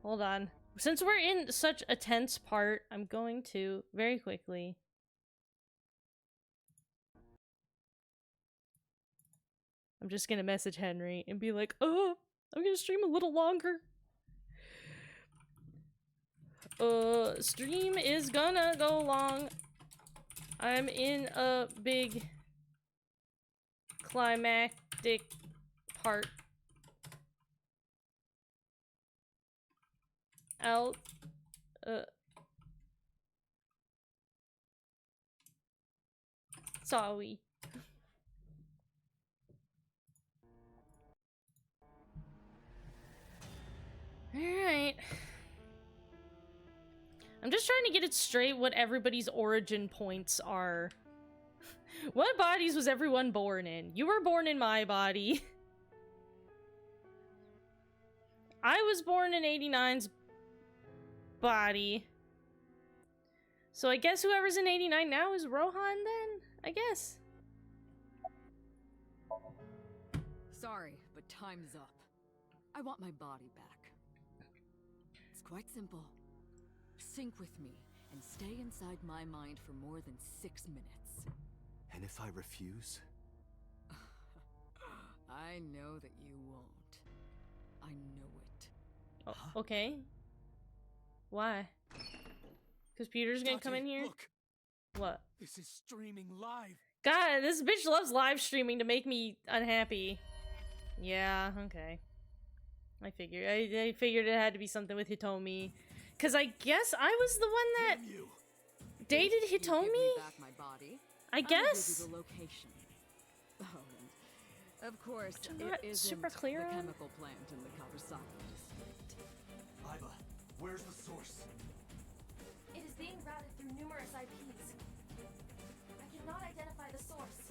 Hold on. Since we're in such a tense part, I'm going to very quickly I'm just gonna message Henry and be like, oh, I'm gonna stream a little longer. Stream is gonna go long. I'm in a big climactic part. Out. Sorry. Alright. I'm just trying to get it straight what everybody's origin points are. What bodies was everyone born in? You were born in my body. I was born in 89's body. So I guess whoever's in 89 now is Rohan then? I guess. Sorry, but time's up. I want my body back. It's quite simple. Sync with me and stay inside my mind for more than 6 minutes. And if I refuse? I know that you won't. I know it. Oh, okay. Why? Because Peter's gonna come in here? Look, What? this is streaming live. God, this bitch loves live streaming to make me unhappy. Yeah, okay. I figured. I figured it had to be something with Hitomi. Because I guess I was the one that Damn you. dated If you Hitomi? give me back my body, I I'll give guess? you the location. Oh, and of course, I'm not it isn't super clear the on. chemical plant in the Kawasaki district. Where's the source? It is being routed through numerous IPs. I cannot identify the source.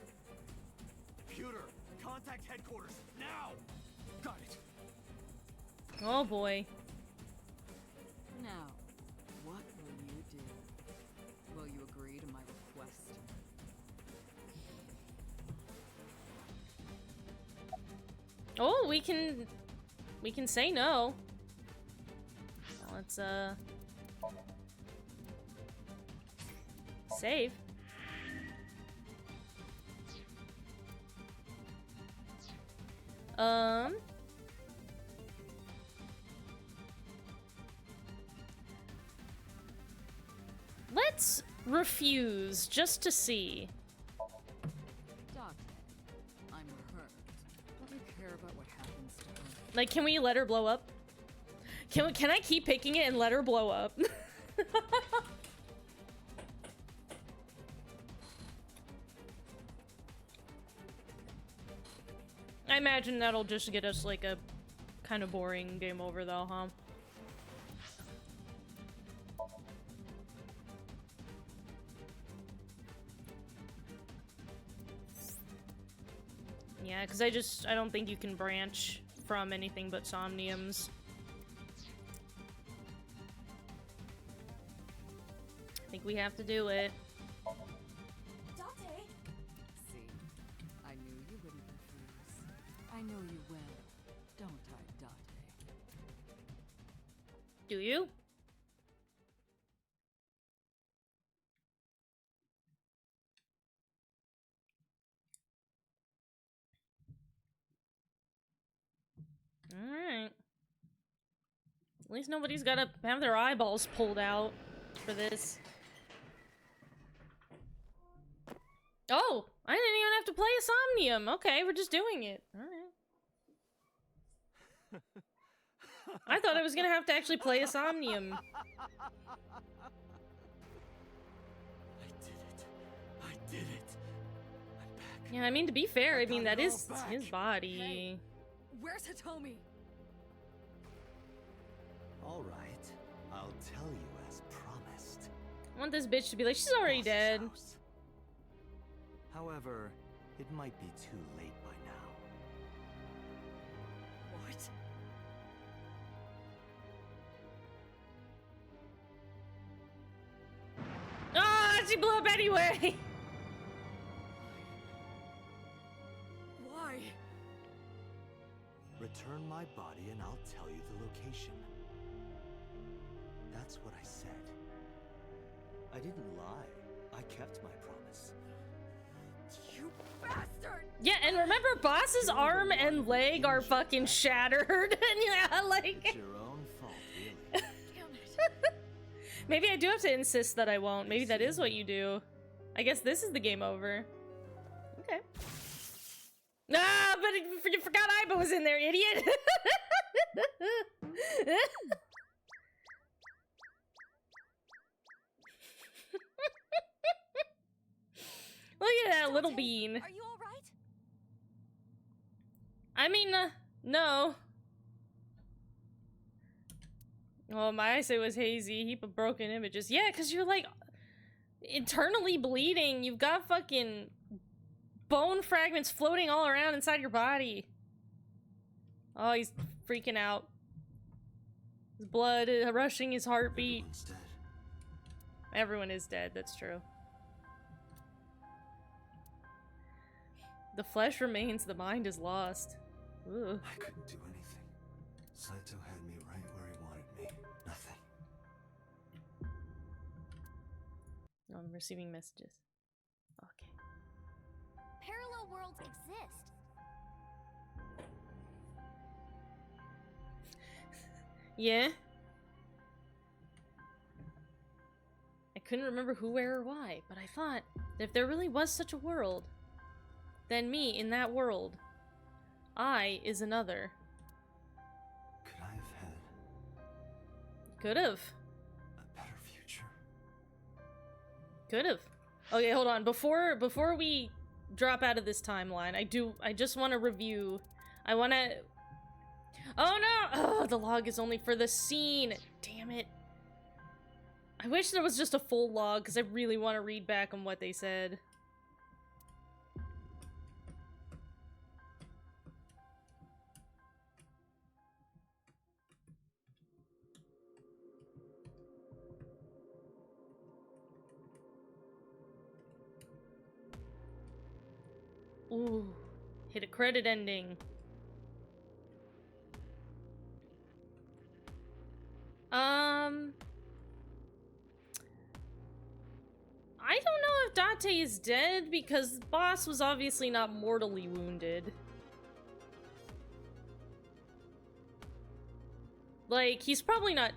Computer, contact headquarters, now! Got it. Oh boy. Now, what will you do? Will you agree to my request? Oh, we can say no. Now let's save. Let's refuse just to see. Dante, I'm hurt. Don't you care about what happens to her? Like, can we let her blow up? Can I keep picking it and let her blow up? I imagine that'll just get us like a kind of boring game over though, huh? Yeah, because I don't think you can branch from anything but somniums. I think we have to do it. Dante! See, I knew you wouldn't refuse. I know you will, don't I, Dante? Do you? Alright. At least nobody's gotta have their eyeballs pulled out for this. Oh! I didn't even have to play a Somnium! Okay, we're just doing it. Alright. I thought I was gonna have to actually play a Somnium. I did it. I'm back. Yeah, I mean, to be fair, I mean, got that it is all back. his body. Hey. Where's Hitomi? All right, I'll tell you as promised. I want this bitch to be like, she's already Boss's dead. house. However, it might be too late by now. What? Ah, she blew up anyway! Why? Return my body and I'll tell you the location. That's what I said. I didn't lie. I kept my promise. You bastard! Yeah, and remember, Boss's arm and leg are fucking shattered. And yeah, like... It's your own fault, really. Damn it. Maybe I do have to insist that I won't. Maybe that is what you do. I guess this is the game over. Okay. Ah, but you forgot Aiba was in there, idiot! Look at that little Dante, bean. Are you alright? I mean, no. Oh, my eyesight was hazy. Heap of broken images. Yeah, because you're like internally bleeding. You've got fucking bone fragments floating all around inside your body. Oh, he's freaking out. His blood is rushing his heartbeat. Everyone's dead. Everyone is dead, that's true. The flesh remains, the mind is lost. Ugh. I couldn't do anything. Saito had me right where he wanted me. Nothing. Oh, I'm receiving messages. Okay. Parallel worlds exist. Yeah? I couldn't remember who, where, or why, but I thought that if there really was such a world, then me in that world, I is another. Could I have had Could've. a better future? Could've. Okay, hold on. Before we drop out of this timeline, I just want to review. Oh no! Oh, the log is only for the scene. Damn it. I wish there was just a full log, because I really want to read back on what they said. Ooh, hit a credit ending. I don't know if Date is dead because the boss was obviously not mortally wounded. Like, he's probably not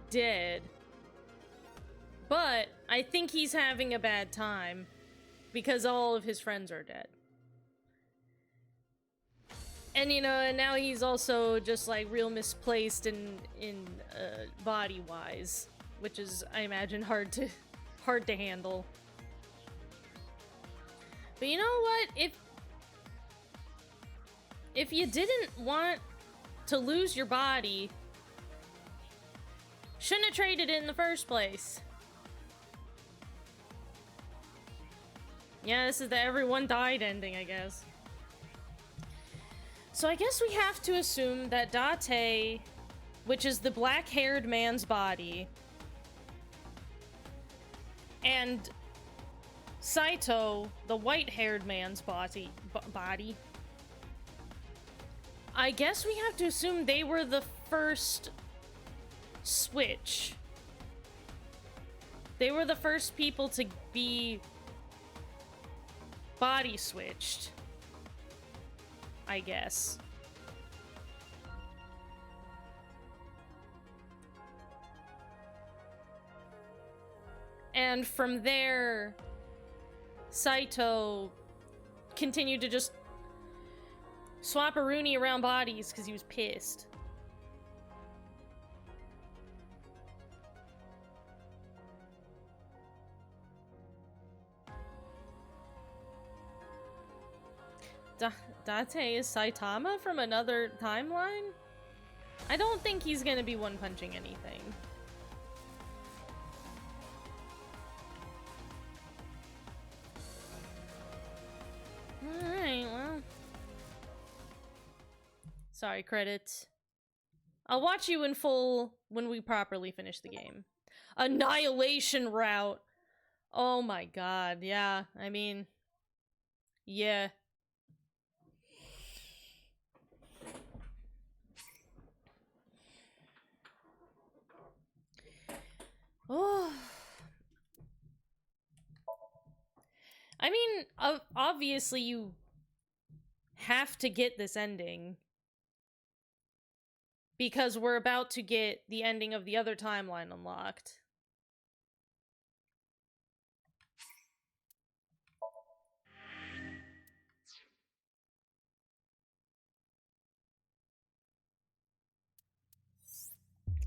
dead. But I think he's having a bad time because all of his friends are dead. And you know, and now he's also just like real misplaced in body-wise, which is, I imagine, hard to handle. But you know what? If you didn't want to lose your body, shouldn't have traded it in the first place. Yeah, this is the everyone died ending, I guess. So I guess we have to assume that Date, which is the black-haired man's body, and Saito, the white-haired man's body, I guess we have to assume they were the first switch. They were the first people to be body switched, I guess. And from there, Saito continued to just swap-a-rooney around bodies because he was pissed. Date is Saitama from another timeline? I don't think he's gonna be one-punching anything. Alright, well. Sorry, credits. I'll watch you in full when we properly finish the game. Annihilation route! Oh my god, yeah, I mean... yeah. Oh. I mean, obviously you have to get this ending. Because we're about to get the ending of the other timeline unlocked.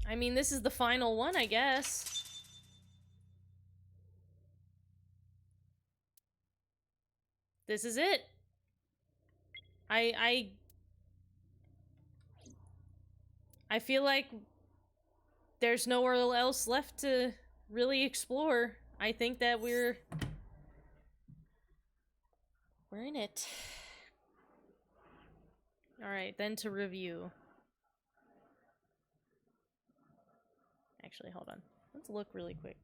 I mean, this is the final one, I guess. This is it. I feel like there's nowhere else left to really explore. I think that we're in it. Alright, then to review. Actually, hold on. Let's look really quick.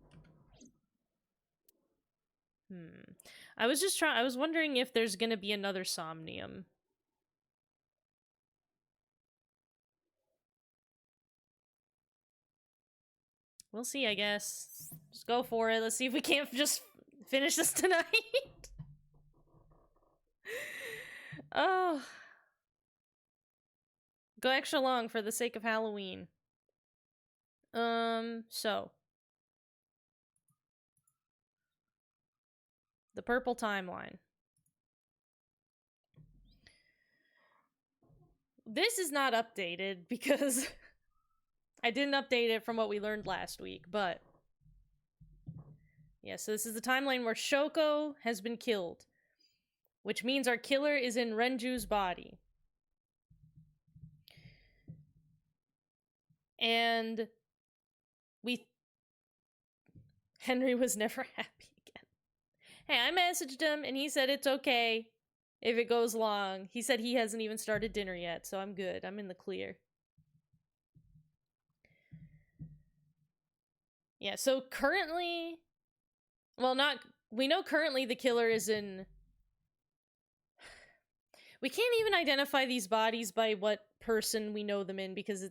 I was wondering if there's gonna be another Somnium. We'll see, I guess. Just go for it. Let's see if we can't just finish this tonight. Oh. Go extra long for the sake of Halloween. So. The purple timeline. This is not updated because I didn't update it from what we learned last week, but yeah, so this is the timeline where Shoko has been killed, which means our killer is in Renju's body. And Henry was never happy again. Hey, I messaged him and he said it's okay if it goes long. He said he hasn't even started dinner yet, so I'm good. I'm in the clear. Yeah, so currently, well, we know currently the killer is in, we can't even identify these bodies by what person we know them in, because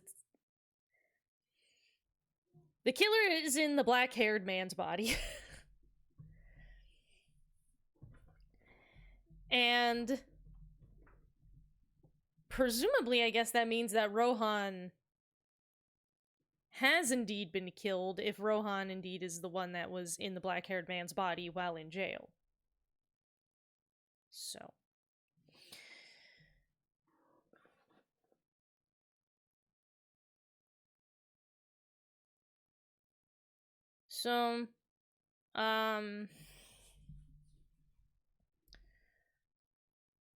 the killer is in the black-haired man's body. And presumably, I guess that means that Rohan has indeed been killed, if Rohan indeed is the one that was in the black-haired man's body while in jail. So.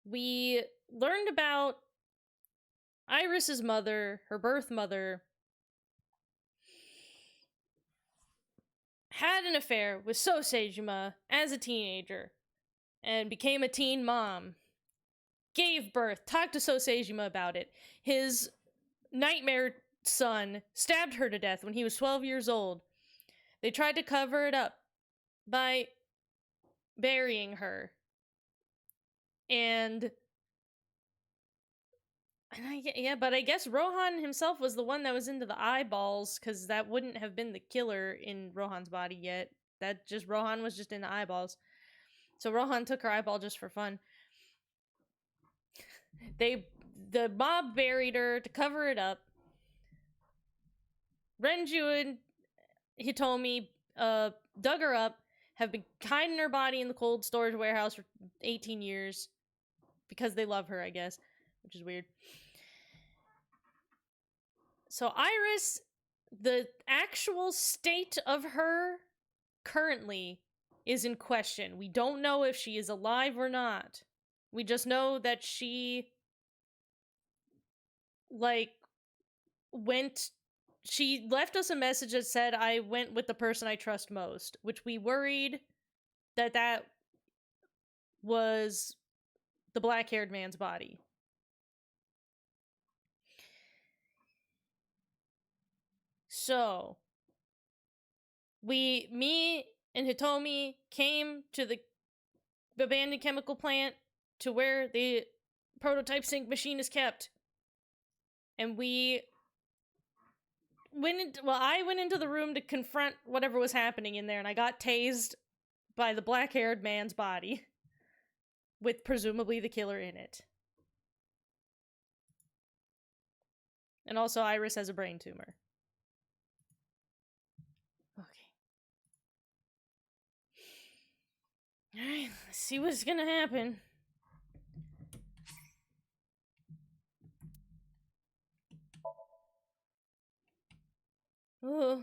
We learned about Iris's mother, her birth mother, had an affair with Sosejima as a teenager and became a teen mom. Gave birth, talked to Sosejima about it. His nightmare son stabbed her to death when he was 12 years old. They tried to cover it up by burying her. But I guess Rohan himself was the one that was into the eyeballs, because that wouldn't have been the killer in Rohan's body yet. Rohan was just into eyeballs. So Rohan took her eyeball just for fun. The mob buried her to cover it up. Renju and Hitomi dug her up, have been hiding her body in the cold storage warehouse for 18 years. Because they love her, I guess. Which is weird. So Iris, the actual state of her currently is in question. We don't know if she is alive or not. We just know that she, she left us a message that said, I went with the person I trust most, which we worried that was the black-haired man's body. So, me and Hitomi came to the abandoned chemical plant to where the prototype sync machine is kept. And I went into the room to confront whatever was happening in there, and I got tased by the black-haired man's body. With presumably the killer in it. And also Iris has a brain tumor. Okay. Alright, let's see what's gonna happen. Oh.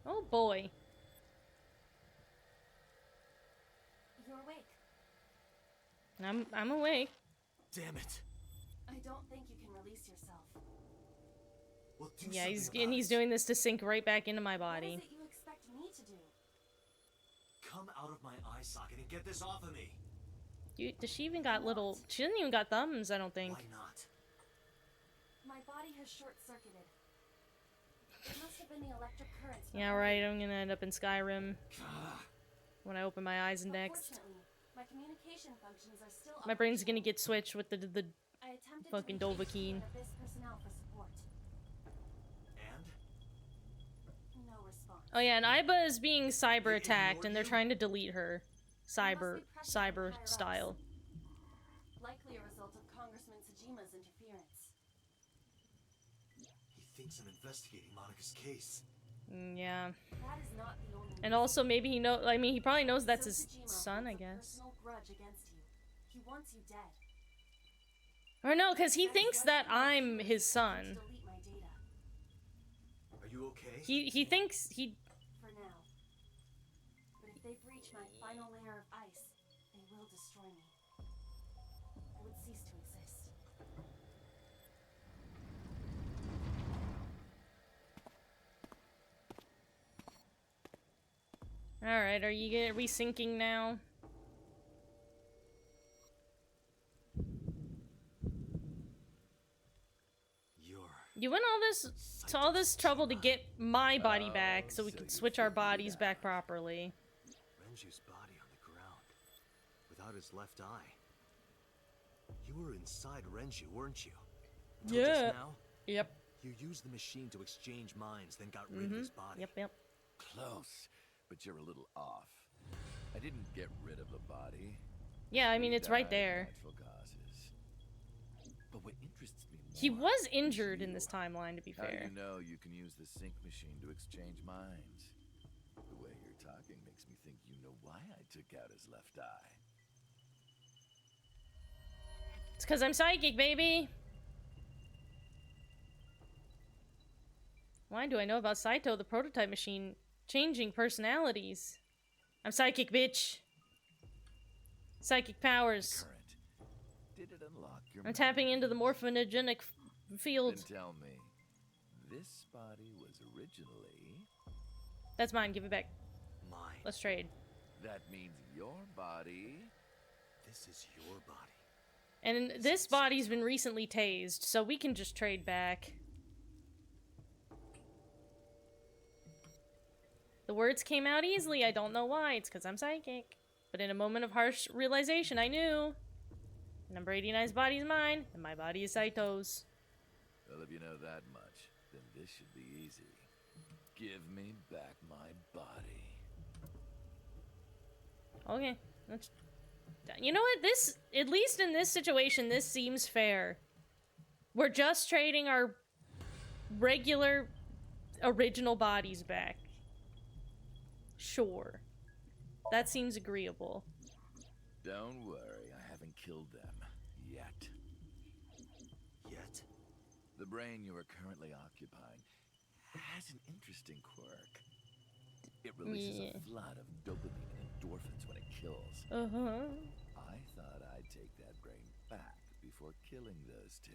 Oh boy. You're awake. I'm awake. Damn it. I don't think you can release yourself. Well, do Yeah, something he's about it. doing this to sink right back into my What body. is it you expect me to do? Come out of my eye socket and get this off of me. Dude, does she even got little... She doesn't even got thumbs, I don't think. Why not? My body has short-circuited. It must have been the electric currents. Yeah, right, I'm gonna end up in Skyrim. When I open my eyes next. Unfortunately, my communication functions are still My brain's gonna operational. get switched with the I attempted fucking to engage Dovahkiin. the Abyss personnel for support. And? No response. Oh yeah, and Aiba is being cyber They attacked, ignored and they're you? trying to delete her. There must be pressure from Cyber higher ups. style. Likely a result of Congressman Tsujima's interference. He thinks I'm investigating Monika's case. Yeah. That is not the only And also, maybe he he probably knows that's So his Tsujima son, I holds a guess. personal grudge against you. He wants you dead. Or no, because he That is thinks why that they want I'm to his son. delete my data Are you okay? He thinks he... for now. But if they breach my final layer of ice, they will destroy me. I would cease to exist. Alright, are we syncing now? You went all this trouble to get my body back so we so can you switch our figured it bodies back out. properly. Renju's body on the ground, without his left eye. You were inside Renju, weren't you? Until Yeah. just now? Yep. You used the machine to exchange minds, then got rid of his body. Yep. Close, but you're a little off. I didn't get rid of the body. Yeah, I mean, He it's right died of there. Natural causes. But what interests me more He was is injured in you. this timeline, to be How do fair. you know you can use the sync machine to exchange minds? The way you're talking makes me think you know why I took out his left eye. It's because I'm psychic, baby! Why do I know about Saito, the prototype machine, changing personalities? I'm psychic, bitch! Psychic powers. Current. Did it unlock your I'm tapping into the morphogenic field. Then tell me, this body was originally... That's mine, give it back. Mine. Let's trade. That means your body... This is your body. And this body's been recently tased, so we can just trade back. The words came out easily, I don't know why, it's because I'm psychic. But in a moment of harsh realization, I knew. Number 89's body is mine, and my body is Saito's. Well, if you know that much, then this should be easy. Give me back my body. Okay, let's... You know what, this... At least in this situation, this seems fair. We're just trading our regular, original bodies back. Sure. That seems agreeable. Don't worry, I haven't killed them. Yet. Yet? The brain you are currently occupying has an interesting quirk. It releases Yeah. a flood of dopamine and endorphins when it kills. Uh-huh. I thought I'd take that brain back before killing those two.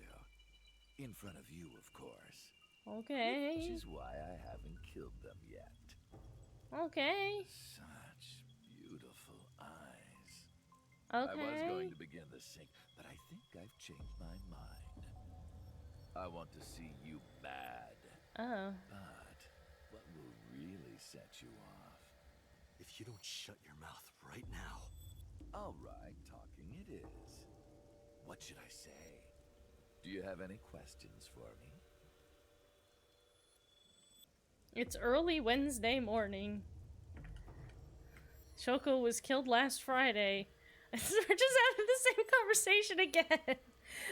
In front of you, of course. Okay. Which is why I haven't killed them yet. Okay. Such beautiful eyes. Okay. I was going to begin the sync, but I think I've changed my mind. I want to see you mad. Oh. But what will really set you off? If you don't shut your mouth right now. All right, talking it is. What should I say? Do you have any questions for me? It's early Wednesday morning. Shoko was killed last Friday. We're just having the same conversation again.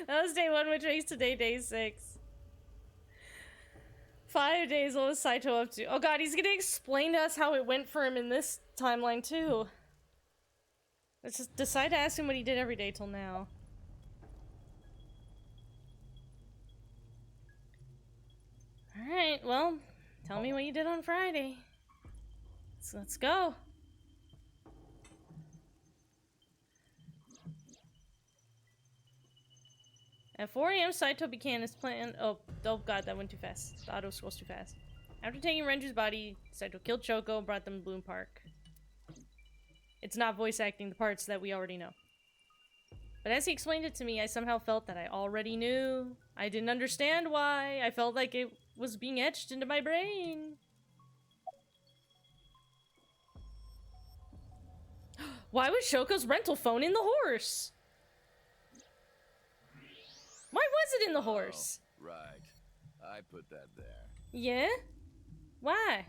That was day 1, which makes today day 6. 5 days, what was Saito up to? Oh god, he's gonna explain to us how it went for him in this timeline too. Let's just decide to ask him what he did every day till now. Alright, well, tell me what you did on Friday. So let's go. At 4 a.m., Saito began his plan. Oh god, that went too fast. The auto scrolls too fast. After taking Renju's body, Saito killed Shoko and brought them to Bloom Park. It's not voice acting the parts that we already know. But as he explained it to me, I somehow felt that I already knew. I didn't understand why. I felt like it was being etched into my brain. Why was Shoko's rental phone in the horse? Why was it in the horse? Oh, right. I put that there. Yeah? Why?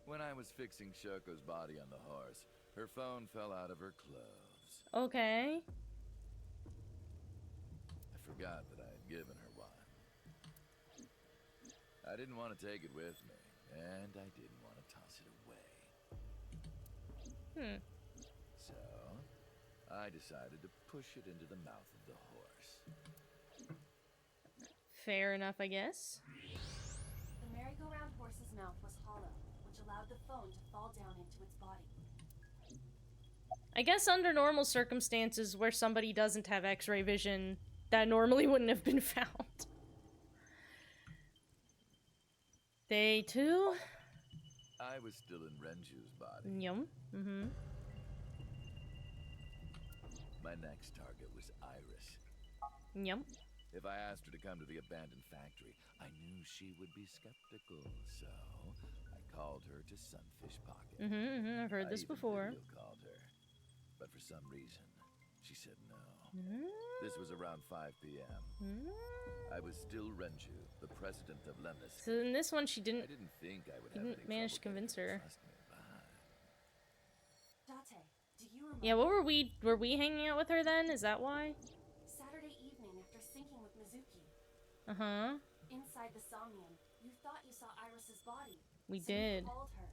When I was fixing Shoko's body on the horse, her phone fell out of her clothes. Okay. I forgot that I had given her one. I didn't want to take it with me, and I didn't want to toss it away. Hmm. So, I decided to push it into the mouth of the horse. Fair enough, I guess. The merry-go-round horse's mouth was hollow, which allowed the phone to fall down into its body. I guess under normal circumstances where somebody doesn't have X-ray vision, that normally wouldn't have been found. Day 2. I was still in Renju's body. Yum. Mm-hmm. My next target was Iris. Yum. If I asked her to come to the abandoned factory, I knew she would be skeptical, so I called her to Sunfish Pocket. I've heard this before. I even called her, but for some reason, she said no. This was around 5 p.m. I was still Renju, the president of Lemnis. So in this one, she I didn't didn't think I would have any manage to trouble convince getting her. to trust me, but Date, do you remember? Yeah, what were we hanging out with her then? Is that why? Saturday evening after syncing with Mizuki. Uh-huh. Inside the Somnium, you thought you saw Iris's body. We so you did. called her.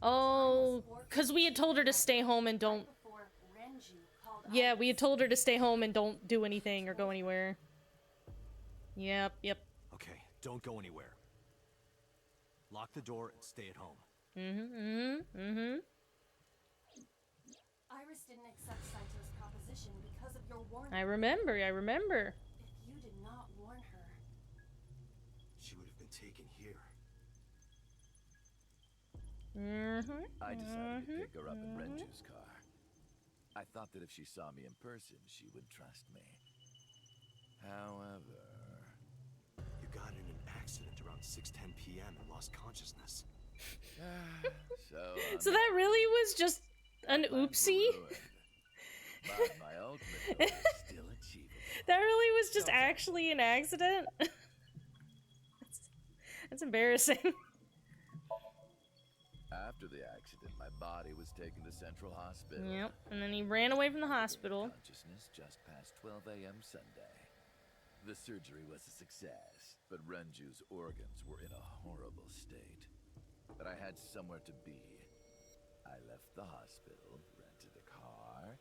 Oh, because we had told her to stay home and don't... Right before Renju called Yeah, we had Iris. told her to stay home and don't do anything or go anywhere. Yep. Okay, don't go anywhere. Lock the door and stay at home. Iris didn't accept Saito's proposition because of your warning. I remember. If you did not warn her, She would have been taken here. I decided to pick her up in Renju's car. I thought that if she saw me in person, she would trust me. However... You got in an accident around 6:10 p.m. and lost consciousness. So that really was just an oopsie? My ultimate goal is still achievable. That really was just actually an accident? That's embarrassing. After the accident, my body was taken to Central Hospital. Yep, and then he ran away from the hospital. Consciousness just past 12 a.m. Sunday. The surgery was a success, but Renju's organs were in a horrible state. But I had somewhere to be. I left the hospital, rented a car,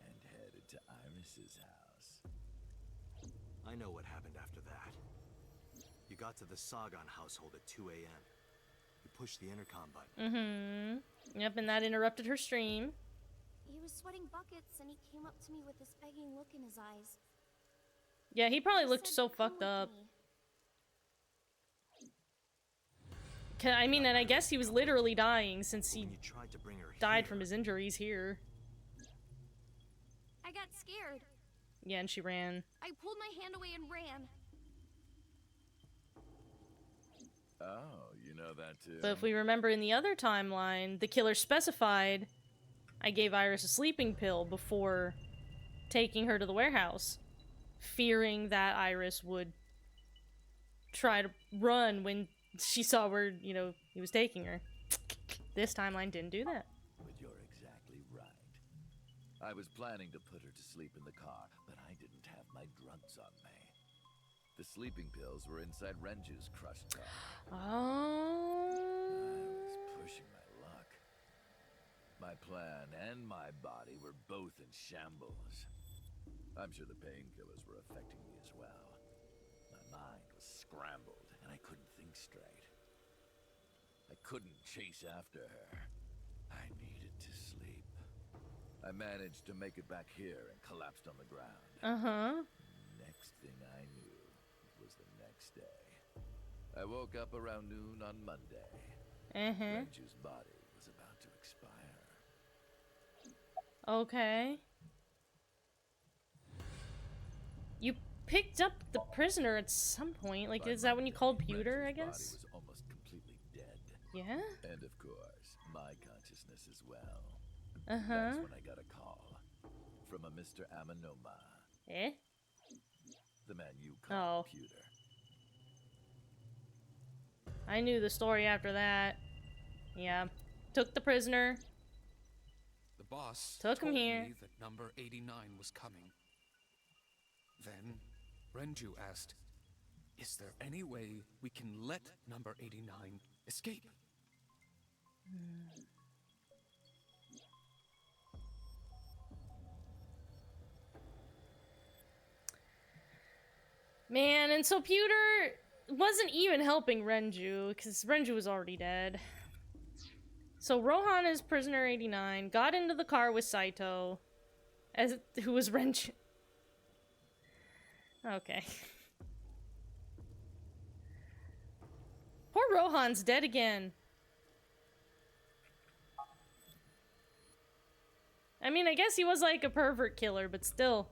and headed to Iris's house. I know what happened after that. You got to the Sagan household at 2 a.m. You pushed the intercom button. Yep, and that interrupted her stream. He was sweating buckets and he came up to me with this begging look in his eyes. Yeah, he probably He looked said, so "Come fucked with up. me." I mean, and I guess he was literally dying since he When you tried to bring her died here, from his injuries here. I got scared. Yeah, and she ran. I pulled my hand away and ran. Oh, you know that too? But if we remember in the other timeline, the killer specified I gave Iris a sleeping pill before taking her to the warehouse, fearing that Iris would try to run when she saw where, you know, he was taking her. This timeline didn't do that. But you're exactly right. I was planning to put her to sleep in the car, but I didn't have my drugs on me. The sleeping pills were inside Renju's crushed car. Oh. I was pushing my luck. My plan and my body were both in shambles. I'm sure the painkillers were affecting me as well. My mind was scrambled, and I couldn't think straight. I couldn't chase after her. I needed to sleep. I managed to make it back here and collapsed on the ground. Uh-huh. Next thing I knew, it was the next day. I woke up around noon on Monday. Renju's body was about to expire. Okay. You picked up the prisoner at some point. Like, By is that when you Monday, called Pewter, I Renju's guess? body was almost completely dead. Yeah? And of course, my consciousness as well. Uh-huh. That's when I got a call from a Mr. Amanoma, Eh? the man you call Oh. Pewter. I knew the story after that. Yeah. Took the prisoner. The boss Took him told here. me that number 89 was coming. Then Renju asked, "Is there any way we can let number 89 escape?" Man, and so Pewter wasn't even helping Renju, because Renju was already dead. So Rohan is prisoner 89, got into the car with Saito, who was Renju. Okay. Poor Rohan's dead again. I mean, I guess he was like a pervert killer, but still.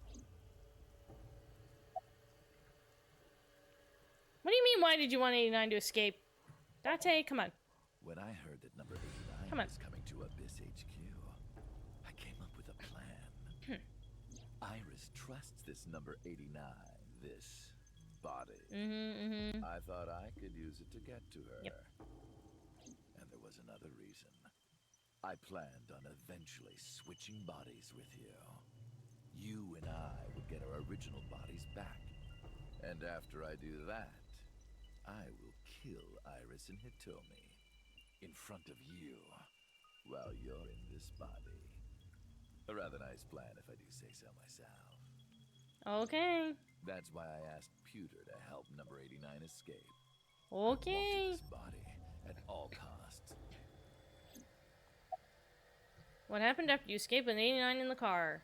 What do you mean, why did you want 89 to escape? Date, come on. When I heard that number 89 Come on. was coming to Abyss HQ, I came up with a plan. Iris trusts this number 89, this body. I thought I could use it to get to her. Yep. And there was another reason. I planned on eventually switching bodies with you. You and I would get our original bodies back. And after I do that, I will kill Iris and Hitomi in front of you while you're in this body. A rather nice plan if I do say so myself. Okay. That's why I asked Pewter to help number 89 escape. Okay. This body at all costs. What happened after you escaped with 89 in the car?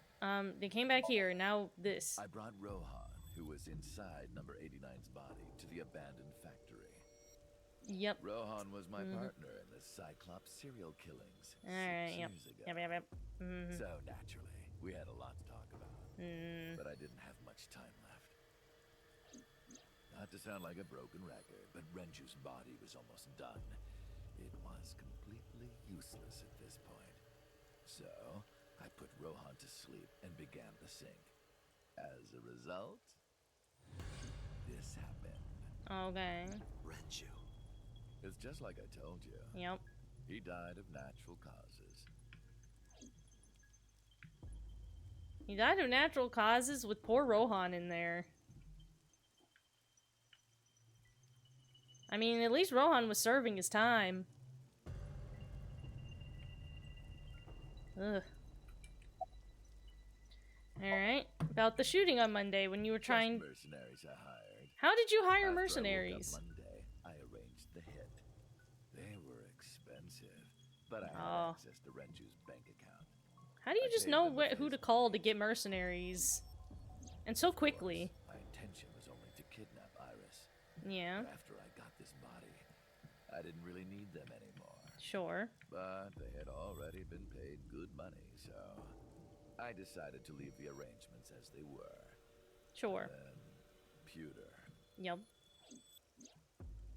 They came back here, now this. I brought Rohan, who was inside number 89's body, to the abandoned factory. Yep. Rohan was my partner in the Cyclops serial killings Alright, 6 yep. years ago. Yep. So naturally, we had a lot to talk about. But I didn't have much time left. Not to sound like a broken record, but Renju's body was almost done. It was completely useless at this point. So, I put Rohan to sleep and began the sync. As a result, this happened. Okay. Renju. It's just like I told you. Yep. He died of natural causes. He died of natural causes with poor Rohan in there. I mean, at least Rohan was serving his time. Ugh. Alright. About the shooting on Monday when you were trying... Mercenaries I hired. How did you hire After mercenaries? I woke up Monday, I arranged the hit. They were expensive, but I had Oh. access to Renju's bank account. How do you I just paid know them a who to visit. call to get mercenaries? And so quickly. My intention was only to kidnap Iris. Yeah, After I got this body, I didn't really need them anymore. sure. But they had already been paid good money, so I decided to leave the arrangements as they were. Sure. Then, Pewter. Yep.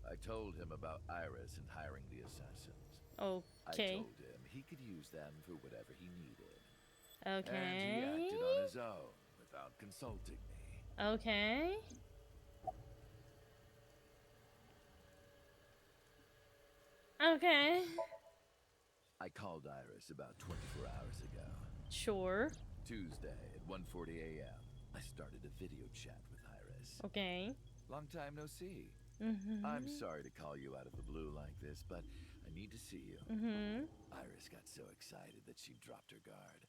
I told him about Iris and hiring the assassins. Okay. I told him he could use them for whatever he needed. Okay. And he acted on his own without consulting me. Okay. Okay. I called Iris about 24 hours ago. Sure. Tuesday at 1:40 a.m. I started a video chat with Iris. Okay. Long time no see. Mm-hmm. I'm sorry to call you out of the blue like this, but I need to see you. Mm-hmm. Iris got so excited that she dropped her guard.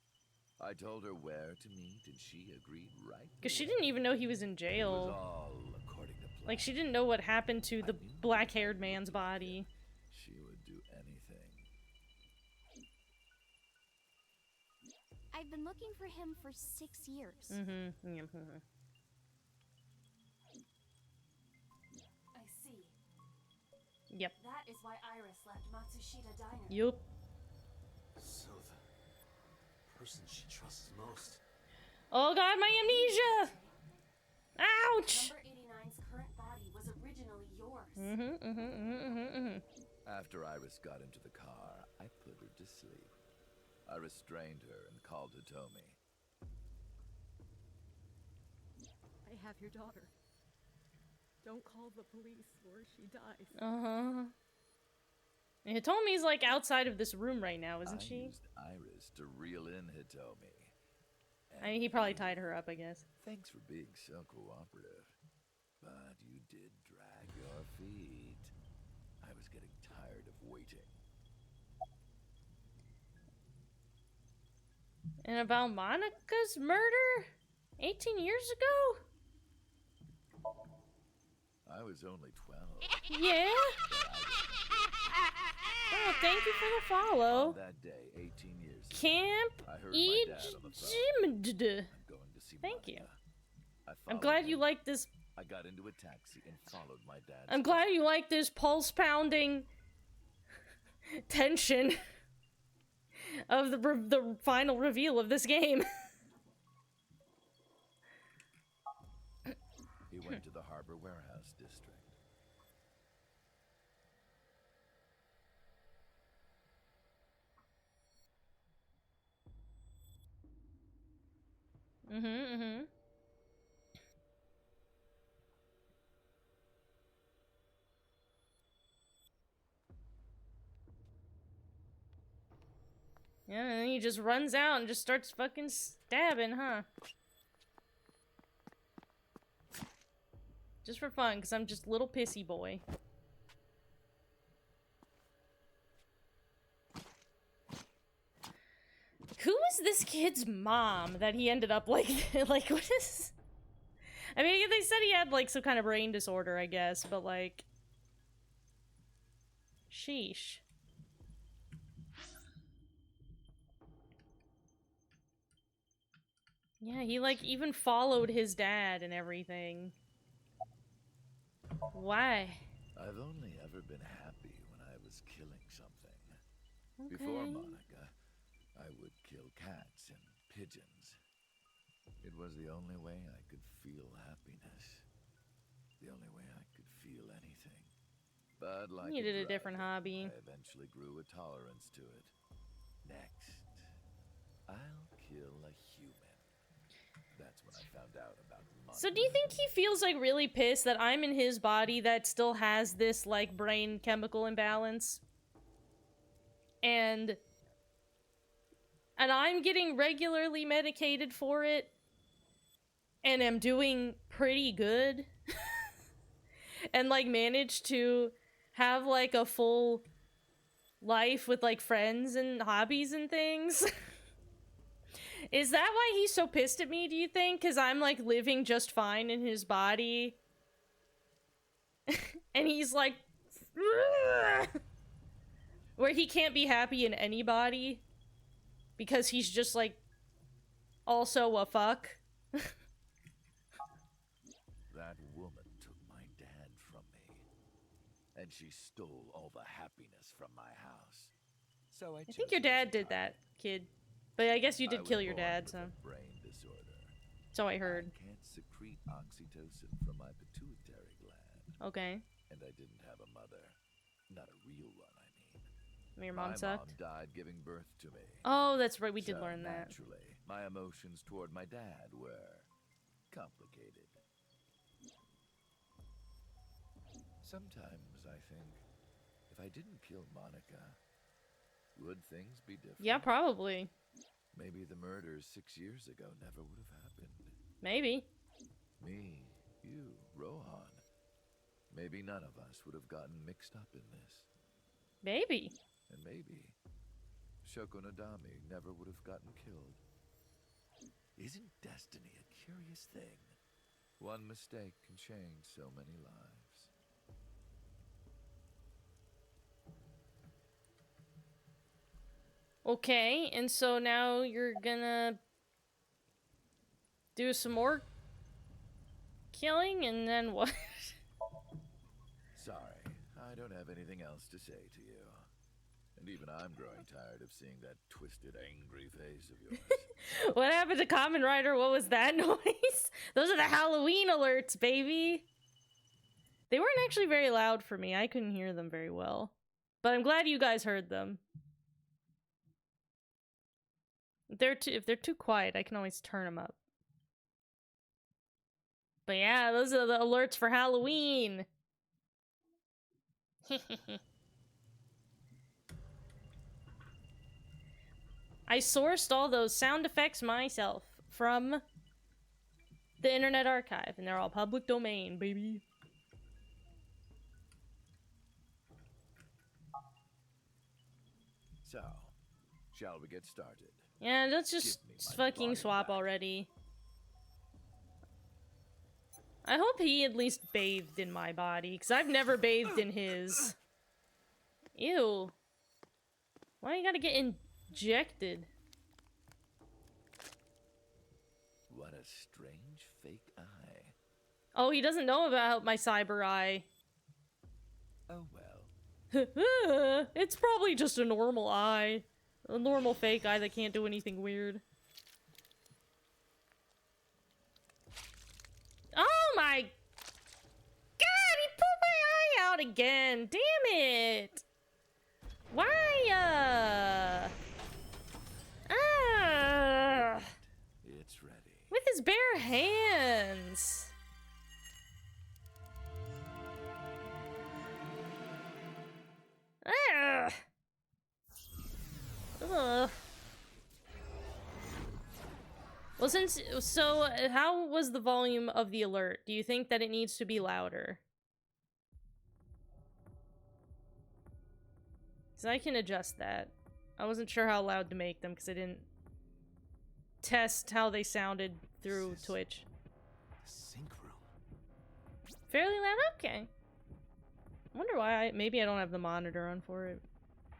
I told her where to meet, and she agreed right. Because she didn't even know he was in It was jail. all according to plan. Like, she didn't know what happened to the black-haired man's body. She would do anything. I've been looking for him for 6 years. Mm-hmm. Yep. Mhm. I see. Yep. That is why Iris left Matsushita Diner. Yup. So the person she trusts most. Oh god, my amnesia! Ouch! Number 89's current body was originally yours. After Iris got into the car, I put her to sleep. I restrained her and called Hitomi. I have your daughter. Don't call the police or she dies. Uh-huh. And Hitomi's like outside of this room right now, isn't I she? used Iris to reel in Hitomi. I mean, he probably tied her up, I guess. Thanks for being so cooperative. But you did drag your feet. I was getting tired of waiting. And about Monica's murder? 18 years ago? I was only 12. Yeah? Oh, thank you for the follow. On that day, 18 years ago, Camp I heard Eat my dad on the phone. Jim. I'm going to see Thank you. Monica. I I'm followed glad you him. like this. I got into a taxi and followed my dad. I'm glad you like this pulse pounding tension of the final reveal of this game. He went to the Harbor Warehouse District. Yeah, and then he just runs out and just starts fucking stabbing, huh? Just for fun, because I'm just little pissy boy. Who is this kid's mom that he ended up like, like, what is... I mean, they said he had, like, some kind of brain disorder, I guess, but, like... Sheesh. Yeah, he, like, even followed his dad and everything. Why? I've only ever been happy when I was killing something. Okay. Before Monica, I would kill cats and pigeons. It was the only way I could feel happiness. The only way I could feel anything. But like You needed a drug, different hobby. I eventually grew a tolerance to it. Next, I'll kill a human. That's when I found out about Monica. So do you think he feels, like, really pissed that I'm in his body that still has this, like, brain chemical imbalance? And I'm getting regularly medicated for it, and am doing pretty good, and, like, managed to have, like, a full life with, like, friends and hobbies and things? Is that why he's so pissed at me, do you think? Because I'm, like, living just fine in his body? And he's, like... where he can't be happy in anybody? Because he's just, like, also a fuck? That woman took my dad from me. And she stole all the happiness from my house. So I think your dad did that, kid. But I guess you did kill your dad, so... brain disorder. So I heard. I can't secrete oxytocin from my pituitary gland. Okay. And I didn't have a mother. Not a real one, I mean. Your mom sucked? My mom died giving birth to me. Oh, that's right, we did learn that. Naturally, my emotions toward my dad were complicated. Sometimes I think, if I didn't kill Monica, would things be different? Yeah, probably. Maybe the murders 6 years ago never would have happened. Maybe. Me, you, Rohan. Maybe none of us would have gotten mixed up in this. Maybe. And maybe Shoko Nadami never would have gotten killed. Isn't destiny a curious thing? One mistake can change so many lives. Okay, and so now you're gonna do some more killing, and then what? Sorry, I don't have anything else to say to you. And even I'm growing tired of seeing that twisted, angry face of yours. What happened to Kamen Rider? What was that noise? Those are the Halloween alerts, baby! They weren't actually very loud for me. I couldn't hear them very well. But I'm glad you guys heard them. If they're too quiet, I can always turn them up. But yeah, those are the alerts for Halloween! I sourced all those sound effects myself from the Internet Archive, and they're all public domain, baby. So, shall we get started? Yeah, let's just Give me my fucking body swap back. already. I hope he at least bathed in my body, because I've never bathed in his. Ew. Why you gotta get injected? What a strange fake eye. Oh, he doesn't know about my cyber eye. Oh well. It's probably just a normal eye. A normal fake eye that can't do anything weird. Oh my god, he pulled my eye out again. Damn it. Why, It's ready. with his bare hands. Ugh. Ugh. Well, how was the volume of the alert? Do you think that it needs to be louder? Because I can adjust that. I wasn't sure how loud to make them because I didn't test how they sounded through Twitch. The sync room. Fairly loud? Okay. I wonder why maybe I don't have the monitor on for it.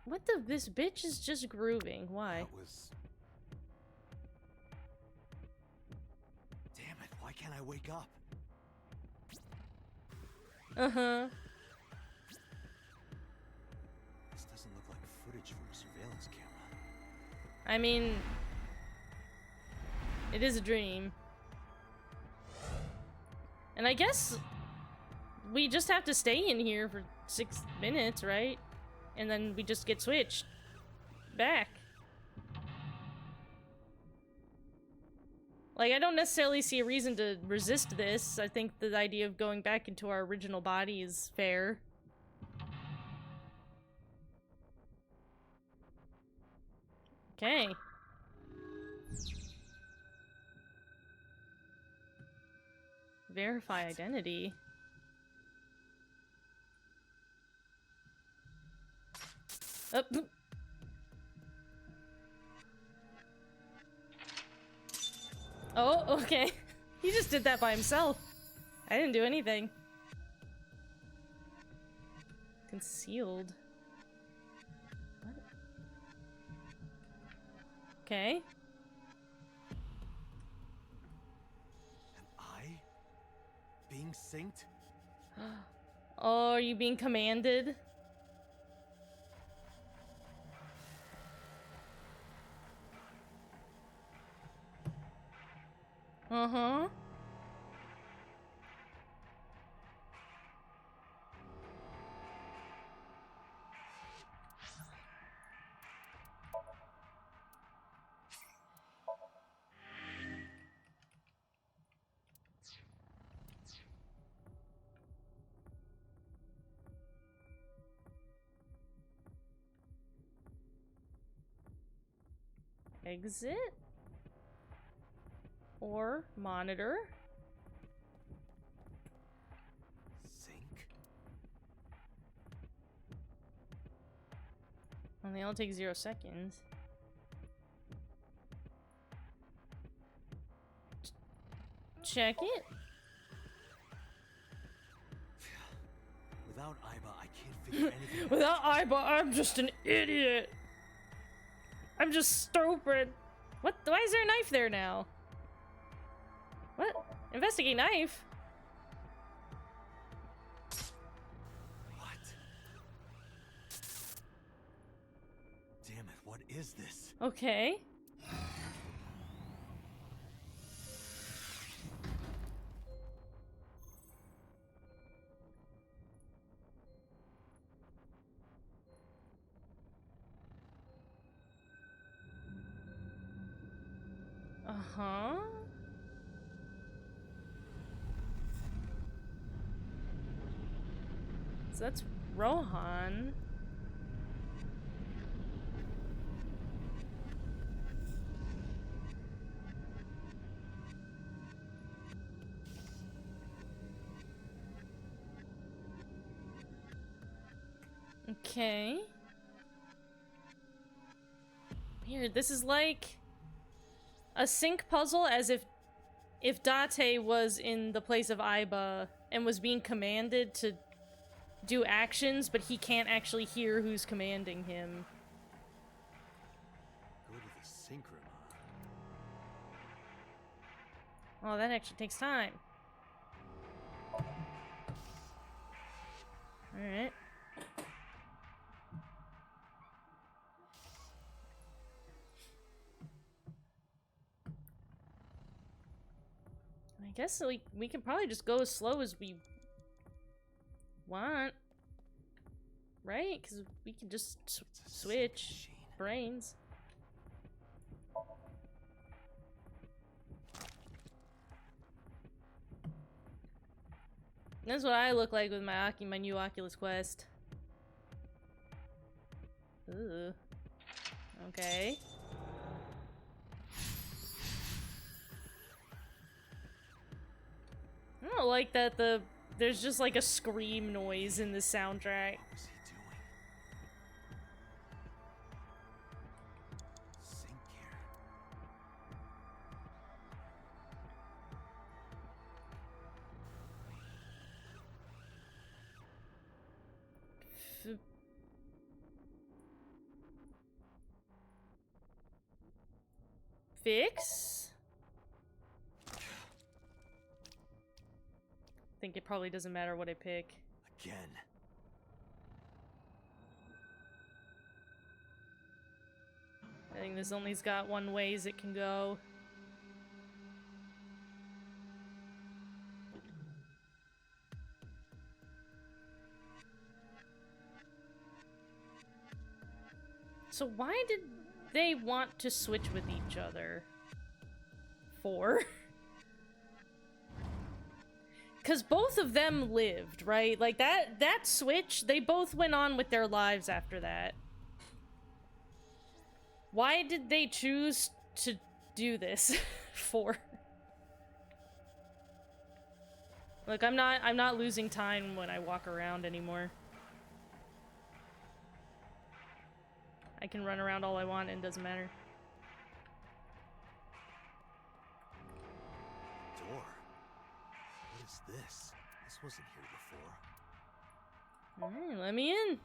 What the? This bitch is just grooving. Why? That was... Damn it, why can't I wake up? Uh-huh. This doesn't look like footage from a surveillance camera. I mean... It is a dream. And I guess... we just have to stay in here for 6 minutes, right? And then we just get switched back. Like, I don't necessarily see a reason to resist this. I think the idea of going back into our original body is fair. Okay. Verify identity. Oh. Oh, okay. He just did that by himself. I didn't do anything. Concealed. What? Okay. Am I being synced? Oh, are you being commanded? Uh-huh. Exit? Or monitor? Sync? And they all take 0 seconds. Check it. Without Aiba, I can't figure anything out. Without Aiba, I'm just an idiot. I'm just stupid. What? Why is there a knife there now? What? Investigate knife? What? Damn it, what is this? Okay. Uh-huh. So that's Rohan. Okay. Weird. This is like a sync puzzle as if if Date was in the place of Aiba and was being commanded to do actions, but he can't actually hear who's commanding him. Go to the synchronon. Oh, that actually takes time. Alright. I guess we can probably just go as slow as we want. Right? Because we can just switch brains. That's what I look like with my new Oculus Quest. Ooh. Okay. I don't like that there's just like a scream noise in the soundtrack. What was he doing? Sync here. Fix? I think it probably doesn't matter what I pick. Again. I think this only's got one ways it can go. So why did they want to switch with each other? For? Because both of them lived, right? Like, that switch, they both went on with their lives after that. Why did they choose to do this? For? Look, I'm not losing time when I walk around anymore. I can run around all I want and it doesn't matter. Door. What is this? This wasn't here before. Alright, let me in.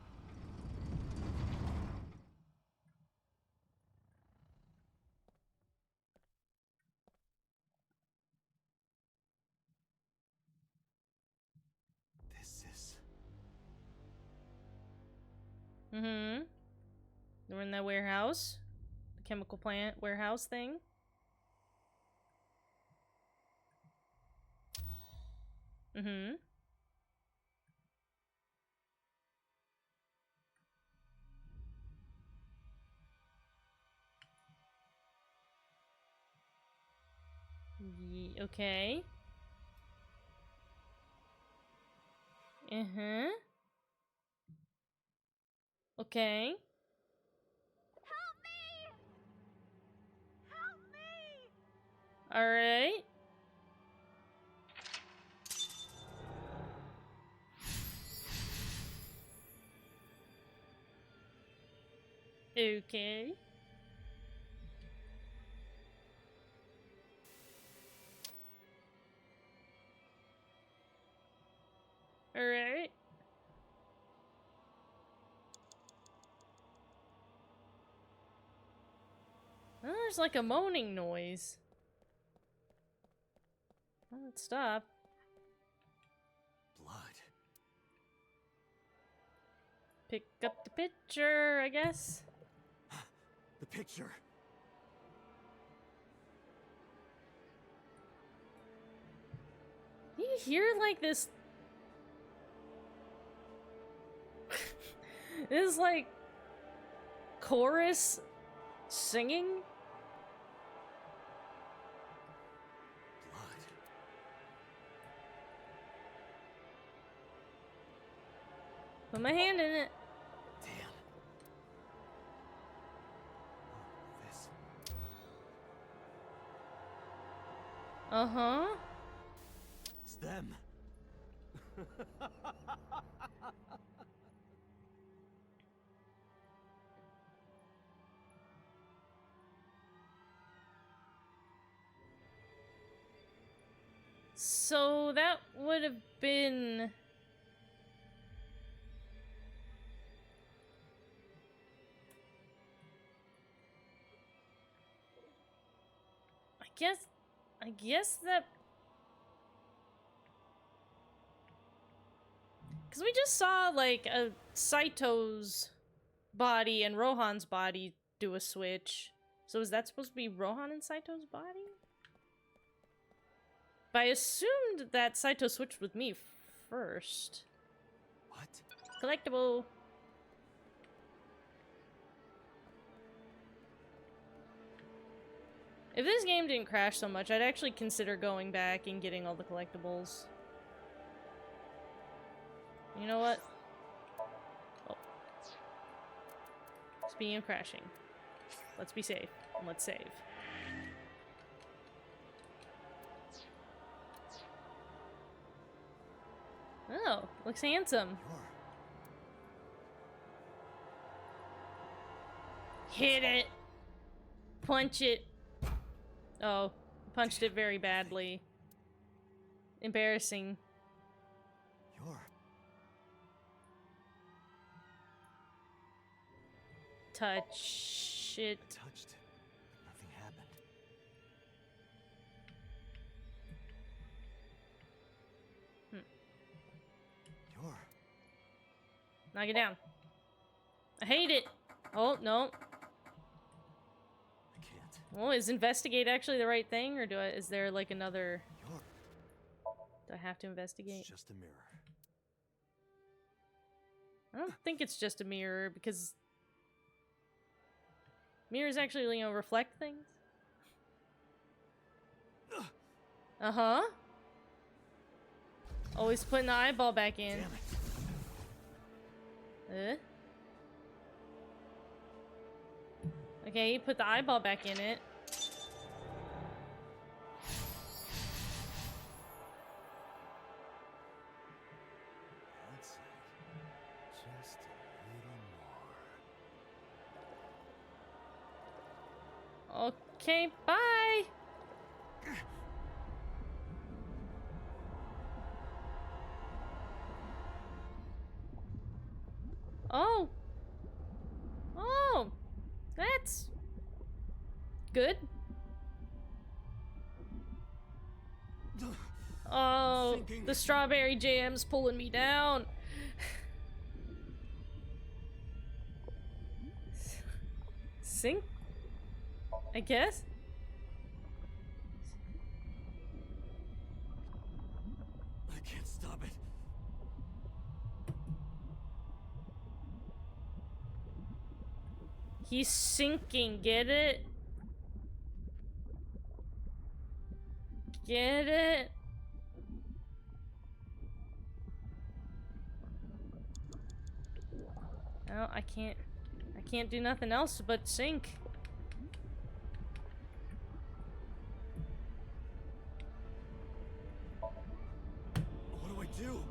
This is... Mm-hmm. We're in that warehouse. The chemical plant warehouse thing. Mm-hmm. Okay. Uh-huh. Okay. Help me! Help me! Alright. Okay. Alright. Oh, there's like a moaning noise. Well, let's stop. blood. Pick up the picture, I guess. The picture. You hear like this? This like chorus singing? Blood. Put my hand in it. Damn. This. Uh-huh. It's them. So that would have been... I guess that... Because we just saw, like, a Saito's body and Rohan's body do a switch. So is that supposed to be Rohan and Saito's body? But I assumed that Saito switched with me first. What? Collectible. If this game didn't crash so much, I'd actually consider going back and getting all the collectibles. You know what? Oh. Speaking of crashing, let's be safe and let's save. Oh, looks handsome. Hit it. Punch it. Oh, punched it very badly. Embarrassing. Touch it. I touched it, but nothing happened. Knock it down. I hate it. Oh, no. I can't. Well, is investigate actually the right thing, or is there like another... Do I have to investigate? It's just a mirror. I don't think it's just a mirror, because mirrors actually, you know, reflect things. Uh-huh. Always putting the eyeball back in. Damn it. Okay, put the eyeball back in it. That's it. Just a little more. Okay, bye! Oh! Oh! That's... good. Oh, Sinking. the strawberry jam's pulling me down. Sink? I guess? I can't stop it. He's sinking, get it? Get it? No, I can't do nothing else but sink. What do I do?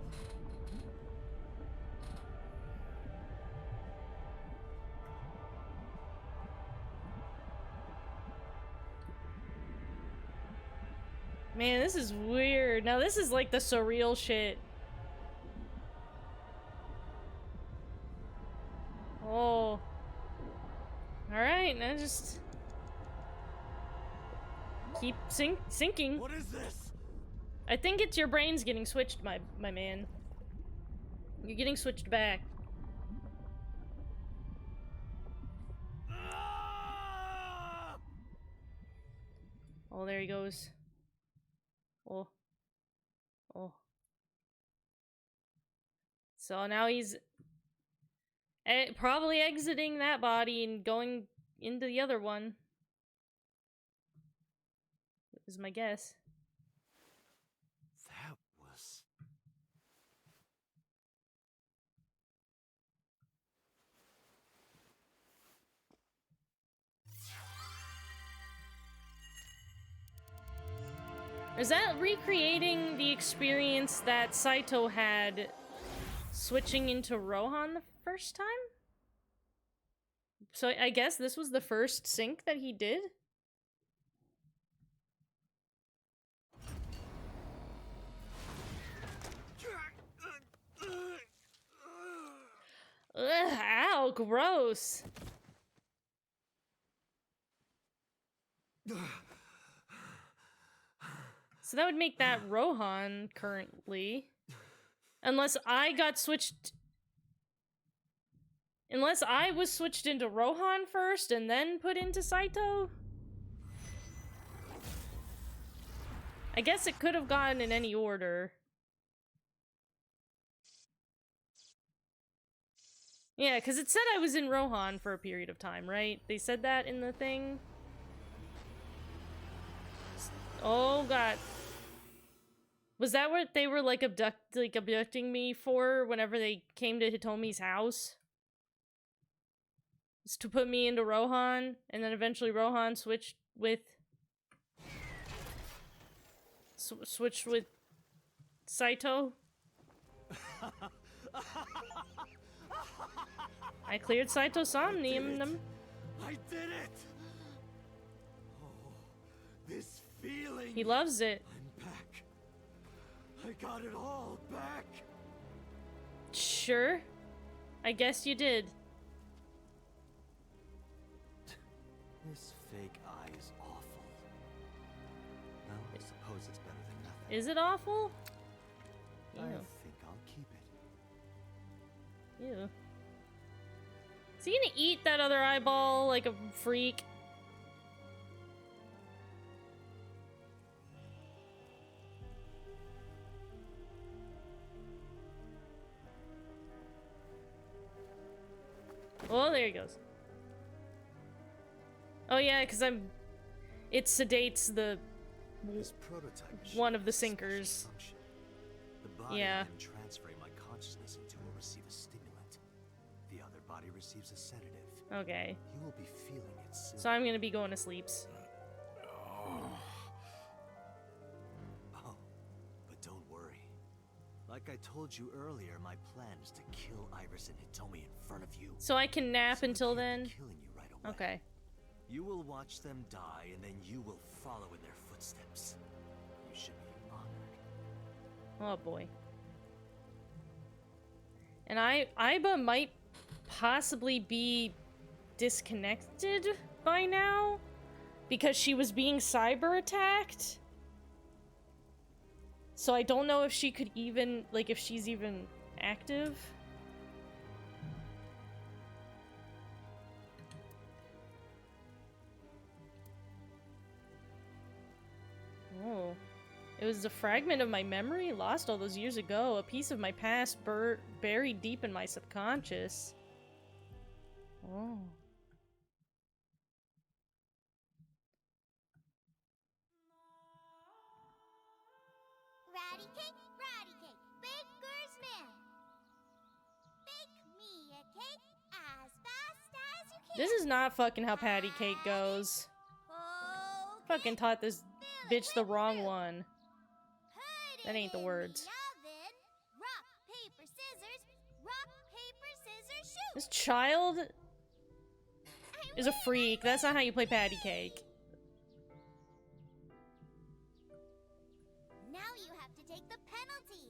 Man, this is weird. Now this is like the surreal shit. Oh. Alright, now just... keep sinking. What is this? I think it's your brain's getting switched, my man. You're getting switched back. Ah! Oh, there he goes. Oh. Oh. So now he's probably exiting that body and going into the other one. Is my guess. That was... Is that recreating the experience that Saito had switching into Rohan the first time? So I guess this was the first sync that he did? Ugh, ow, gross. So that would make that Rohan currently. Unless I got switched... Unless I was switched into Rohan first and then put into Saito? I guess it could have gone in any order. Yeah, because it said I was in Rohan for a period of time, right? They said that in the thing? Oh god. Was that what they were like abducting me for whenever they came to Hitomi's house? Just to put me into Rohan, and then eventually Rohan switched with Saito? I cleared Saito Somnium. I did it! Oh, this feeling. He loves it. I'm back. I got it all back. Sure. I guess you did. This fake eye is awful. Well, I suppose it's better than nothing. Is it awful? I Ew. think I'll keep it. Ew. Is he gonna eat that other eyeball like a freak? Oh, there he goes. Oh yeah, because it sedates the This prototype machine one of the has a special sinkers. function. The body Yeah. I'm transferring my consciousness into will receive a stimulant. The other body receives a sedative. Okay. You will be feeling it soon. So I'm gonna be going to sleeps. Oh, but don't worry. Like I told you earlier, my plan is to kill Iris and Hitomi in front of you. So I can nap So they until can't be then? killing you right away. Okay. You will watch them die, and then you will follow in their footsteps. You should be honored. Oh boy. And Aiba might possibly be disconnected by now because she was being cyber attacked. So I don't know if she could even, like, if she's even active. Oh. It was a fragment of my memory lost all those years ago, a piece of my past buried deep in my subconscious. Oh. Ratty cake, baker's man. Bake me a cake as fast as you can. This is not fucking how patty cake goes. Okay. Fucking taught this bitch the wrong one. Put That it ain't the in words. oven. Rock, paper, scissors, shoot. This child is a freak. That's not how you play patty cake. Now you have to take the penalty.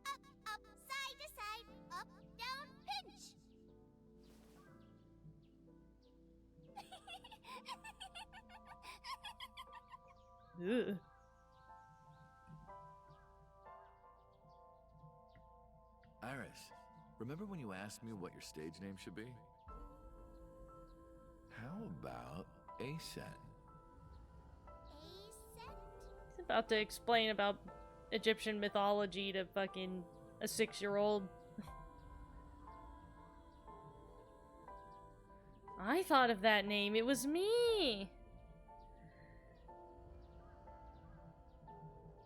Up, up, side to side, up, down, pinch. Ugh. Iris, remember when you asked me what your stage name should be? How about Asen? He's about to explain about Egyptian mythology to fucking a 6-year-old. I thought of that name. It was me.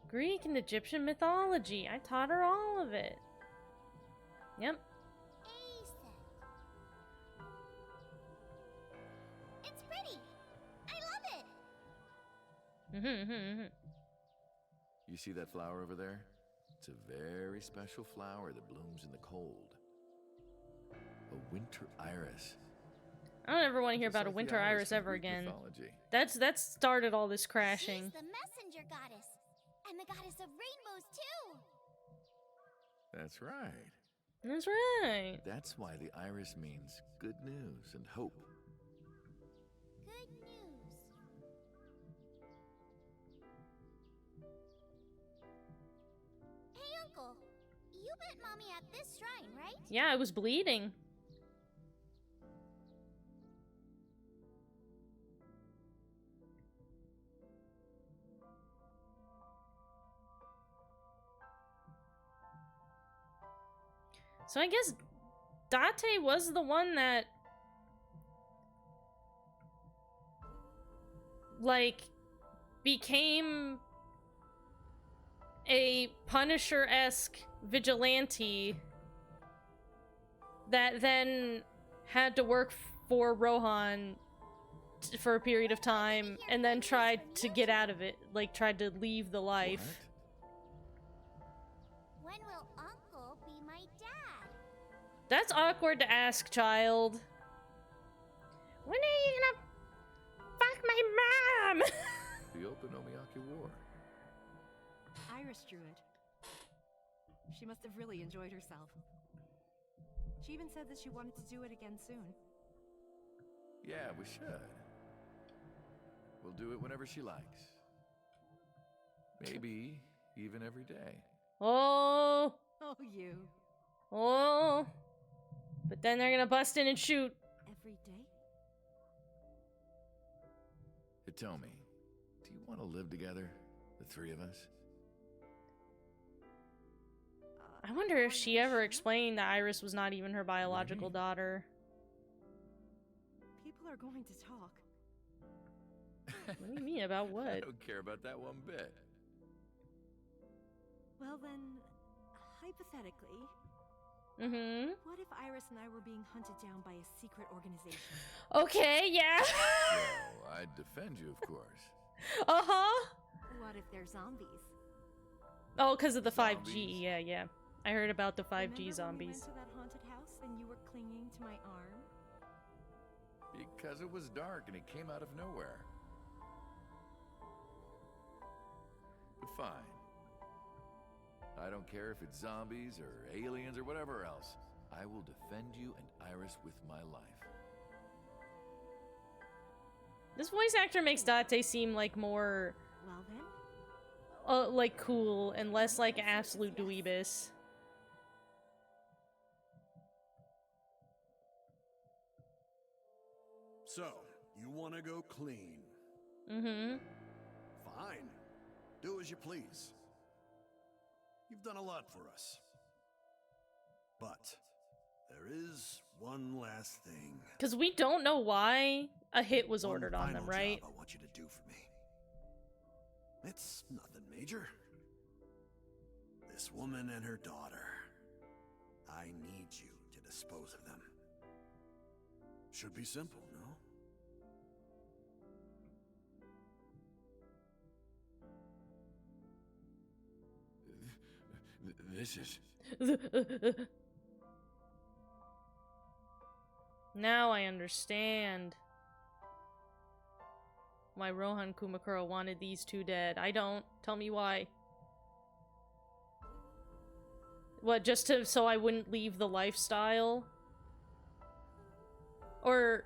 Greek and Egyptian mythology. I taught her all of it. Yep. It's pretty. I love it. You see that flower over there? It's a very special flower that blooms in the cold. A winter iris. I don't ever want to hear Just about a like the winter iris from ever Greek again. mythology. That's started all this crashing. She's the messenger goddess, and the goddess of rainbows too. That's right. That's right. That's why the iris means good news and hope. Good news. Hey, Uncle. You met Mommy at this shrine, right? Yeah, I was bleeding. So I guess Date was the one that, like, became a Punisher-esque vigilante that then had to work for Rohan for a period of time and then tried to get out of it, like tried to leave the life. When will Uncle be my dad? That's awkward to ask, child. When are you gonna fuck my mom? The Okonomiyaki War. Iris drew it. She must have really enjoyed herself. She even said that she wanted to do it again soon. Yeah, we should. We'll do it whenever she likes. Maybe even every day. Oh, Oh, you. oh. But then they're gonna bust in and shoot. Every day? Hitomi, do you want to live together? The three of us? I wonder if she ever explained that Iris was not even her biological daughter. People are going to talk. What do you mean? About I what? don't care about that one bit. Well then, hypothetically, Mm-hmm. what if Iris and I were being hunted down by a secret organization? Okay, yeah. Well, I'd defend you, of course. Uh-huh. What if they're zombies? Oh, because of the 5G. Zombies. Yeah, yeah. I heard about the 5G Remember when we zombies. went to that haunted house and you were clinging to my arm? Because it was dark and it came out of nowhere. But fine. I don't care if it's zombies or aliens or whatever else. I will defend you and Iris with my life. This voice actor makes Date seem like more, Well then, like, cool and less like absolute dweebus. So, you want to go clean? Mm-hmm. Fine. Do as you please. You've done a lot for us. But there is one last thing. Because we don't know why a hit was One ordered on them, final right? job I want you to do for me. It's nothing major. This woman and her daughter. I need you to dispose of them. Should be simple, no? This is... Now I understand why Rohan Kumakura wanted these two dead. I don't. Tell me why. What, just to so I wouldn't leave the lifestyle? Or...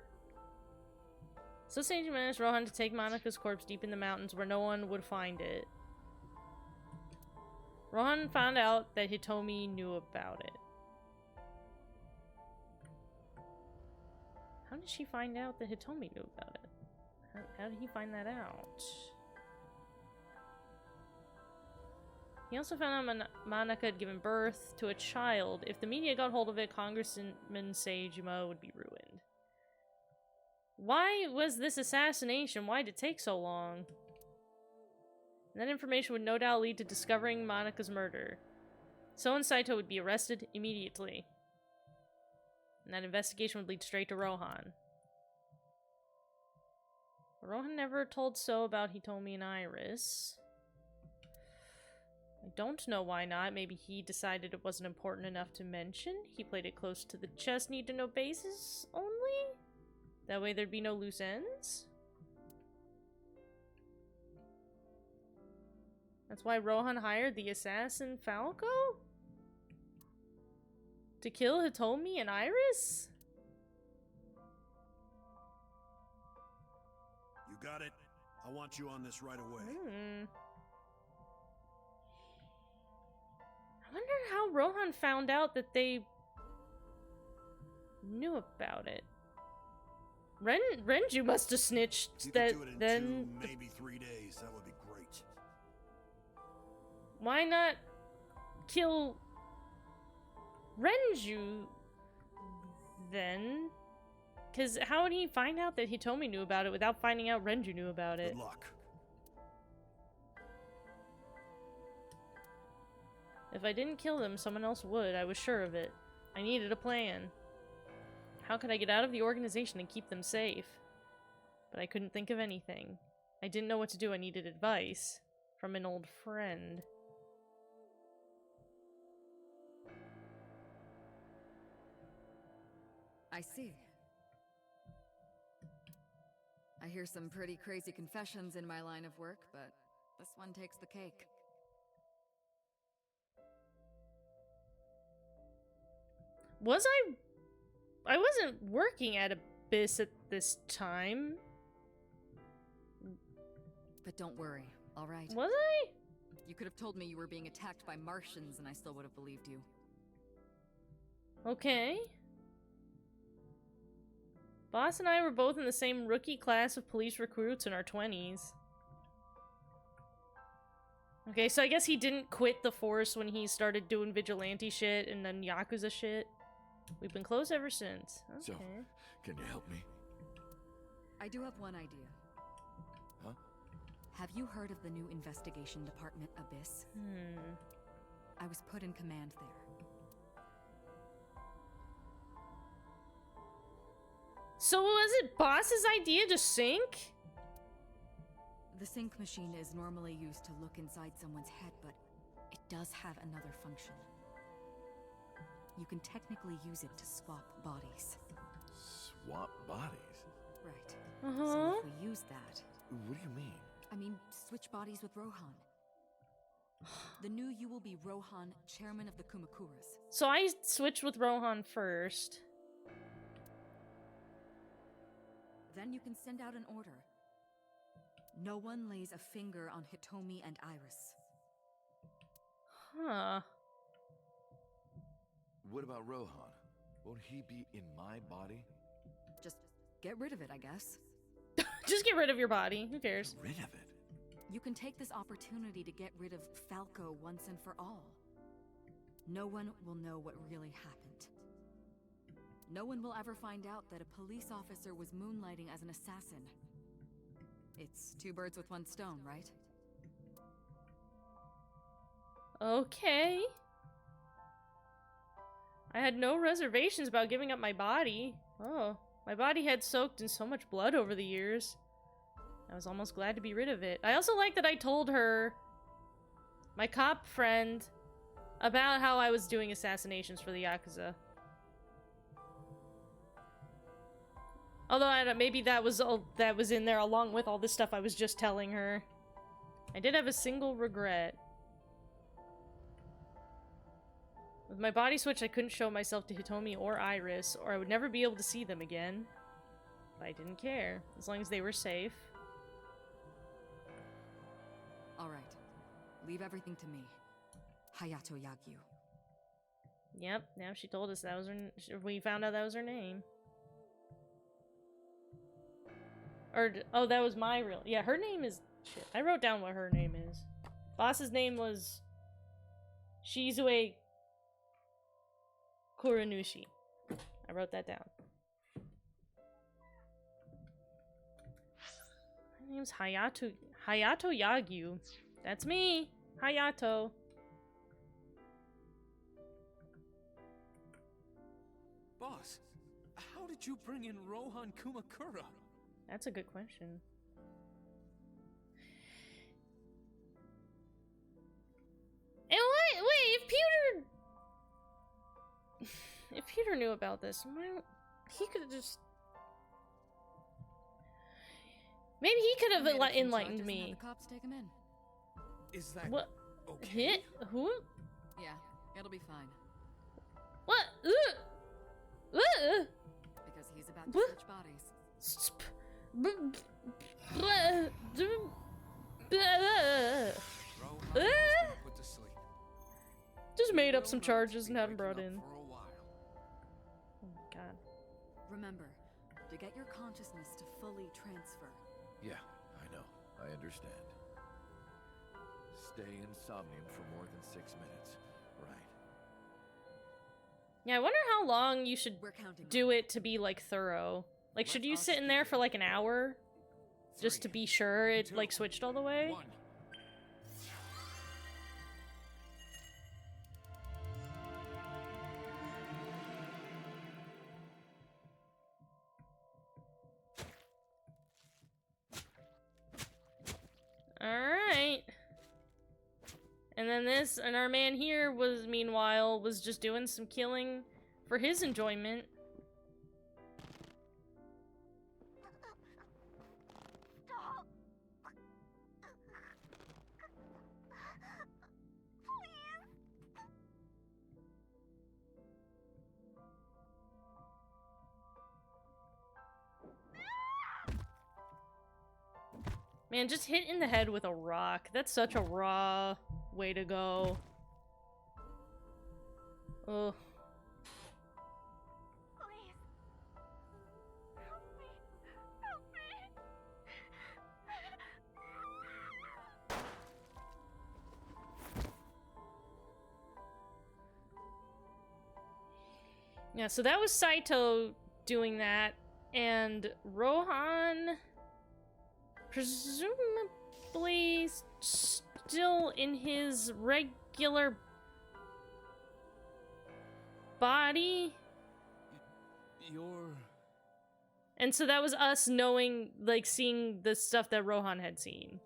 So Sage managed Rohan to take Monika's corpse deep in the mountains where no one would find it. Rohan found out that Hitomi knew about it. How did she find out that Hitomi knew about it? How did he find that out? He also found out Monika had given birth to a child. If the media got hold of it, Congressman Seijima would be ruined. Why was this assassination? Why did it take so long? And that information would no doubt lead to discovering Monika's murder. So and Saito would be arrested immediately. And that investigation would lead straight to Rohan. But Rohan never told So about Hitomi and Iris. I don't know why not. Maybe he decided it wasn't important enough to mention. He played it close to the chest, need to know basis only? That way there'd be no loose ends? That's why Rohan hired the assassin Falco? To kill Hitomi and Iris? You got it. I want you on this right away. I wonder how Rohan found out that they knew about it. Renju must have snitched. If you That could do it in then 2, maybe 3 days. That would be great. why not kill Renju then? Because how would he find out that Hitomi knew about it without finding out Renju knew about it? Good luck. If I didn't kill them, someone else would. I was sure of it. I needed a plan. How could I get out of the organization and keep them safe? But I couldn't think of anything. I didn't know what to do. I needed advice from an old friend. I see. I hear some pretty crazy confessions in my line of work, but this one takes the cake. I wasn't working at Abyss at this time. But don't worry, alright? Was I? You could have told me you were being attacked by Martians and I still would have believed you. Okay. Boss and I were both in the same rookie class of police recruits in our 20s. Okay, so I guess he didn't quit the force when he started doing vigilante shit and then Yakuza shit. We've been close ever since. Okay. So, can you help me? I do have one idea. Huh? Have you heard of the new investigation department, Abyss? I was put in command there. So was it Boss's idea to sync? The sync machine is normally used to look inside someone's head, but it does have another function. You can technically use it to swap bodies. Swap bodies? Right. So if we use that... What do you mean? I mean, switch bodies with Rohan. The new you will be Rohan, chairman of the Kumakuras. So I switched with Rohan first. Then you can send out an order. No one lays a finger on Hitomi and Iris. Huh. What about Rohan? Won't he be in my body? Just get rid of it, I guess. Just get rid of your body. Who cares? Get rid of it? You can take this opportunity to get rid of Falco once and for all. No one will know what really happened. No one will ever find out that a police officer was moonlighting as an assassin. It's 2 birds with 1 stone, right? Okay. I had no reservations about giving up my body. Oh, my body had soaked in so much blood over the years. I was almost glad to be rid of it. I also like that I told her, my cop friend, about how I was doing assassinations for the Yakuza. Although I don't, maybe that was in there along with all this stuff I was just telling her. I did have a single regret. With my body switch, I couldn't show myself to Hitomi or Iris, or I would never be able to see them again. But I didn't care, as long as they were safe. Alright. Leave everything to me. Hayato Yagyu. Yep, now she told us that was her... We found out that was her name. Or, oh, that was my real... Yeah, her name is... Shit, I wrote down what her name is. Boss's name was... Shizue Kuranushi. I wrote that down. My name's Hayato Yagyu. That's me. Hayato. Boss, how did you bring in Rohan Kumakura? That's a good question. And wait, if Peter knew about this, he could have just... Maybe he could have enlightened me. The cops take him in. Is that what? okay? Hit? Who? Yeah, it'll be fine. What? Because he's about to switch bodies. Rohan has been put to sleep. Just made up Will some not charges be and had them waking brought up in. for a while. Oh my god. Remember, to get your consciousness to fully transfer. Yeah, I know. I understand. Stay in Somnium for more than 6 minutes. Right. Yeah, I wonder how long you should We're counting do it to be like thorough. Like, should you sit in there for like an hour just to be sure it like switched all the way? 1. Alright. And then and our man here was, meanwhile, was just doing some killing for his enjoyment. Stop. Man, just hit in the head with a rock. That's such a raw way to go. Ugh. Please. Help me. Help me. Yeah, so that was Saito doing that, and Rohan presumably still in his regular body. You're... And so that was us knowing, like, seeing the stuff that Rohan had seen.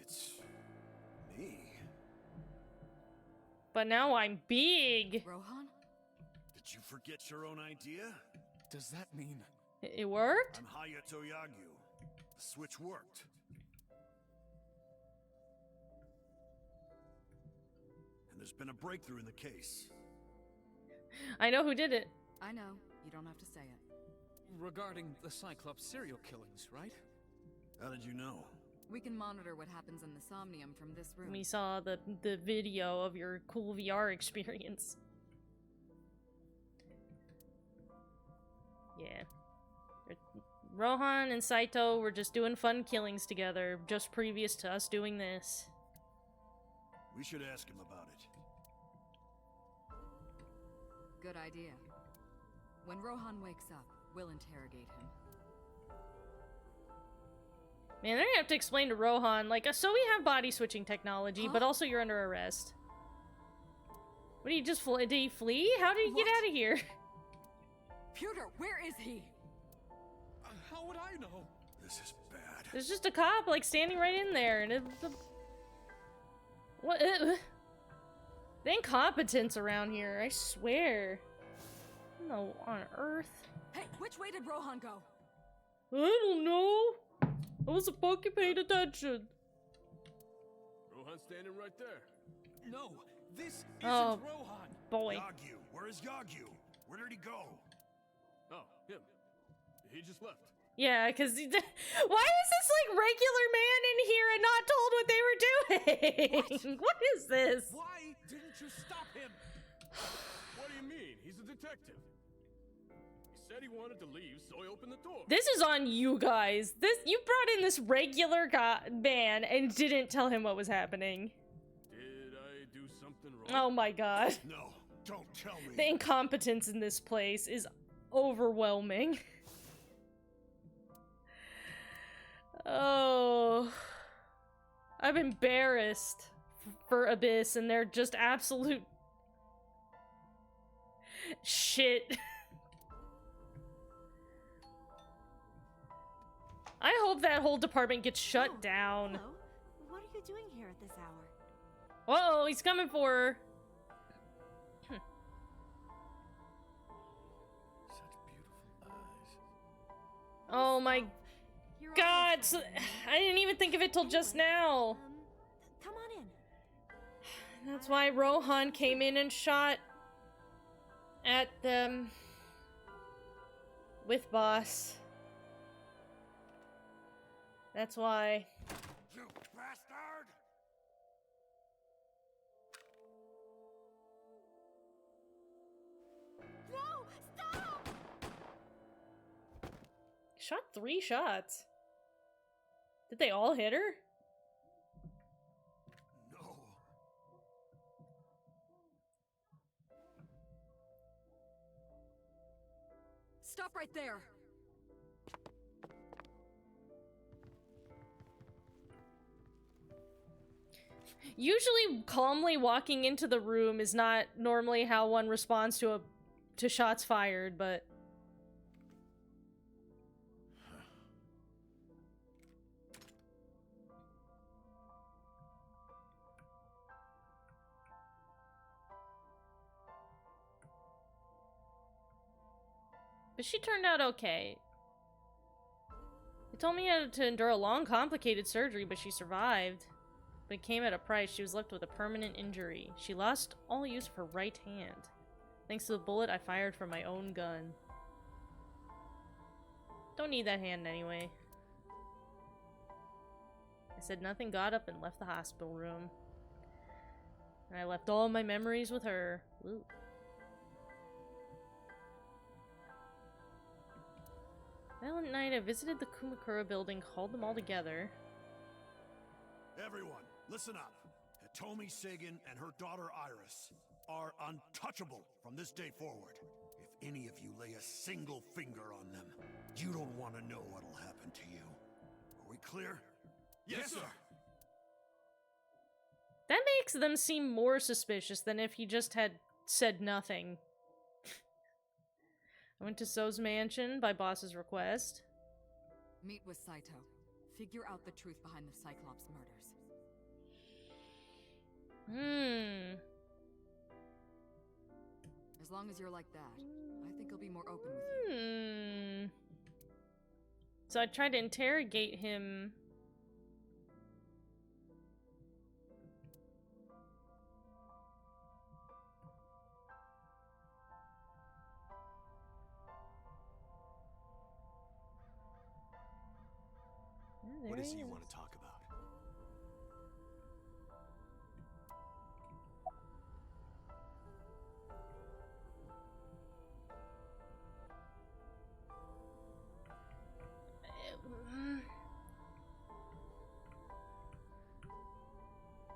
It's me. But now I'm big. Rohan? Did you forget your own idea? Does that mean... It worked? I'm Hayato Yagyu. The switch worked. And there's been a breakthrough in the case. I know who did it. I know. You don't have to say it. Regarding the Cyclops serial killings, right? How did you know? We can monitor what happens in the Somnium from this room. We saw the video of your cool VR experience. Yeah. Rohan and Saito were just doing fun killings together, just previous to us doing this. We should ask him about it. Good idea. When Rohan wakes up, we'll interrogate him. Man, they're gonna have to explain to Rohan, like, so we have body switching technology, but also you're under arrest. What, did he just did he flee? How did he get out of here? Pewter, where is he? How would I know? This is bad. There's just a cop, like, standing right in there, and what? The incompetence around here, I swear. No, on earth. Hey, which way did Rohan go? I don't know. I wasn't fucking paying attention. Rohan's standing right there. No, this isn't Oh, Rohan. boy. Yagyu, where is Yagyu? Where did he go? Oh, him. He just left. Yeah, because why is this, like, regular man in here and not told what they were doing? What is this? Why didn't you stop him? What do you mean? He's a detective. He said he wanted to leave, so I opened the door. This is on you guys. You brought in this regular man and didn't tell him what was happening. Did I do something wrong? Oh my god. No, don't tell me. The incompetence in this place is overwhelming. Oh. I'm embarrassed for Abyss, and they're just absolute shit. I hope that whole department gets shut down. Hello. What are you doing here at this hour? Whoa, he's coming for her. Such beautiful eyes. Oh my You're god, always so, right. I didn't even think of it till just Anyway, now. Come on in. That's why Rohan came in and shot at them with Boss. That's why. You bastard! No! Stop! Shot 3 shots. Did they all hit her? No. Stop right there! Usually calmly walking into the room is not normally how one responds to shots fired, but she turned out okay. They told me I had to endure a long, complicated surgery, but she survived. But it came at a price. She was left with a permanent injury. She lost all use of her right hand, thanks to the bullet I fired from my own gun. Don't need that hand anyway. I said nothing, got up, and left the hospital room. And I left all my memories with her. Ooh. Well, at night I visited the Kumakura building, called them all together. Everyone, listen up. Hitomi Sagan and her daughter Iris are untouchable from this day forward. If any of you lay a single finger on them, you don't want to know what'll happen to you. Are we clear? Yes, sir. That makes them seem more suspicious than if he just had said nothing. I went to Zo's mansion by Boss's request. Meet with Saito. Figure out the truth behind the Cyclops murders. As long as you're like that, I think he'll be more open with you. So I tried to interrogate him. What is it you want to talk about?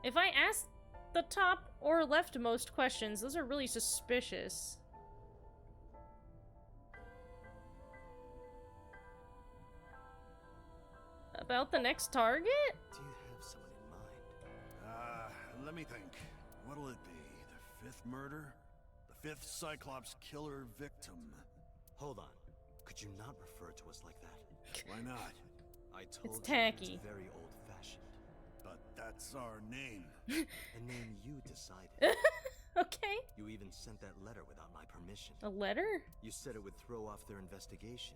If I ask the top or leftmost questions, those are really suspicious. About the next target? Do you have someone in mind? Let me think. What'll it be? The fifth murder? The fifth Cyclops killer victim? Hold on. Could you not refer to us like that? Why not? I told It's you tacky. it's very old-fashioned. But that's our name. A name you decided. Okay. You even sent that letter without my permission. A letter? You said it would throw off their investigation.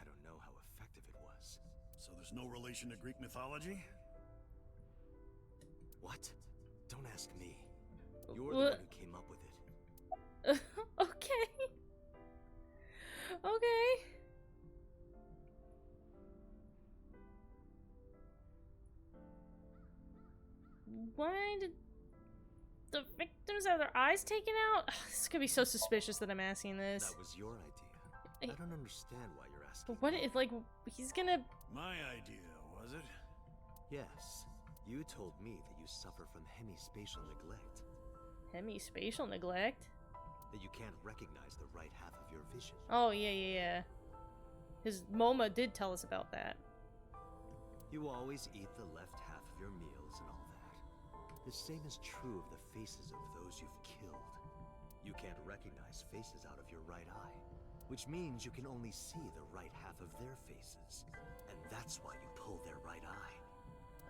I don't know how effective it was. So there's no relation to Greek mythology? What? Don't ask me. You're the one who came up with it. Okay. Okay. Why did the victims have their eyes taken out? Ugh, this could be so suspicious that I'm asking this. That was your idea. I don't understand why you're asking. But what if, like, he's gonna... My idea, was it? Yes. You told me that you suffer from hemispatial neglect. Hemispatial neglect? That you can't recognize the right half of your vision. Oh, yeah. His MoMA did tell us about that. You always eat the left half of your meals and all that. The same is true of the faces of those you've killed. You can't recognize faces out of your right eye, which means you can only see the right half of their faces. And that's why you pull their right eye.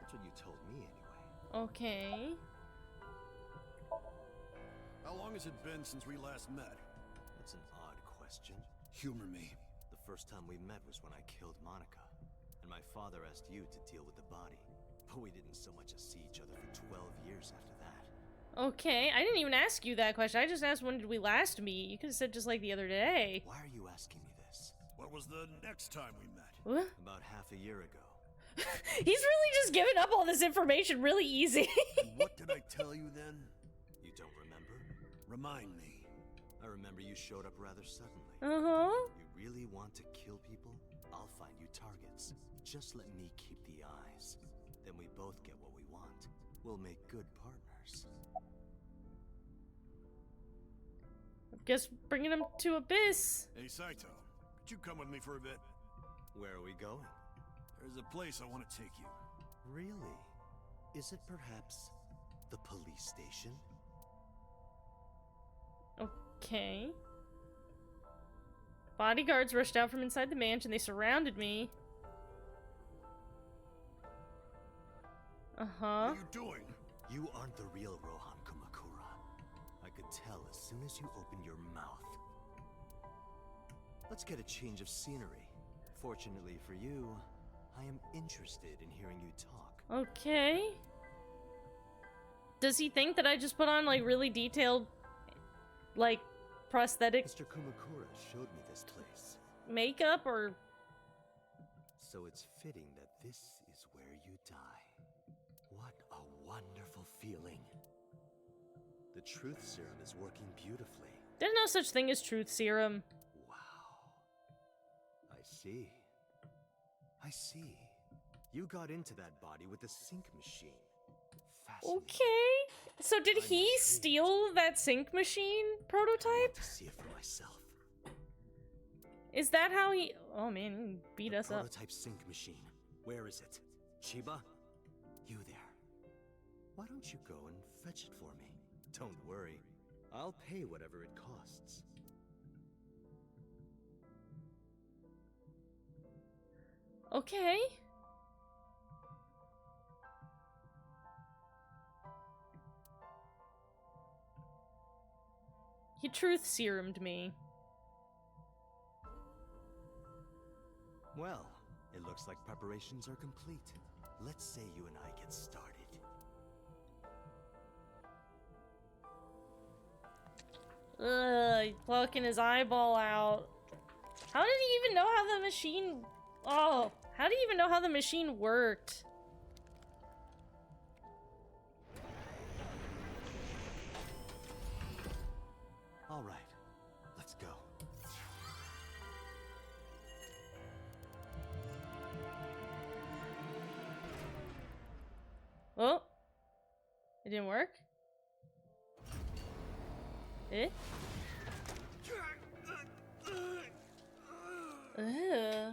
That's what you told me anyway. Okay. How long has it been since we last met? That's an odd question. Humor me. The first time we met was when I killed Monica, and my father asked you to deal with the body. But we didn't so much as see each other for 12 years after that. Okay, I didn't even ask you that question. I just asked when did we last meet. You could have said just like the other day. Why are you asking me this? What was the next time we met? What? About half a year ago. He's really just giving up all this information really easy. And what did I tell you then? You don't remember? Remind me. I remember you showed up rather suddenly. Uh-huh. You really want to kill people? I'll find you targets. Just let me keep the eyes. Then we both get what we want. We'll make good partners. Guess bringing him to Abyss. Hey, Saito. Could you come with me for a bit? Where are we going? There's a place I want to take you. Really? Is it perhaps the police station? Okay. Bodyguards rushed out from inside the mansion. They surrounded me. Uh-huh. What are you doing? You aren't the real Rohan Kumakura. I could tell as soon as you opened your mouth. Let's get a change of scenery. Fortunately for you, I am interested in hearing you talk. Okay. Does he think that I just put on, like, really detailed, like, prosthetic Mr. Kumakura showed me this place. makeup, or... So it's fitting that this is where you die. What a wonderful feeling. The truth serum is working beautifully. There's no such thing as truth serum. Wow. I see. I see. You got into that body with the sync machine. Fascinating. Okay. So did he steal that sync machine I prototype? want to see it for myself. Is that how he... Oh man, he beat us up. Prototype sync machine. Where is it? Chiba? You there. Why don't you go and fetch it for me? Don't worry. I'll pay whatever it costs. Okay. He truth serumed me. Well, it looks like preparations are complete. Let's say you and I get started. Ugh, plucking his eyeball out. How did he even know how the machine... Oh, how did he even know how the machine worked? All right, let's go. Oh, it didn't work? Eh? Ugh.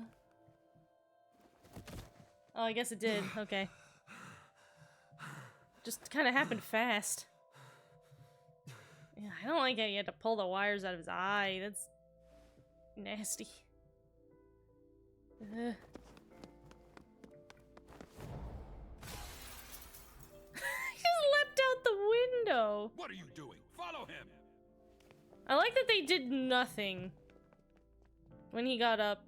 Oh, I guess it did. Okay. Just kind of happened fast. Yeah, I don't like how you had to pull the wires out of his eye. That's nasty. Ugh. He just leapt out the window. What are you doing? Follow him! I like that they did nothing when he got up.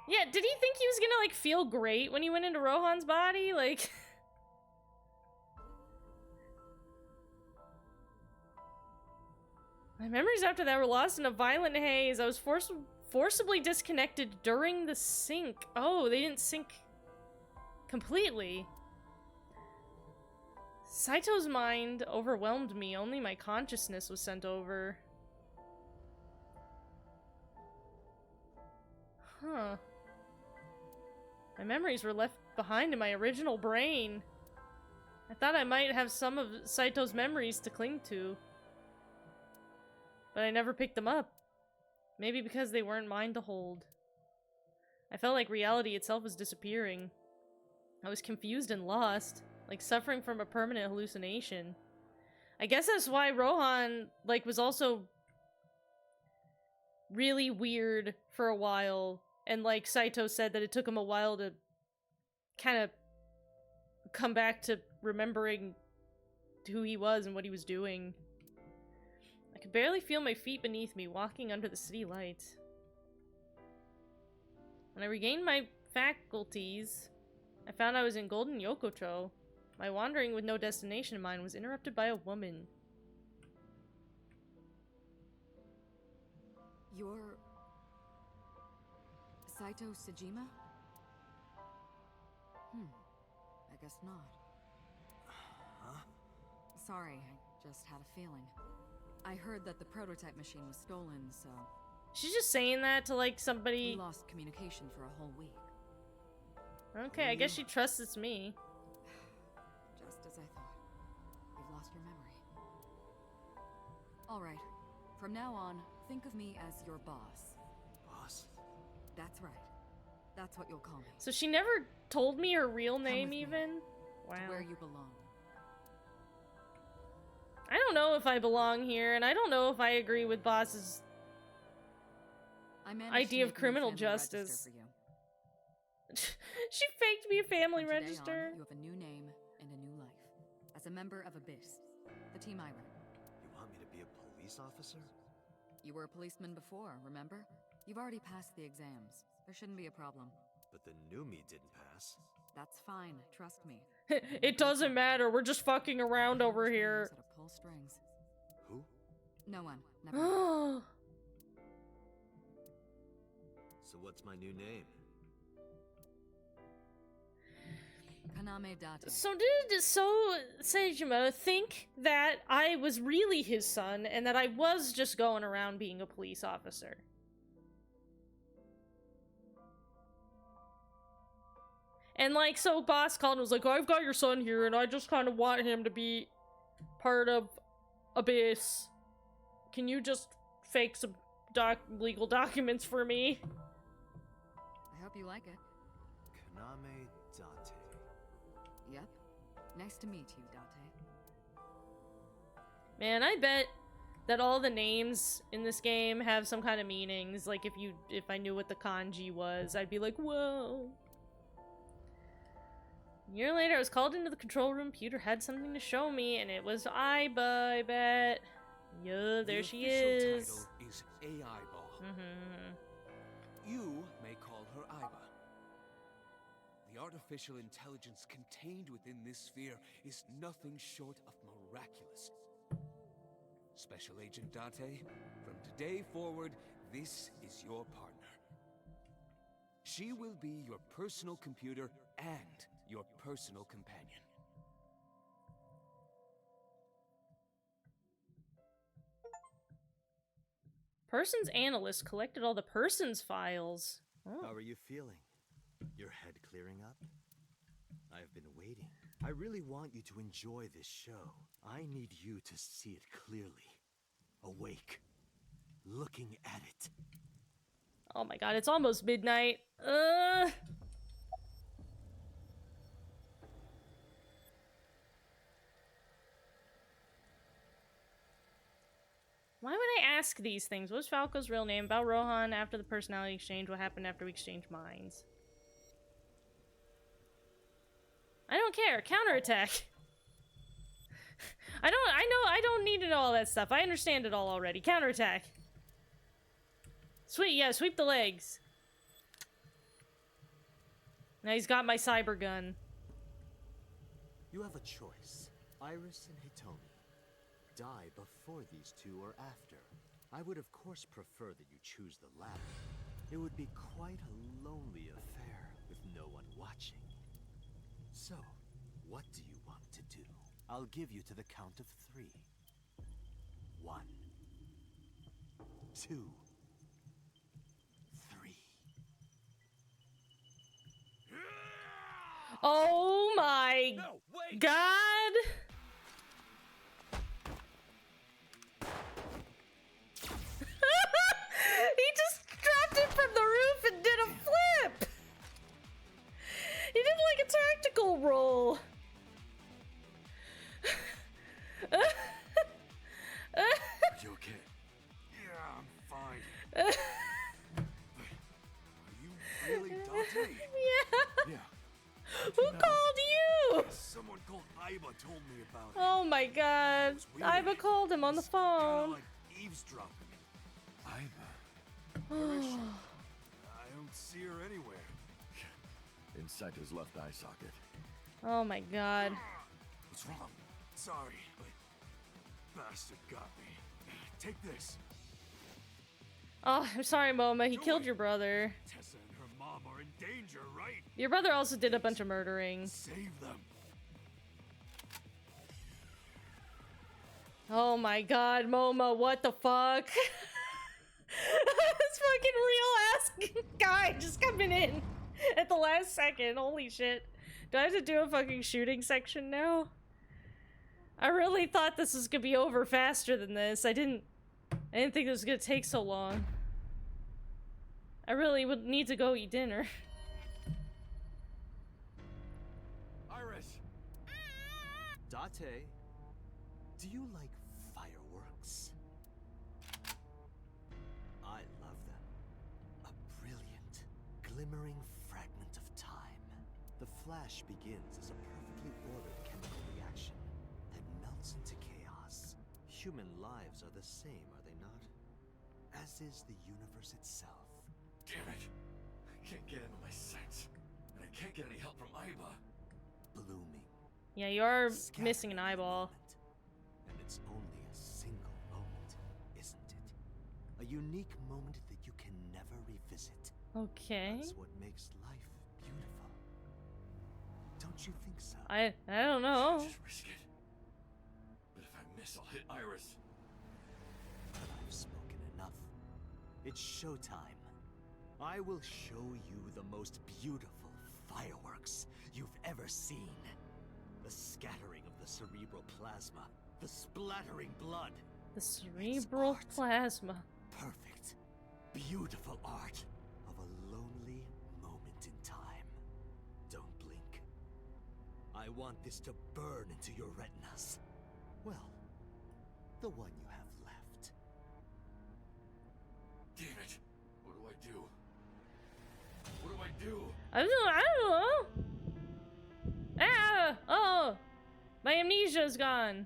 Yeah, did he think he was gonna, like, feel great when he went into Rohan's body? Like... My memories after that were lost in a violent haze. I was forcibly disconnected during the sync. Oh, they didn't sync completely. Saito's mind overwhelmed me. Only my consciousness was sent over. Huh. My memories were left behind in my original brain. I thought I might have some of Saito's memories to cling to. But I never picked them up. Maybe because they weren't mine to hold. I felt like reality itself was disappearing. I was confused and lost, like suffering from a permanent hallucination. I guess that's why Rohan, like, was also really weird for a while. And like Saito said that it took him a while to kind of come back to remembering who he was and what he was doing. I could barely feel my feet beneath me walking under the city lights. When I regained my faculties, I found I was in Golden Yokocho. My wandering with no destination in mind was interrupted by a woman. You're... Saito Sejima? I guess not. Huh? Sorry, I just had a feeling. I heard that the prototype machine was stolen, so... She's just saying that to, like, somebody... We lost communication for a whole week. Okay, I guess she trusts it's me. Just as I thought. You've lost your memory. Alright. From now on, think of me as your boss. Boss? That's right. That's what you'll call me. So she never told me her real name, even? Wow. To where you belong. I don't know if I belong here, and I don't know if I agree with Boss's idea of criminal justice. She faked me a family register. On, you have a new name and a new life. As a member of Abyss, the team I run. You want me to be a police officer? You were a policeman before, remember? You've already passed the exams. There shouldn't be a problem. But the new me didn't pass. That's fine, trust me. It doesn't matter, we're just fucking around over here. How to pull strings. Who? No one, never. So what's my new name? Kaname Date. So did Sejima think that I was really his son and that I was just going around being a police officer? And like, so Boss called and was like, I've got your son here and I just kind of want him to be part of Abyss. Can you just fake some legal documents for me? I hope you like it. Kaname Date. Yep. Nice to meet you, Date. Man, I bet that all the names in this game have some kind of meanings. Like, if I knew what the kanji was, I'd be like, whoa. A year later, I was called into the control room. Pewter had something to show me, and it was Aiba, I bet. Yeah, there she is. The official title is Aiba. You may call her Aiba. The artificial intelligence contained within this sphere is nothing short of miraculous. Special Agent Date, from today forward, this is your partner. She will be your personal computer and your personal companion. Persons analyst collected all the persons files. Oh. How are you feeling? Your head clearing up? I've been waiting. I really want you to enjoy this show. I need you to see it clearly. Awake. Looking at it. Oh my god, it's almost midnight. Why would I ask these things? What's Falco's real name? About Rohan after the personality exchange. What happened after we exchanged minds? I don't care. Counterattack. I don't need to know all that stuff. I understand it all already. Counterattack. Sweep the legs. Now he's got my cyber gun. You have a choice. Iris and Hitomi. Die before these two or after. I would of course prefer that you choose the latter. It would be quite a lonely affair with no one watching. So, what do you want to do? I'll give you to the count of 3. 1, 2, 3. Oh my god! He just dropped it from the roof and did a flip! He did like a tactical roll. Are you okay? Yeah, I'm fine. Are you really Date? Yeah. Yeah. Who called you? Someone called Aiba told me about it. Oh my god. It was weird. Aiba called him on the It's kinda phone. like eavesdropping. Aiba. Where is she? I don't see her anywhere. In Saito's left eye socket. Oh my god. What's wrong? Sorry, but bastard got me. Take this. Oh, I'm sorry, Moma. He killed your brother. Tessa and her mom are in danger, right? Your brother also did a bunch of murdering. Save them. Oh my god, Moma, what the fuck? This fucking real ass guy just coming in at the last second. Holy shit. Do I have to do a fucking shooting section now? I really thought this was gonna be over faster than this. I didn't think this was gonna take so long. I really would need to go eat dinner. Iris! Date, do you like fireworks? I love them. A brilliant, glimmering fragment of time. The flash begins as a perfectly ordered chemical reaction that melts into chaos. Human lives are the same, are they not? As is the universe itself. Damn it. I can't get into my sights. And I can't get any help from Aiba. Blooming. Yeah, you are Scattering missing an eyeball. moment. And it's only a single moment, isn't it? A unique moment that you can never revisit. Okay. That's what makes life beautiful. Don't you think so? I don't know. Just risk it. But if I miss, I'll hit Iris. I've spoken enough. It's showtime. I will show you the most beautiful fireworks you've ever seen. The scattering of the cerebral plasma, the splattering blood. The cerebral plasma. Perfect, beautiful art of a lonely moment in time. Don't blink. I want this to burn into your retinas. Well, the one you have left. Damn it. What do I do? What do I do? I don't know. Ah! Oh! My amnesia's gone.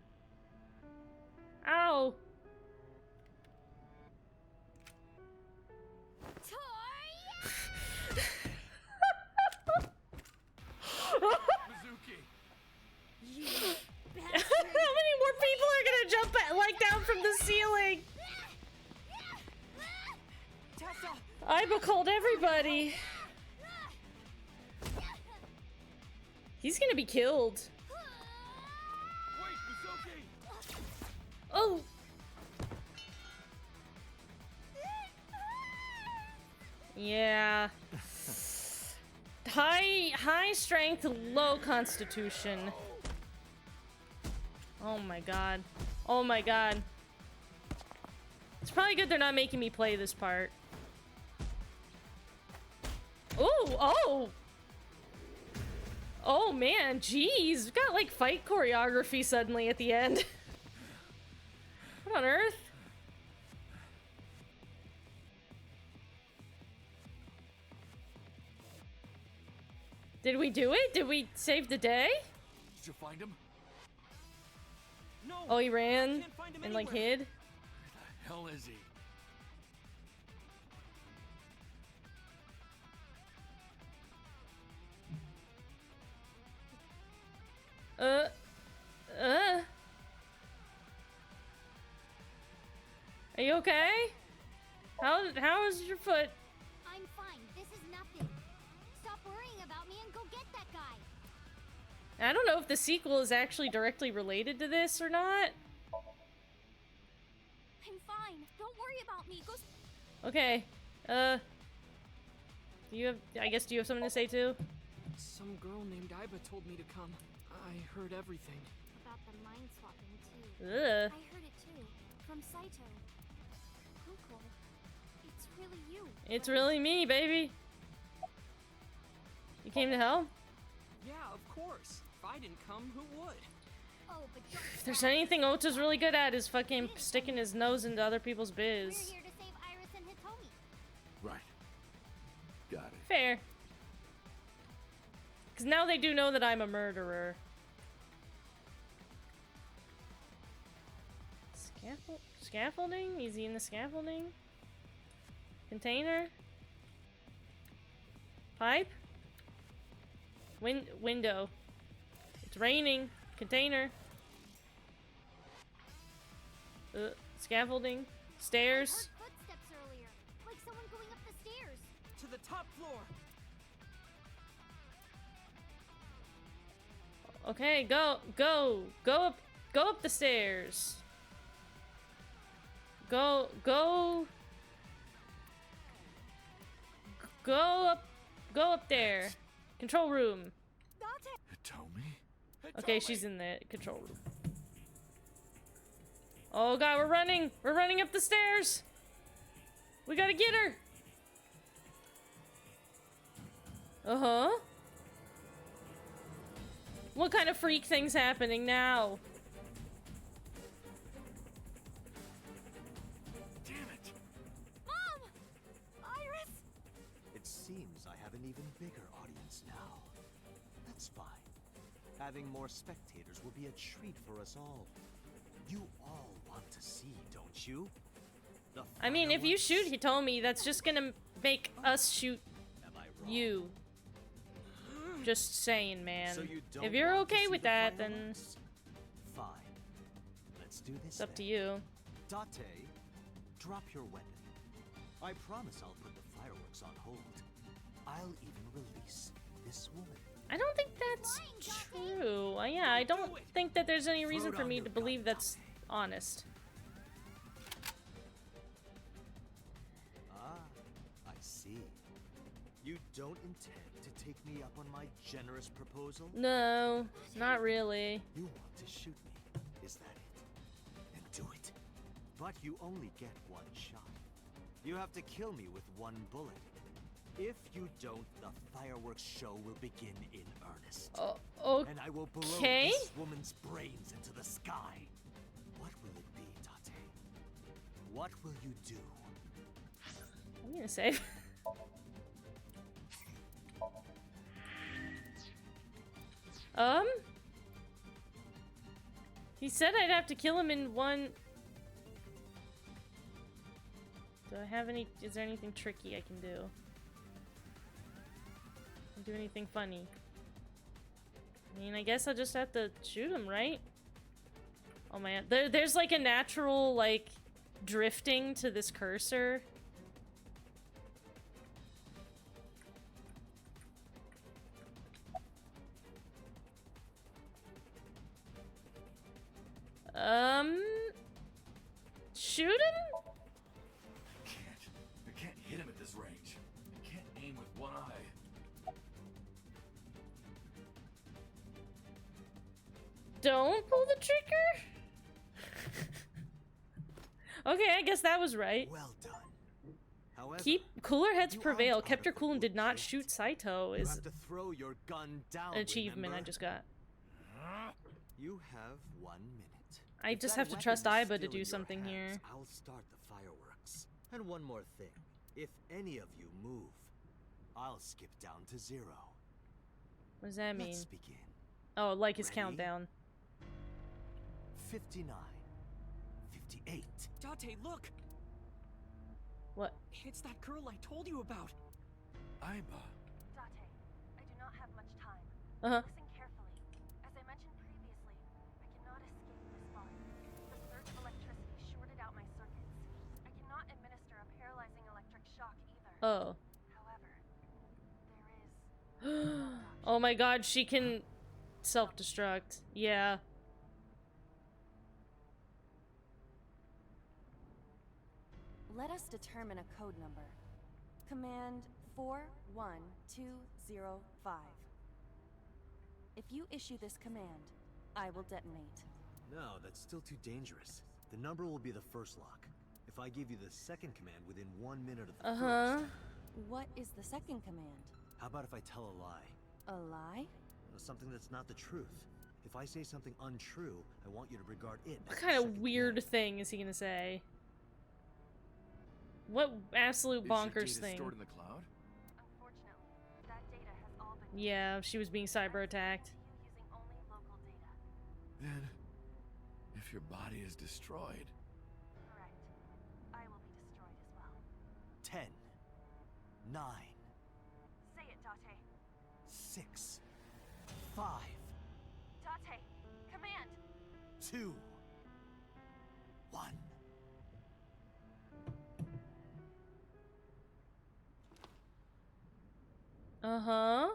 Ow! Mizuki! How many more people are gonna jump like down from the ceiling? Aiba called everybody. He's gonna be killed. Wait, Mizuki! Oh! Yeah. High strength, low constitution. Oh my god. Oh my god. It's probably good they're not making me play this part. Oh! Oh man, jeez. We got like fight choreography suddenly at the end. What on earth? Did we do it? Did we save the day? Did you find him? No! Oh, he I ran can't find him and like anywhere. hid? Where the hell is he? Are you okay? How is your foot? I'm fine. This is nothing. Stop worrying about me and go get that guy. I don't know if the sequel is actually directly related to this or not. I'm fine. Don't worry about me. Go. Okay. Do you have, I guess, do you have something to say too? Some girl named Aiba told me to come. I heard everything. About the mind swapping too. Ugh. I heard it too. From Saito. Kuko. It's really you. It's really me, baby. You came to help? Yeah, of course. If I didn't come, who would? Oh, but don't If there's anything Ota's really good at is fucking sticking his nose into other people's We're biz. here to save Iris and Hitomi. Right. Got it. Fair. Because now they do know that I'm a murderer. Scaffolding? Is he in the scaffolding? Container? Pipe? Window. It's raining. Container. Scaffolding. Stairs. I heard footsteps earlier, like someone going up the stairs. To the top floor. Okay, go up the stairs. Go up there. Control room. Hitomi? Okay, she's in the control room. Oh god, we're running up the stairs. We gotta get her. Uh-huh. What kind of freak thing's happening now? Damn it! Mom! Iris! It seems I have an even bigger audience now. That's fine. Having more spectators will be a treat for us all. You all want to see, don't you? I mean, if you shoot Hitomi, that's just gonna make us shoot you. Just saying, man. So you don't if you're want to okay see with the that, then fireworks? Fine. Let's do this. it's up to you. Date, drop your weapon. I promise I'll put the fireworks on hold. I'll even release this woman. I don't think that's true. Yeah, I don't think that there's any reason for me to believe that's honest. Ah, I see. You don't intend to take me up on my generous proposal? No, not really. You want to shoot me, is that it? Then do it. But you only get one shot. You have to kill me with one bullet. If you don't, the fireworks show will begin in earnest. Okay. And I will blow this woman's brains into the sky. What will it be, Date? What will you do? I'm gonna say. He said I'd have to kill him in one. Do I have any? Is there anything tricky I can do? Do anything funny? I mean, I guess I'll just have to shoot him, right? Oh man, there's like a natural like drifting to this cursor. Shoot him? I can't hit him at this range. I can't aim with one eye. Don't pull the trigger? Okay, I guess that was right. Well done. However, Cooler heads you prevail. aren't Kept her out of cool and the did not woods shoot yet. Saito You is have to throw your gun down, an achievement I remember? just got. You have 1 minute. I If just that have to weapon trust is Aiba still to in do your something hands, here. I'll start the fireworks. And one more thing. If any of you move, I'll skip down to 0. What does that mean? Let's begin. Oh, like his Ready? countdown. 59. 58. Date, look! What? It's that girl I told you about. Aiba. Date, I do not have much time. Uh-huh. Listen carefully. As I mentioned previously, I cannot escape this far. The surge of electricity shorted out my circuits. I cannot administer a paralyzing electric shock either. Oh. However, there is... Oh my god, she can self-destruct. Yeah. Let us determine a code number. Command 41205. If you issue this command, I will detonate. No, that's still too dangerous. The number will be the first lock. If I give you the second command within 1 minute of the first... What is the second command? How about if I tell a lie? A lie? Something that's not the truth. If I say something untrue, I want you to regard it as What the kind of second weird thing is he gonna say? What absolute Is your bonkers data thing? stored in the cloud? Unfortunately, that data has all been Yeah, she was being cyber attacked. using only local data. Then, if your body is destroyed, Correct. 9. Say it, Date. 6. 5. Date, command. 2. 1. Uh-huh.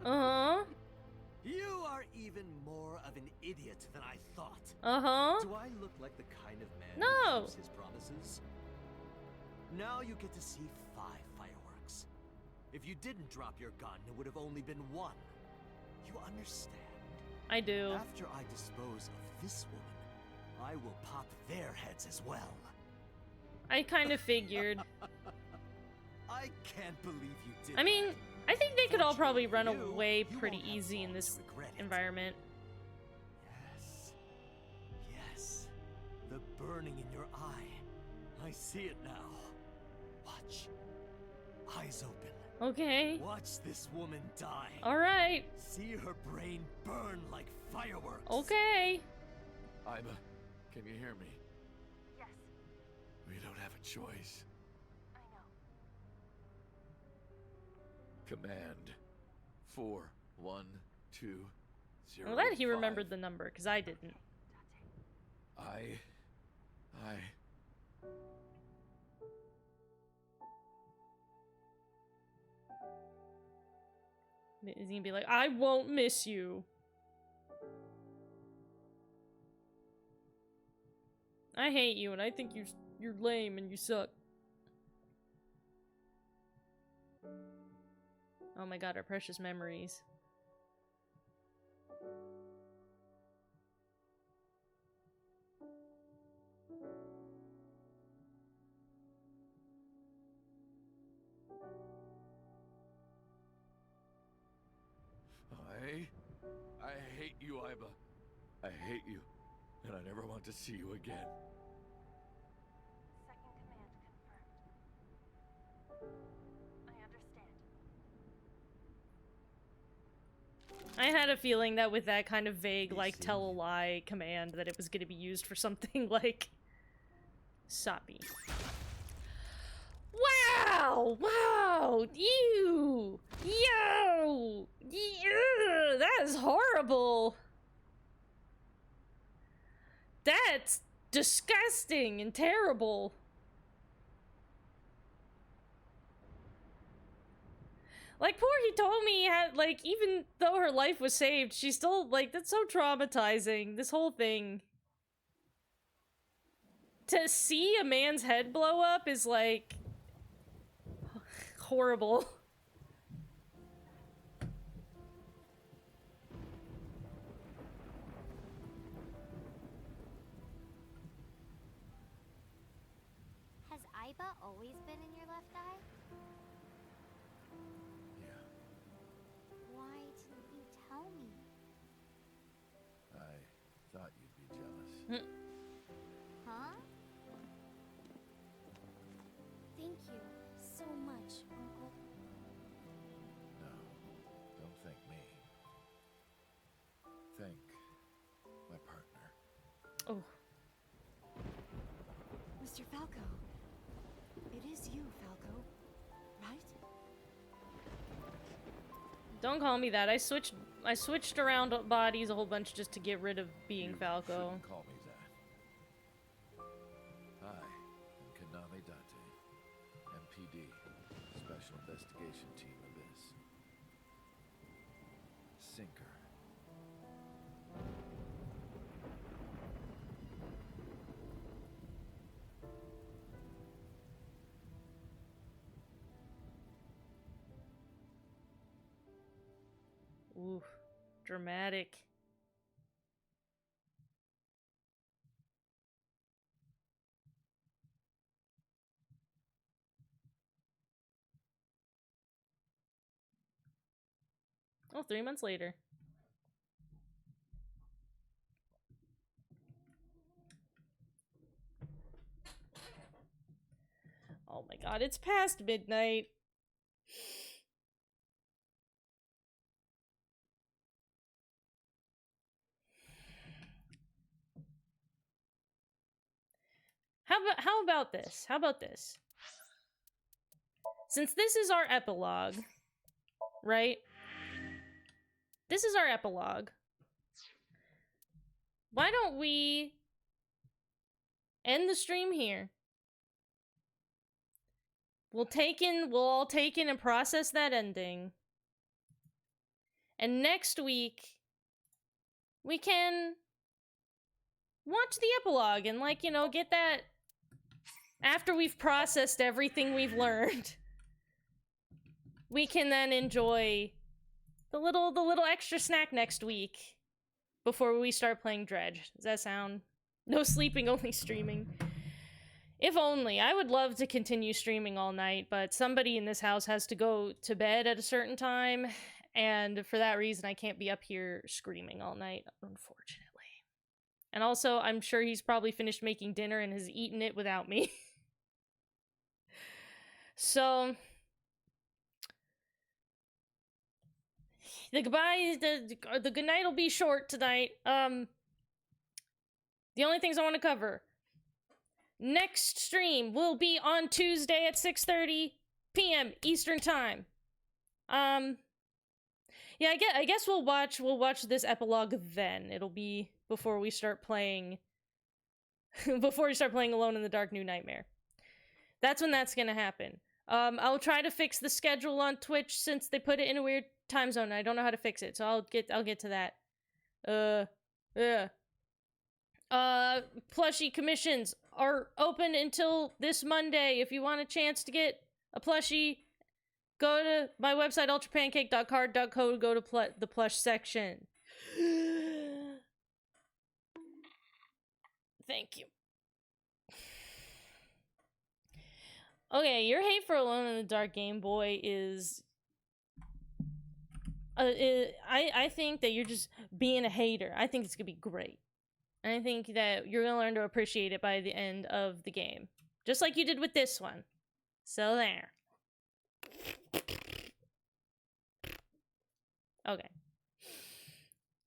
Uh-huh. You are even more of an idiot than I thought. Uh-huh. Do I look like the kind of man No. who keeps his promises? Now you get to see 5 fireworks. If you didn't drop your gun, it would have only been 1. You understand? I do. After I dispose of this woman, I will pop their heads as well. I kind of figured. I can't believe you did I mean, that. I think they could all probably run Fortunately for you, away you pretty won't have easy in long this to regret it. environment. Yes. Yes. The burning in your eye. I see it now. Watch. Eyes open. Okay. Watch this woman die. Alright. See her brain burn like fireworks. Okay. Iba, can you hear me? Yes, We don't have a choice. I know. Command 4120. I'm glad he remembered the number, because I didn't. I Is he gonna be like, I won't miss you? I hate you, and I think you're lame and you suck. Oh my god, our precious memories. I hate you, Iba. I hate you, and I never want to see you again. Second command confirmed. I understand. I had a feeling that with that kind of vague, like, tell a lie command, that it was gonna be used for something like soppy. Wow! Wow! Ew! Yo! Ew! That is horrible! That's disgusting and terrible. Like, poor Hitomi had, like, even though her life was saved, she's still, like, that's so traumatizing, this whole thing. To see a man's head blow up is, like, horrible. Has Iba always been in your left eye? Yeah, Why didn't you tell me? I thought you'd be jealous. Huh? Thank you so much, Uncle. No, don't thank me. Thank my partner. Oh. Mr. Falco. It is you, Falco. Right? Don't call me that. I switched around bodies a whole bunch just to get rid of being You Falco. shouldn't call me that. I am Kaname Date, MPD, Special Investigation Team Abyss. Sinker. Ooh, dramatic. Oh, 3 months later. Oh my god, it's past midnight. how about this? How about this? Since this is our epilogue, right? This is our epilogue. Why don't we end the stream here? We'll all take in and process that ending. And next week, we can watch the epilogue and, like, you know, get that after we've processed everything we've learned. We can then enjoy the little extra snack next week before we start playing Dredge. Does that sound? No sleeping, only streaming. If only. I would love to continue streaming all night, but somebody in this house has to go to bed at a certain time, and for that reason, I can't be up here screaming all night, unfortunately. And also, I'm sure he's probably finished making dinner and has eaten it without me. So, the goodbye, the good night will be short tonight. The only things I want to cover. Next stream will be on Tuesday at 6:30 p.m. Eastern Time. Yeah, I guess we'll watch this epilogue then. It'll be before we start playing Alone in the Dark New Nightmare. That's when that's gonna happen. I'll try to fix the schedule on Twitch since they put it in a weird time zone. I don't know how to fix it, so I'll get to that. Plushie commissions are open until this Monday. If you want a chance to get a plushie, go to my website, ultrapancake.card.co, go to the plush section. Thank you. Okay, your hate for Alone in the Dark Game Boy is... I think that you're just being a hater. I think it's gonna be great. And I think that you're gonna learn to appreciate it by the end of the game. Just like you did with this one. So there. Okay.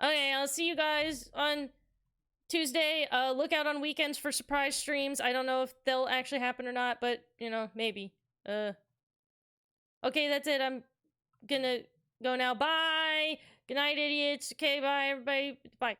Okay, I'll see you guys on Tuesday. Look out on weekends for surprise streams. I don't know if they'll actually happen or not, but, you know, maybe. Okay, that's it. I'm gonna go now. Bye! Good night, idiots. Okay, bye, everybody. Bye.